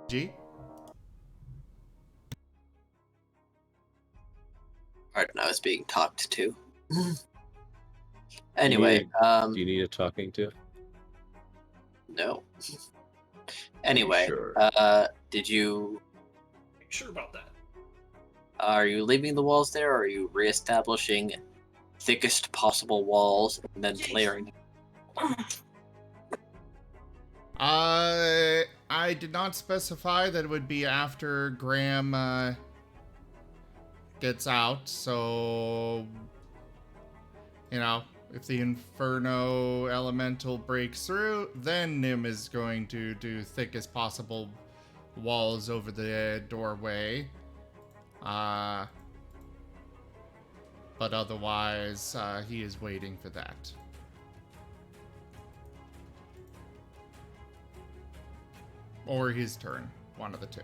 G? Pardon, I was being talked to. Anyway, Do you need a talking to? no. Anyway, Sure. did you... Sure about that. Are you leaving the walls there, or are you reestablishing thickest possible walls and then layering? I did not specify that it would be after Graham gets out, so you know, if the Inferno Elemental breaks through, then Nim is going to do thickest possible walls over the doorway. But otherwise, he is waiting for that. Or his turn. One of the two.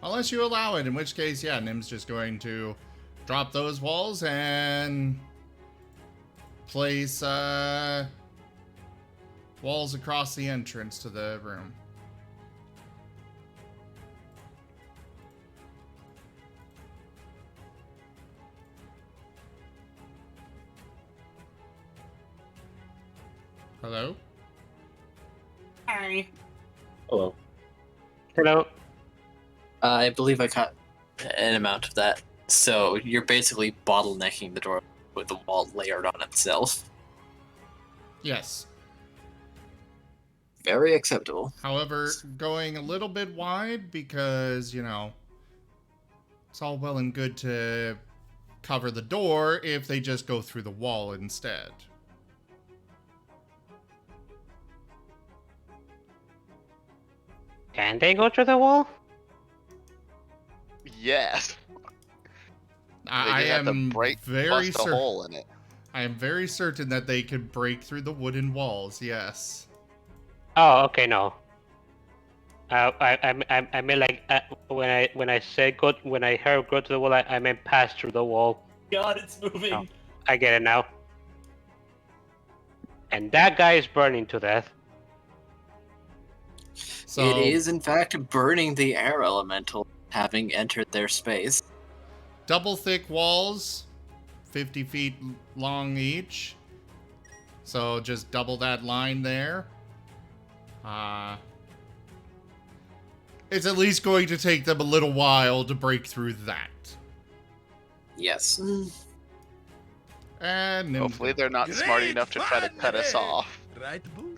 Unless you allow it, in which case, yeah, Nim's just going to drop those walls and place walls across the entrance to the room. Hello? Hi. Hello. Hello. I believe I caught an amount of that. So you're basically bottlenecking the door with the wall layered on itself. Yes. Very acceptable. However, going a little bit wide because, you know, it's all well and good to cover the door if they just go through the wall instead. Can they go through the wall? Yes. I They just have to am bust very a certain. hole in it. I am very certain that they could break through the wooden walls. Yes. Oh, okay, no. I meant like when I said when I heard go to the wall, I meant pass through the wall. God, it's moving. Oh, I get it now. And that guy is burning to death. So It is, in fact, burning the air elemental, having entered their space. double thick walls, 50 feet long each. So just double that line there. It's at least going to take them a little while to break through that. Yes. And Hopefully they're not smart enough to try to cut us off. Right, boo?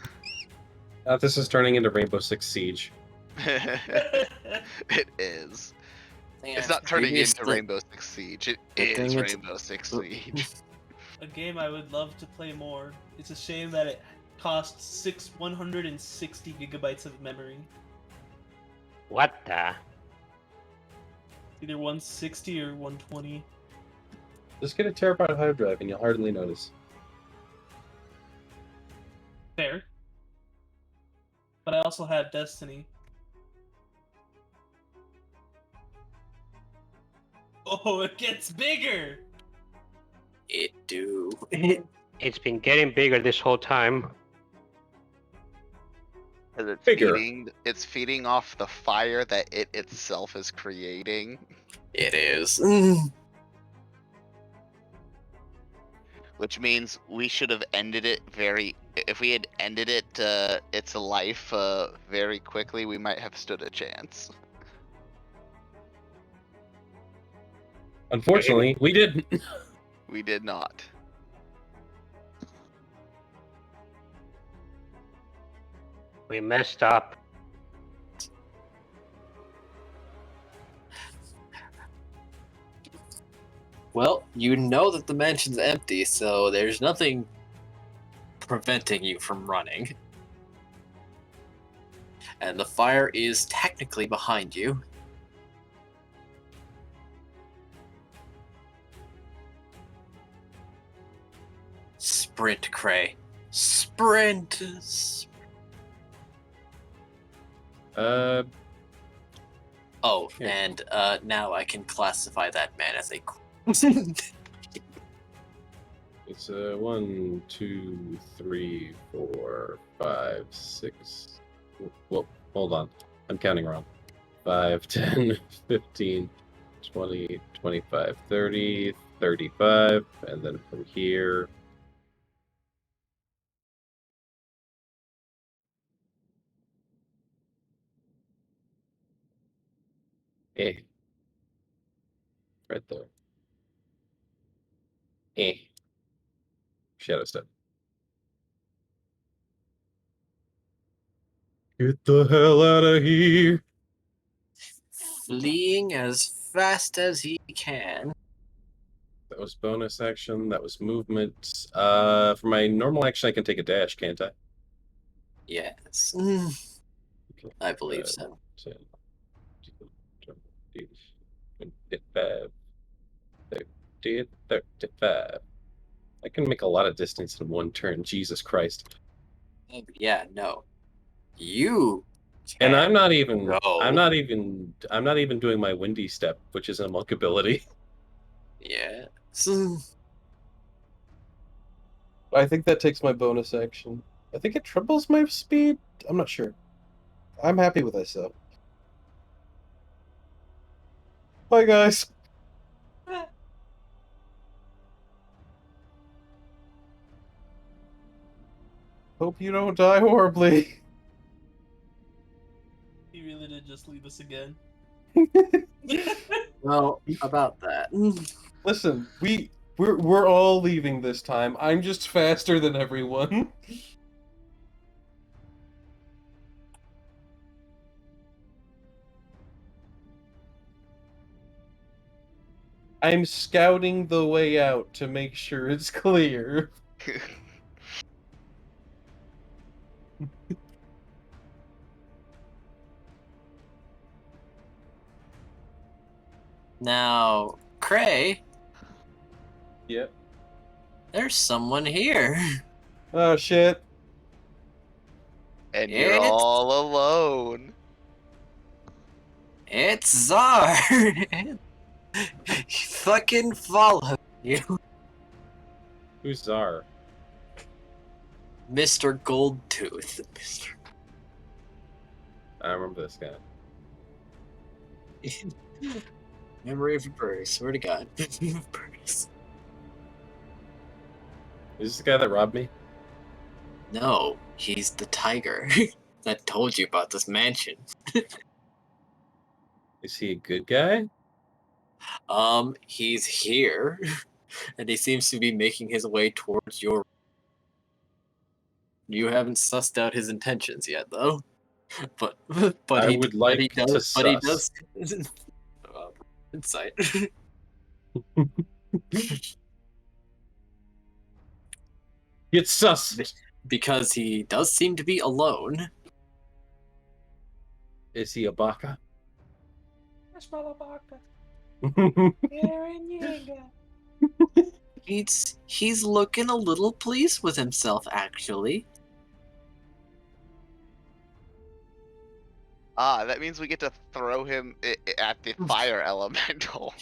This is turning into Rainbow Six Siege. It is. It's not turning into Rainbow Six Siege. It is Rainbow Six Siege. A game I would love to play more. It's a shame that it costs 160 gigabytes of memory. What the? Either 160 or 120. Just get a terabyte hard drive and you'll hardly notice. Fair. But I also have Destiny. Oh, it gets bigger. It do. It's been getting bigger this whole time. Because it's Bigger. it's feeding off the fire that it itself is creating. It is. Which means we should have ended it if we had ended it its life very quickly, we might have stood a chance. Unfortunately, we didn't. We did not. We messed up. Well, you know that the mansion's empty, so there's nothing preventing you from running. And the fire is technically behind you. Sprint, Cray. Sprint! Oh, Yeah. and now I can classify that man as a... It's 1, 2, 3, 4, 5, 6. Well, hold on. I'm counting wrong. 5, 10, 15, 20, 25, 30, 35, and then from here. Right there. Shadow step. Get the hell out of here! Fleeing as fast as he can. That was bonus action. That was movement. For my normal action, I can take a dash, can't I? Yes. Okay. I believe so. 10, 20, 25, 30, 35. I can make a lot of distance in one turn. Jesus Christ. Yeah, no. You And can I'm not even go. I'm not even doing my windy step, which is a monk ability. Yes. I think that takes my bonus action. I think it triples my speed. I'm not sure. I'm happy with myself. Bye, guys. Hope you don't die horribly. He really did just leave us again. Well, about that. Listen, we're all leaving this time. I'm just faster than everyone. I'm scouting the way out to make sure it's clear. Now, Cray, Yep. there's someone here. Oh shit. And you're It's- all alone. It's Czar. He fucking follow you. Who's Czar? Mr. Goldtooth. Mr. I remember this guy. Memory of a bird, swear to God. Memory of a bird. Is this the guy that robbed me? No, he's the tiger that told you about this mansion. Is he a good guy? He's here, and he seems to be making his way towards your... You haven't sussed out his intentions yet, though. But I he, would but like he to does, but he suss. does. Insight. Get sus. Because he does seem to be alone. Is he a baka? He's looking a little pleased with himself, actually. Ah, that means we get to throw him at the fire elemental.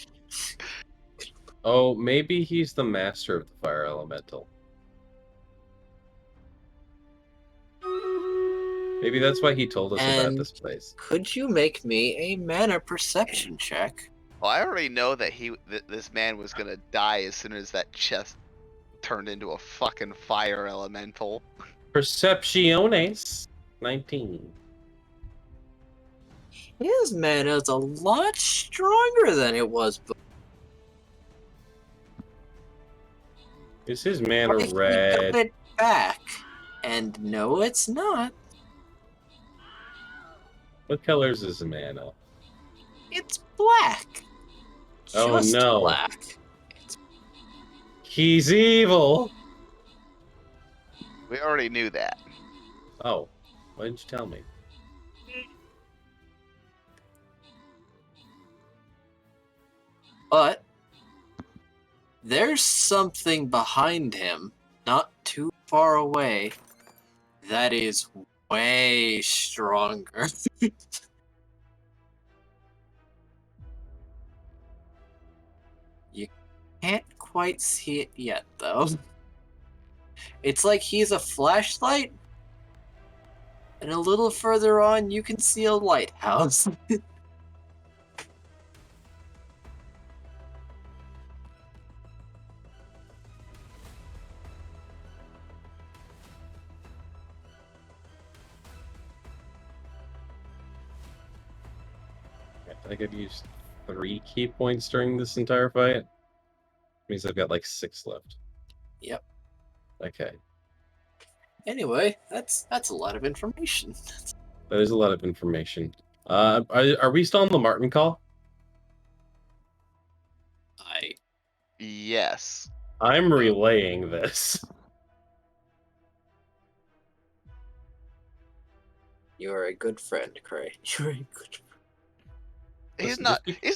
Oh, maybe he's the master of the fire elemental. Maybe that's why he told us about And this place. could you make me a mana perception check? Well, I already know that this man was gonna die as soon as that chest turned into a fucking fire elemental. Percepciones 19. His mana's a lot stronger than it was before. Is his mana He got red? it back. And no, it's not. What color is his mana? It's black. Oh Just no. black. He's evil! We already knew that. Oh, why didn't you tell me? But there's something behind him, not too far away, that is way stronger. You can't quite see it yet, though. It's like he's a flashlight, and a little further on, you can see a lighthouse. I could use 3 key points during this entire fight. Means I've got like 6 left. Yep. Okay. Anyway, that's a lot of information. That is a lot of information. Are we still on the Marten call? Yes. I'm relaying this. You're a good friend, Cray. You're a good friend. He's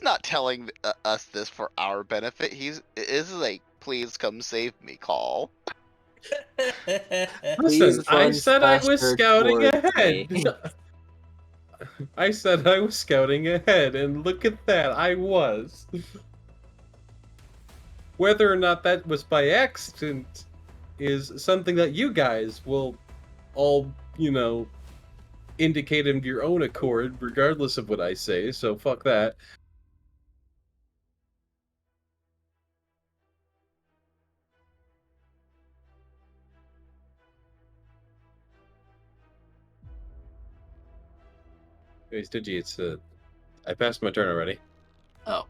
not telling us this for our benefit. This is like, please come save me call. Listen, I said I was faster scouting towards ahead. me. I said I was scouting ahead, and look at that, I was. Whether or not that was by accident is something that you guys will all, indicate of your own accord, regardless of what I say, so fuck that. Hey, Stidgy, it's I passed my turn already. Oh.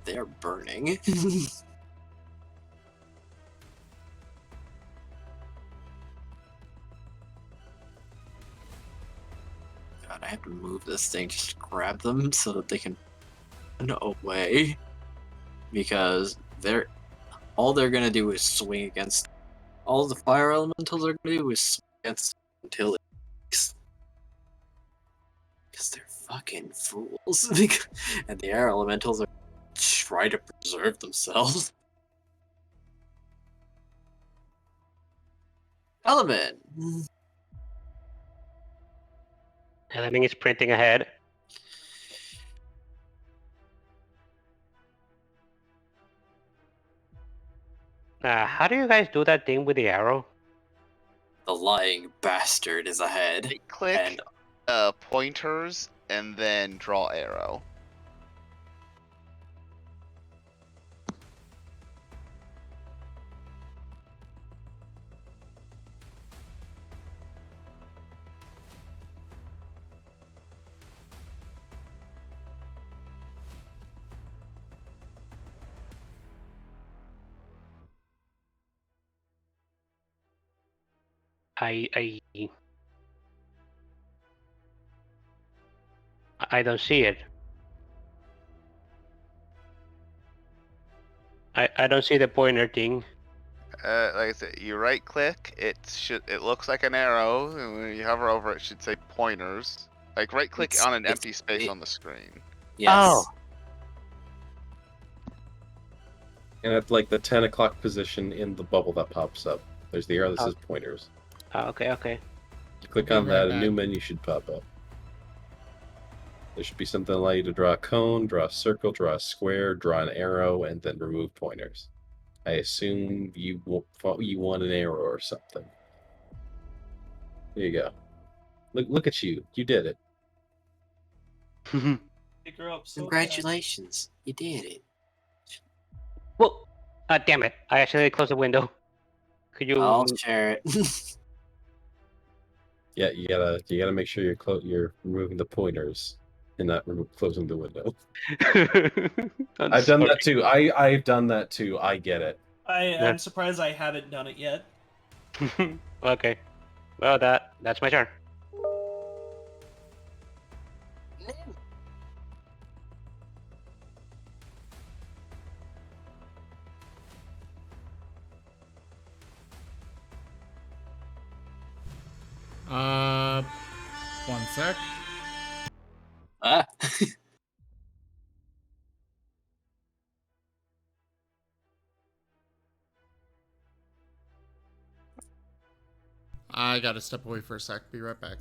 They're burning. God, I have to move this thing just to grab them so that they can run away. Because all they're gonna do is swing against. All the fire elementals are gonna do is swing against until it works. Because they're fucking fools. And the air elementals are try to preserve themselves. Element. Elemin is printing ahead. How do you guys do that thing with the arrow? The lying bastard is ahead. Right click, And pointers, and then draw arrow. I don't see it. I don't see the pointer thing. Like I said, you right click, it looks like an arrow, and when you hover over it should say pointers. Like right click on an empty space on the screen. yes. Oh. And at like the 10 o'clock position in the bubble that pops up, there's the arrow that says pointers. Okay. You click on that, a new menu should pop up. There should be something that allow you to draw a cone, draw a circle, draw a square, draw an arrow, and then remove pointers. I assume you want an arrow or something. There you go. Look at you. You did it. Pick her up so Congratulations, you did it. Well, damn it! I actually closed the window. Could you? I'll share it. Yeah, you gotta make sure you're removing the pointers and not closing the window. I've done that too. I've done that too. I get it. I'm surprised I haven't done it yet. Okay. Well, that's my turn. One sec. Ah. I gotta step away for a sec. Be right back.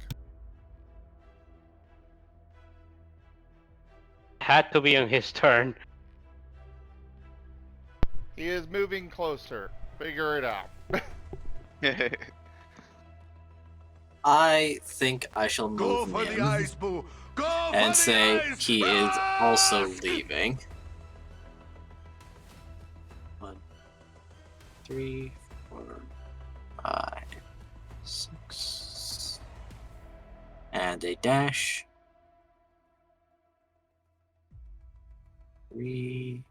Had to be on his turn. He is moving closer. Figure it out. I think I shall Go move for the him eyes, boo! Go and for say the eyes! he is also leaving. 1, 3, 4, 5, 6, and a dash. 3.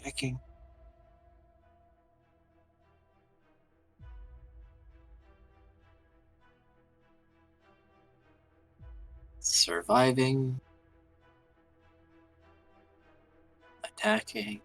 Attacking. Surviving. Attacking.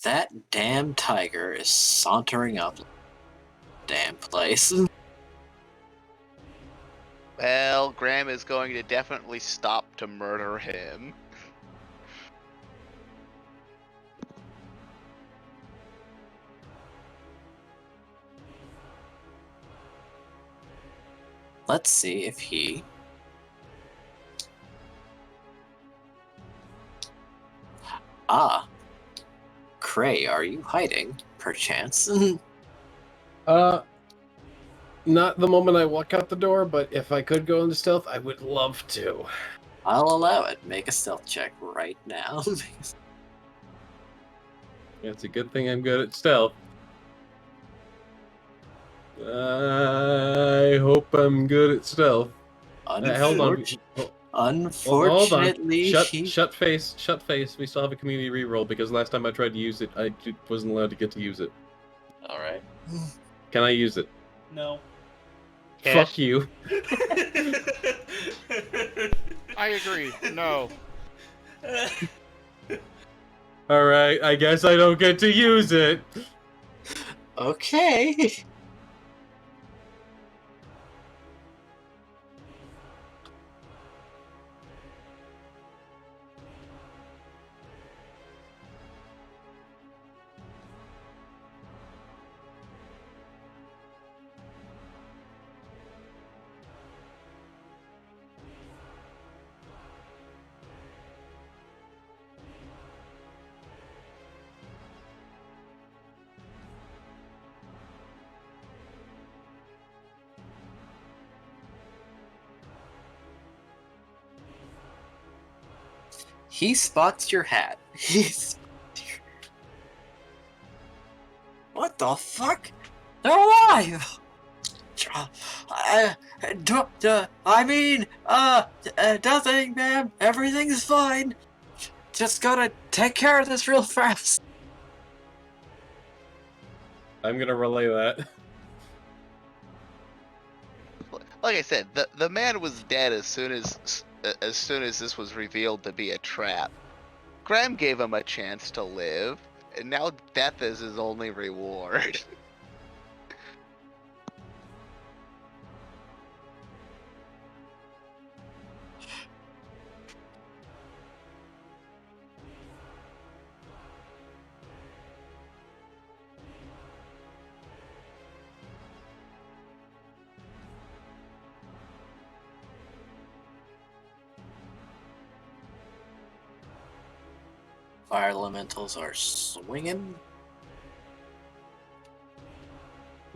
That damn tiger is sauntering up. Damn place. Well, Graham is going to definitely stop to murder him. Let's see if he... Ah. Cray, are you hiding, perchance? Not the moment I walk out the door, but if I could go into stealth, I would love to. I'll allow it. Make a stealth check right now. It's a good thing I'm good at stealth. I hope I'm good at stealth. Hold on. Unfortunately, hold on. Shut face. We still have a community reroll because last time I tried to use it, I wasn't allowed to get to use it. All right. Can I use it? No. Yes. Fuck you. I agree. No. All right. I guess I don't get to use it. Okay. He spots your hat. What the fuck? They're alive! Nothing, ma'am. Everything's fine. Just gotta take care of this real fast. I'm gonna relay that. Like I said, the man was dead as soon as this was revealed to be a trap. Graham gave him a chance to live, and now death is his only reward. Fire elementals are swinging.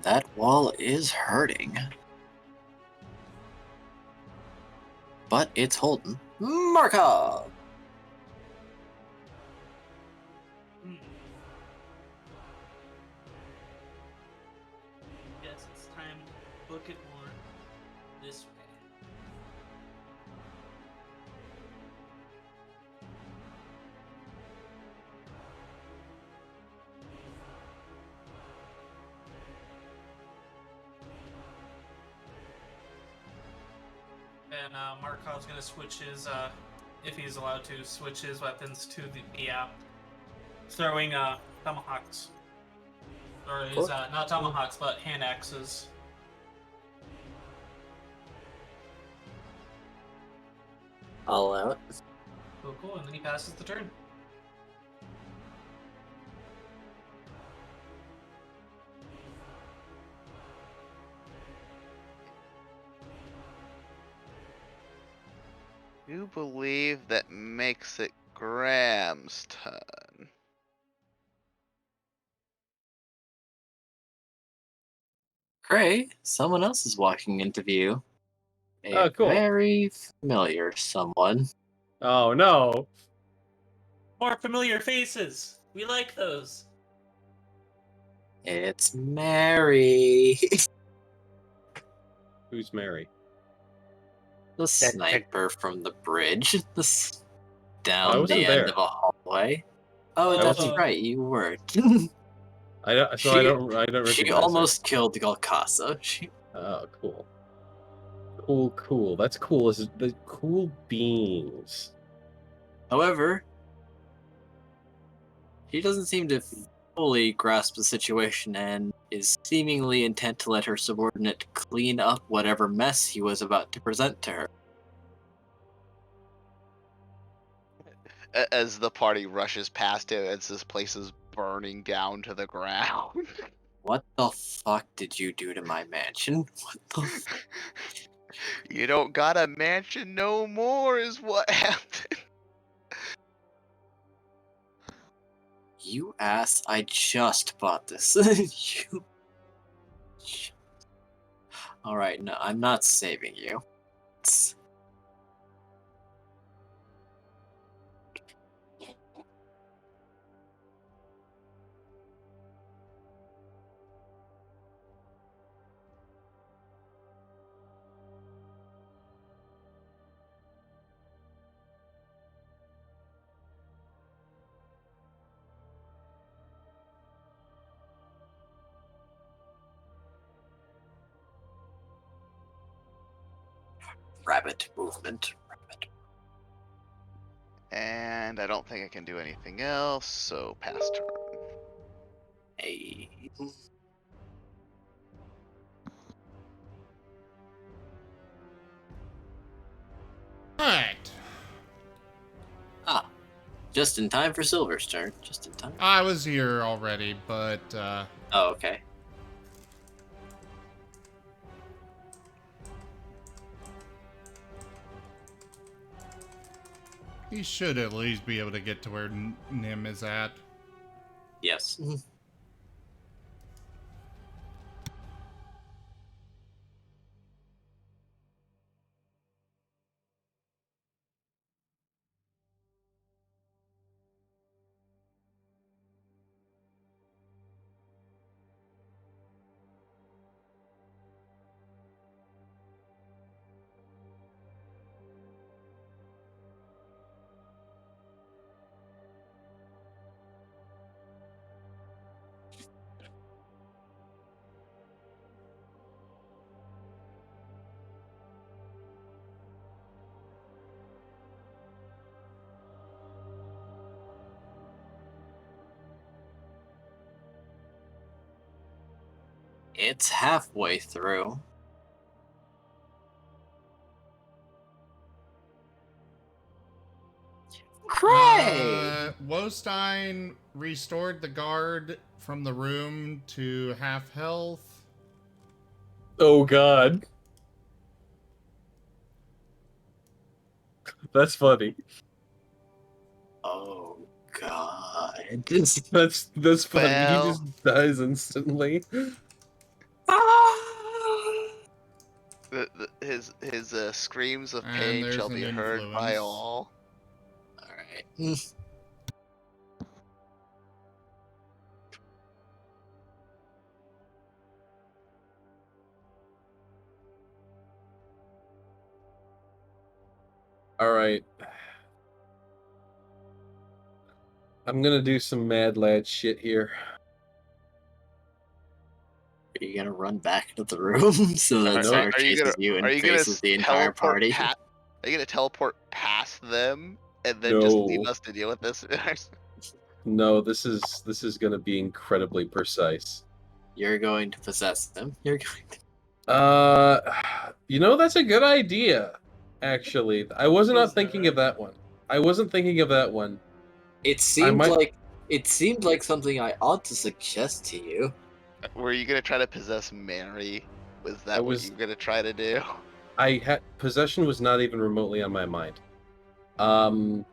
That wall is hurting. But it's holding. Marcov! Yes, it's time to book it more this way. And Markov's gonna switch his, if he's allowed to, switch his weapons to the throwing tomahawks. Or his, not tomahawks, but hand axes. I'll allow it. Cool, and then he passes the turn. You believe that makes it Graham's turn. Gray, someone else is walking into view. A Oh, cool. very familiar someone. Oh no! More familiar faces. We like those. It's Mary. Who's Mary? The sniper from the bridge. I Down wasn't the end there. of a hallway. Oh, I that's wasn't- right, you weren't. I don't recognize She her. almost killed Galcasa. Oh, cool. Cool. That's cool. This is the cool beans. However, he doesn't seem to fully grasp the situation and is seemingly intent to let her subordinate clean up whatever mess he was about to present to her. As the party rushes past it, as this place is burning down to the ground. What the fuck did you do to my mansion? What the You don't got a mansion no more, is what happened. You ass, I just bought this. You... Alright, no, I'm not saving you. Rabbit movement. Rabbit. And I don't think I can do anything else, so pass turn. Hey. Alright. Ah, just in time for Silver's turn. Just in time. I was here already, but, Oh, okay. he should at least be able to get to where Nim is at. Yes. It's halfway through. Cray! Wostein restored the guard from the room to half health. Oh god. That's funny. Oh god. That's funny. He Well. just dies instantly. His screams of And pain there's shall an be heard by influence. all. Alright. Alright. I'm gonna do some mad lad shit here. Are you gonna run back into the room so that Sarah chases you and faces the entire party? Are you gonna teleport past them and then No. just leave us to deal with this? No, this is gonna be incredibly precise. You're going to possess them. You're going to... You know, that's a good idea, actually. I was not thinking of that one. I wasn't thinking of that one. It seemed like something I ought to suggest to you. Were you gonna try to possess Mary? Was that what you were gonna try to do? Possession was not even remotely on my mind. I'm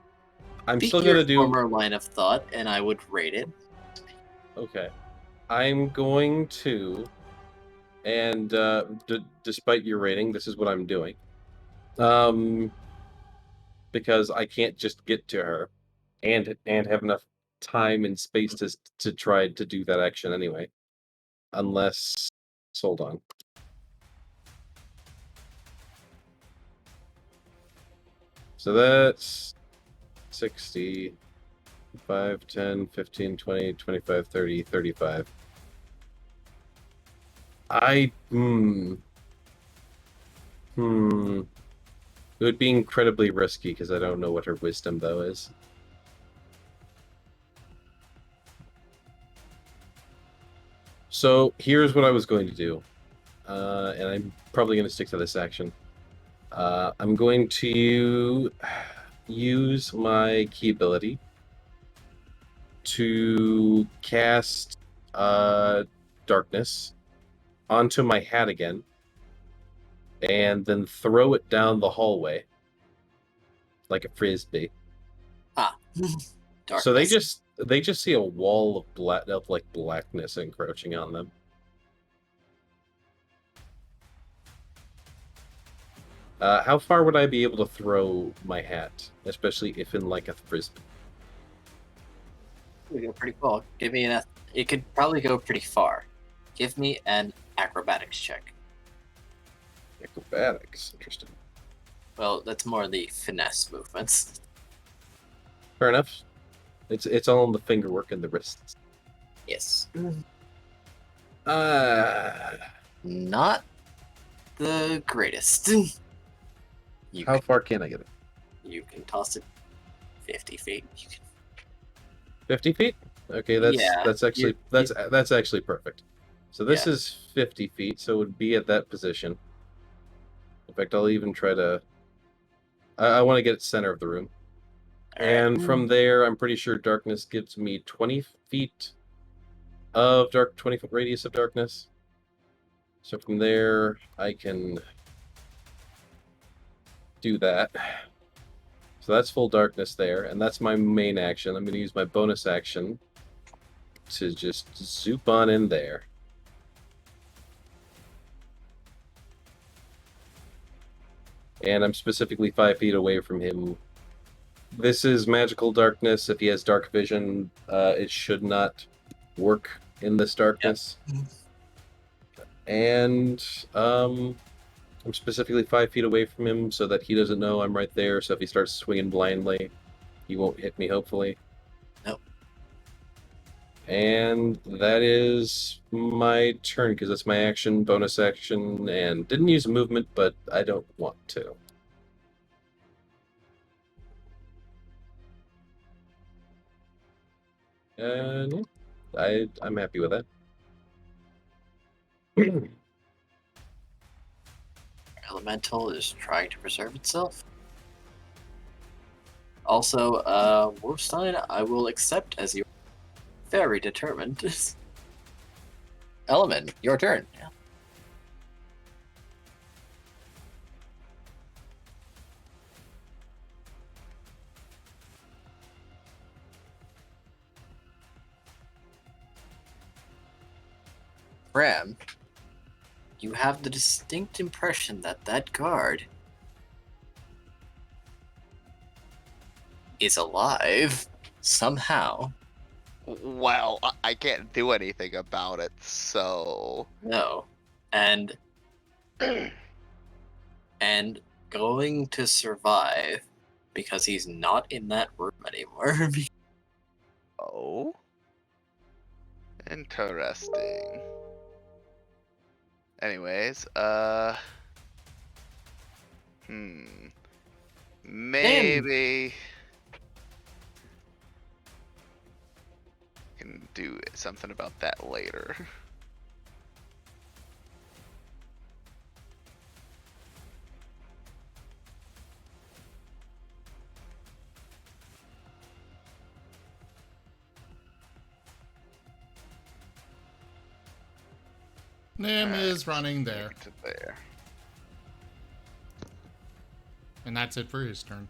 Speak still your gonna do former line of thought, and I would rate it. Okay. I'm going to, and despite your rating, this is what I'm doing. Because I can't just get to her, and have enough time and space to try to do that action anyway. Unless, hold on. So that's 60, 5, 10, 15, 20, 25, 30, 35. It would be incredibly risky because I don't know what her wisdom, though, is. So here's what I was going to do. And I'm probably going to stick to this action. I'm going to use my key ability to cast darkness onto my hat again, and then throw it down the hallway like a frisbee. So they just see a wall of blackness encroaching on them. How far would I be able to throw my hat, especially if in like a frisbee? It would go pretty far. Give me an. It could probably go pretty far. Give me an acrobatics check. Acrobatics, interesting. Well, that's more the finesse movements. Fair enough. It's all in the finger work and the wrists. Yes. Not the greatest. How far can I get it? You can toss it 50 feet. 50 feet? Okay, that's actually perfect. So this is 50 feet, so it would be at that position. In fact, I'll even try to... I want to get it center of the room. And from there, I'm pretty sure darkness gives me 20 feet of 20-foot radius of darkness. So from there, I can do that. So that's full darkness there, and that's my main action. I'm going to use my bonus action to just zoop on in there. And I'm specifically 5 feet away from him. This is magical darkness. If he has dark vision, it should not work in this darkness. Yep. And I'm specifically 5 feet away from him so that he doesn't know I'm right there. So if he starts swinging blindly, he won't hit me, hopefully. Nope. And that is my turn, because that's my action, bonus action, and didn't use movement, but I don't want to. And I'm happy with that. Elemental is trying to preserve itself. Also, Wolfstein, I will accept as you very determined. Element, your turn. Yeah. Bram, you have the distinct impression that that guard is alive somehow. Well, I can't do anything about it, so... No. And and going to survive because he's not in that room anymore. Oh? Interesting. Anyways, maybe... can do something about that later. Nim is running there. To there. And that's it for his turn.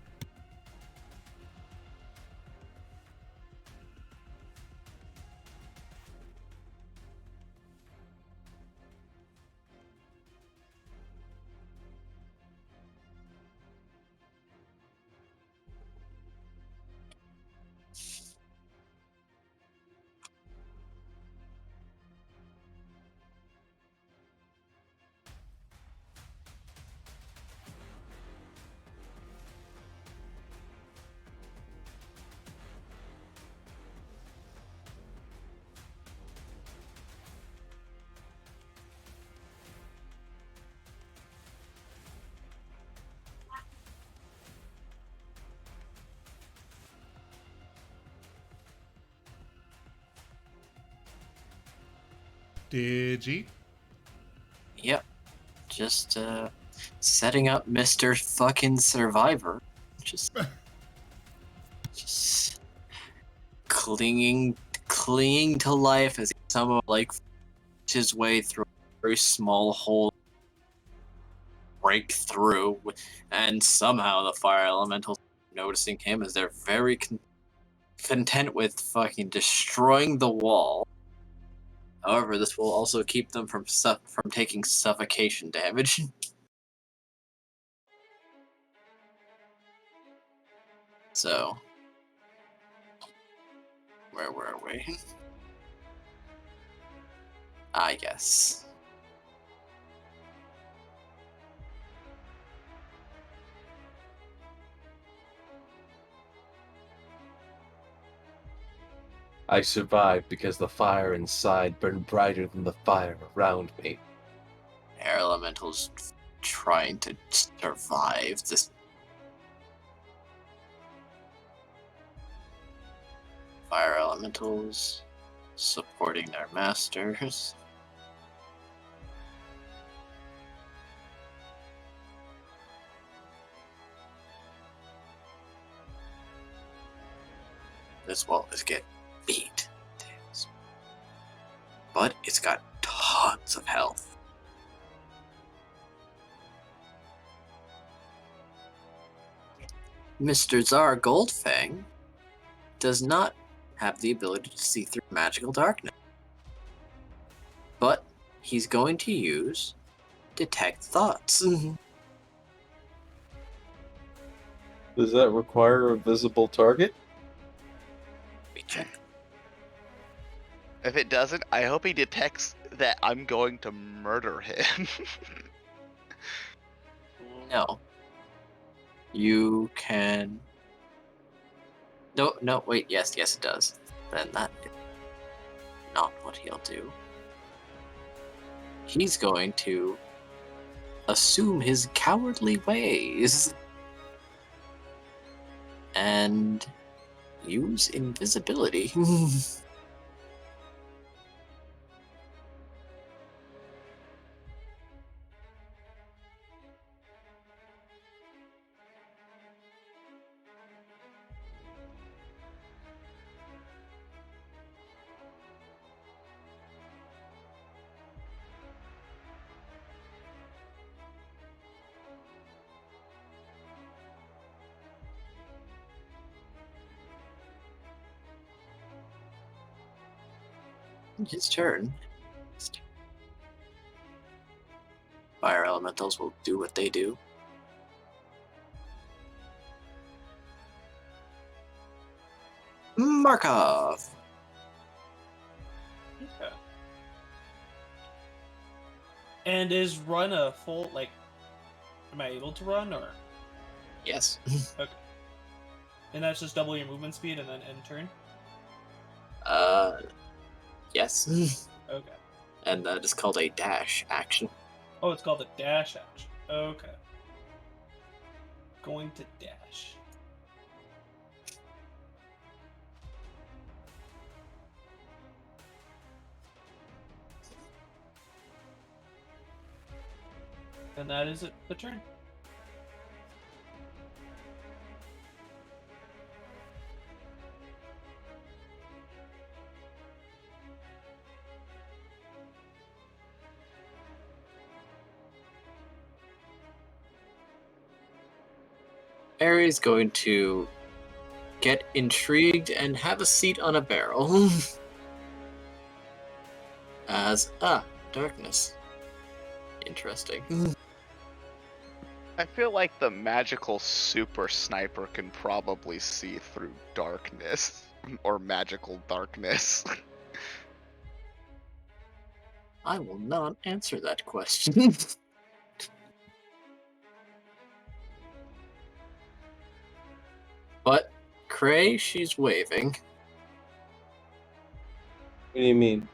Digi? Yep. Just setting up Mr. fucking Survivor. Just clinging to life as he somehow like his way through a very small hole, break through, and somehow the fire elementals noticing him as they're very content with fucking destroying the wall. However, this will also keep them from taking suffocation damage. So, where were we? Yes. I survived because the fire inside burned brighter than the fire around me. Air elementals trying to survive this. Fire elementals supporting their masters. This wall is getting beat. But it's got tons of health. Mr. Tsar Goldfang does not have the ability to see through magical darkness. But he's going to use Detect Thoughts. Does that require a visible target? Let me check. If it doesn't, I hope he detects that I'm going to murder him. No. You can... No, wait, yes, it does. Then that is not what he'll do. He's going to assume his cowardly ways and use invisibility. His turn. Fire elementals will do what they do. Markov. Okay. And is run a full, like, am I able to run, or? Yes. Okay. And that's just double your movement speed and then end turn? Yes. Okay. And that is called a dash action. Oh, it's called a dash action. Okay. Going to dash. And that is it, the turn. Ares going to get intrigued and have a seat on a barrel. As darkness. Interesting. I feel like the magical super sniper can probably see through darkness or magical darkness. I will not answer that question. But Cray, she's waving. What do you mean?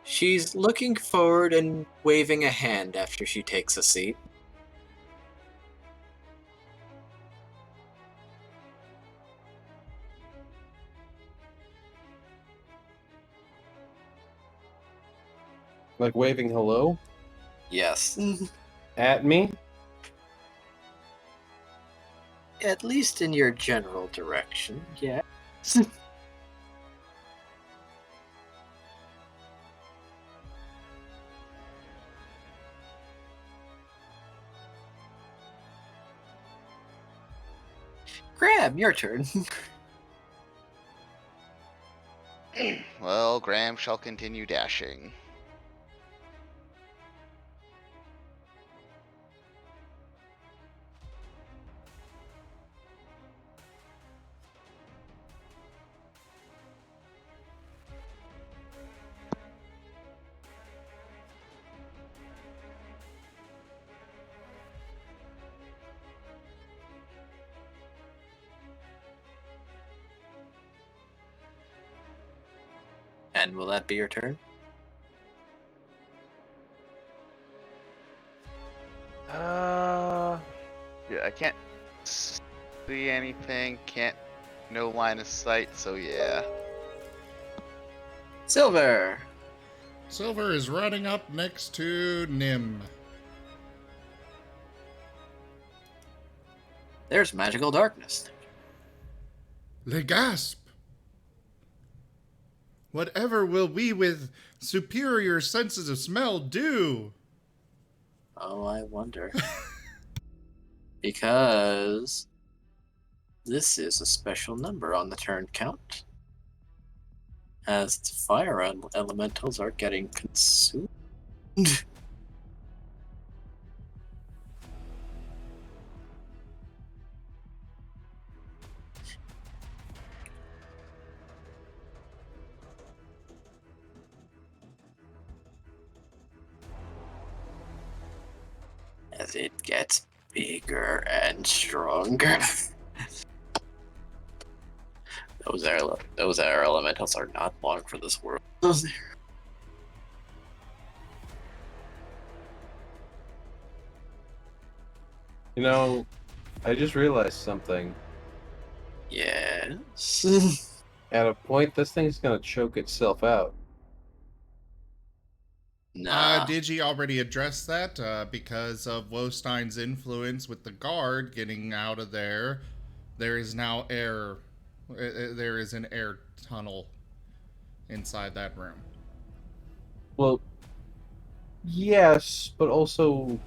She's looking forward and waving a hand after she takes a seat. Like waving hello? Yes. At me? At least in your general direction, yes. Graham, your turn. Well, Graham shall continue dashing. And will that be your turn? Yeah, I can't see anything, no line of sight, so yeah. Silver! Silver is running up next to Nim. There's magical darkness. Le gasp! Whatever will we with superior senses of smell do? Oh, I wonder. Because this is a special number on the turn count. As the fire elementals are getting consumed. As it gets bigger and stronger. Those air elementals are not long for this world. You know, I just realized something. Yes. At a point, this thing's gonna choke itself out. Nah. Digi already addressed that because of Wostein's influence with the guard getting out of there. There is now air. There is an air tunnel inside that room. Well, yes, but also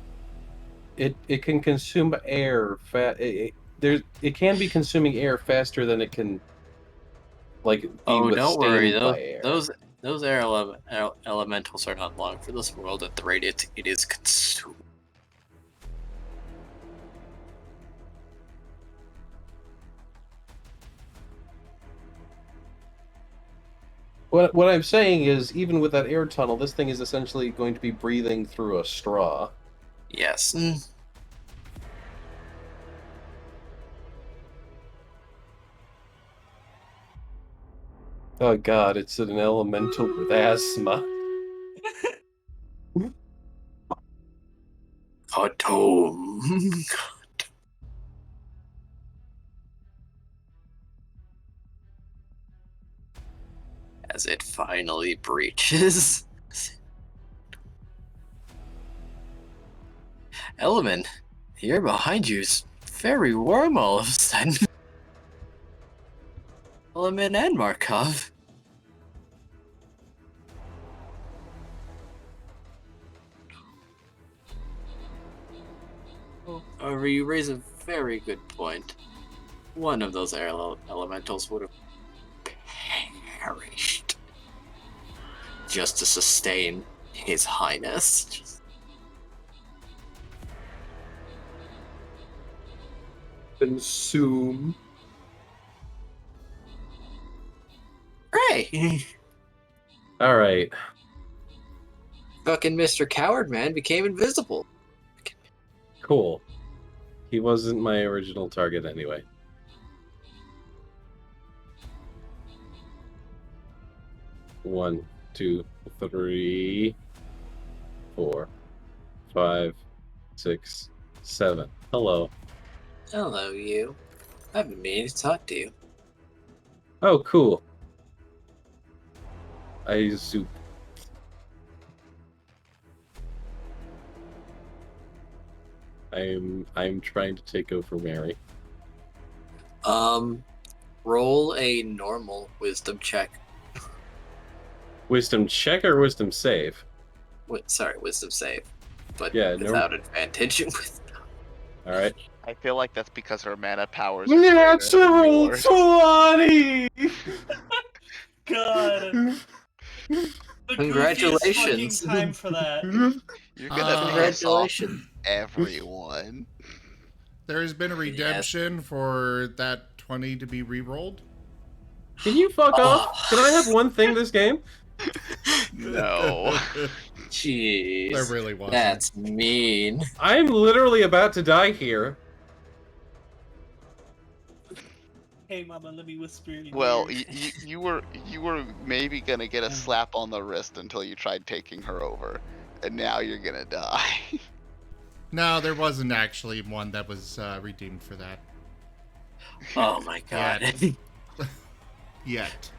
it can consume air. It can be consuming air faster than it can like be Oh, don't worry. withstained by air. Those air elementals are not long for this world. At the rate it is consumed. What I'm saying is, even with that air tunnel, this thing is essentially going to be breathing through a straw. Yes. Oh god, it's an elemental with asthma. Atom. As it finally breaches. Elemin, here behind you's very warm all of a sudden. Elemin and Marcov. However, you raise a very good point. One of those air elementals would have perished just to sustain His Highness. Consume. Right. Alright. Fucking Mr. Coward Man became invisible. Cool. He wasn't my original target anyway. One, 2, 3, 4, 5, 6, 7. Hello. Hello, you. I've been meaning to talk to you. Oh, cool. I zoop. I'm trying to take over Mary. Roll a normal wisdom check. Wisdom check or wisdom save? Sorry, wisdom save. But yeah, without advantage. Alright. I feel like that's because her mana powers. Natural 20! God. The Congratulations. goofiest fucking time for that. You're gonna piss off everyone. There has been a redemption for that 20 to be re-rolled. Can you fuck off? Can I have one thing this game? No. Jeez. There really wasn't. That's mean. I'm literally about to die here. Hey, Mama, let me whisper in your Well, ear. you were maybe gonna get a slap on the wrist until you tried taking her over, and now you're gonna die. No, there wasn't actually one that was redeemed for that. Oh my god. Yet. Yet.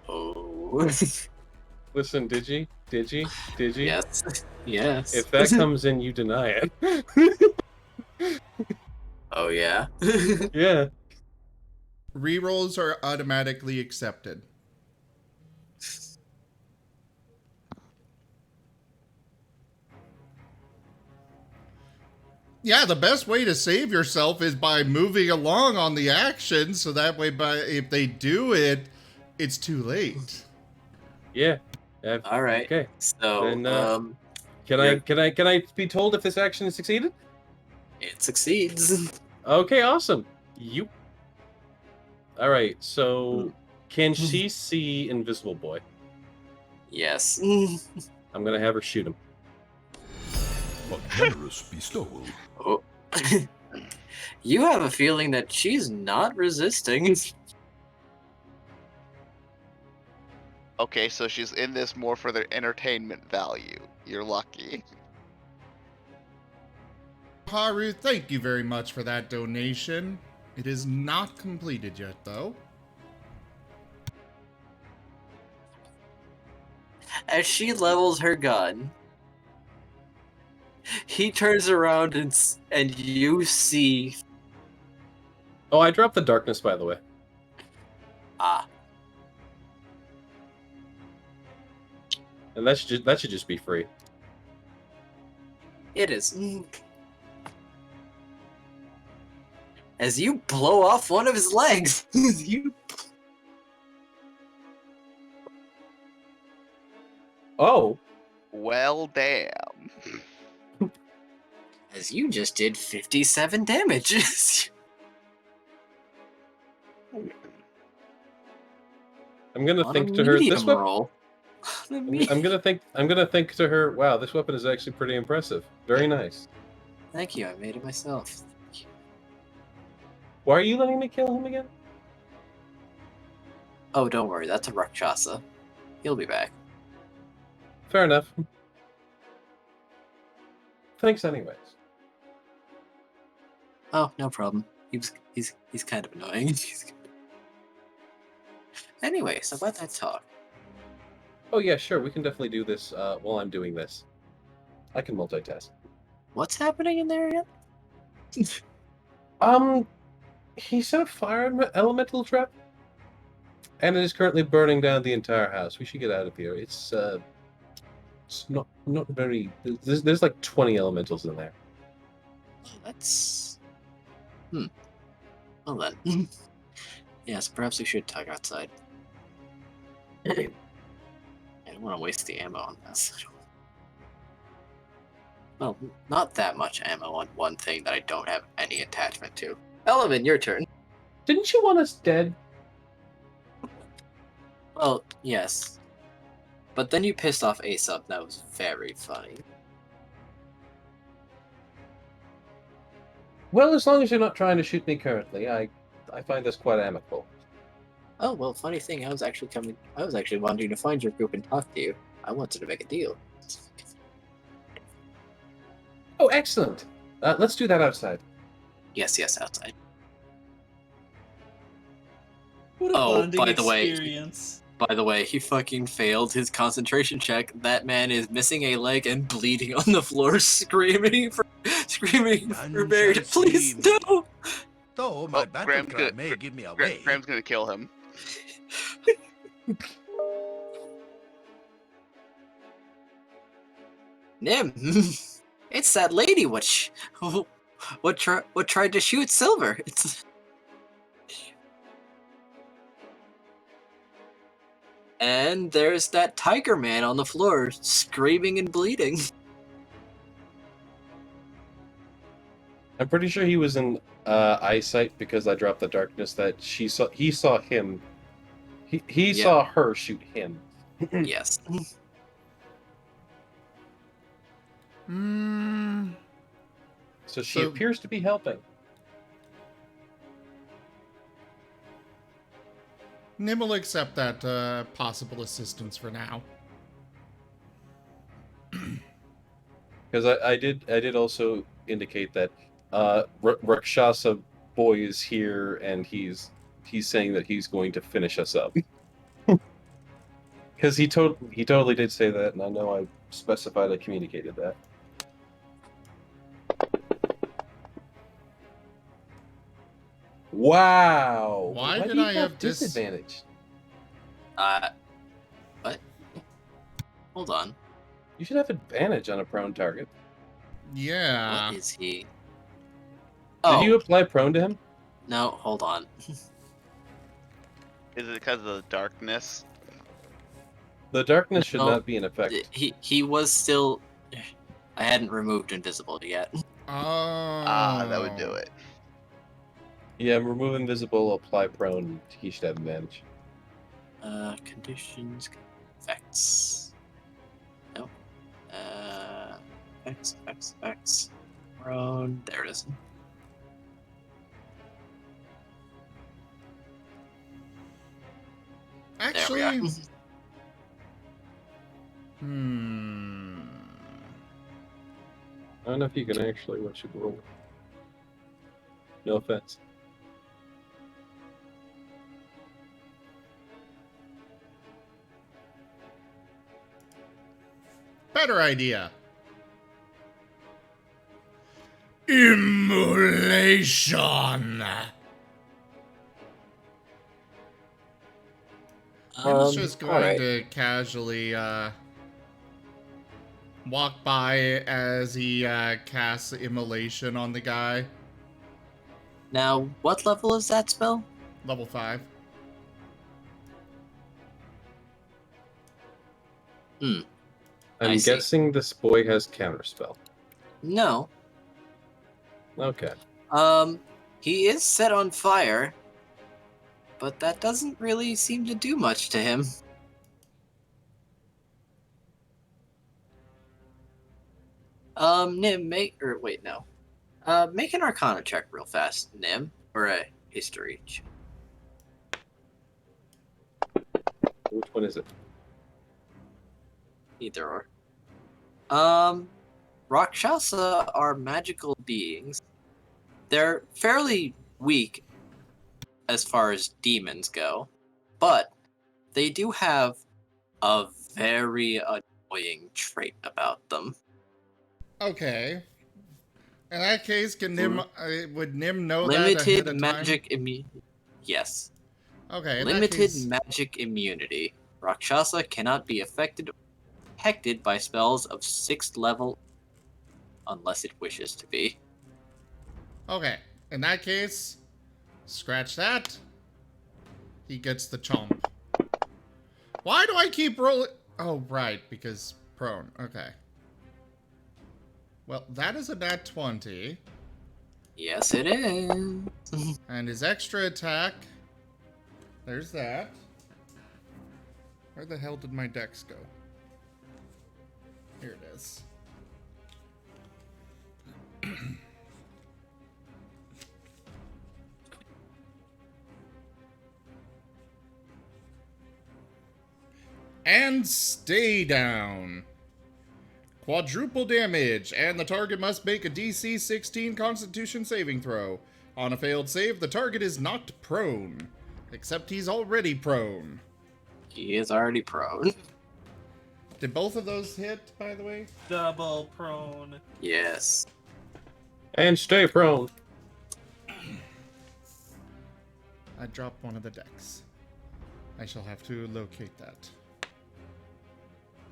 Oh. Listen, did you? Yes. Yes. If that comes in, you deny it. Oh yeah? Yeah. Rerolls are automatically accepted. Yeah, the best way to save yourself is by moving along on the action, so that way if they do it, it's too late. Yeah. All right. Okay. So, then, can I be told if this action has succeeded? It succeeds. Okay, awesome. You. All right. So, can she see Invisible Boy? Yes. I'm gonna have her shoot him. A generous bestowal. Oh. You have a feeling that she's not resisting. Okay, so she's in this more for their entertainment value. You're lucky. Haru, thank you very much for that donation. It is not completed yet, though. As she levels her gun, he turns around and you see. Oh, I dropped the darkness, by the way. Ah. And that should just be free. It is. As you blow off one of his legs, Oh, Well, damn. As you just did 57 damage. I'm gonna On think a to her. This medium weapon. roll. I'm gonna think. I'm gonna think to her. Wow, this weapon is actually pretty impressive. Very nice. Thank you, I made it myself. Why are you letting me kill him again? Oh, don't worry, that's a Rakshasa. He'll be back. Fair enough. Thanks, anyways. Oh, no problem. He's kind of annoying. Anyway, so about that talk. Oh yeah, sure. We can definitely do this while I'm doing this. I can multitask. What's happening in there again? He set a fire elemental trap, and it is currently burning down the entire house. We should get out of here. It's not very. There's like 20 elementals in there. That's... Well then. Yes, perhaps we should talk outside. I don't want to waste the ammo on this. Well, not that much ammo on one thing that I don't have any attachment to. Elemin, your turn. Didn't you want us dead? Well, yes. But then you pissed off Aesop. That was very funny. Well, as long as you're not trying to shoot me currently, I find this quite amicable. Oh, well, funny thing, I was actually wanting to find your group and talk to you. I wanted to make a deal. Oh, excellent. Let's do that outside. Yes, outside. What a bonding experience. By the way, he fucking failed his concentration check. That man is missing a leg and bleeding on the floor, screaming for Barry to please no. Though my battle cry may give me away. Graham's gonna kill him. Nim, it's that lady what tried to shoot Silver. And there's that tiger man on the floor, screaming and bleeding. I'm pretty sure he was in eyesight because I dropped the darkness that he saw him. He saw her shoot him. Yes. So she appears to be helping. Nim will accept that possible assistance for now. Because I did also indicate that Rakshasa boy is here and he's saying that he's going to finish us up. Because he totally did say that, and I know I specified I communicated that. Wow! Why do did you I have disadvantage? What? Hold on. You should have advantage on a prone target. Yeah. What is he? Did you apply prone to him? No, hold on. Is it because of the darkness? The darkness should not be in effect. He was still... I hadn't removed invisible yet. Oh. That would do it. Yeah, remove invisible, apply prone, he should have advantage. Conditions, effects. No. Effects. Prone. There it is. Actually, there we are. I don't know if you can actually roll. No offense. Better idea. Immolation. I was just going to casually walk by as he casts immolation on the guy. Now, what level is that spell? Level 5. I'm I see. guessing this boy has counterspell. No. Okay. He is set on fire, but that doesn't really seem to do much to him. Nim, make an Arcana check real fast, Nim, or a history check. Which one is it? Either or. Rakshasa are magical beings. They're fairly weak as far as demons go, but they do have a very annoying trait about them. Okay. In that case, can Nim would Nim know that Limited ahead of magic immunity. Yes. Okay. In Limited that case, magic immunity. Rakshasa cannot be affected or protected by spells of 6th level unless it wishes to be. okay. In that case, scratch that. He gets the chomp. Why do I keep rolling? Oh, right, because prone. Okay. Well, that is a nat 20. Yes, it is. And his extra attack. There's that. Where the hell did my dex go? Here it is. And stay down. Quadruple damage, and the target must make a DC 16 Constitution saving throw. On a failed save, the target is not prone. Except he's already prone. He is already prone. Did both of those hit, by the way? Double prone. Yes. And stay prone. I dropped one of the decks. I shall have to locate that.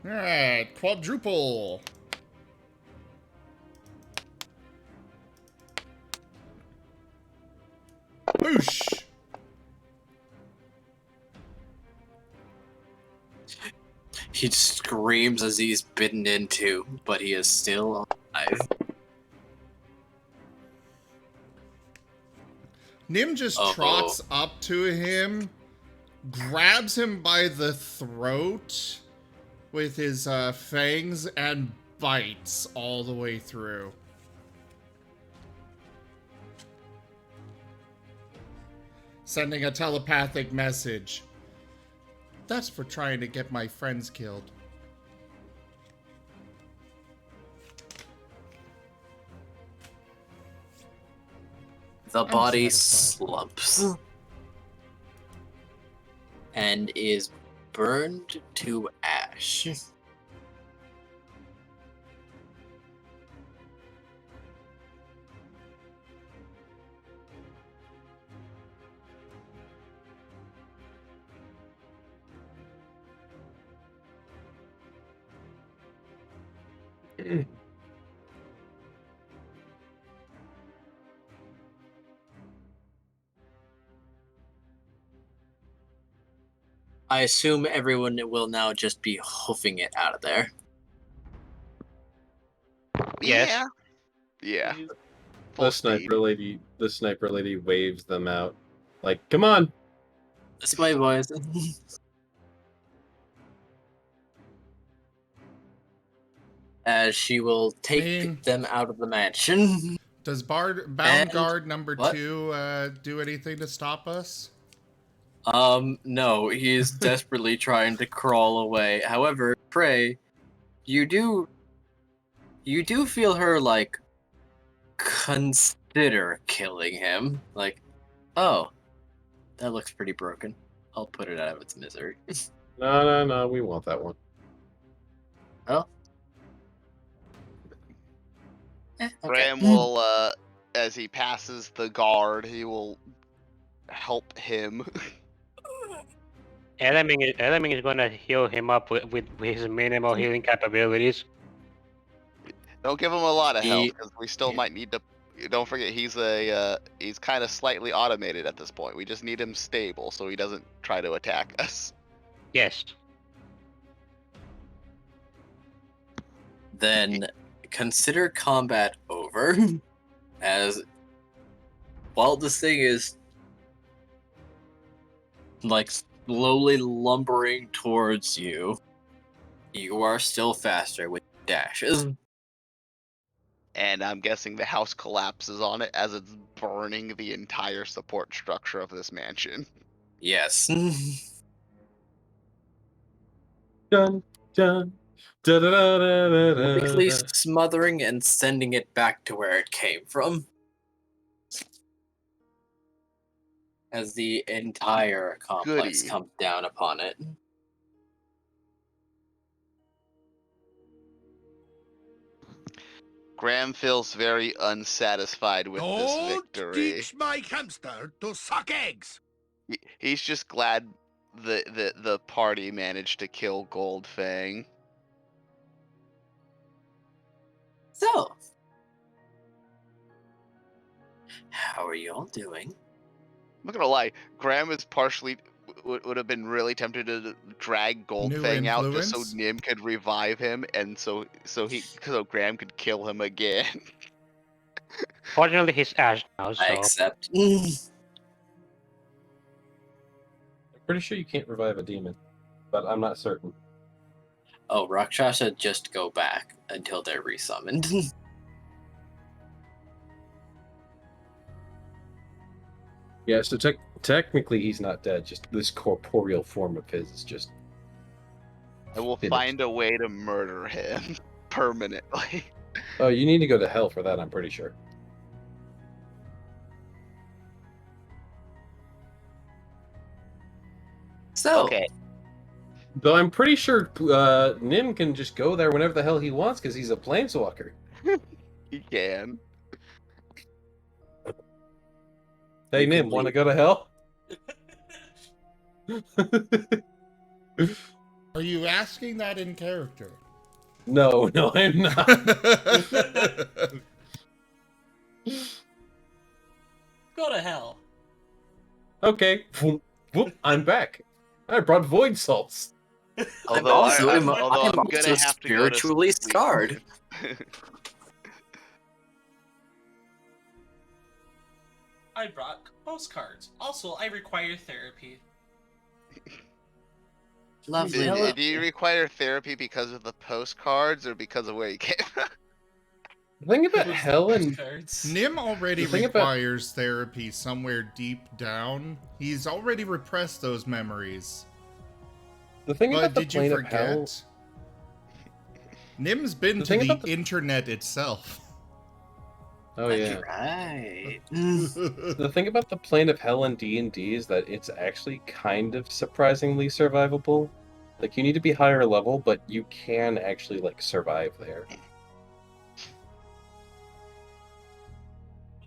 Alright, quadruple. Boosh! He screams as he's bitten into, but he is still alive. Nim just trots up to him, grabs him by the throat with his fangs, and bites all the way through. Sending a telepathic message. That's for trying to get my friends killed. The body satisfied. slumps and is burned to ash. I assume everyone will now just be hoofing it out of there. Yes. Yeah. Yeah. Please. Full The speed. sniper lady waves them out. Like, come on! This way, boys. As she will take them out of the mansion. Does Bound And- Guard number what? 2 do anything to stop us? No, he is desperately trying to crawl away. However, Prey, you do feel her, like, consider killing him. Like, oh, that looks pretty broken. I'll put it out of its misery. No, we want that one. Oh. Okay. Graham will, as he passes the guard, he will help him. Elemin is gonna heal him up with his minimal healing capabilities. Don't give him a lot of health, He- because we still might need to. Don't forget, he's kind of slightly automated at this point. We just need him stable so he doesn't try to attack us. Yes. then consider combat over. As while this thing is like slowly lumbering towards you, you are still faster with dashes. And I'm guessing the house collapses on it as it's burning the entire support structure of this mansion. Yes. Dun, dun, da, da, da, da, da, Quickly da. smothering and sending it back to where it came from. As the entire complex Goody. comes down upon it. Graham feels very unsatisfied with this Don't victory. teach my hamster to suck eggs. He's just glad the party managed to kill Goldfang. So, how are you all doing? I'm not gonna lie, Graham is partially would have been really tempted to drag Goldfang out just so influence? Nim could revive him, and so Graham could kill him again. Fortunately, he's Ash now, I so accept. I'm pretty sure you can't revive a demon, but I'm not certain. Oh, Rakshasa just go back until they're resummoned. Yeah, so technically he's not dead. Just this corporeal form of his is just. I will finished. find a way to murder him permanently. Oh, you need to go to hell for that. I'm pretty sure. So, Okay. Though I'm pretty sure Nim can just go there whenever the hell he wants because he's a planeswalker. He can. Hey, You Nim, could want to leave. go to hell? Are you asking that in character? No, I'm not. Go to hell. Okay, whoop, I'm back. I brought void salts. I'm Although also, I'm I'm gonna also have to go to spiritually sleep. scarred. I brought postcards. Also, I require therapy. Lovely. Do you require therapy because of the postcards or because of where you came from? The thing about Who's hell the and postcards? Nim already The thing about- requires therapy somewhere deep down. He's already repressed those memories. the thing But about the did you plane of hell. forget? Nim's been The to thing the about the- internet itself. Oh That's yeah. right. The thing about the plane of hell in D&D is that it's actually kind of surprisingly survivable. Like, you need to be higher level, but you can actually, like, survive there.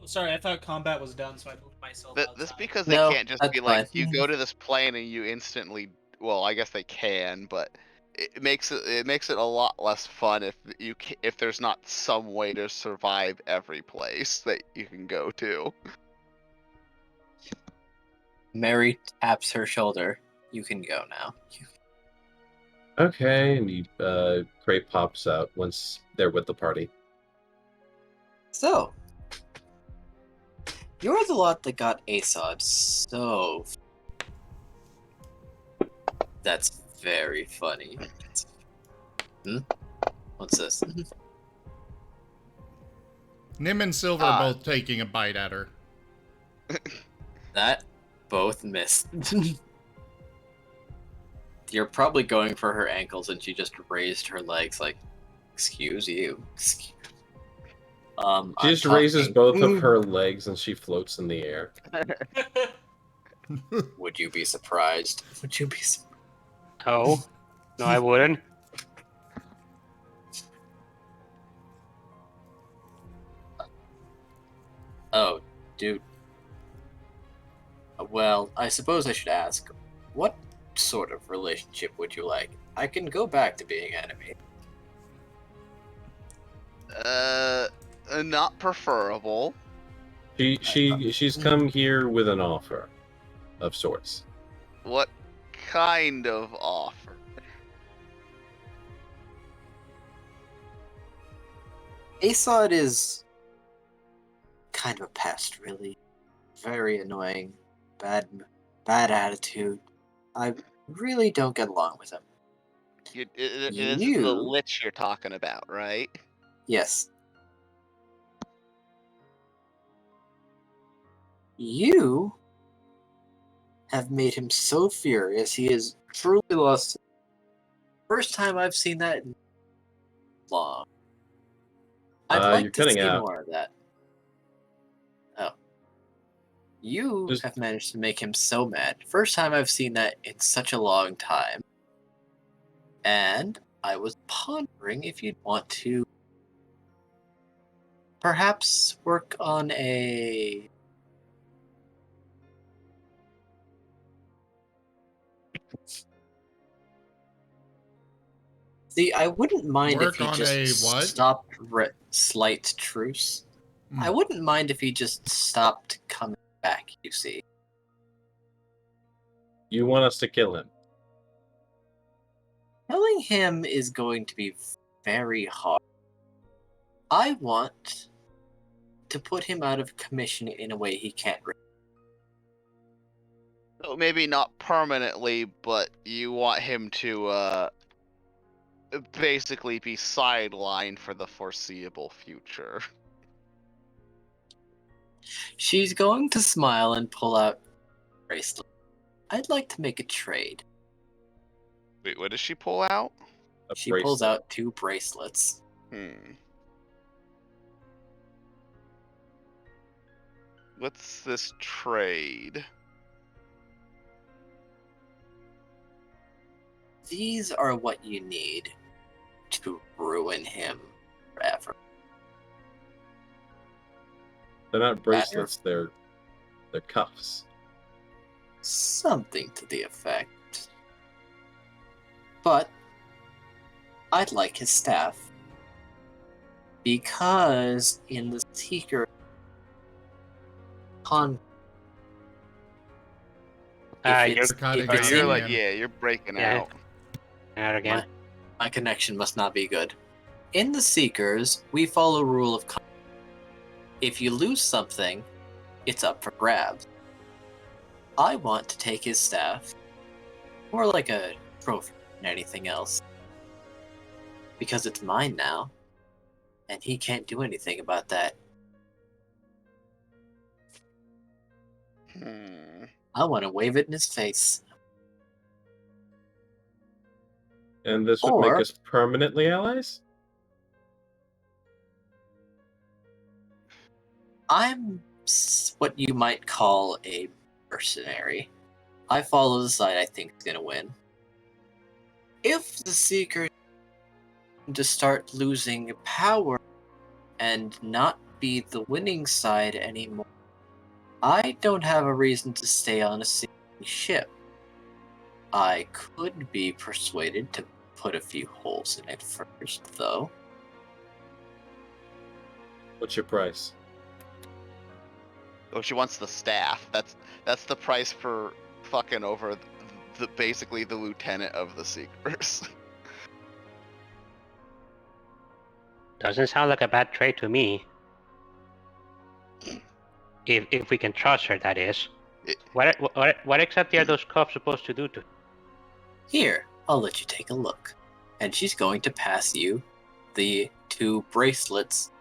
Sorry, I thought combat was done, so I moved myself outside. This because No, they can't just that's be like, fine. you go to this plane and you instantly. Well, I guess they can, but it makes it a lot less fun if there's not some way to survive every place that you can go to. Mary taps her shoulder. You can go now. Okay, and Crate pops out once they're with the party. So, you're the lot that got ASOD, so that's very funny. What's this? Nim and Silver are both taking a bite at her. That both missed. You're probably going for her ankles, and she just raised her legs like, excuse you. She She just raises both of her legs and she floats in the air. Would you be surprised? Would you be surprised? no, I wouldn't. Oh, dude. Well, I suppose I should ask, what sort of relationship would you like? I can go back to being enemy. Not preferable. She's come here with an offer of sorts. What kind of offer? Asod is kind of a pest, really. Very annoying. Bad attitude. I really don't get along with him. This is the Lich you're talking about, right? Yes. You have made him so furious he has truly lost. First time I've seen that in long. I'd You're like to cutting see out. more of that. Oh. You Just- have managed to make him so mad. First time I've seen that in such a long time. And I was pondering if you'd want to perhaps work on a... See, I wouldn't mind if Work he on just a what? stopped slight truce. I wouldn't mind if he just stopped coming back, you see. You want us to kill him? Killing him is going to be very hard. I want to put him out of commission in a way he can't. So maybe not permanently, but you want him to basically be sidelined for the foreseeable future. She's going to smile and pull out a bracelet. I'd like to make a trade. Wait, what does she pull out? She pulls out 2 bracelets. What's this trade? These are what you need to ruin him forever. They're not bracelets, they're cuffs. Something to the effect. But I'd like his staff. Because in the Seeker you're breaking out. Out again. My connection must not be good. In the Seekers, we follow rule of if you lose something, it's up for grabs. I want to take his staff, more like a trophy than anything else. Because it's mine now, and he can't do anything about that. I want to wave it in his face. And this would make us permanently allies? I'm what you might call a mercenary. I follow the side I think is going to win. If the Seeker to start losing power and not be the winning side anymore, I don't have a reason to stay on a sinking ship. I could be persuaded to put a few holes in it first, though. What's your price? Oh, she wants the staff. That's the price for fucking over basically the lieutenant of the Seekers. Doesn't sound like a bad trade to me. If we can trust her, that is. What exactly are those cuffs supposed to do to? Here, I'll let you take a look. And she's going to pass you the 2 bracelets.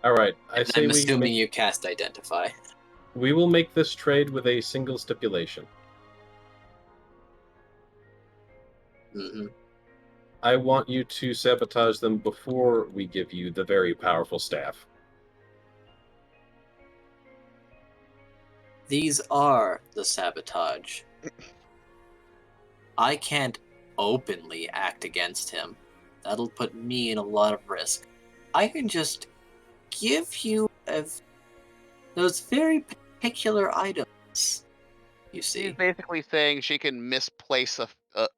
Alright, I'm assuming you cast Identify. We will make this trade with a single stipulation. I want you to sabotage them before we give you the very powerful staff. These are the sabotage. I can't openly act against him. That'll put me in a lot of risk. I can just give you those very particular items. You see, she's basically saying she can misplace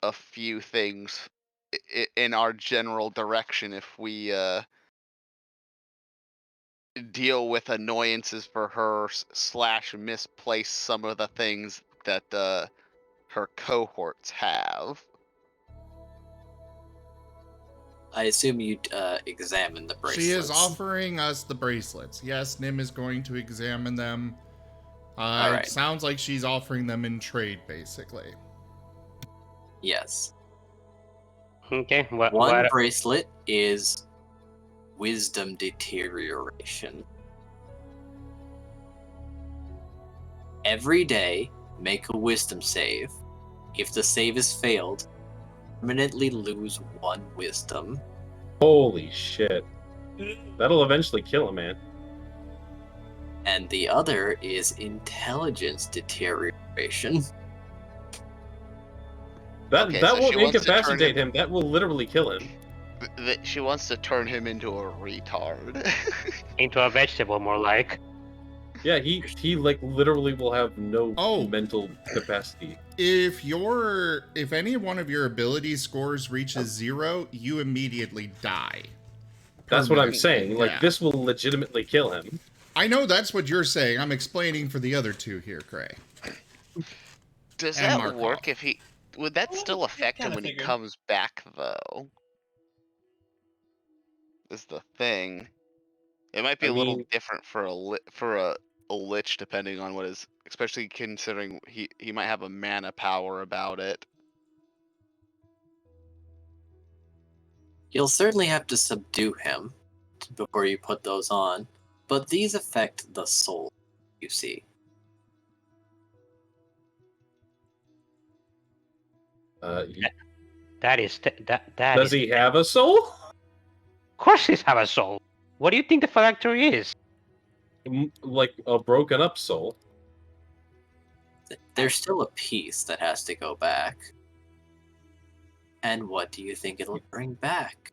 a few things in our general direction if we deal with annoyances for her / misplace some of the things that her cohorts have. I assume you'd examine the bracelets. She is offering us the bracelets. Yes, Nim is going to examine them. All right. It sounds like she's offering them in trade, basically. Yes. Okay. One bracelet is wisdom deterioration. Every day, make a wisdom save. If the save is failed, permanently lose 1 wisdom. Holy shit. That'll eventually kill a man. And the other is intelligence deterioration. That Okay, that so won't she wants to turn incapacitate him. That will literally kill him. She wants to turn him into a retard. Into a vegetable, more like. Yeah, he like literally will have no Oh. mental capacity. If any one of your ability scores reaches 0, you immediately die. That's what I'm Permanently. saying. Like, Yeah. this will legitimately kill him. I know that's what you're saying. I'm explaining for the other two here, Cray. Does And that Marcov. work if he... Would that Well, still affect him kinda when he figured. comes back, though? Is the thing. It might be I a little mean- different for a lich, depending on what is... Especially considering he might have a mana power about it. You'll certainly have to subdue him before you put those on, but these affect the soul, you see. That is that. Does he have a soul? Of course, he have a soul. What do you think the phylactery is? Like a broken up soul. There's still a piece that has to go back. And what do you think it'll bring back?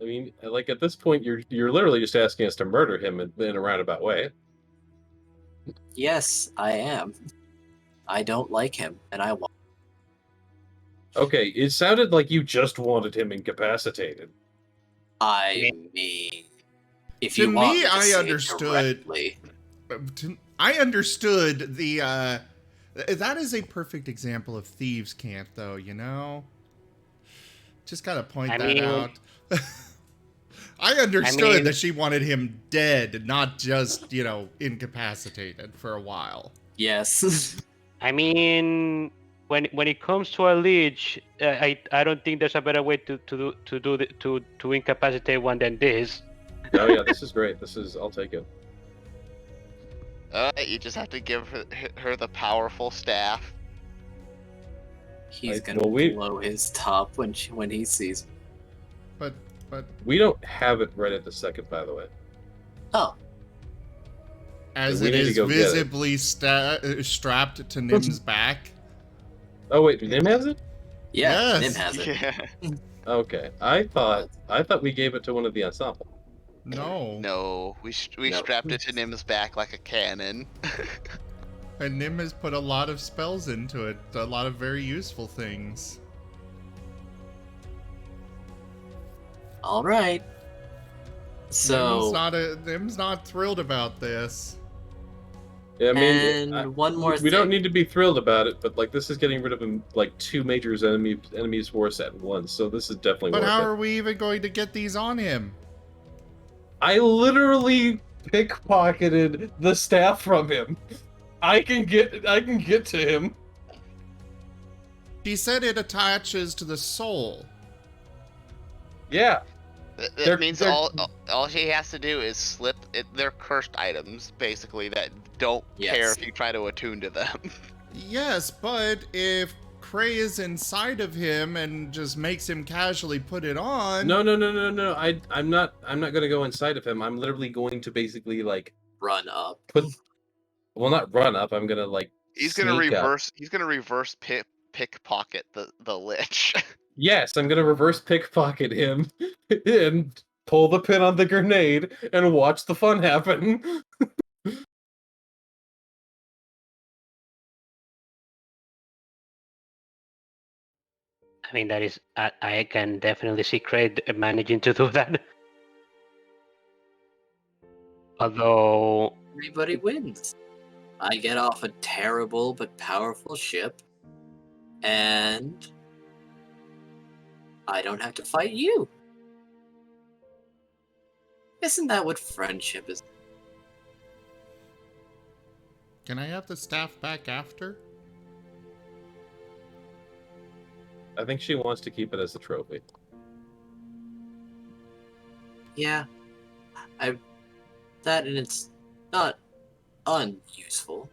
I mean, like at this point, you're literally just asking us to murder him in a roundabout way. Yes, I am. I don't like him, and I want. Okay, it sounded like you just wanted him incapacitated. I mean, if To you want me, me to I say it understood. directly, I understood the. That is a perfect example of thieves' cant, though. You know. Just gotta point that out. I understood that she wanted him dead, not just, incapacitated for a while. yes. I mean, when it comes to a leech, I don't think there's a better way to incapacitate one than this. Oh yeah, this is great. I'll take it. Alright, you just have to give her the powerful staff. He's gonna blow his top when he sees. But we don't have it right at the second, by the way. Oh. As We it need to is go get it. visibly strapped to Nim's back. Oh wait, Nim has it? Yeah, Yes. Nim has it. Yeah. Okay, I thought we gave it to one of the ensemble. No. No, we strapped it to Nim's back like a cannon. And Nim has put a lot of spells into it, a lot of very useful things. All right. So Nim's not thrilled about this. Yeah, I mean, and one more we don't need to be thrilled about it, but like this is getting rid of like 2 major enemies force at once, so this is definitely But worth how it. are we even going to get these on him? I literally pickpocketed the staff from him. I can get to him. She said it attaches to the soul. Yeah. That means all she has to do is slip it. They're cursed items, basically, that don't care if you try to attune to them. Yes, but if Cray is inside of him and just makes him casually put it on. No. I'm not gonna go inside of him. I'm literally going to basically like run up. Well, not run up. I'm gonna like. He's gonna reverse pickpocket the lich. Yes, I'm gonna reverse pickpocket him and pull the pin on the grenade and watch the fun happen. I mean, that is I can definitely see Craig managing to do that. Although everybody wins. I get off a terrible but powerful ship, and I don't have to fight you. Isn't that what friendship is? Can I have the staff back after? I think she wants to keep it as a trophy. Yeah. That and it's not unuseful.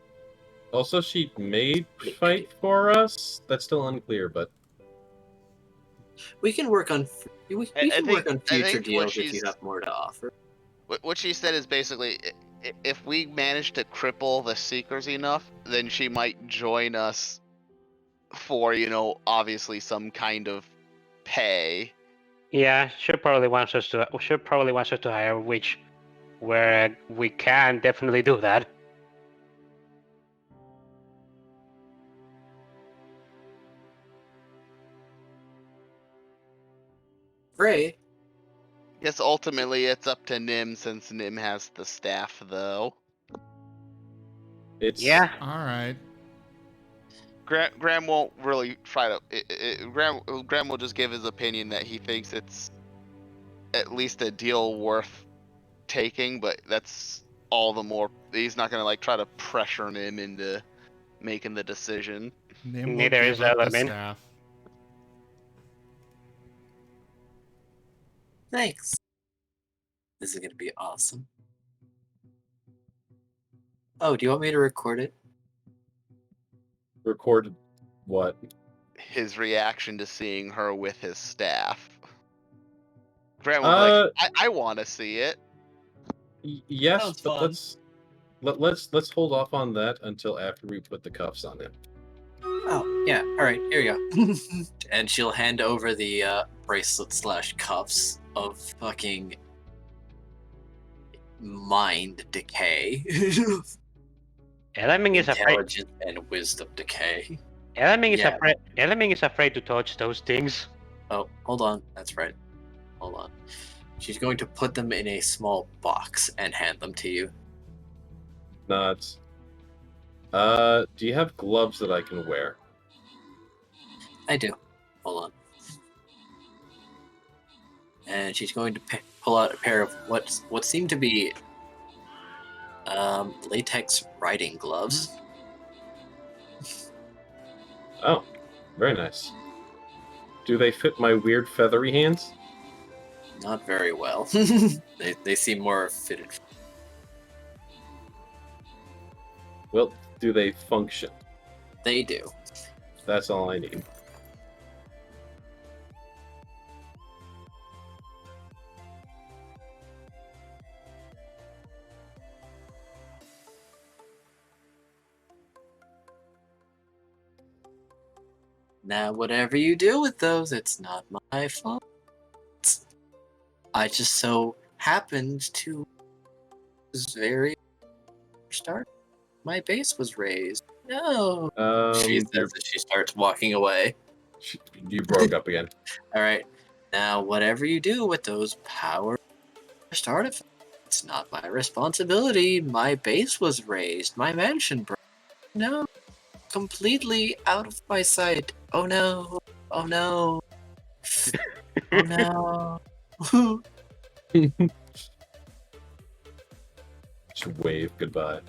Also, she may fight for us. That's still unclear, but We can work on we I can think- work on I future think what deals if you she's- have more to offer. What she said is basically, if we manage to cripple the Seekers enough, then she might join us for, obviously some kind of pay. Yeah, she probably wants us to. Hire, where we can definitely do that. Ray, Yes, ultimately it's up to Nim since Nim has the staff, though. it's Alright. Graham won't really try to. Graham will just give his opinion that he thinks it's at least a deal worth taking, but that's all the more. He's not gonna try to pressure Nim into making the decision. Nim will Neither give is up the Elemin. staff. thanks. This is gonna be awesome. Oh, do you want me to record it? recorded. What? His reaction to seeing her with his staff. Graham will be like, I want to see it. Yes, Sounds but fun. let's hold off on that until after we put the cuffs on him. Oh, yeah. All right, here you go. And she'll hand over the bracelet / cuffs of fucking mind decay, Elemin is afraid. intelligence, and wisdom decay. Elemin is Yeah. afraid. Elemin is afraid to touch those things. Oh, hold on. That's right. Hold on. She's going to put them in a small box and hand them to you. Nods. Do you have gloves that I can wear? I do. Hold on. And she's going to pull out a pair of what seem to be latex riding gloves. Oh, very nice. Do they fit my weird feathery hands? Not very well. they seem more fitted. Well, do they function? They do. That's all I need. Now, whatever you do with those, it's not my fault. I just so happened to was very start. My base was raised. No. She says as she starts walking away. You broke up again. All right. Now, whatever you do with those power artifacts, it's not my responsibility. My base was raised. My mansion broke. No. Completely out of my sight. Oh no. Oh no. Oh no. Just wave goodbye.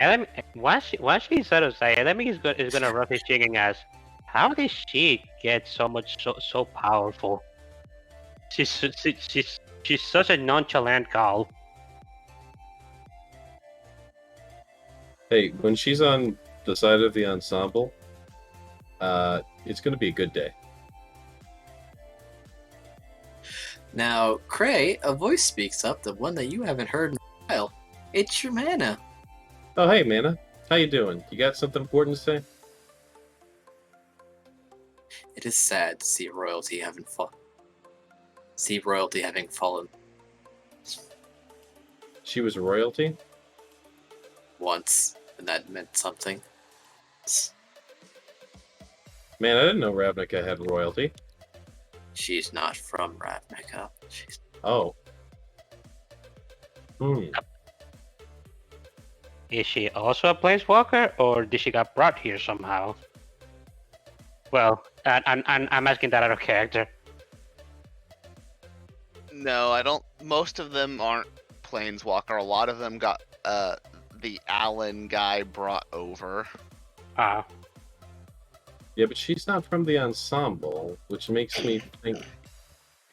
Elemin, once she's out of sight, Elemin is gonna rough his chicken ass. How did she get so powerful? She's such a nonchalant girl. Hey, when she's on the side of the ensemble, it's going to be a good day. Now, Cray, a voice speaks up, the one that you haven't heard in a while. It's your mana. Oh, hey, Mana. How you doing? You got something important to say? It is sad to see royalty having fallen She was royalty? once, and that meant something. Man, I didn't know Ravnica had royalty. She's not from Ravnica. She's Oh. Is she also a planeswalker, or did she got brought here somehow? Well, and I'm asking that out of character. No, I don't. Most of them aren't planeswalker. A lot of them got the Allen guy brought over. Ah. Yeah, but she's not from the ensemble, which makes me think.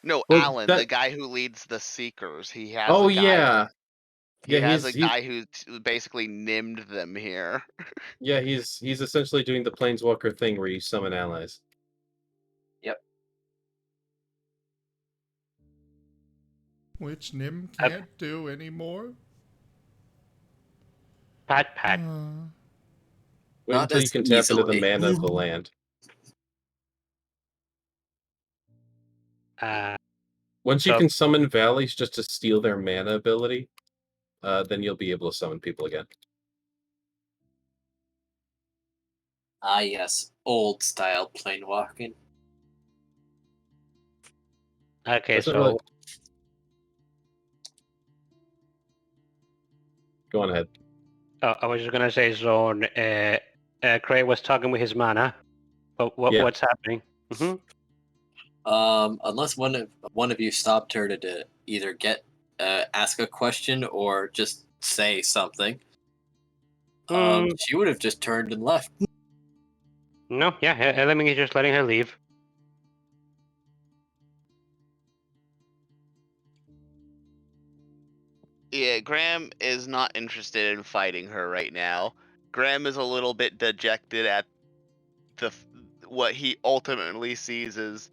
No, Well, Allen, that- the guy who leads the Seekers. He has Oh a guy. yeah, He has he's a guy who basically nimmed them here. yeah he's essentially doing the planeswalker thing where you summon allies. Which Nim can't do anymore. Pat. Wait Not until you as can tap into the easily. mana of the land. Once you So- can summon valleys just to steal their mana ability, then you'll be able to summon people again. Ah, yes, old style plane walking. Okay, That's not so really- Go on ahead. I was just gonna say, so Craig was talking with his mana, but Yeah. what's happening? Mm-hmm. Unless one of you stopped her to either ask a question or just say something, she would have just turned and left. No, yeah, Elemin is just letting her leave. Yeah, Graham is not interested in fighting her right now. Graham is a little bit dejected at what he ultimately sees as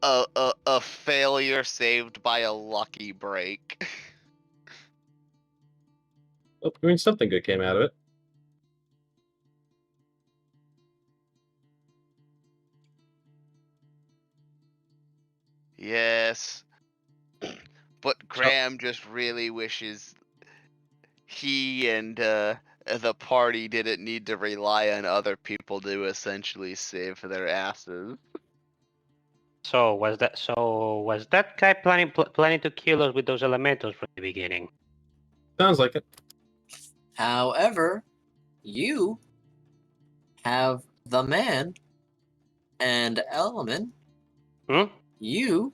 a failure saved by a lucky break. Oh, I mean, something good came out of it. Yes. But Graham just really wishes he and the party didn't need to rely on other people to essentially save their asses. So was that guy planning to kill us with those elementals from the beginning? Sounds like it. However, you have the man and Elemin. You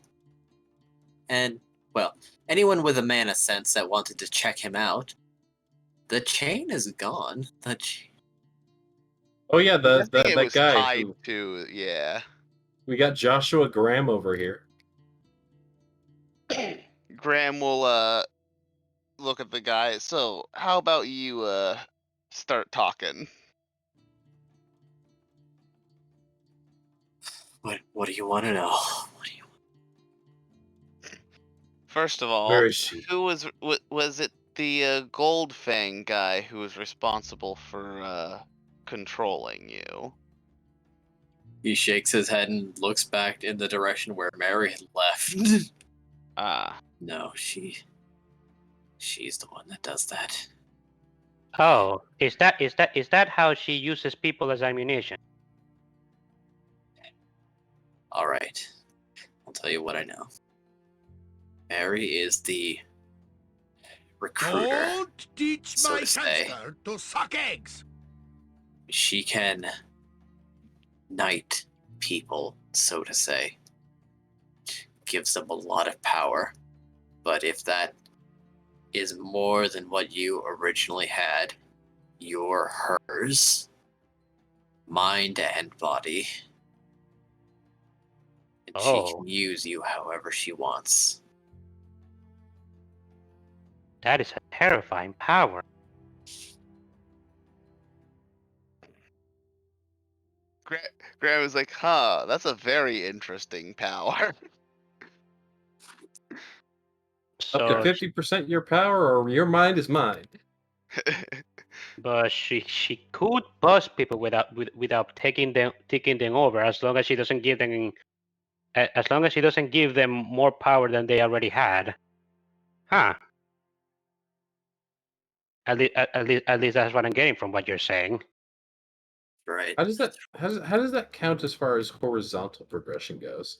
and, well, anyone with a mana sense that wanted to check him out. The chain is gone. Oh yeah, I think it that was guy tied who to, yeah. we got Joshua Graham over here. Graham will look at the guy. So how about you start talking? What do you want to know? First of all, Where is she? who was it the Gold Fang guy who was responsible for controlling you? He shakes his head and looks back in the direction where Mary had left. No, she's the one that does that. Oh, is that how she uses people as ammunition? All right, I'll tell you what I know. Mary is the recruiter. Don't teach so my to say. hamster to suck eggs. She can knight people, so to say. Gives them a lot of power. But if that is more than what you originally had, you're hers. Mind and body. And she can use you however she wants. That is a terrifying power. Graham was like, huh, that's a very interesting power. Up to 50% your power, or your mind is mine. But she could bust people without taking them over, as long as she doesn't give them more power than they already had. Huh. At least that's what I'm getting from what you're saying. Right. How does that count as far as horizontal progression goes?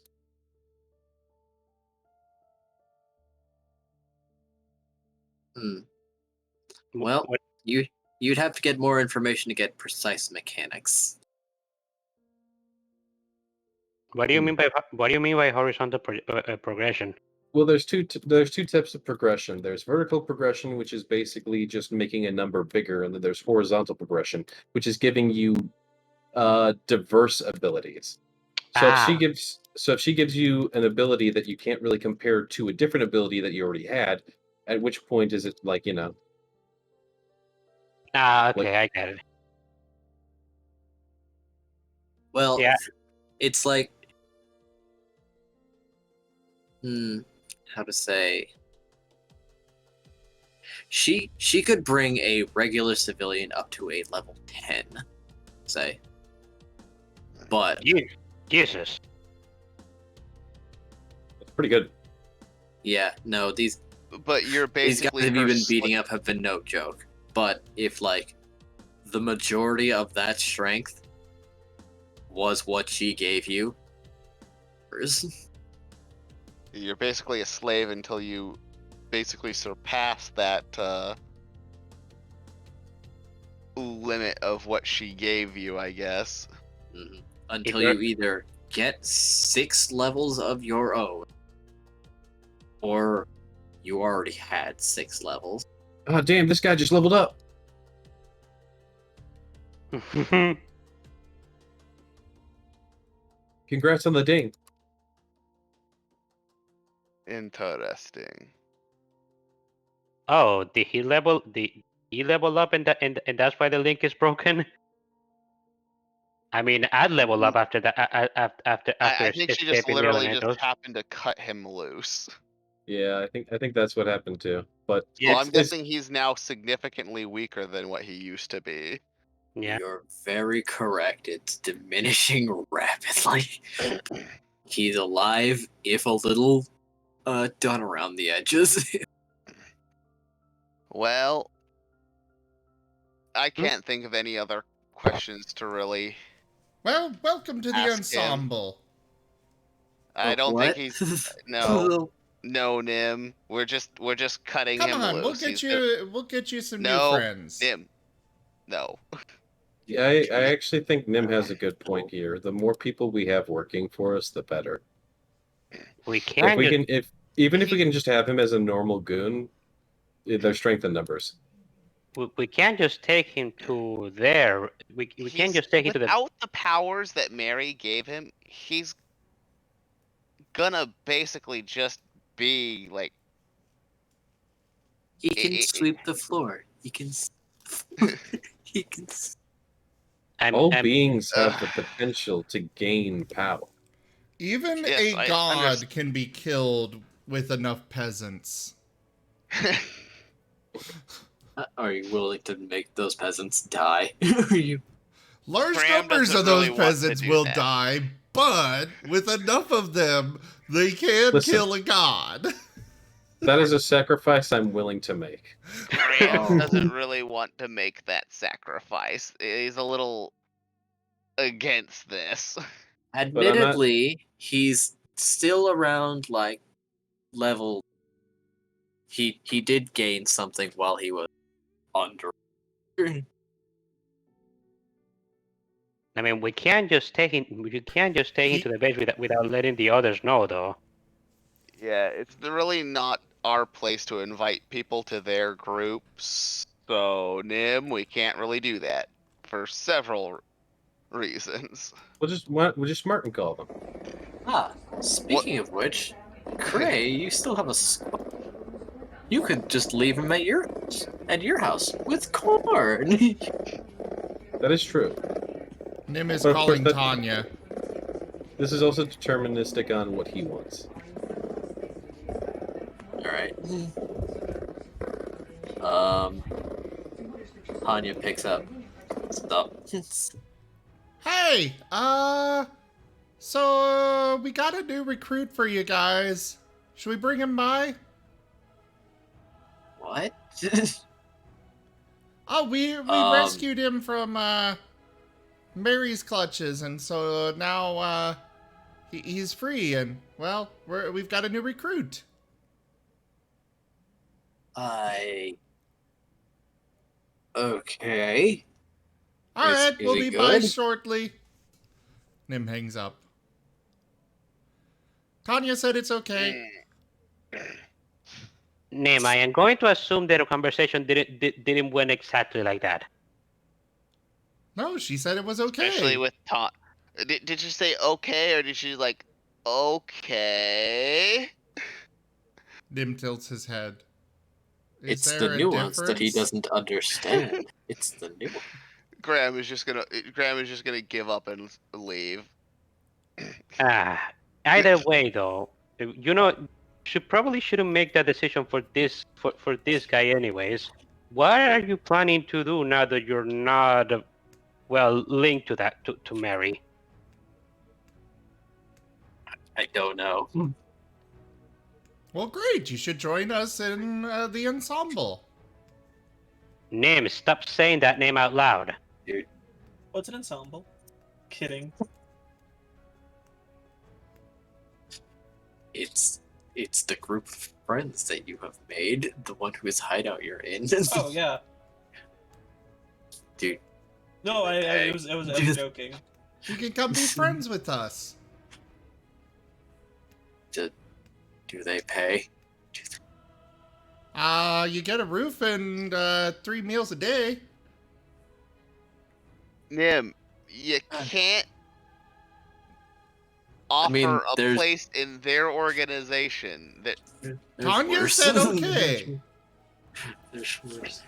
Well, What, you'd have to get more information to get precise mechanics. what do you mean by horizontal progression? Well, there's two types of progression. There's vertical progression, which is basically just making a number bigger, and then there's horizontal progression, which is giving you diverse abilities. So if she gives you an ability that you can't really compare to a different ability that you already had, at which point is it like, Okay, like I get it. Well, Yeah. it's like, how to say? She could bring a regular civilian up to a level 10, say. But Jesus. it's pretty good. yeah, no, these But you're these guys basically have her been beating up have been no joke. But if like the majority of that strength was what she gave you, You're basically a slave until you basically surpass that limit of what she gave you, I guess. until you either get 6 levels of your own, or you already had 6 levels. Oh damn! This guy just leveled up. Congrats on the ding. Interesting. Oh, did he level up and that's why the link is broken? I mean, I'd level up after that. After I think she just escaping the literally just elementals. happened to cut him loose. Yeah, I think that's what happened too. But So I'm guessing he's now significantly weaker than what he used to be. Yeah. You're very correct. It's diminishing rapidly. He's alive, if a little done around the edges. Well, I can't think of any other questions to really. Well, welcome to the Ask him. ensemble. I don't What? think he's no Nim. We're just cutting Come him on, loose. we'll get you some new No, friends. Nim. No. yeah, I actually think Nim has a good point here. The more people we have working for us, the better. We can. If we can just have him as a normal goon, there's strength in numbers. We can't just take him to there. We can't just take him to the. Without the powers that Mary gave him, he's gonna basically just be like. He can sweep the floor. He can. He can. All beings have the potential to gain power. Even Yes, a god can be killed with enough peasants. Are you willing to make those peasants die? Are you? Large Graham numbers doesn't of those really want to peasants do will that. die, but with enough of them, they can Listen. kill a god. That is a sacrifice I'm willing to make. Graham doesn't really want to make that sacrifice. He's a little against this. Admittedly, he's still around like level. He did gain something while he was under. I mean, we can't just take him. You can't just take him to the base without letting the others know, though. Yeah, it's really not our place to invite people to their groups. So, Nim, we can't really do that for several reasons. We'll just Marten call them. Speaking of which, Cray, you still have a squad. You could just leave him at your house with corn. That is true. Nim is calling Tanya. This is also deterministic on what he wants. Alright. Tanya picks up stuff. Hey, so we got a new recruit for you guys. Should we bring him by? What? Oh, we rescued him from Mary's clutches, and so now he's free, and well, we've got a new recruit. Okay. Alright, is we'll it be by good? shortly. Nim hangs up. Tanya said it's okay. Nim, I am going to assume that our conversation didn't went exactly like that. No, she said it was okay. Especially with Tom. Did she say okay, or did she like okay? Nim tilts his head. Is It's there the a nuance that he difference? doesn't understand. It's the nuance. Graham is just gonna give up and leave. Either way, though, you know, probably shouldn't make that decision for this guy anyways. What are you planning to do now that you're not linked to that to Mary? I don't know. Well, great. You should join us in the ensemble. Nim, stop saying that name out loud. Dude, What's an ensemble? Kidding. it's the group of friends that you have made, the one whose hideout you're in. Oh yeah. Dude. No, I was joking. You can come be friends with us. Do they pay? You get a roof and 3 meals a day. Nim, you can't offer a place in their organization that. Tanya said okay. There's worse.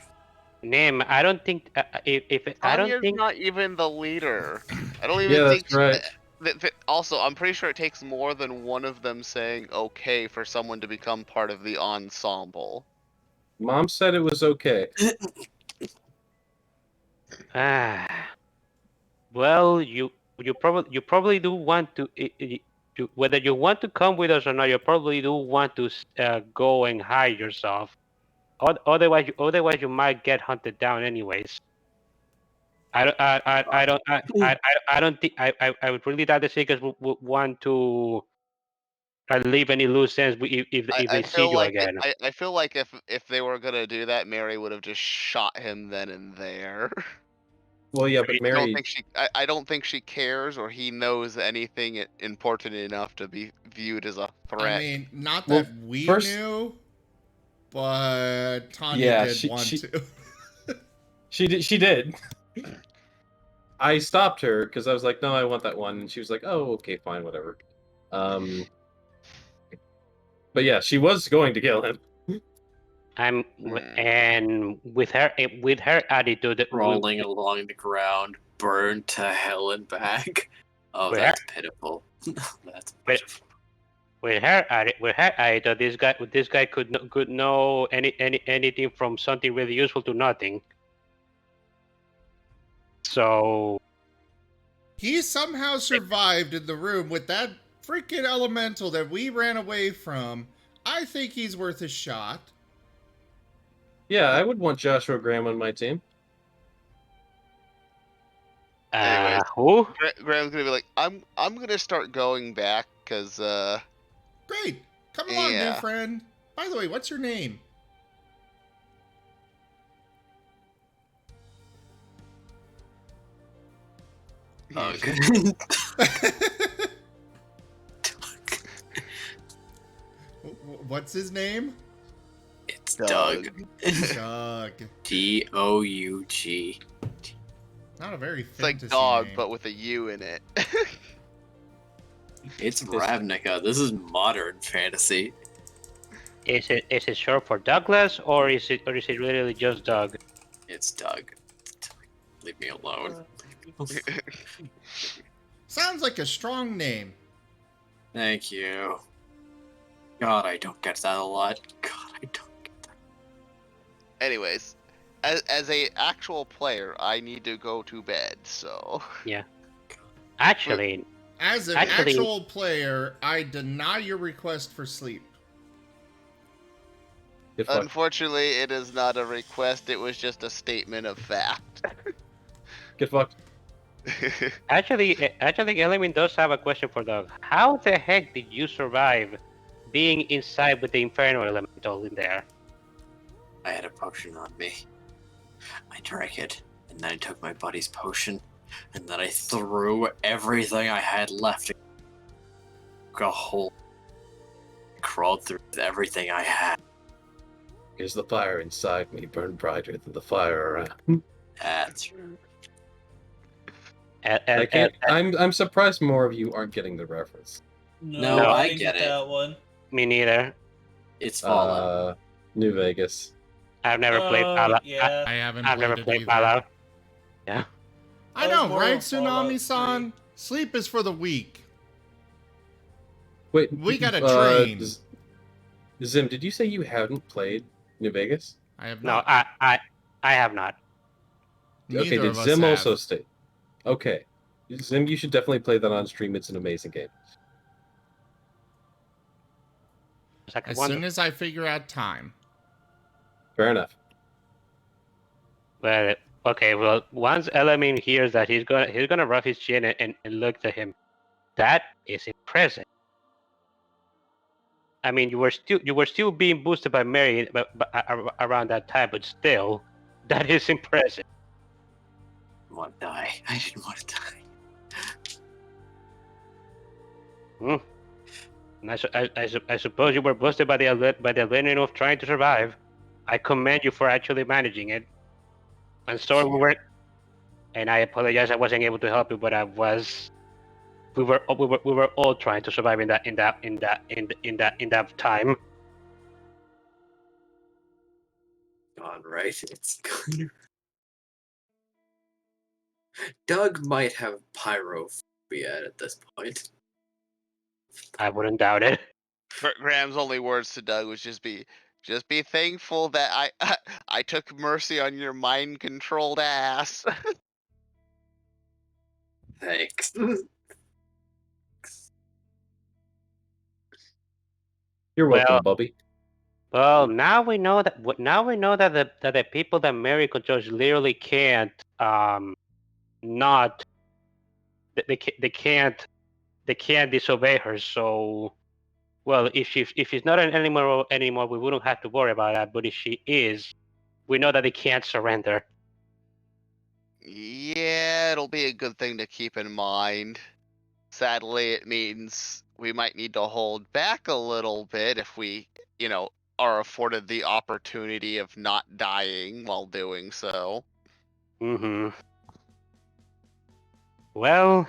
Nim, I don't think I don't think not even the leader. I don't even Yeah, think. that's right. Also, I'm pretty sure it takes more than one of them saying okay for someone to become part of the ensemble. Mom said it was okay. Well, you probably do want to whether you want to come with us or not. You probably do want to go and hide yourself. Otherwise you might get hunted down anyways. I don't think I would really doubt the Seekers would want to leave any loose ends if they see you again. I feel like if they were gonna do that, Mary would have just shot him then and there. Well, yeah, but Mary. I don't think she cares, or he knows anything important enough to be viewed as a threat. I mean, not that we knew, but Tanya did want to. She did. I stopped her because I was like, no, I want that one. And she was like, oh, okay, fine, whatever. But yeah, she was going to kill him. And with her attitude, Rolling along the ground, burned to hell and back. Oh, that's pitiful. That's pitiful. With her attitude, this guy could know anything from something really useful to nothing. So he somehow survived in the room with that freaking elemental that we ran away from. I think he's worth a shot. Yeah, I would want Joshua Graham on my team. Anyways, who? Graham's gonna be like, I'm gonna start going back because Great, come along, new friend. By the way, what's your name? What's his name? It's Doug. Doug. Doug. Not a very It's like fantasy dog, name. but with a U in it. It's Ravnica. This is modern fantasy. Is it short for Douglas, or is it really just Doug? It's Doug. Leave me alone. Sounds like a strong name. Thank you. God, I don't get that a lot. God, I don't get that. Anyways, as a actual player, I need to go to bed. So yeah. Actually, as an actual player, I deny your request for sleep. Unfortunately, it is not a request. It was just a statement of fact. Get fucked. Actually, Elemin does have a question for Doug. How the heck did you survive being inside with the Inferno Elemental in there? I had a potion on me. I drank it, and then I took my buddy's potion, and then I threw everything I had left. A hole. Crawled through everything I had. Because the fire inside me burned brighter than the fire around. That's I can't. I'm surprised more of you aren't getting the reference. No, I I didn't get it. that one. Me neither. It's Fallout. New Vegas. I've never played Fallout. Yeah. I haven't I've played never it played either. Fallout. Yeah. I That was know, more right, of Fallout Tsunami-san? Sleep is for the weak. Wait, We gotta train. Zim, did you say you hadn't played New Vegas? I have No, not. I have not. Neither Okay, did of us Zim have. also stay? Okay. Zim, you should definitely play that on stream. It's an amazing game. As soon as I figure out time. Fair enough. Well, okay. Well, once Elemin hears that he's gonna rub his chin and look at him. That is impressive. I mean, you were still being boosted by Mary around that time, but still, that is impressive. I want to die. I didn't want to die. And I suppose you were boosted by the adrenaline of trying to survive. I commend you for actually managing it. I'm sorry we weren't, and I apologize I wasn't able to help you, but we were all trying to survive in that time. God, right? It's kind of... Doug might have pyrophobia at this point. I wouldn't doubt it. Graham's only words to Doug was just be thankful that I took mercy on your mind controlled ass. Thanks. You're welcome, Bobby. Well, now we know that the people that Mary controls literally can't not they can't disobey her. So, well, if she's not an anymore, we wouldn't have to worry about that. But if she is, we know that they can't surrender. Yeah, it'll be a good thing to keep in mind. Sadly, it means we might need to hold back a little bit if we, are afforded the opportunity of not dying while doing so. Mm-hmm. Well,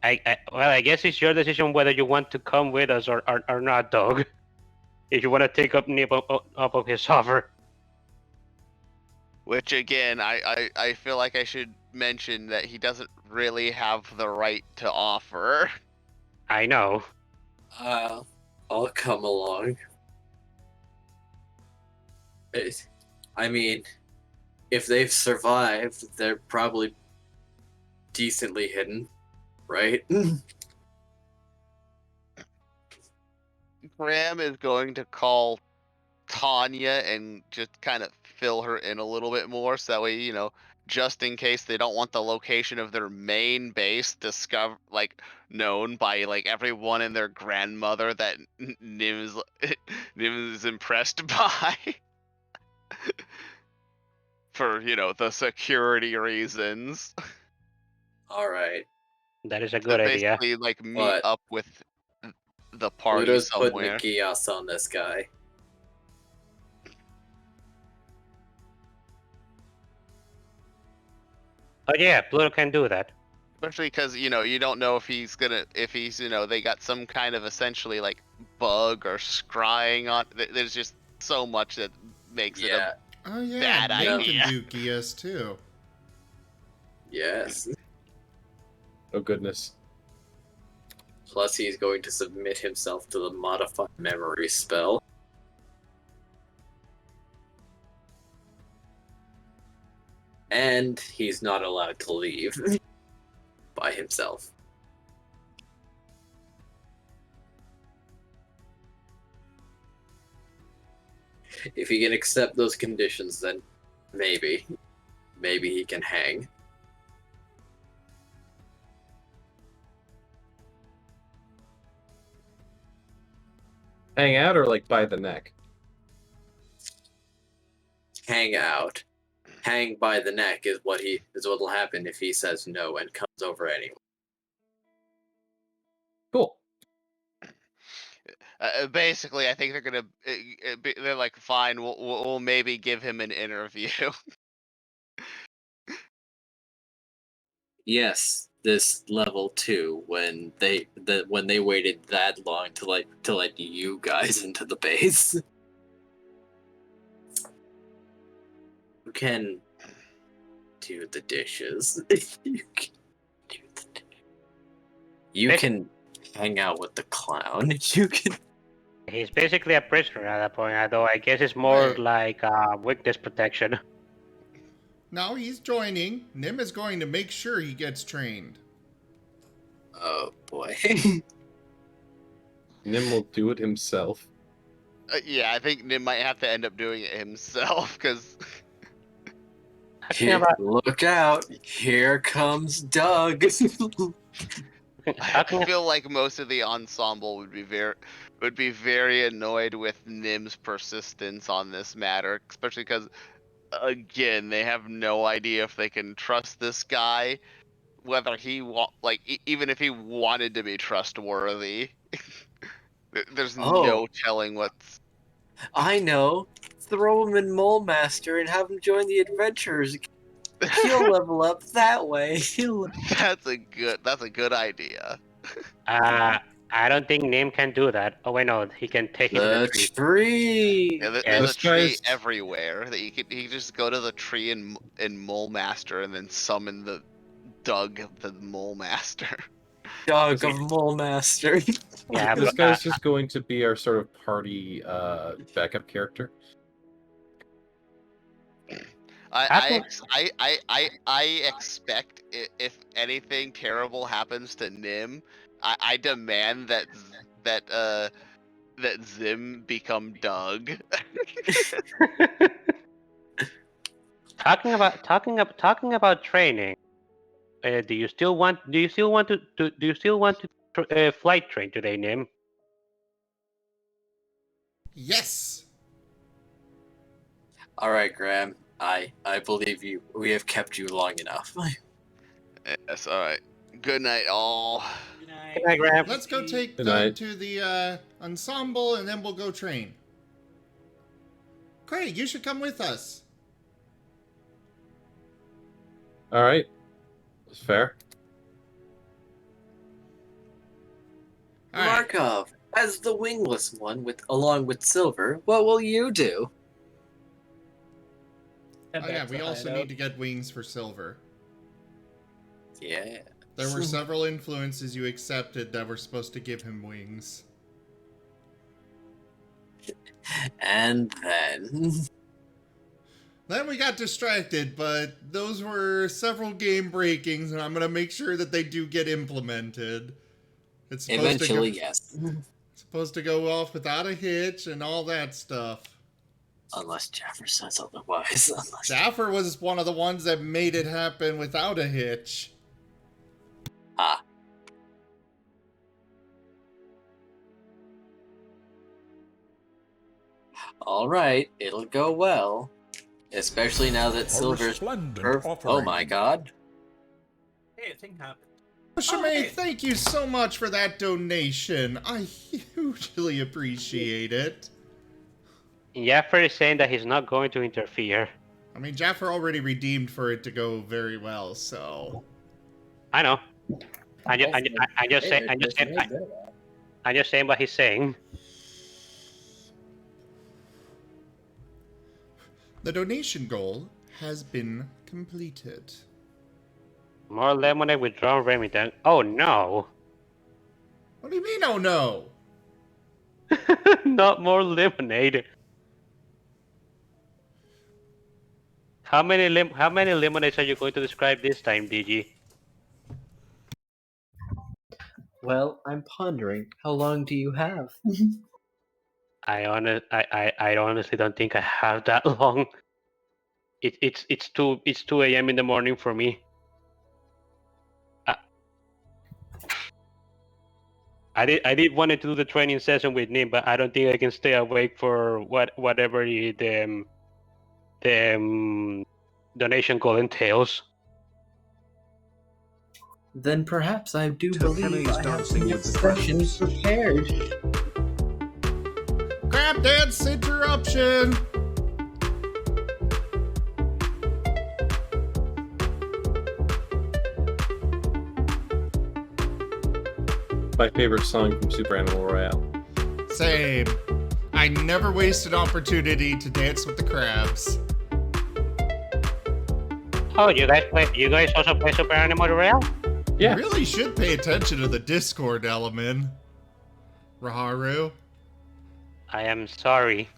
I guess it's your decision whether you want to come with us or not, Dog. If you want to take up Nip up of his offer. Which again, I feel like I should mention that he doesn't really have the right to offer. I know. I'll come along. I mean, if they've survived, they're probably decently hidden, right? Graham is going to call Tanya and just kind of fill her in a little bit more, so that way, just in case they don't want the location of their main base known by everyone and their grandmother that Nim is impressed by. For the security reasons. All right. That is a good idea. Basically, meet up with the party Pluto's somewhere. putting a Gios on this guy. Oh yeah, Pluto can do that. Especially because you don't know if he's they got some kind of essentially bug or scrying on. There's just so much that makes it a bad idea. Nim can do Gios too. Yes. Oh goodness. Plus, he's going to submit himself to the modified memory spell. And he's not allowed to leave by himself. If he can accept those conditions, then maybe he can hang. Hang out or by the neck? hang out. Hang by the neck is what'll happen if he says no and comes over anyway. Cool. Basically, I think they're gonna. They're like, fine, we'll maybe give him an interview. Yes, this level 2 when they waited that long to let you guys into the base. You can do the dishes. You can hang out with the clown. You can. He's basically a prisoner at that point, although I guess it's more Right. like witness protection. Now he's joining. Nim is going to make sure he gets trained. Oh boy. Nim will do it himself. Yeah, I think Nim might have to end up doing it himself because. Look out! Here comes Doug. I feel like most of the ensemble would be very annoyed with Nim's persistence on this matter, especially because, again, they have no idea if they can trust this guy, whether he even if he wanted to be trustworthy. There's no telling what's. I know. Throw him in Mole Master and have him join the adventurers. He'll level up that way. That's a good idea. I don't think Nim can do that. Oh wait, no, he can take it to the tree. Tree. Yeah, there's a tree everywhere that he can just go to the tree in Mole Master and then summon the Doug the Mole Master. Doug of Mole Master. Yeah, This guy's just going to be our sort of party backup character. I expect if anything terrible happens to Nim, I demand that Zim become Doug. Talking about training. Do you still want to flight train today, Nim? Yes. All right, Graham. I believe you. We have kept you long enough. That's all right. Good night, all. Good night, Graham. Let's go take Good Doug night. to the ensemble, and then we'll go train. Craig, you should come with us. All right. That's fair. All right. Markov, as the wingless one, along with Silver, what will you do? Oh yeah, we also need to get wings for Silver. Yeah. There were several influences you accepted that were supposed to give him wings. And then... Then we got distracted, but those were several game breakings, and I'm going to make sure that they do get implemented. It's supposed Eventually, to go, yes. It's supposed to go off without a hitch and all that stuff. Unless Jaffer says otherwise. Jaffer was one of the ones that made it happen without a hitch. Ah. All right, it'll go well. Especially now that Silver's... Oh my god. Hey, a thing happened. Shimei, thank you so much for that donation. I hugely appreciate it. Jaffer is saying that he's not going to interfere. I mean, Jaffer already redeemed for it to go very well, so... I know. I'm just saying what he's saying. The donation goal has been completed. More lemonade with John Remington. Oh no! What do you mean, oh no? Not more lemonade. How many lemonades are you going to describe this time, DG? Well, I'm pondering. How long do you have? I honestly don't think I have that long. It's 2 a.m. in the morning for me. I did want to do the training session with Nim, but I don't think I can stay awake for whatever the donation goal entails. Then perhaps I do believe Kenny's I have dancing some with the sessions crabs. prepared. Crab dance interruption! My favorite song from Super Animal Royale. Same. I never waste an opportunity to dance with the crabs. Oh, you guys also play Super Animal Royale? Yeah. You really should pay attention to the Discord, Elemin. Raharu. I am sorry.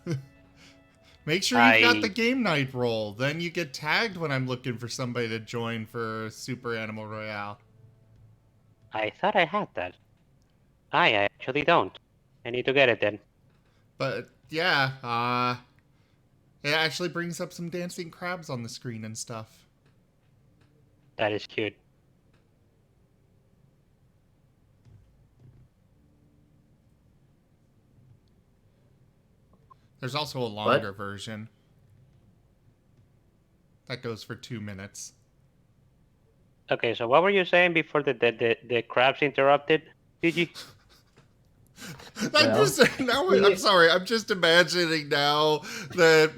Make sure you've got the game night role. Then you get tagged when I'm looking for somebody to join for Super Animal Royale. I thought I had that. I actually don't. I need to get it then. But yeah, it actually brings up some dancing crabs on the screen and stuff. That is cute. There's also a longer version. That goes for 2 minutes. Okay, so what were you saying before the crabs interrupted? Did you? I'm sorry. I'm just imagining now that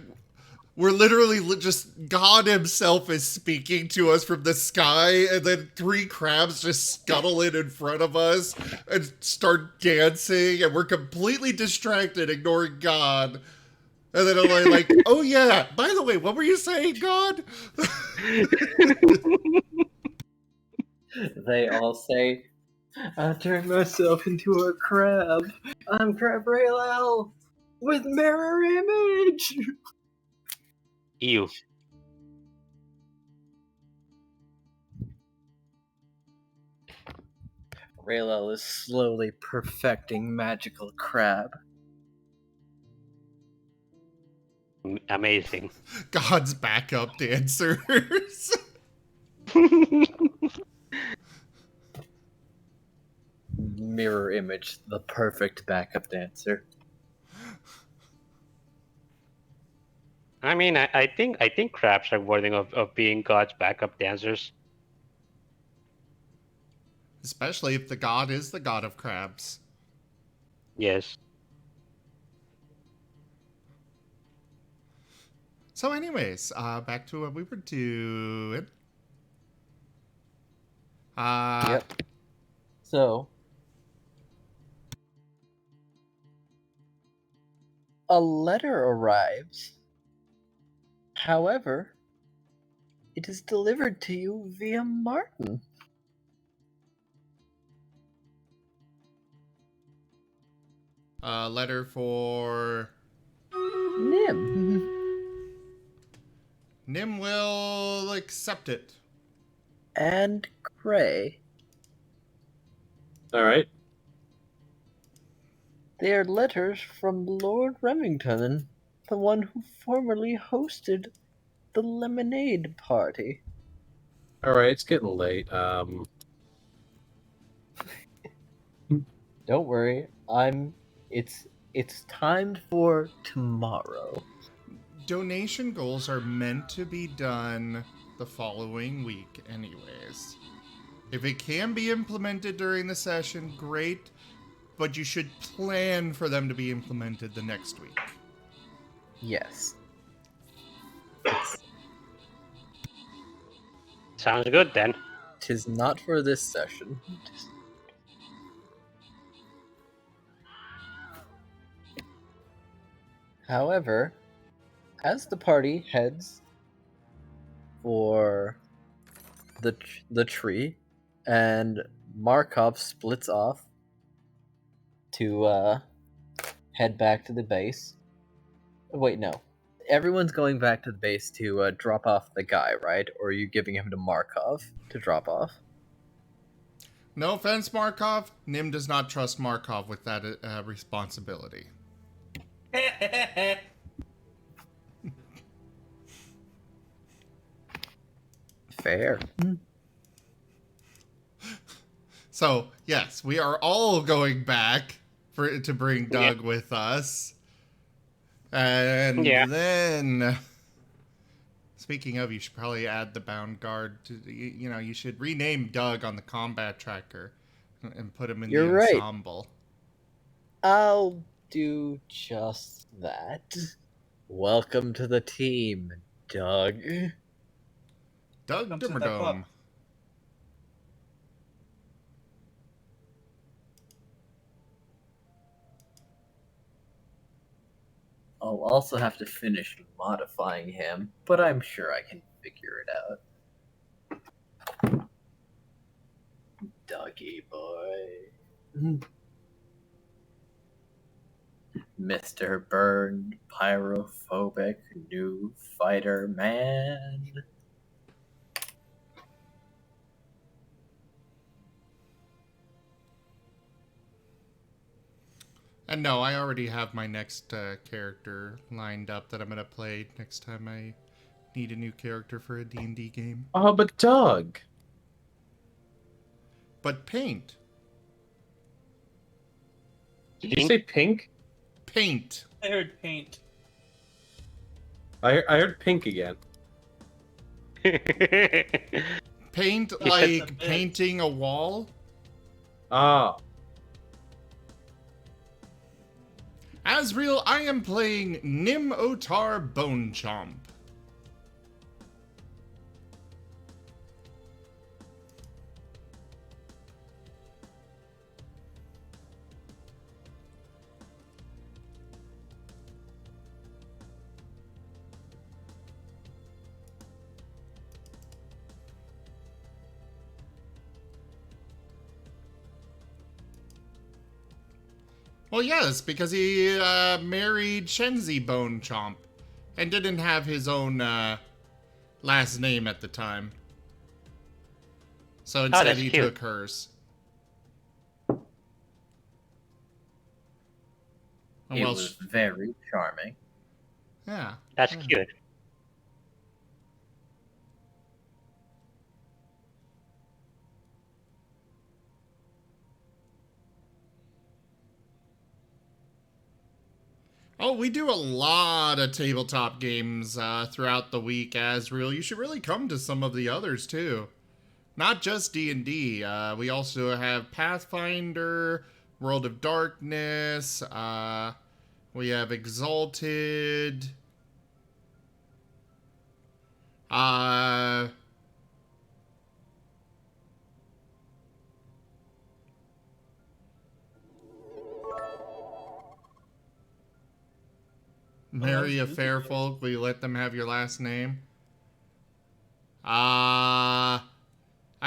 we're literally just God himself is speaking to us from the sky, and then 3 crabs just scuttle in front of us and start dancing, and we're completely distracted, ignoring God. And then I'm like, oh yeah, by the way, what were you saying, God? They all say, I turned myself into a crab. I'm Crab Raylel with mirror image. Ew. Raylel is slowly perfecting magical crab. Amazing. God's backup dancers. Mirror image, the perfect backup dancer. I mean, I think crabs are worthy of being God's backup dancers. Especially if the god is the god of crabs. Yes. So anyways, back to what we were doing. Yep. So, a letter arrives. However, it is delivered to you via Marten. A letter for Nim. Nim will accept it. And Gray. Alright. They are letters from Lord Remington, the one who formerly hosted the lemonade party. Alright, it's getting late. Don't worry, it's timed for tomorrow. Donation goals are meant to be done the following week anyways. If it can be implemented during the session, great, but you should plan for them to be implemented the next week. Yes. Sounds good then. 'Tis not for this session. However, as the party heads for the tree, and Marcov splits off to head back to the base. Wait, no. Everyone's going back to the base to drop off the guy, right? Or are you giving him to Marcov to drop off? No offense, Marcov. Nim does not trust Marcov with that responsibility. Fair. So, yes, we are all going back to bring Doug with us. And then Speaking of, you should probably add the bound guard to, you should rename Doug on the combat tracker and put him in You're the right. ensemble. I'll do just that. Welcome to the team, Doug. Doug Come sit that Dimmerdome. pup. I'll also have to finish modifying him, but I'm sure I can figure it out. Doggy boy. Mr. Burned, pyrophobic, new fighter man. And no, I already have my next character lined up that I'm going to play next time I need a new character for a D&D game. Oh, but Doug. But paint. Did you say pink? Paint. I heard paint. I heard pink again. Paint He said the like bit. painting a wall? Ah. Asriel, I am playing Nim Otar Bone Chomp. Well, yes, because he married Shenzi Bone Chomp and didn't have his own last name at the time. So instead that's he cute. took hers. It Well, was very charming. yeah. That's yeah. cute. Oh, we do a lot of tabletop games throughout the week, Asriel. You should really come to some of the others, too. Not just D&D. We also have Pathfinder, World of Darkness. We have Exalted. Marry a fair folk. Will you let them have your last name? I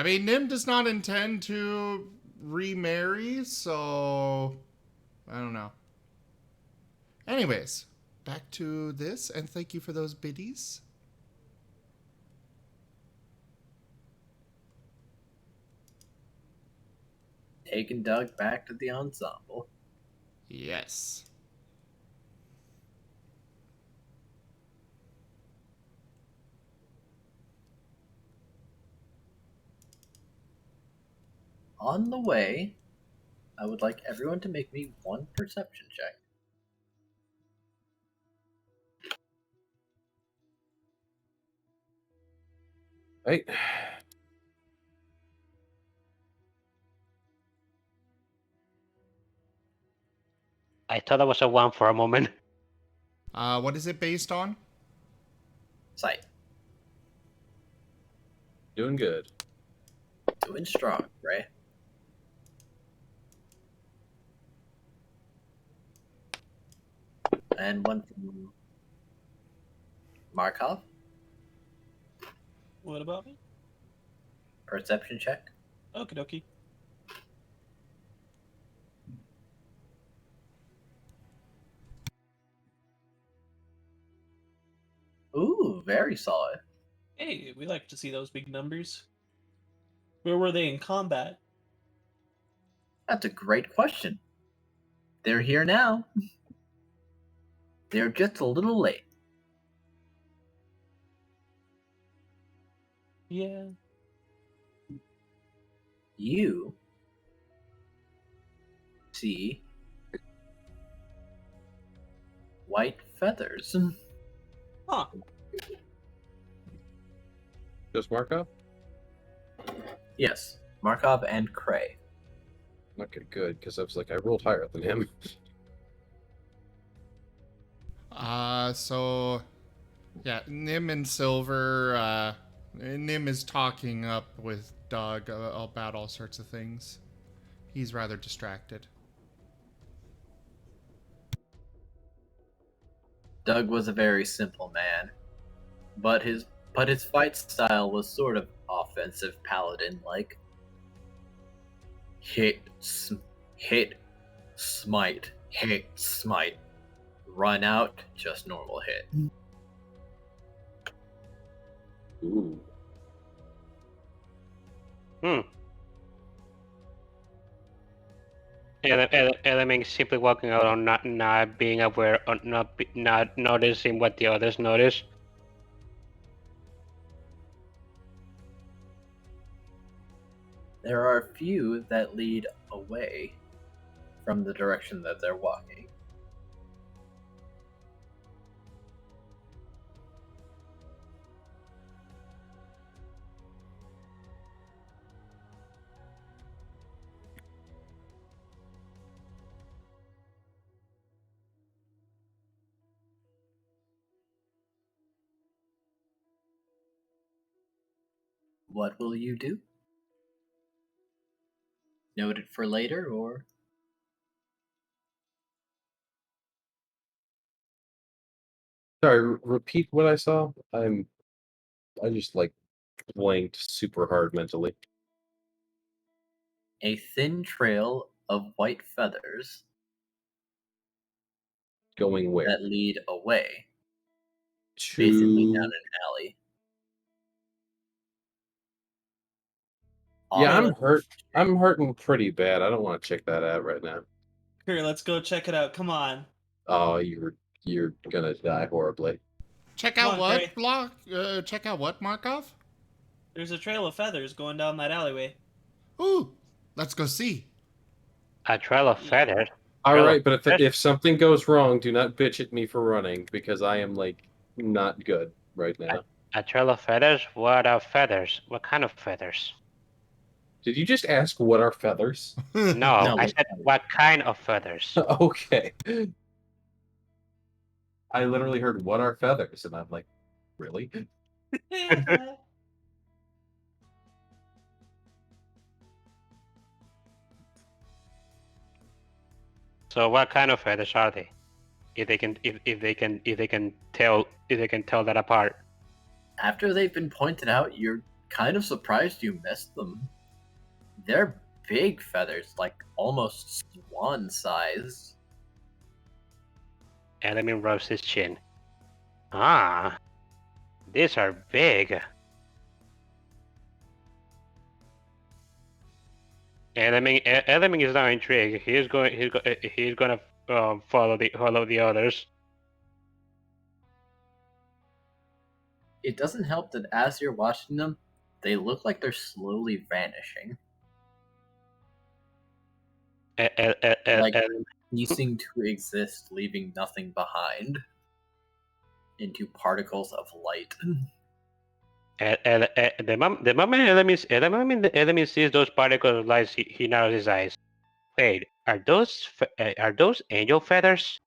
mean, Nim does not intend to remarry, so I don't know. Anyways, back to this, and thank you for those biddies. Taking Doug back to the ensemble. Yes. On the way, I would like everyone to make me one perception check. Right. I thought that was a 1 for a moment. What is it based on? Sight. Doing good. Doing strong, right? And one from Markov. What about me? Perception check. Okie dokie. Ooh, very solid. Hey, we like to see those big numbers. Where were they in combat? That's a great question. They're here now. They're just a little late. Yeah. You see white feathers. Huh. Just Markov? Yes, Markov and Cray. Okay, good, because I was like, I rolled higher than him. So yeah, Nim and Silver. Nim is talking up with Doug about all sorts of things. He's rather distracted. Doug was a very simple man, but his fight style was sort of offensive paladin-like. Hit, smite, hit, smite. Run out, just normal hit. Ooh. Elemin simply walking out on not being aware, or not noticing what the others notice. There are a few that lead away from the direction that they're walking. What will you do? Note it for later, or? Sorry, repeat what I saw. I just like blanked super hard mentally. A thin trail of white feathers Going where? that lead away. Basically down an alley. Yeah, I'm hurt. I'm hurting pretty bad. I don't want to check that out right now. Here, let's go check it out. Come on. Oh, you're gonna die horribly. Check Come out on, what Cray. check out what, Markov? There's a trail of feathers going down that alleyway. Ooh, let's go see. A trail of feathers. All right, but if something goes wrong, do not bitch at me for running because I am like not good right now. A trail of feathers? What are feathers? What kind of feathers? Did you just ask what are feathers? No, I said what kind of feathers. Okay. I literally heard what are feathers, and I'm like, really? So what kind of feathers are they? If they can tell that apart. After they've been pointed out, you're kind of surprised you missed them. They're big feathers, like almost swan-sized. Elemin rubs his chin. Ah, these are big. Elemin is now intrigued. He's gonna follow the others. It doesn't help that as you're watching them, they look like they're slowly vanishing. Like ceasing to exist, leaving nothing behind. Into particles of light. The moment Elemin sees those particles of light, he narrows his eyes. Wait, are those angel feathers?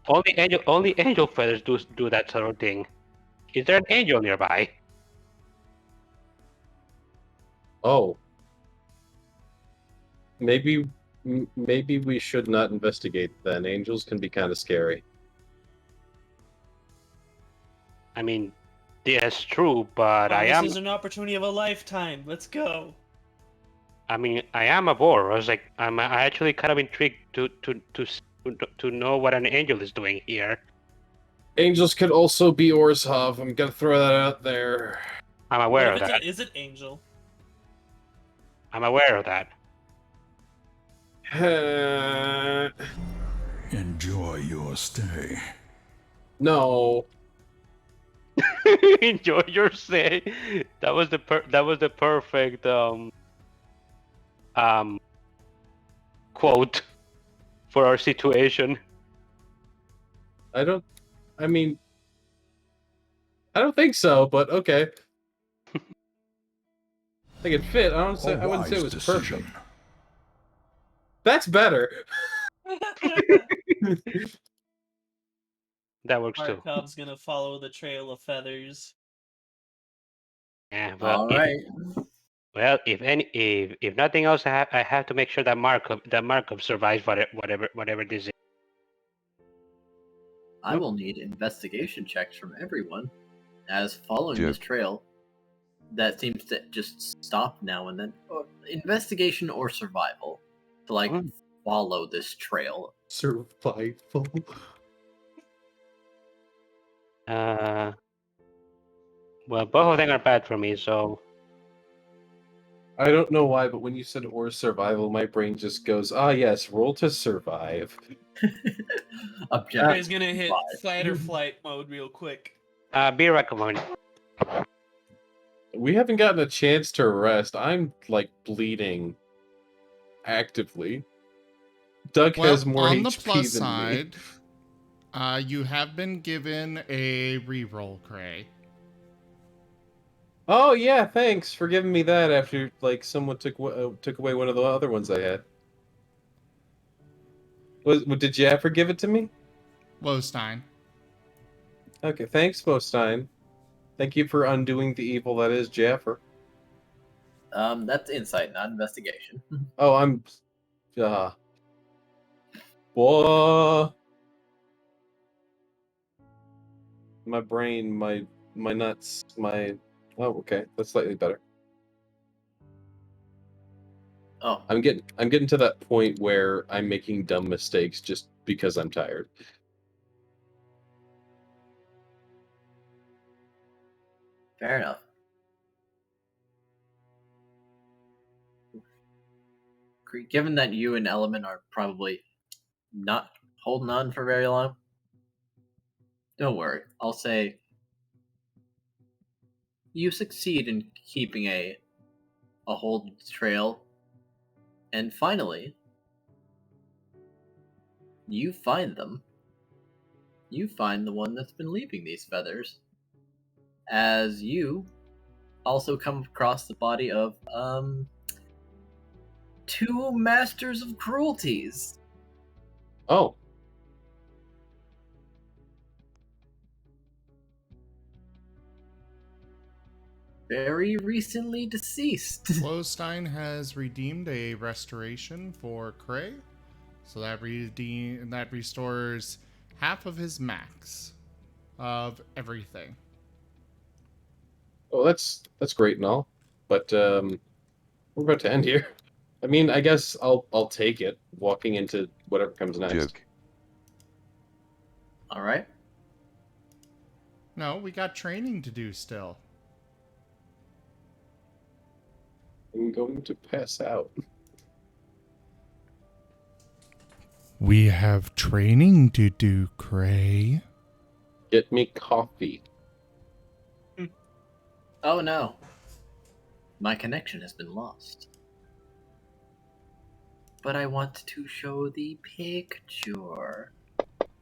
Only angel feathers do that sort of thing. Is there an angel nearby? Oh. Maybe we should not investigate then. Angels can be kind of scary. I mean, that's true, but This is an opportunity of a lifetime. Let's go. I mean, I am a boar. I'm actually kind of intrigued to know what an angel is doing here. Angels could also be Orzhov. I'm gonna throw that out there. I'm aware of that. Is it angel? I'm aware of that. Enjoy your stay. No. Enjoy your stay. That was the perfect quote for our situation. I mean, I don't think so, but okay. I think it fit. I wouldn't say it was perfect. That's better. That works too. Markov's gonna follow the trail of feathers. Yeah, well, All right. if nothing else, I have to make sure that Markov survives whatever this is. I will need investigation checks from everyone, as following this trail that seems to just stop now and then. Investigation or survival to follow this trail. Survival. Well, both of them are bad for me, so. I don't know why, but when you said or survival, my brain just goes, yes, roll to survive. Objective. He's gonna hit fight or flight mode real quick. Be recommended. We haven't gotten a chance to rest. I'm, bleeding actively. Doug has more on HP the plus than side, me. You have been given a reroll, Cray. Oh, yeah, thanks for giving me that after, someone took away one of the other ones I had. Did you ever give it to me? Lowstein. Okay, thanks, Lowstein. Thank you for undoing the evil that is Jaffer. That's insight, not investigation. Oh, I'm... Whoa! My brain, my nuts, my... Oh, okay, that's slightly better. Oh. I'm getting to that point where I'm making dumb mistakes just because I'm tired. Fair enough. Given that you and Element are probably not holding on for very long, don't worry. I'll say you succeed in keeping a hold trail, and finally, you find them. You find the one that's been leaving these feathers, as you also come across the body of two masters of cruelties. Oh. Very recently deceased. Lowstein has redeemed a restoration for Cray, so that restores half of his max of everything. Oh, that's great and all, but we're about to end here. I mean, I guess I'll take it, walking into whatever comes next. Joke. All right. No, we got training to do still. I'm going to pass out. We have training to do, Cray. Get me coffee. Oh no. My connection has been lost. But I want to show the picture.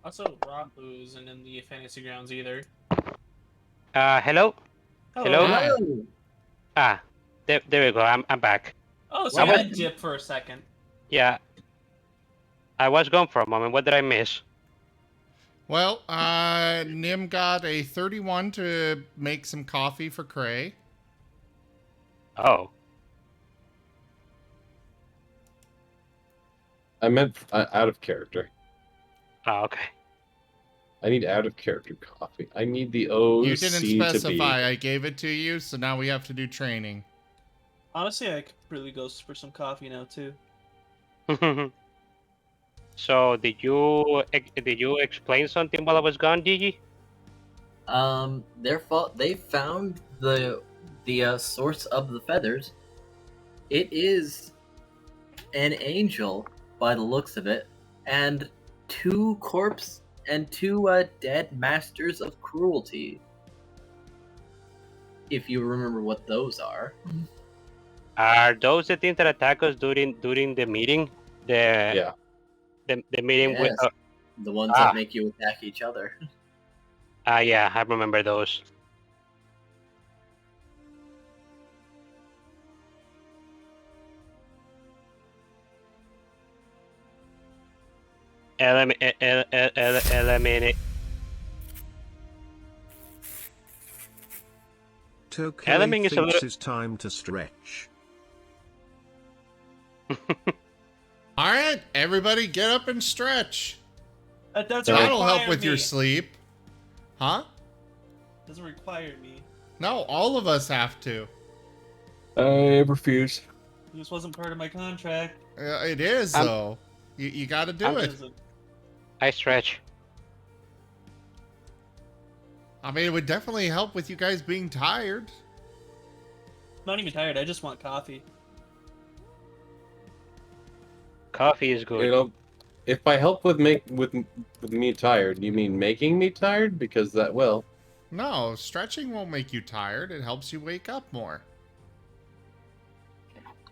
Also, Rahu isn't in the fantasy grounds either. Hello? Hello? Hello. There we go. I'm back. Oh, so I dip for a second. Yeah. I was gone for a moment. What did I miss? Well, Nim got a 31 to make some coffee for Cray. Oh. I meant out of character. Oh, okay. I need out of character coffee. I need the OC You didn't to be. specify. I gave it to you, so now we have to do training. Honestly, I could really go for some coffee now too. So, did you explain something while I was gone, Gigi? They found the source of the feathers. It is an angel by the looks of it, and two corpse and two dead masters of cruelty. If you remember what those are. Are those the things that attack us during the meeting? Yeah. The meeting Yes, with the ones that make you attack each other. yeah, I remember those. Eliminate. Tokay Elemin is a thinks little. it's time to stretch. All right, everybody, get up and stretch. That doesn't That'll require help with me. your sleep, huh? Doesn't require me. No, all of us have to. I refuse. This wasn't part of my contract. It is though. You got to do it. I stretch. I mean, it would definitely help with you guys being tired. I'm not even tired. I just want coffee. Coffee is good. You know, if I help with me tired, you mean making me tired? Because that will. No, stretching won't make you tired. It helps you wake up more.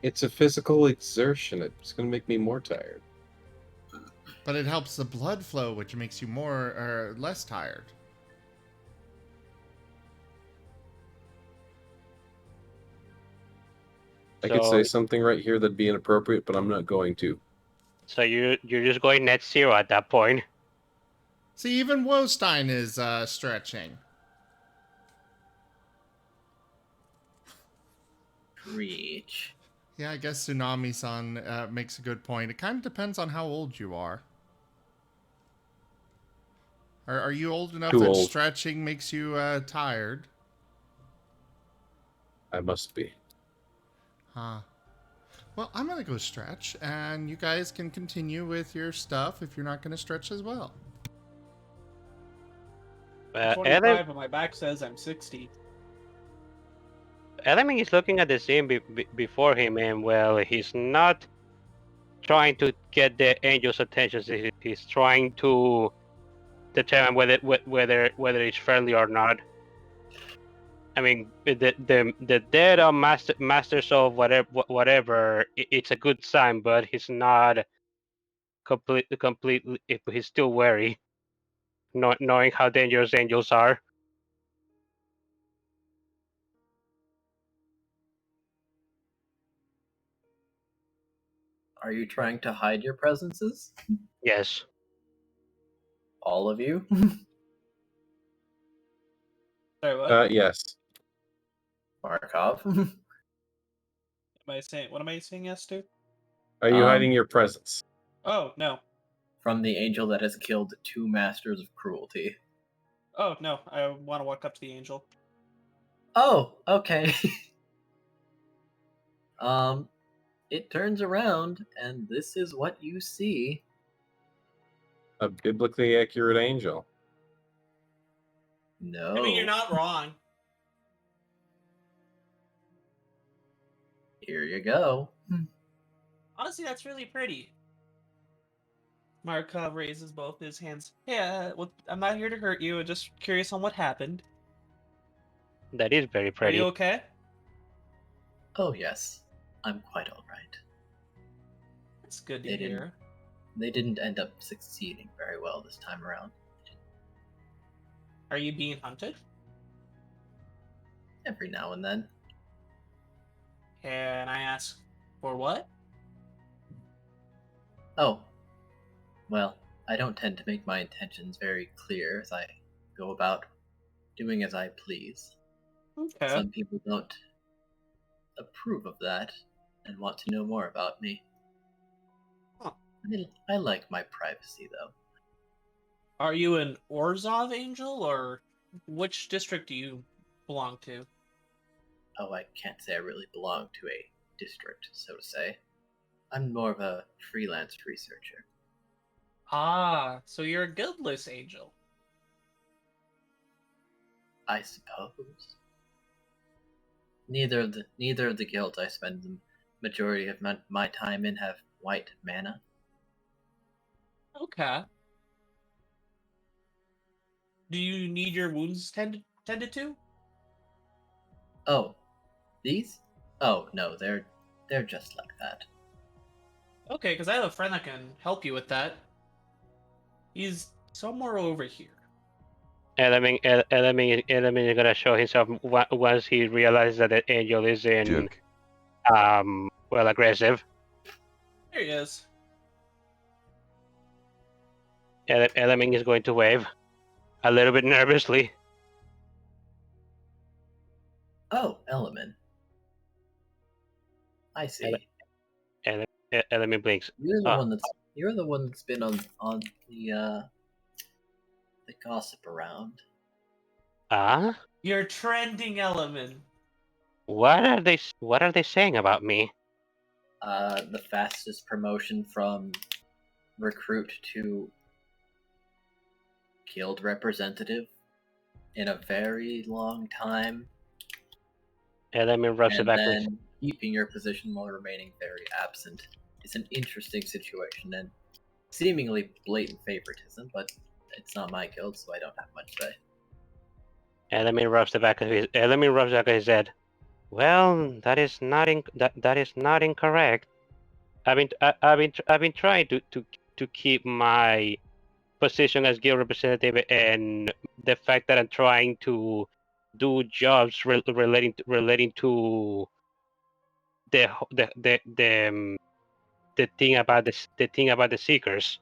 It's a physical exertion. It's going to make me more tired. But it helps the blood flow, which makes you more or less tired. I could say something right here that'd be inappropriate, but I'm not going to. So you're just going net zero at that point. See, even Wostein is stretching. Reach. Yeah, I guess Tsunami-san makes a good point. It kind of depends on how old you are. Are you old enough that stretching makes you tired? I must be. Huh. Well, I'm going to go stretch, and you guys can continue with your stuff if you're not going to stretch as well. 25, but my back says I'm 60. Elemin is looking at the scene before him, and well, he's not trying to get the angel's attention. He's trying to determine whether it's friendly or not. I mean, the dead or masters of whatever, it's a good sign, but he's not completely. He's still wary, not knowing how dangerous angels are. Are you trying to hide your presences? Yes. All of you? Sorry, what? Yes. Markov? What am I saying yes to? Are you hiding your presence? Oh, no. From the angel that has killed 2 masters of cruelty. Oh, no. I want to walk up to the angel. Oh, okay. It turns around, and this is what you see. A biblically accurate angel. No. I mean, you're not wrong. Here you go. Honestly, that's really pretty. Marcov raises both his hands. Yeah, well, I'm not here to hurt you. I'm just curious on what happened. That is very pretty. Are you okay? Oh, yes. I'm quite alright. That's good to hear. They didn't end up succeeding very well this time around. Are you being hunted? Every now and then. Can I ask for what? Oh. Well, I don't tend to make my intentions very clear as I go about doing as I please. Okay. Some people don't approve of that and want to know more about me. Huh. I like my privacy, though. Are you an Orzhov angel, or which district do you belong to? Oh, I can't say I really belong to a district, so to say. I'm more of a freelance researcher. Ah, so you're a guildless angel. I suppose. Neither of the guilds I spend the majority of my time in have white mana. Okay. Do you need your wounds tended to? Oh, these? Oh no, they're just like that. Okay, because I have a friend that can help you with that. He's somewhere over here. Elemin is gonna show himself once he realizes that the angel is in, aggressive. There he is. Elemin is going to wave a little bit nervously. Oh, Elemin. I see. Elemin blinks. You're the one that's been on the gossip around. Ah? You're trending, Elemin. What are they saying about me? The fastest promotion from recruit to guild representative in a very long time. Elemin rubs it And back. then keeping your position while remaining very absent. It's an interesting situation and seemingly blatant favoritism, but it's not my guild, so I don't have much say. Elemin rubs the back of his head. Well, that is not incorrect. I've been trying to keep my position as guild representative, and the fact that I'm trying to do jobs relating to the thing about the seekers.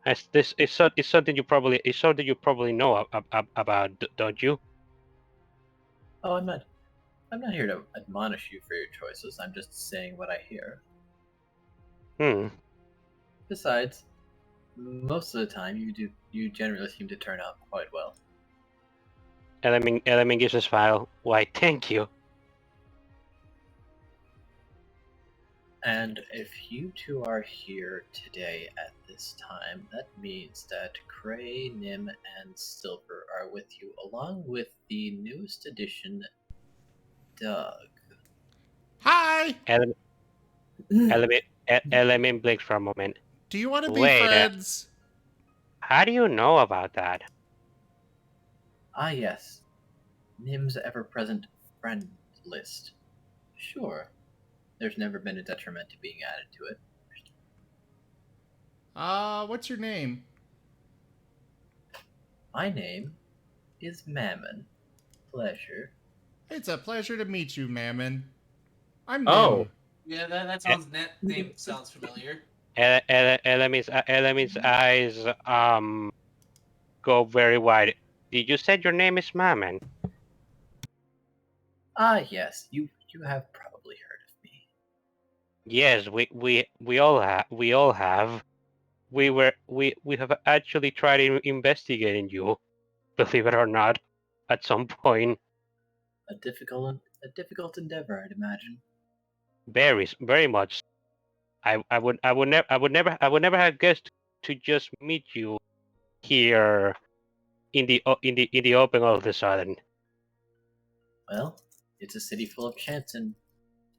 As this is something you probably know about, don't you? Oh, I'm not here to admonish you for your choices. I'm just saying what I hear. Besides, most of the time you generally seem to turn out quite well. Elemin gives a smile. Why, thank you. And if you two are here today at this time, that means that Cray, Nim, and Silver are with you, along with the newest addition, Doug. Hi! Elemin blinks for a moment. Do you want to be friends? How do you know about that? Ah, yes. Nim's ever-present friend list. Sure. There's never been a detriment to being added to it. What's your name? My name is Mammon. Pleasure. It's a pleasure to meet you, Mammon. I'm Oh. Nim. Yeah, that sounds name sounds familiar. Elemin's eyes go very wide. Did you say your name is Mammon? Ah, yes. You have probably heard of me. Yes, we all have. We have actually tried investigating you, believe it or not, at some point. A difficult endeavor, I'd imagine. Very much. I would never have guessed to just meet you here in the open all of a sudden. Well, it's a city full of chance and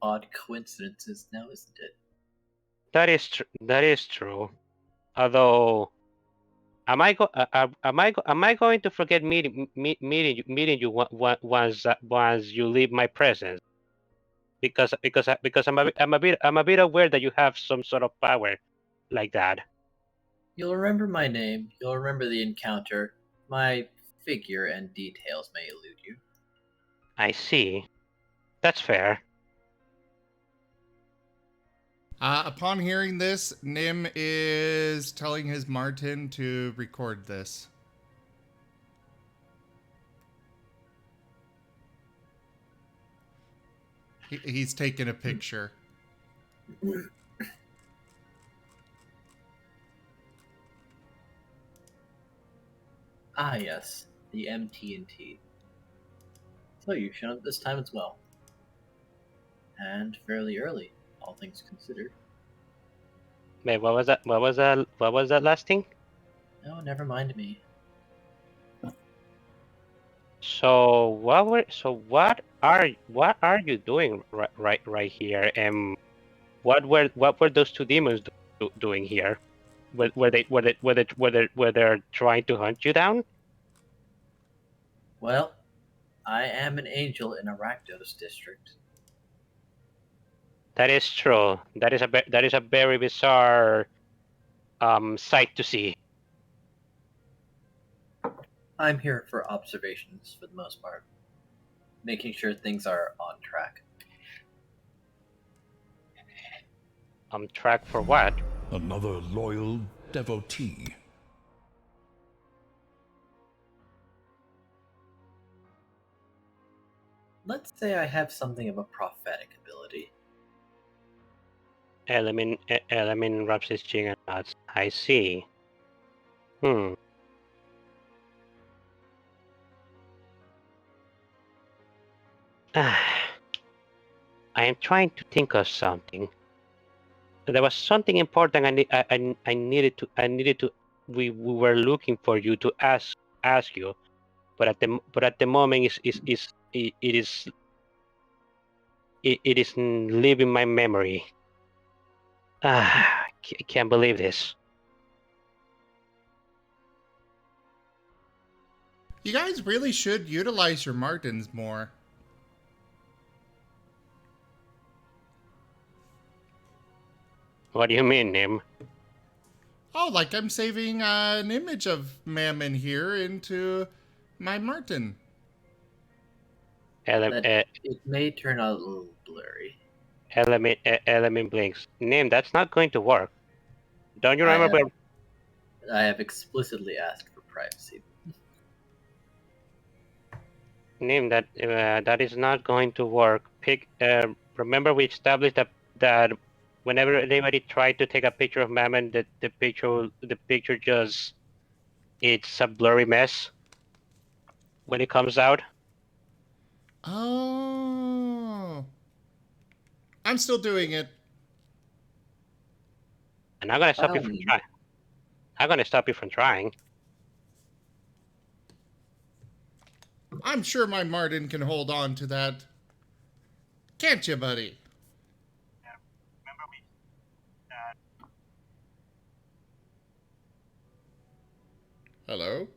odd coincidences now, isn't it? That is true. Although, am I going to forget meeting you once you leave my presence? Because I'm a bit aware that you have some sort of power like that. You'll remember my name, you'll remember the encounter. My figure and details may elude you. I see. That's fair. Upon hearing this, Nim is telling his Marten to record this. He's taking a picture. Ah, yes, the MT&T. So you showed up this time as well. And fairly early, all things considered. Wait, what was that? What was that last thing? No, never mind me. So what are you doing right here? And what were those two demons doing here? Were they trying to hunt you down? Well, I am an angel in Arachnos district. That is true. That is a very bizarre sight to see. I'm here for observations for the most part, making sure things are on track. On track for what? Another loyal devotee. Let's say I have something of a prophetic ability. Elemin rubs his chin and nods. I see. I am trying to think of something. There was something important I needed to. We were looking for you to ask you, but at the moment it is leaving my memory. I can't believe this. You guys really should utilize your Martens more. What do you mean, Nim? Oh, like I'm saving an image of Mammon here into my Marten. It may turn out a little blurry. Element blinks. Nim, that's not going to work. Don't you remember? I have explicitly asked for privacy. Nim, that is not going to work. Remember we established that whenever anybody tried to take a picture of Mammon, the picture just it's a blurry mess when it comes out. Oh. I'm still doing it. And I'm gonna stop you from trying. I'm gonna stop you from trying. I'm sure my Marten can hold on to that. Can't you, buddy? Hello?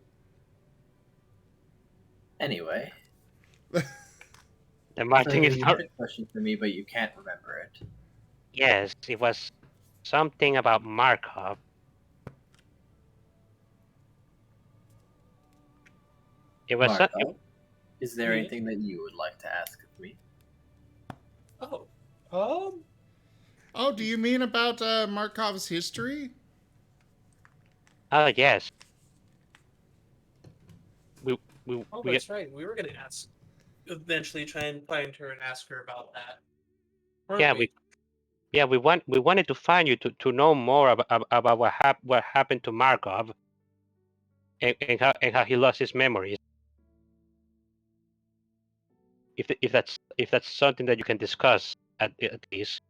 Anyway. The Marten is you not... had a question for me, but you can't remember it. Yes, it was something about Marcov. It was Marcov? Is there anything that you would like to ask of me? Oh, do you mean about Markov's history? Oh, yes. That's right. We were going to eventually try and find her and ask her about that. We wanted to find you to know more about what happened to Markov and how he lost his memories. If that's something that you can discuss at least.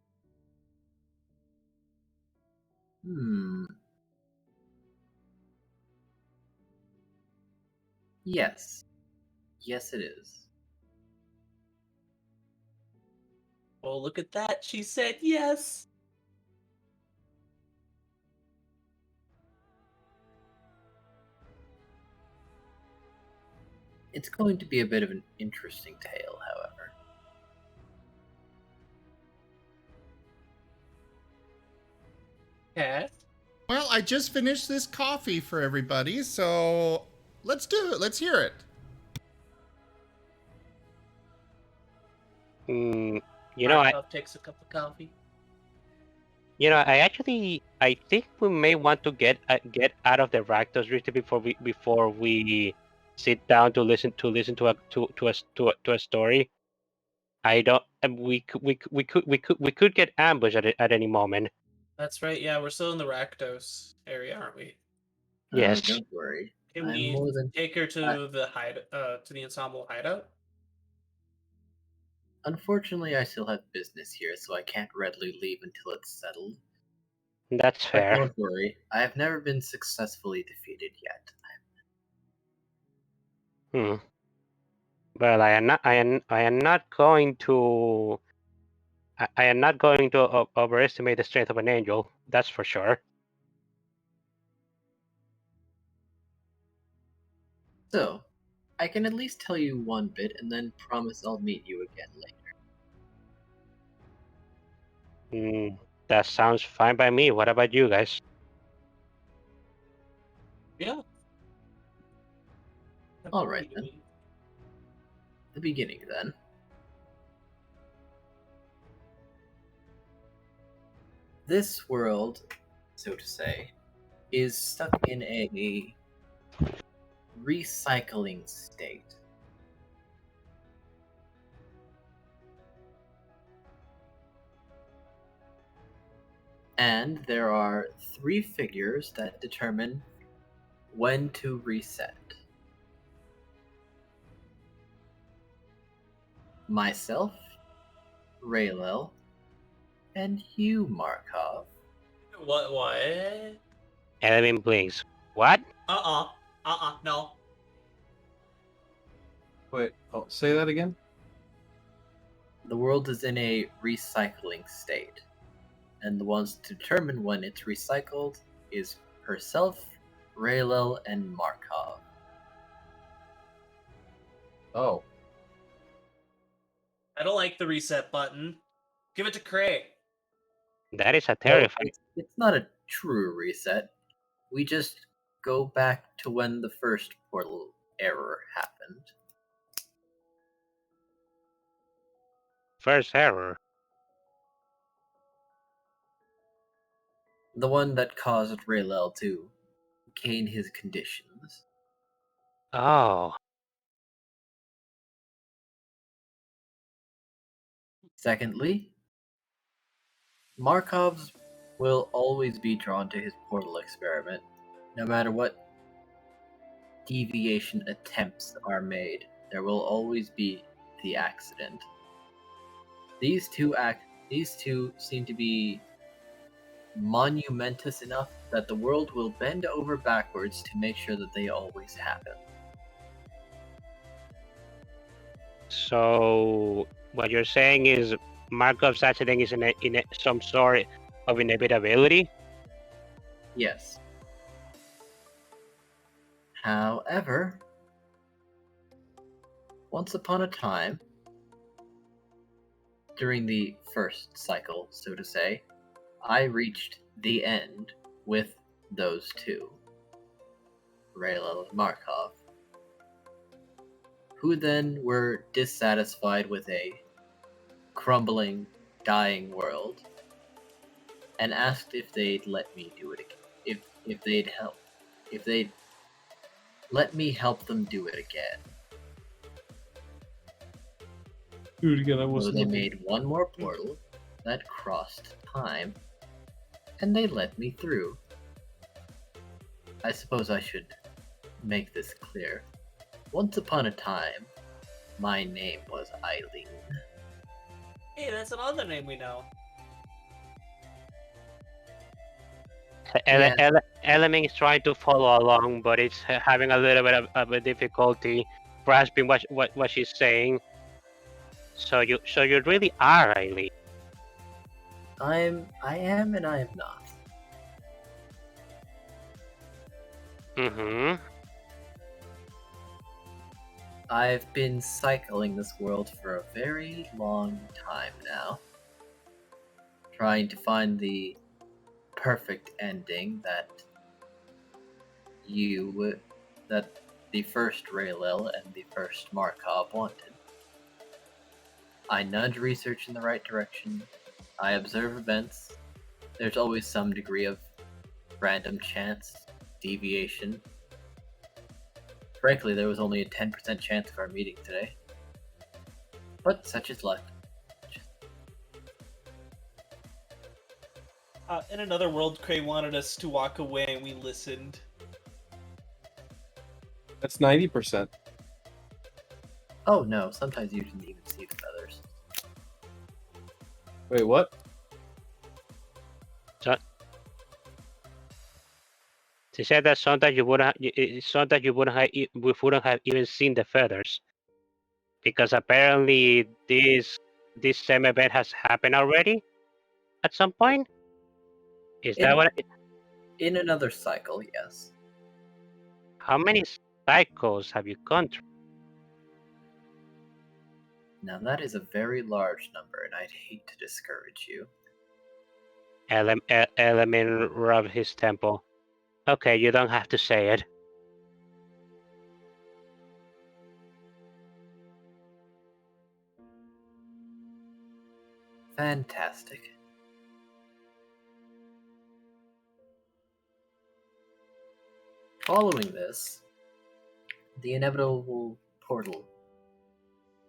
Yes. Yes, it is. Oh, look at that. She said yes. It's going to be a bit of an interesting tale, however. Yeah. Well, I just finished this coffee for everybody, so let's do it. Let's hear it. Markov takes a cup of coffee. I think we may want to get out of the Rakdos region before we sit down to listen to a story. I don't. We could get ambushed at any moment. That's right. Yeah, we're still in the Rakdos area, aren't we? Yes. Don't worry. Can we take her to the ensemble hideout? Unfortunately, I still have business here, so I can't readily leave until it's settled. That's fair. But don't worry, I have never been successfully defeated yet. Well, I am not going to. I am not going to overestimate the strength of an angel. That's for sure. So, I can at least tell you one bit and then promise I'll meet you again later. That sounds fine by me. What about you guys? Yeah. Alright then. The beginning then. This world, so to say, is stuck in a recycling state. And there are 3 figures that determine when to reset. Myself, Raylel, and you, Markov. What? Elemin blinks. What? No. Wait, say that again? The world is in a recycling state, and the ones to determine when it's recycled is herself, Raylel, and Markov. Oh. I don't like the reset button. Give it to Cray. That is a Well, terrifying. it's not a true reset. We just go back to when the first portal error happened. First error. The one that caused Raylel to gain his conditions. Oh. Secondly, Markov's will always be drawn to his portal experiment, no matter what deviation attempts are made. There will always be the accident. These two seem to be monumentous enough that the world will bend over backwards to make sure that they always happen. So what you're saying is Markov's accident is in some sort of inevitability? Yes. However, once upon a time, during the first cycle, so to say, I reached the end with those two, Raylel and Markov, who then were dissatisfied with a crumbling, dying world, and asked if they'd let me do it again. If they'd let me help them do it again. Do it again, I So wasn't they looking. made one more portal that crossed time, and they let me through. I suppose I should make this clear. Once upon a time, my name was Eileen. Hey, that's another name we know. Elemin is trying to follow along, but it's having a little bit of a difficulty grasping what she's saying. So you really are Eileen. I am and I am not. Mm-hmm. I've been cycling this world for a very long time now, trying to find the perfect ending that the first Raylel and the first Markov wanted. I nudge research in the right direction. I observe events. There's always some degree of random chance, deviation. Frankly, there was only a 10% chance of our meeting today. But such is luck. In another world, Cray wanted us to walk away and we listened. That's 90%. Oh no, sometimes you didn't even see the feathers. Wait, what? So, she said that sometimes you wouldn't have even seen the feathers, because apparently this same event has happened already at some point. Is that what? In another cycle, yes. How many cycles have you gone through? Now that is a very large number, and I'd hate to discourage you. Elemin rubbed his temple. Okay, you don't have to say it. Fantastic. Following this, the inevitable portal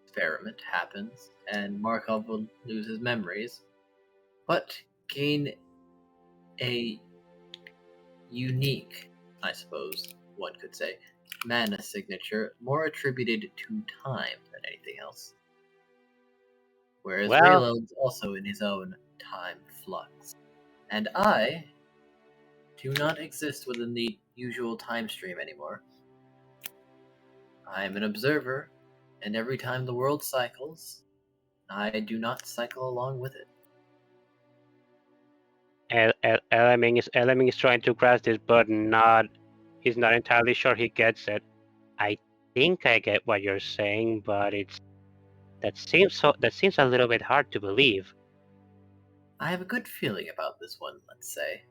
experiment happens, and Markov will lose his memories, but gain a unique, I suppose one could say, mana signature more attributed to time than anything else. Whereas Well- Rayload's also in his own time flux. And I do not exist within the usual time stream anymore. I am an observer, and every time the world cycles, I do not cycle along with it. Elemin is trying to press this button. He's not entirely sure he gets it. I think I get what you're saying, but that seems a little bit hard to believe. I have a good feeling about this one, let's say.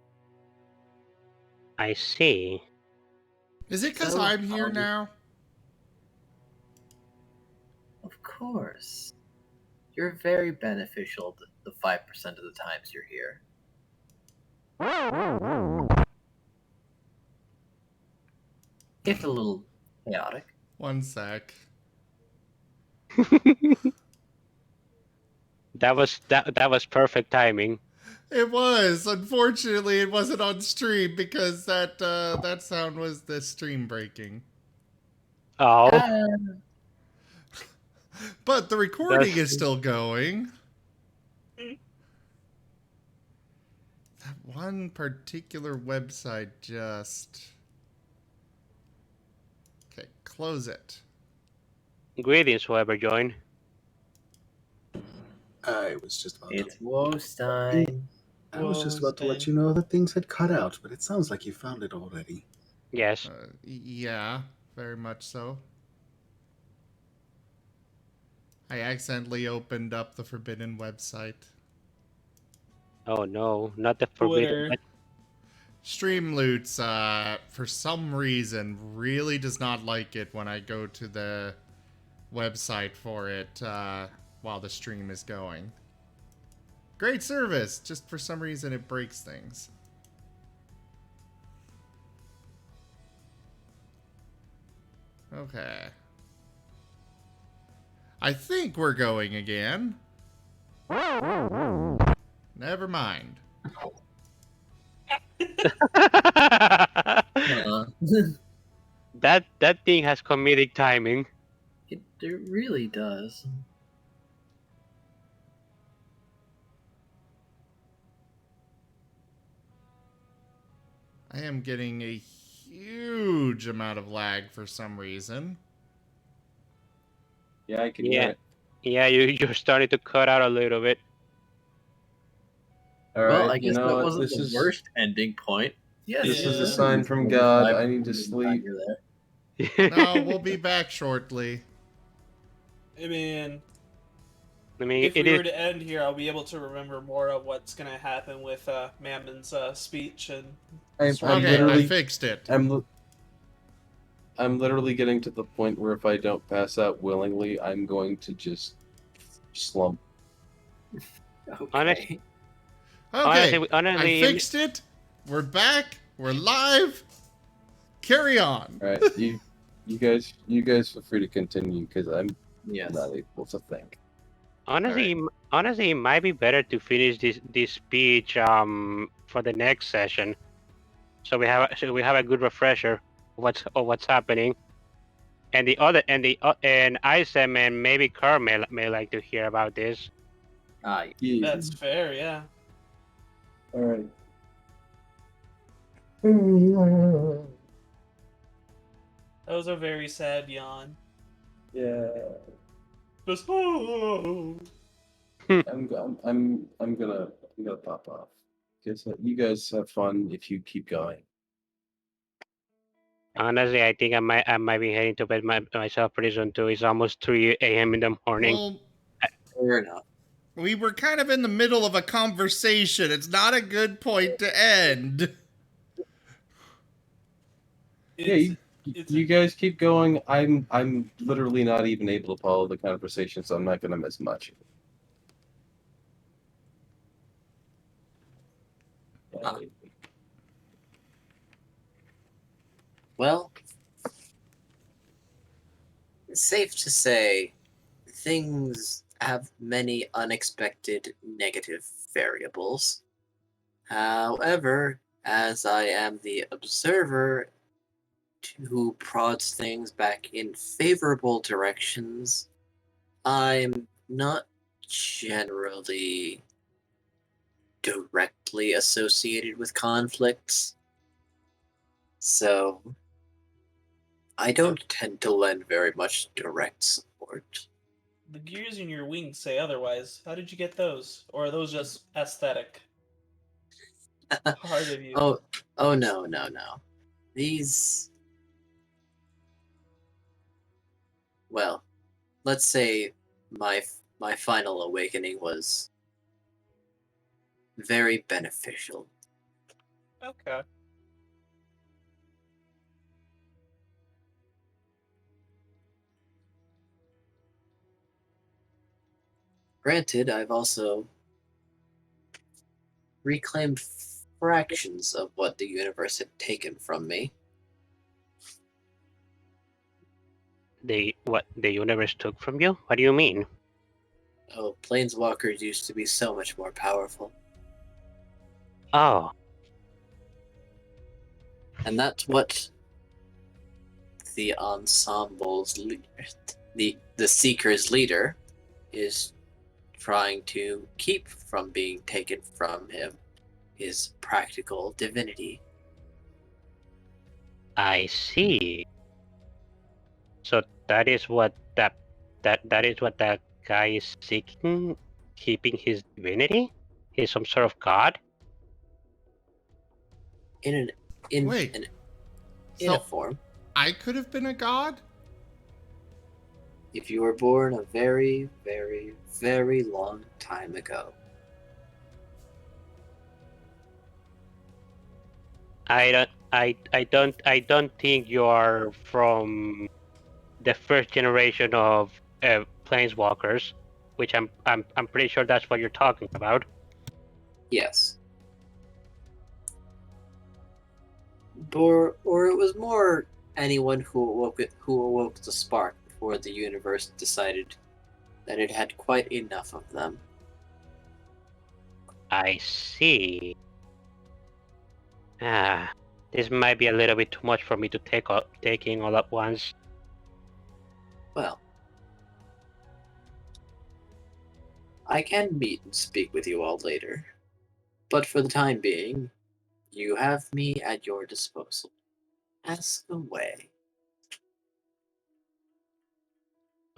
I see. Is it because So, I'm here now? Of course. You're very beneficial the 5% of the times you're here. It's a little chaotic. One sec. That was perfect timing. It was. Unfortunately, it wasn't on stream because that sound was the stream breaking. Oh. But the recording is still going. That one particular website just... Okay, close it. Greetings, whoever joined. I was just about It's Wostein. I was just about to let you know that things had cut out, but it sounds like you found it already. Yes. Yeah, very much so. I accidentally opened up the forbidden website. Oh no, not the forbidden. Streamloots, for some reason, really does not like it when I go to the website for it while the stream is going. Great service, just for some reason it breaks things. Okay. I think we're going again. Never mind. That thing has comedic timing. It really does. I am getting a huge amount of lag for some reason. Yeah, I can hear it. Yeah, you're starting to cut out a little bit. All Well, right, I guess that wasn't the worst ending point. Yes, This is a sign from God. I need to sleep. No, we'll be back shortly. I mean, if we were to end here, I'll be able to remember more of what's going to happen with Mammon's speech and. I fixed it. I'm literally getting to the point where if I don't pass out willingly, I'm going to just slump. Okay. Okay, honestly, I fixed it. We're back. We're live. Carry on. All right, you guys feel free to continue because I'm not able to think. Honestly, it might be better to finish this speech for the next session, so we have a good refresher of what's happening. And Isam and maybe Kerr may like to hear about this. That's fair, yeah. All right. That was a very sad yawn. Yeah. Just I'm gonna pop off. You guys have fun if you keep going. Honestly, I think I might be heading to bed myself pretty soon too. It's almost 3 a.m. in the morning. Well, fair enough. We were kind of in the middle of a conversation. It's not a good point to end. Yeah, you guys keep going. I'm literally not even able to follow the conversation, so I'm not gonna miss much. Well, it's safe to say things have many unexpected negative variables. However, as I am the observer who prods things back in favorable directions, I'm not generally directly associated with conflicts. So, I don't tend to lend very much direct support. The gears in your wings say otherwise. How did you get those? Or are those just aesthetic? Part of you. Oh no. These, well, let's say my final awakening was very beneficial. Okay. Granted, I've also reclaimed fractions of what the universe had taken from me. What the universe took from you? What do you mean? Oh, planeswalkers used to be so much more powerful. Oh, And that's what the ensemble's the Seeker's leader is trying to keep from being taken from him, his practical divinity. I see. So that is what that is what that guy is seeking, keeping his divinity. He's some sort of god. In Wait. a form. I could have been a god? If you were born a very, very, very long time ago. I don't think you are from the first generation of planeswalkers, which I'm pretty sure that's what you're talking about. Yes. Or it was more anyone who awoke the spark before the universe decided that it had quite enough of them. I see. This might be a little bit too much for me to taking all at once. Well, I can meet and speak with you all later, but for the time being, you have me at your disposal. Ask away.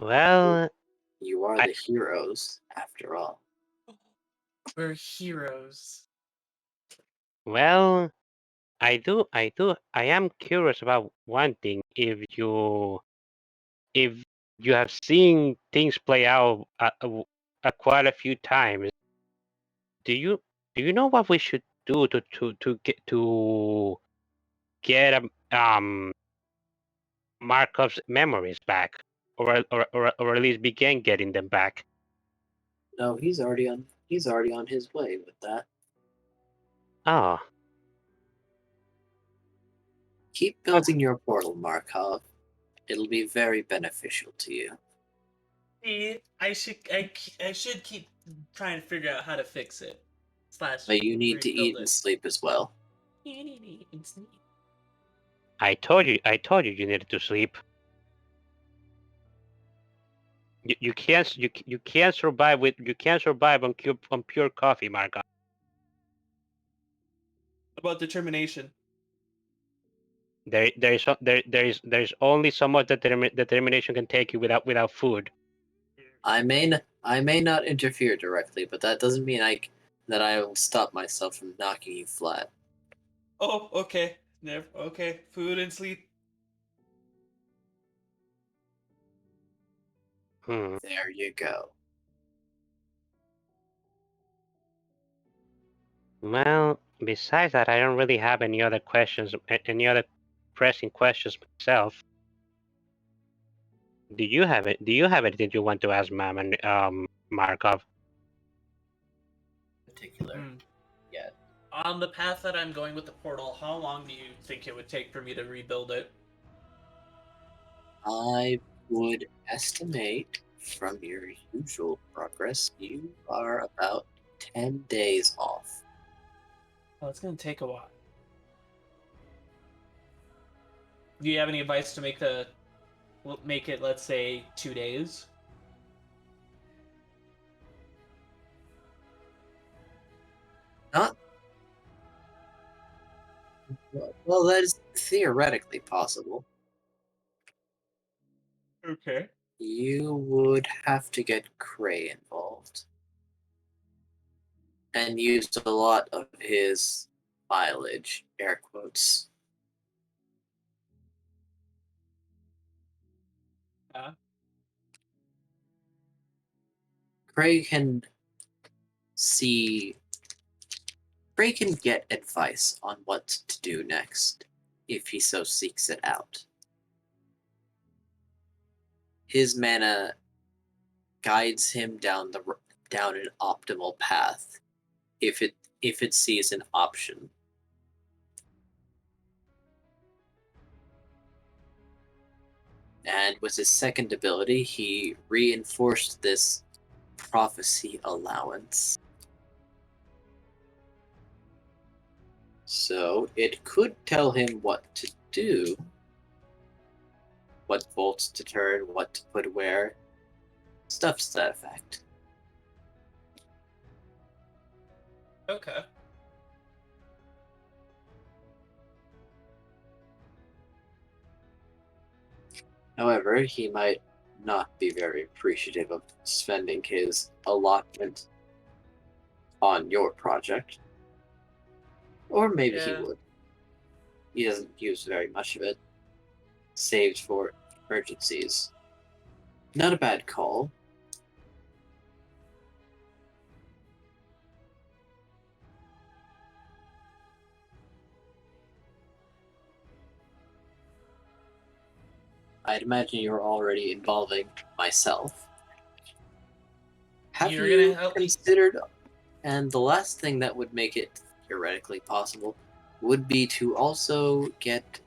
Well, You are the heroes, after all. We're heroes. well, I am curious about one thing. If you have seen things play out quite a few times, do you know what we should do to get Markov's memories back, or at least begin getting them back? No, he's already on his way with that. Oh, Keep building your portal, Marcov. It'll be very beneficial to you. See, I should keep trying to figure out how to fix it. But you need to rebuild eat and it. sleep as well. I told you you needed to sleep. You can't survive on pure coffee, Markov. About determination. There is only so much determination can take you without food. I may not interfere directly, but that doesn't mean that I will stop myself from knocking you flat. Oh, okay. Okay. Food and sleep. There you go. Well, besides that, I don't really have any other pressing questions myself. Do you have it? Do you have anything you want to ask Ma'am and Markov? Particular. Yeah. On the path that I'm going with the portal, how long do you think it would take for me to rebuild it? I would estimate from your usual progress, you are about 10 days off. Oh, it's gonna take a while. Do you have any advice to make it, let's say, 2 days? Not well, that is theoretically possible. Okay. You would have to get Cray involved and use a lot of his mileage, air quotes. Yeah. Cray can see. Cray can get advice on what to do next if he so seeks it out. His mana guides him down an optimal path if it sees an option. And with his second ability, he reinforced this prophecy allowance. So it could tell him what to do, what bolts to turn, what to put where, stuff to that effect. Okay. However, he might not be very appreciative of spending his allotment on your project. Or maybe he Yeah. would. He doesn't use very much of it. Saved for emergencies. Not a bad call. I'd imagine you're already involving myself. Have You're you gonna help me. considered, and the last thing that would make it theoretically possible would be to also get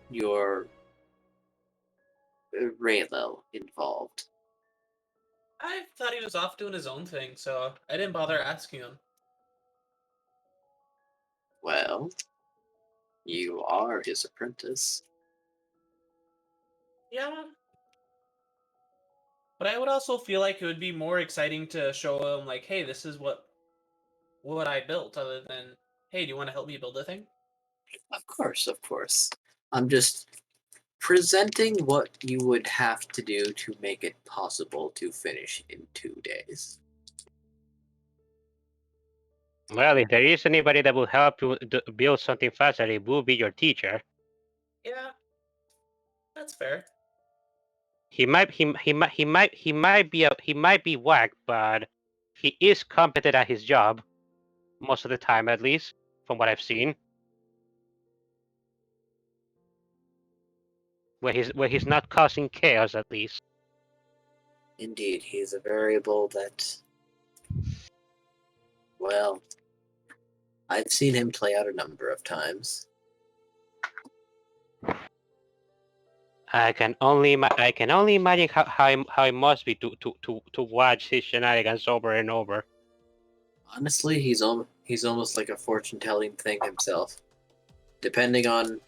your Raylo involved. I thought he was off doing his own thing, so I didn't bother asking him. Well, you are his apprentice. Yeah. But I would also feel like it would be more exciting to show him, like, hey, this is what I built, other than, hey, do you want to help me build a thing? Of course, of course. I'm just presenting what you would have to do to make it possible to finish in 2 days. Well, if there is anybody that will help you build something faster, it will be your teacher. Yeah, that's fair. He might be whack, but he is competent at his job most of the time, at least from what I've seen. Where he's not causing chaos, at least. Indeed, he's a variable that, well, I've seen him play out a number of times. I can only imagine how it must be to watch his shenanigans over and over. Honestly, he's almost like a fortune-telling thing himself. Depending on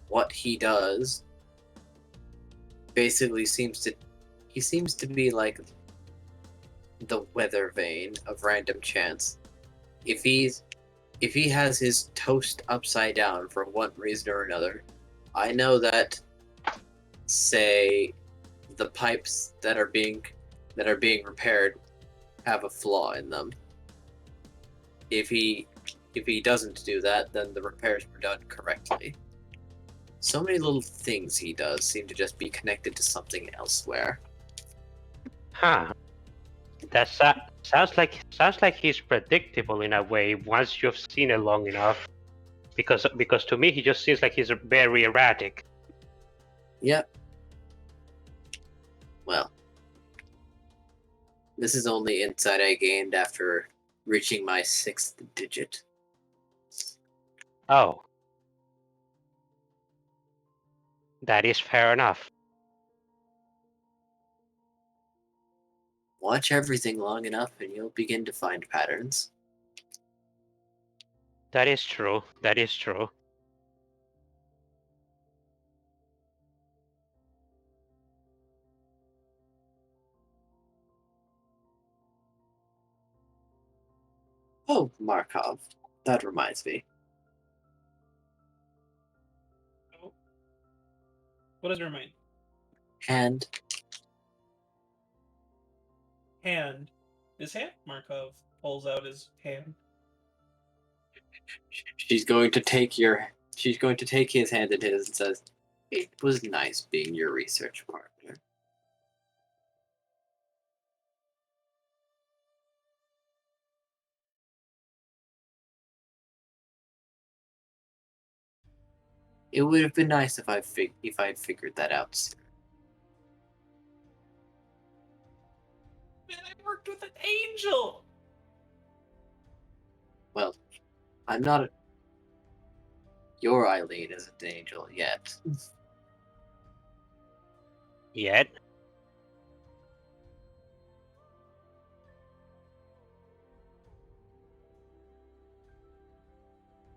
what he does, basically seems to be like the weather vane of random chance. If he has his toast upside down for one reason or another, I know that, say, the pipes that are being repaired have a flaw in them. If he doesn't do that, then the repairs were done correctly. So many little things he does seem to just be connected to something elsewhere. Huh. That sounds like he's predictable in a way once you've seen it long enough. Because to me he just seems like he's very erratic. Yep. Well, this is only insight I gained after reaching my 6th digit. Oh. That is fair enough. Watch everything long enough and you'll begin to find patterns. That is true. That is true. Oh, Markov. That reminds me. What does it remind? Hand. Hand. His hand? Markov pulls out his hand. She's going to take his hand in his and says, "It was nice being your research partner." It would have been nice if I'd figured that out sooner. Man, I worked with an angel! Well, I'm not your Eileen isn't an angel yet. Yet?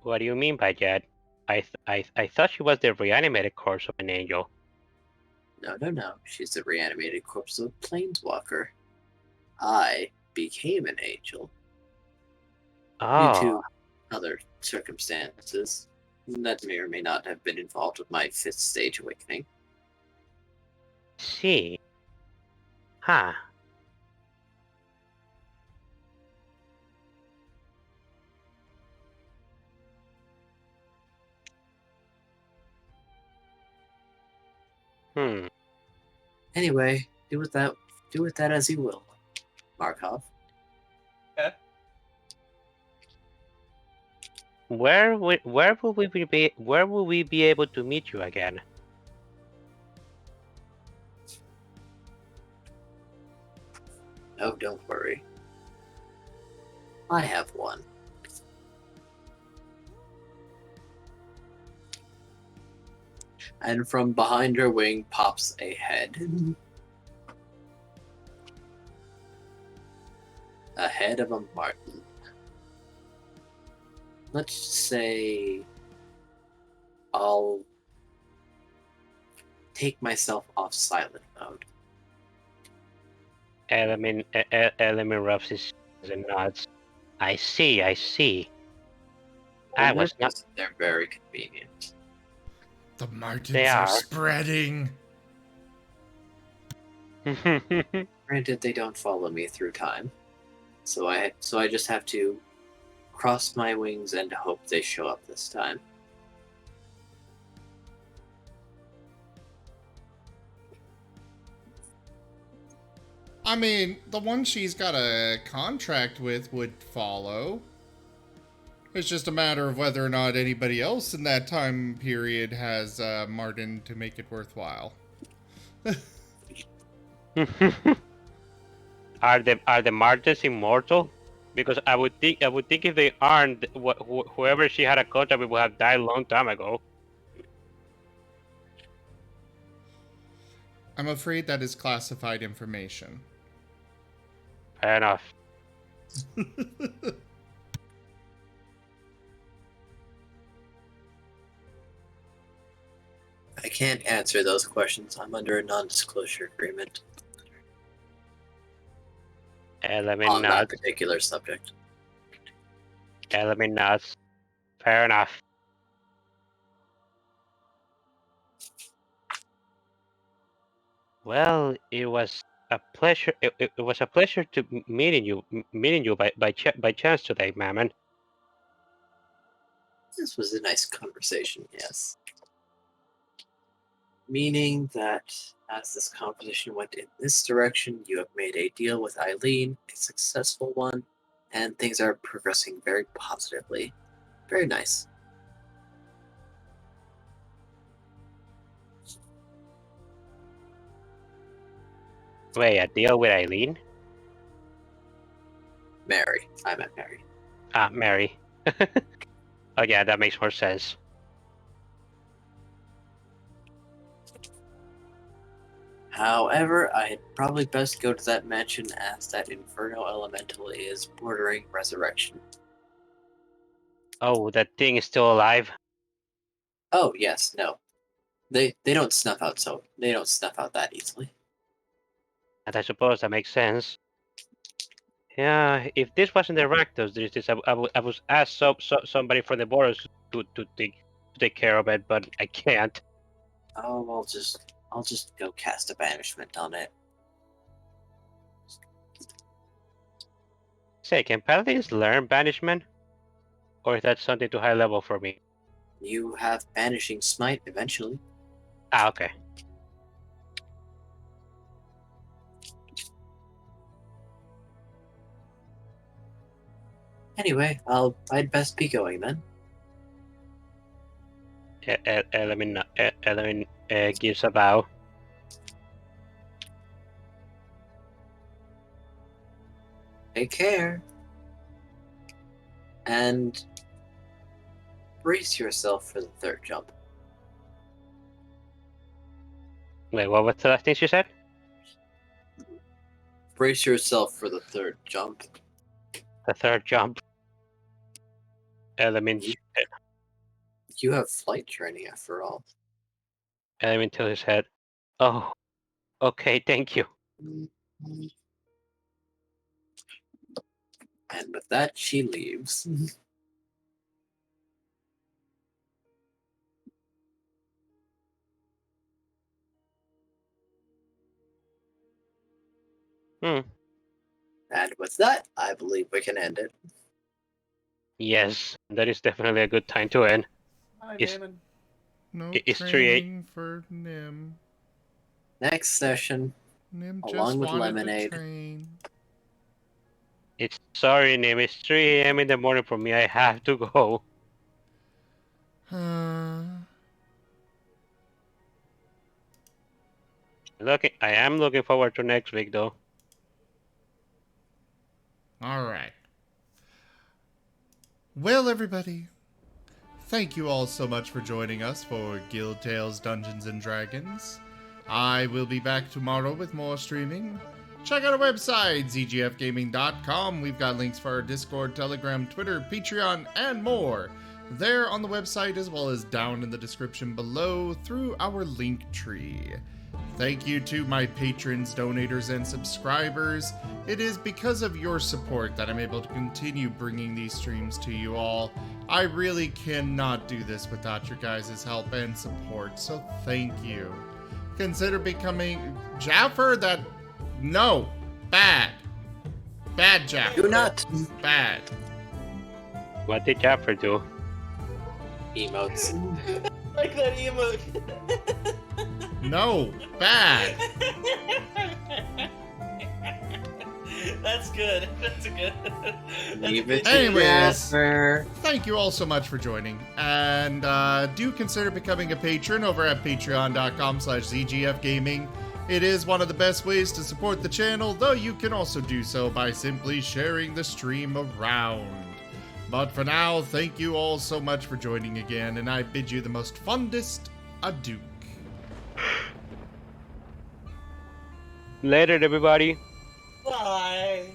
What do you mean by that? I thought she was the reanimated corpse of an angel. No. She's the reanimated corpse of a planeswalker. I became an angel. Due to other circumstances that may or may not have been involved with my 5th stage awakening. See. Huh. Anyway, do with that as you will, Markov. Okay. Where will we be able to meet you again? Oh, don't worry. I have one. And from behind her wing pops a head. A head of a Marten. Let's say I'll take myself off silent mode. Elemin rubs his nuts. I see. I was not. They're very convenient. The Martens They are are. spreading. Granted, they don't follow me through time, so I just have to cross my wings and hope they show up this time. I mean, the one she's got a contract with would follow. It's just a matter of whether or not anybody else in that time period has Marten to make it worthwhile. Are the Martens immortal? Because I would think if they aren't, whoever she had a contract with would have died a long time ago. I'm afraid that is classified information. Fair enough. I can't answer those questions. I'm under a non-disclosure agreement on that particular subject. Elemin nuts. Fair enough. Well, it was a pleasure. It was a pleasure to meeting you by chance today, Mammon. This was a nice conversation, yes. Meaning that as this conversation went in this direction, you have made a deal with Eileen, a successful one, and things are progressing very positively. Very nice. Wait, a deal with Eileen? Mary. I meant Mary. Ah, Mary. Oh yeah, that makes more sense. However, I'd probably best go to that mansion as that Inferno Elemental is bordering resurrection. Oh, that thing is still alive? Oh, yes, no. They don't snuff out that easily. And I suppose that makes sense. Yeah, if this wasn't the Rakdos, there's this. I was asked somebody from the borders to take care of it, but I can't. Oh, I'll just go cast a banishment on it. Say, can paladins learn banishment, or is that something too high level for me? You have banishing smite eventually. Ah, okay. Anyway, I'd best be going then. Elemin gives a bow. Take care. And brace yourself for the third jump. Wait, what was the last thing she said? Brace yourself for the third jump. The third jump. Elemin. You have flight training after all. Elemin tilts his head. Oh, okay, thank you. And with that, she leaves. And with that, I believe we can end it. Yes, that is definitely a good time to end. Hi, It's- Damon. No It's 3-8. training for Nim. Next session, Nim just along with wanted Lemonade. to train. It's sorry, Nim. It's 3 a.m. in the morning for me. I have to go. I am looking forward to next week, though. Alright. Well, everybody, thank you all so much for joining us for Guild Tales Dungeons & Dragons. I will be back tomorrow with more streaming. Check out our website, zgfgaming.com. We've got links for our Discord, Telegram, Twitter, Patreon, and more. There on the website, as well as down in the description below through our link tree. Thank you to my patrons, donators, and subscribers. It is because of your support that I'm able to continue bringing these streams to you all. I really cannot do this without your guys' help and support, so thank you. Consider becoming Jaffer. No, bad Jaffer. Do not. Bad. What did Jaffer do? Emotes. Like that emote. No, bad. That's good. That's a good. Leave it to Anyways, Jasper. thank you all so much for joining, and do consider becoming a patron over at patreon.com/zgfgaming. It is one of the best ways to support the channel, though you can also do so by simply sharing the stream around. But for now, thank you all so much for joining again, and I bid you the most fondest adieu. Later, everybody. Bye.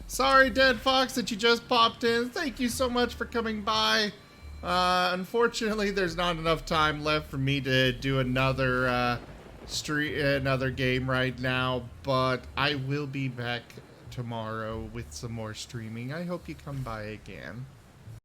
Sorry, Dead Fox, that you just popped in. Thank you so much for coming by. Unfortunately, there's not enough time left for me to do another game right now, but I will be back tomorrow with some more streaming. I hope you come by again.